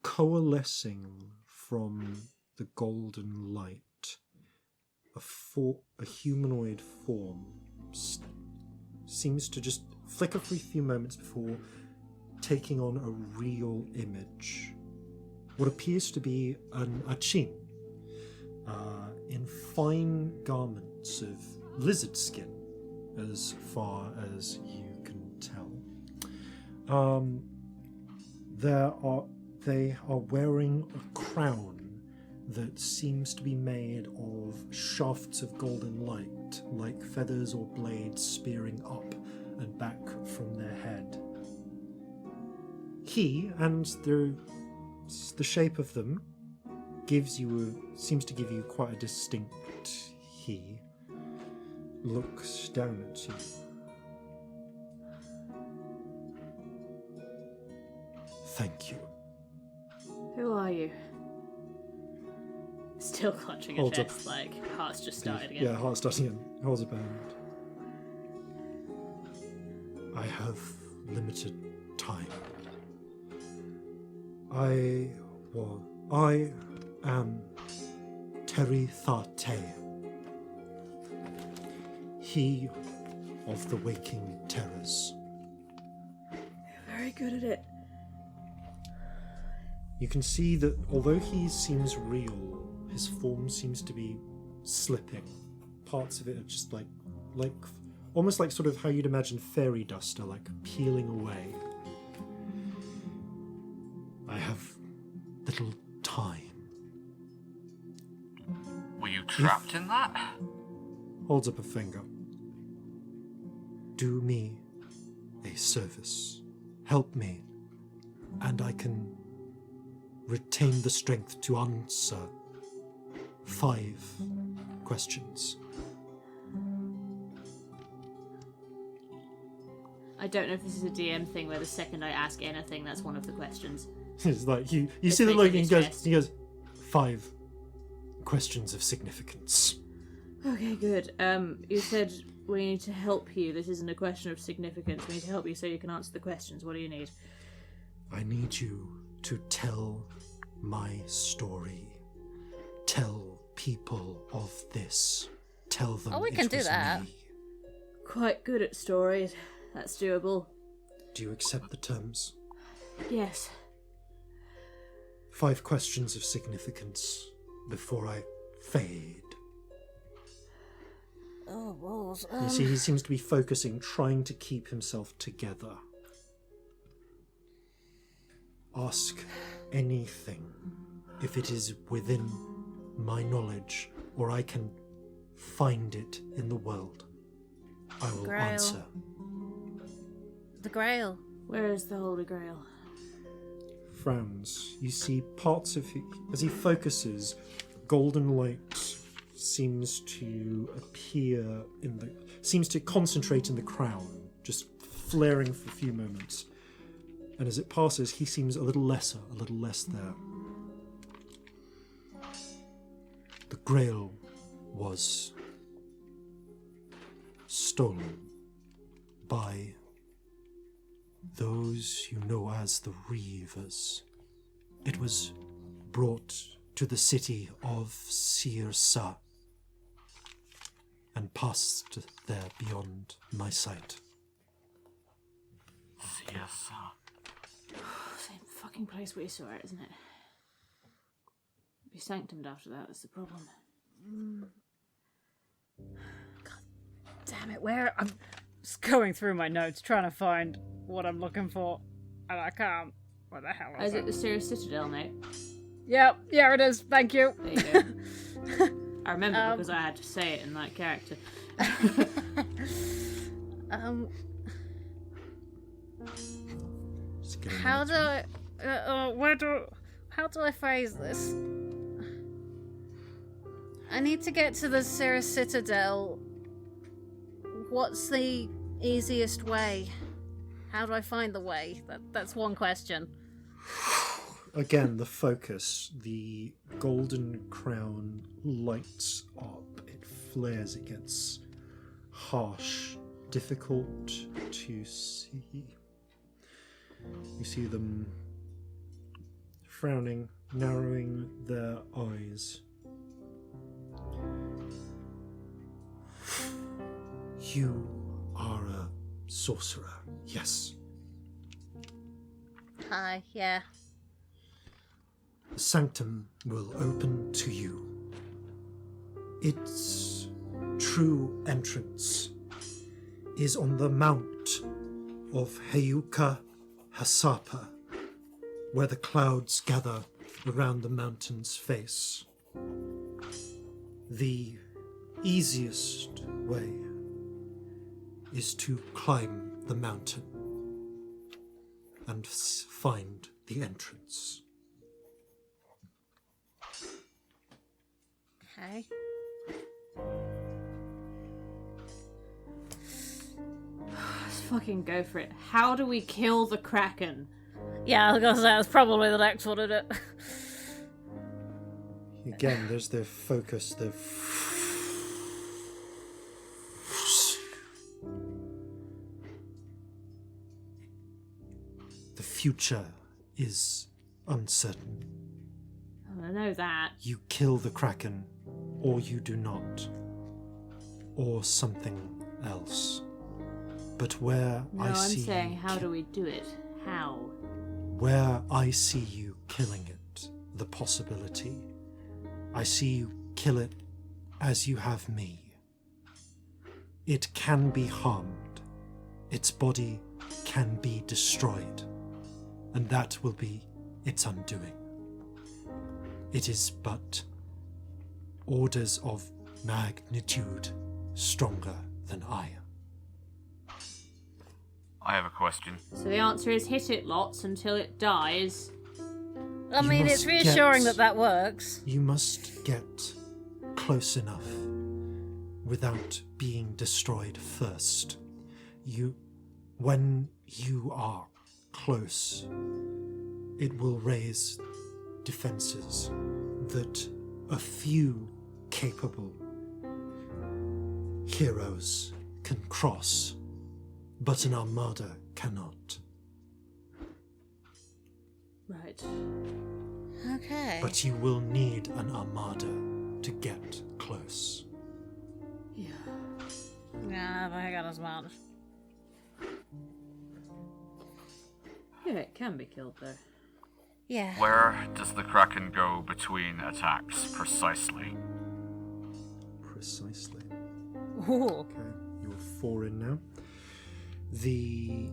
coalescing from the golden light, a humanoid form seems to just flicker for a few moments before taking on a real image. What appears to be an Achin, in fine garments of lizard skin, as far as you can tell. They are wearing a crown that seems to be made of shafts of golden light, like feathers or blades spearing up and back from their head. He, and the shape of them, seems to give you quite a distinct he, looks down at you. Thank you. Who are you? Still clutching a chest, like heart's just started again. Yeah, heart's starting again. Holds up a hand. I have limited time. I am Terry Tharte, he of the waking terrors. You're very good at it. You can see that although he seems real, his form seems to be slipping. Parts of it are just like almost like sort of how you'd imagine fairy dust are like peeling away. I have little time. Were you trapped in that? Holds up a finger. Do me a service. Help me, and I can retain the strength to answer 5 questions. I don't know if this is a DM thing where the second I ask anything, that's one of the questions. It's like you see the look, and he goes 5 questions of significance. Okay, good. You said we need to help you. This isn't a question of significance. We need to help you so you can answer the questions. What do you need? I need you to tell my story. Tell people of this. Tell them we can do that. Me. Quite good at stories. That's doable. Do you accept the terms? Yes. 5 questions of significance before I fade. Oh, balls. You see, he seems to be focusing, trying to keep himself together. Ask anything if it is within my knowledge or I can find it in the world. I will Grail. answer. The Grail. Where is the Holy Grail? Frowns. You see parts of it, as he focuses, golden light seems to appear seems to concentrate in the crown, just flaring for a few moments. And as it passes, he seems a little less there. The Grail was stolen by those you know as the Reavers. It was brought to the city of Sirsa and passed there beyond my sight. Yes. Same fucking place we saw it, isn't it? Be sanctimed after that, that's the problem. God damn it, where? I'm just going through my notes trying to find what I'm looking for, and I can't. What the hell Is it the Sirius Citadel, mate? Yep, yeah it is, thank you. There you go. I remember because I had to say it in that character. How do I... how do I phrase this? I need to get to the Cirrus Citadel. What's the easiest way? How do I find the way? That's one question. Again, the focus, the golden crown lights up. It flares, it gets harsh, difficult to see. You see them frowning, narrowing their eyes. You are a sorcerer, yes. Hi, yeah. The sanctum will open to you. Its true entrance is on the Mount of Heuka Hasapa, where the clouds gather around the mountain's face. The easiest way is to climb the mountain and find the entrance. Okay. Let's fucking go for it. How do we kill the Kraken? Yeah, I was gonna say that's probably the next one, isn't it? Again, there's their focus, their... The future is uncertain. Oh, I know that. You kill the Kraken, or you do not. Or something else. But where No, I I'm see saying, you how do we do it? How? Where I see you killing it, the possibility, I see you kill it as you have me. It can be harmed. Its body can be destroyed. And that will be its undoing. It is but orders of magnitude stronger than I. I have a question. So the answer is hit it lots until it dies. I mean, it's reassuring that works. You must get close enough without being destroyed first. When you are close, it will raise defenses that a few capable heroes can cross, but an armada cannot. Right. Okay. But you will need an armada to get close. Yeah. Yeah, I got us mounted. Yeah, it can be killed though. Yeah. Where does the Kraken go between attacks, precisely? Precisely. Ooh. Okay, you're 4 in now. They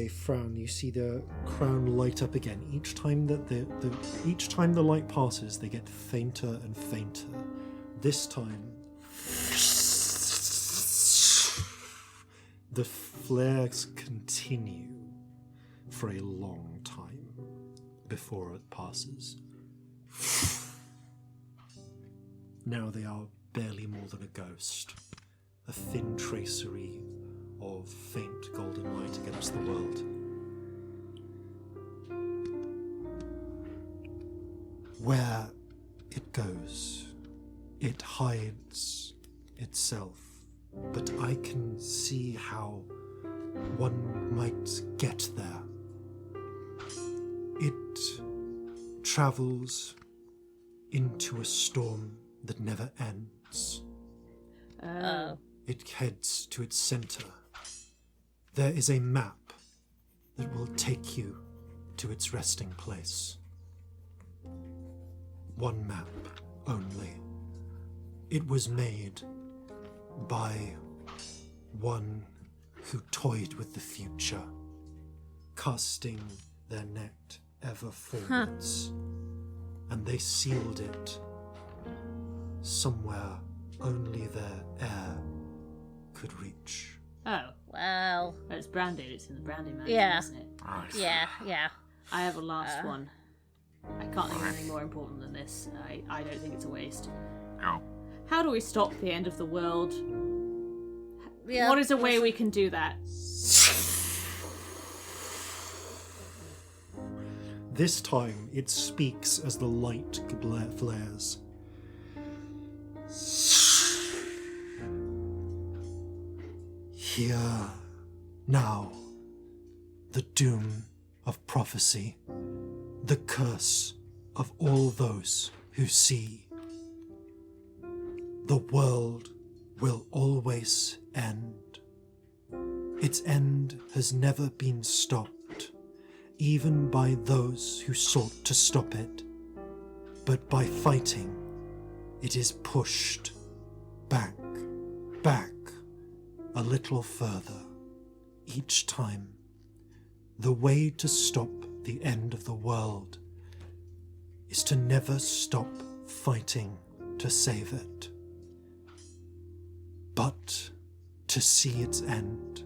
frown. You see the crown light up again. Each time that each time the light passes, they get fainter and fainter. This time, the flares continue for a long time before it passes. Now they are barely more than a ghost, a thin tracery of faint golden light against the world. Where it goes, it hides itself, but I can see how one might get there. It travels into a storm that never ends. Oh. It heads to its center. There is a map that will take you to its resting place. One map only. It was made by one who toyed with the future, casting their net ever forwards, and they sealed it somewhere only their heir could reach. Oh, Well, it's branded. It's in the branding mansion, Yeah. isn't it? Right. yeah. I have a last one. I can't think of anything more important than this. I don't think it's a waste. Go. How do we stop the end of the world? Yeah. What is a way we can do that? This time it speaks as the light flares. Hear now the doom of prophecy, the curse of all those who see. The world will always end. Its end has never been stopped, even by those who sought to stop it. But by fighting, it is pushed back, a little further, each time. The way to stop the end of the world is to never stop fighting to save it, but to see its end,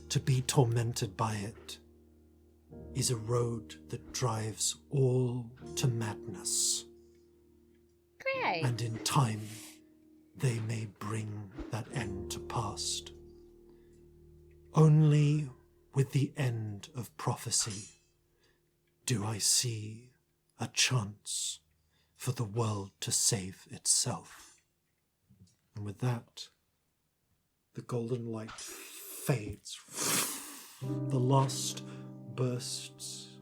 to be tormented by it, is a road that drives all to madness. Great. And in time, they may bring that end to pass. Only with the end of prophecy do I see a chance for the world to save itself. And with that, the golden light fades. The last bursts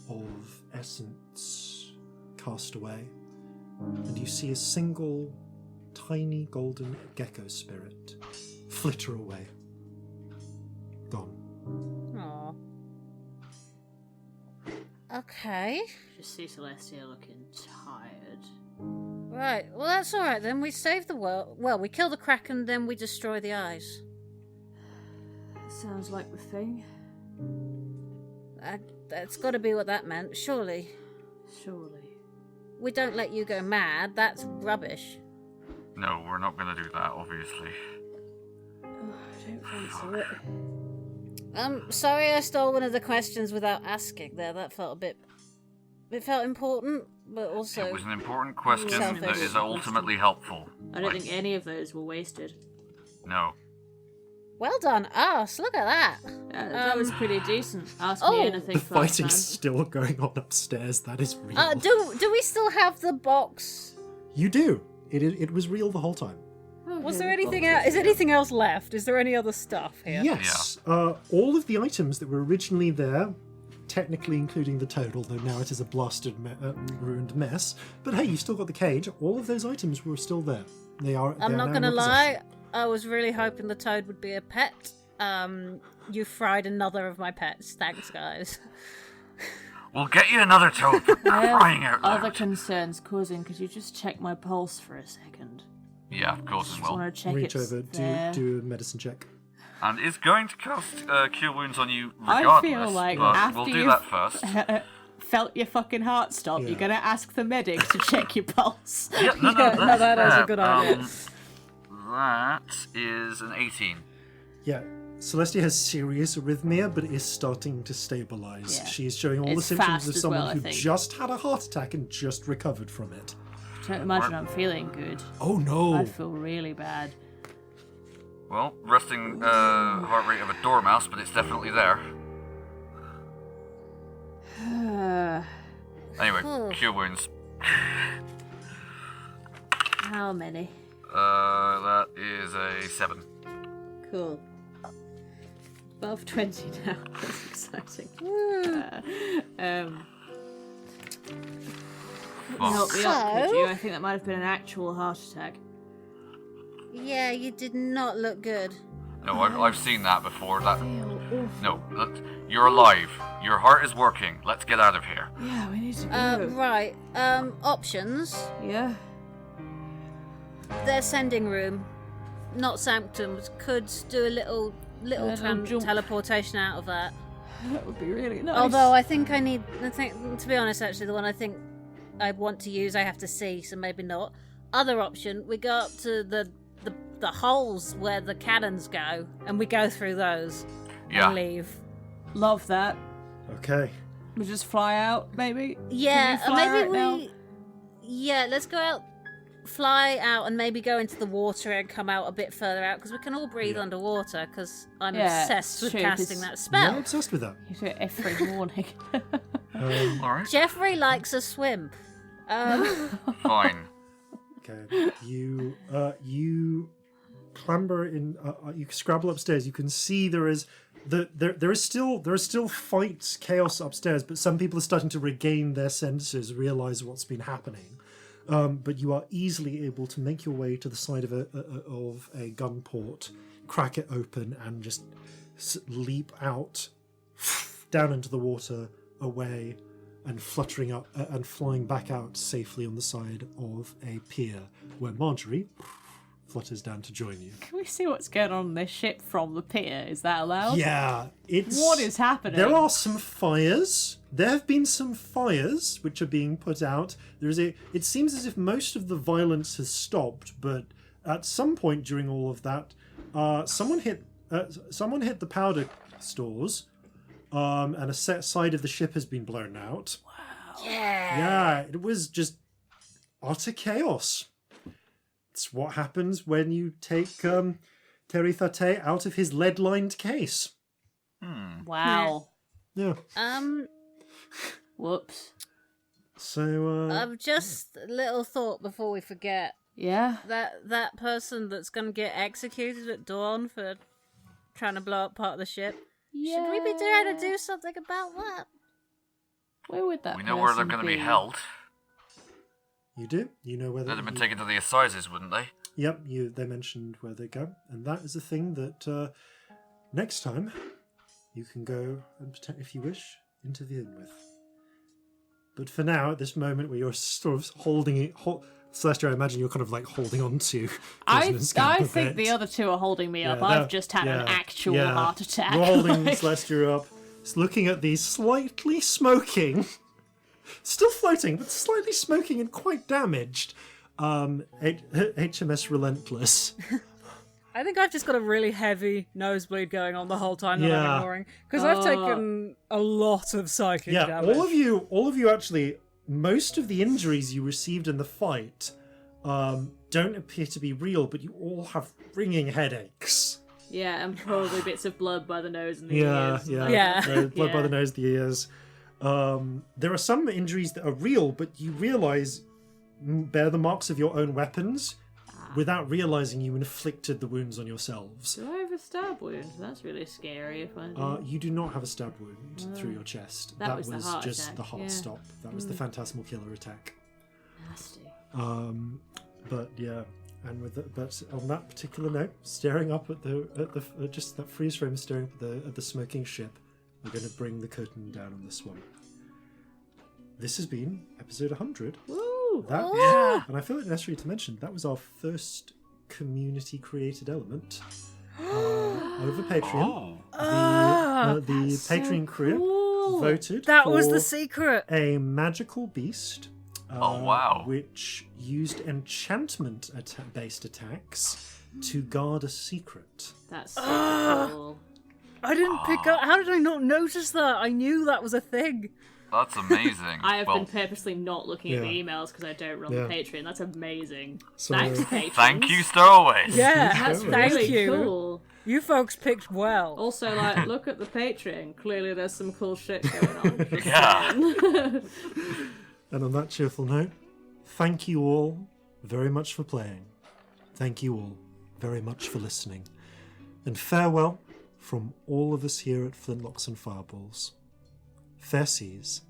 of essence cast away, and you see a single tiny golden gecko spirit flitter away. Gone. Aw. Okay. Just see Celestia looking tired. Right. Well, that's all right then. We save the world. Well, we kill the Kraken, then we destroy the eyes. Sounds like the thing. That's got to be what that meant, surely. Surely. We don't let you go mad. That's rubbish. No, we're not going to do that, obviously. Oh, I don't fancy it. Sorry I stole one of the questions without asking there. That felt a bit... It felt important, but also... It was an important question Selfish. that is ultimately helpful. I don't think any of those were wasted. No. Well done, us. Look at that. That was pretty decent. Ask oh, me anything The first, fighting's man. still going on upstairs. That is real. Do we still have the box? You do. It was real the whole time. Was there anything else? Is anything else left? Is there any other stuff here? Yes. All of the items that were originally there, technically including the toad, although now it is a blasted, ruined mess. But hey, you've still got the cage. All of those items were still there. I'm not gonna lie. I was really hoping the toad would be a pet. You fried another of my pets. Thanks, guys. We'll get you another toad for crying out loud. Other concerns. Corzin, could you just check my pulse for a second? Yeah, of course as Just well. want to check Reach it's over, there. do a medicine check. And is going to cast Cure Wounds on you I regardless. feel like but after we'll do you've that first. felt your fucking heart stop, Yeah. you're gonna ask the medic to check your pulse. Yeah, no, no, that is a fair. good idea. That is an 18. Yeah. Celestia has serious arrhythmia, but is starting to stabilise. Yeah. She is showing all the It's symptoms fast of as someone well, I who think. just had a heart attack and just recovered from it. Don't imagine I'm feeling good. Oh no! I'd feel really bad. Well, resting heart rate of a dormouse, but it's definitely there. Anyway, Cure Wounds. How many? That is a 7. Cool. Above 20 now. That's exciting. Help me up, could you? I think that might have been an actual heart attack. Yeah, you did not look good. No, I've seen that before. That Feel awful. no, you're alive. Your heart is working. Let's get out of here. Yeah, we need to go. Right. Options. Yeah. Their sending room, not sanctums. Could do a little jump. teleportation out of that. That would be really nice. Although I think to be honest, actually, the one I think I want to use, I have to see, so maybe not. Other option, we go up to the the holes where the cannons go, and we go through those Yeah. and leave. Love that. Okay. We just fly out, maybe? Yeah, Can we fly maybe right we. now? Yeah, let's go out, fly out, and maybe go into the water and come out a bit further out because we can all breathe underwater. Because I'm Yeah, obsessed with true, casting 'cause that I'm spell. obsessed with that. You do it every morning. Alright. Jeffrey likes a swim. Fine. Okay. You clamber in. You scrabble upstairs. You can see there is still fight chaos upstairs, but some people are starting to regain their senses, realize what's been happening. But you are easily able to make your way to the side of a gun port, crack it open, and just leap out down into the water, away, and fluttering up and flying back out safely on the side of a pier, where Marjorie flutters down to join you. Can we see what's going on this ship from the pier? Is that allowed? Yeah, it's... What is happening? There are some fires. There have been some fires which are being put out. It seems as if most of the violence has stopped, but at some point during all of that, someone hit the powder stores, and a set side of the ship has been blown out. Wow. Yeah, it was just utter chaos. It's what happens when you take Terry Thate out of his lead-lined case. Wow. Yeah. Whoops. So, Just a little thought before we forget. Yeah. That person that's going to get executed at dawn for trying to blow up part of the ship. Yeah. Should we be trying to do something about that? Where would that We know where they're person going to be held. you do? You know where They'd have been you- taken to the assizes, wouldn't they? Yep, they mentioned where they go. And that is a thing that next time you can go and, if you wish, intervene with. But for now, at this moment where you're sort of holding it... Celestia, I imagine you're kind of like holding on to... I Scamp a think bit. the other two are holding me up. Yeah, I've just had an actual heart attack. You're holding Like- Celestia up, looking at these slightly smoking, still floating, but slightly smoking and quite damaged, HMS Relentless. I think I've just got a really heavy nosebleed going on the whole time that Yeah. I'm ignoring. Because I've taken a lot of psychic Yeah, damage. all of you actually, most of the injuries you received in the fight don't appear to be real, but you all have ringing headaches. Yeah, and probably bits of blood by the nose and the Yeah, ears. yeah. Blood by Yeah. the nose, the ears. There are some injuries that are real, but you realise bear the marks of your own weapons without realising you inflicted the wounds on yourselves. Do I have a stab wound? That's really scary if I do. You do not have a stab wound through your chest. That was the heart just attack, the heart yeah. stop. That was the phantasmal killer attack. Nasty. But yeah, and but on that particular note, staring up at the just that freeze frame, staring at the smoking ship, we're going to bring the curtain down on this one. This has been episode 100. Woo! And I feel it necessary to mention that was our first community created element over Patreon. The Patreon crew voted That was for the secret. a magical beast. Oh, wow. Which used enchantment based attacks to guard a secret. That's so cool. I didn't pick up. How did I not notice that? I knew that was a thing. That's amazing. I have well, been purposely not looking at the Yeah. emails because I don't run Yeah. the Patreon. That's amazing. So- Thanks, patrons. thank you, Stowaways. Yeah, That's thank really you. cool. You folks picked well. Also, like, look at the Patreon. Clearly, there's some cool shit going on. Just Yeah. saying. And on that cheerful note, thank you all very much for playing. Thank you all very much for listening. And farewell from all of us here at Flintlocks and Fireballs. Fair seas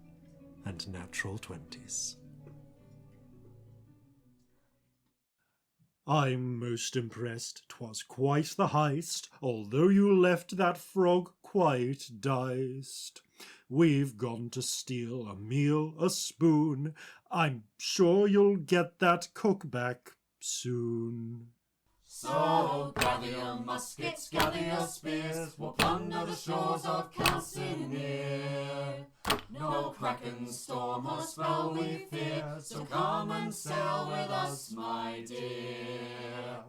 and natural 20s. I'm most impressed. 'Twas quite the heist, although you left that frog quite diced. We've gone to steal a meal, a spoon. I'm sure you'll get that cook back soon. So gather your muskets, gather your spears, we'll plunder the shores of Calcinea. No kraken, storm or spell we fear, so come and sail with us, my dear.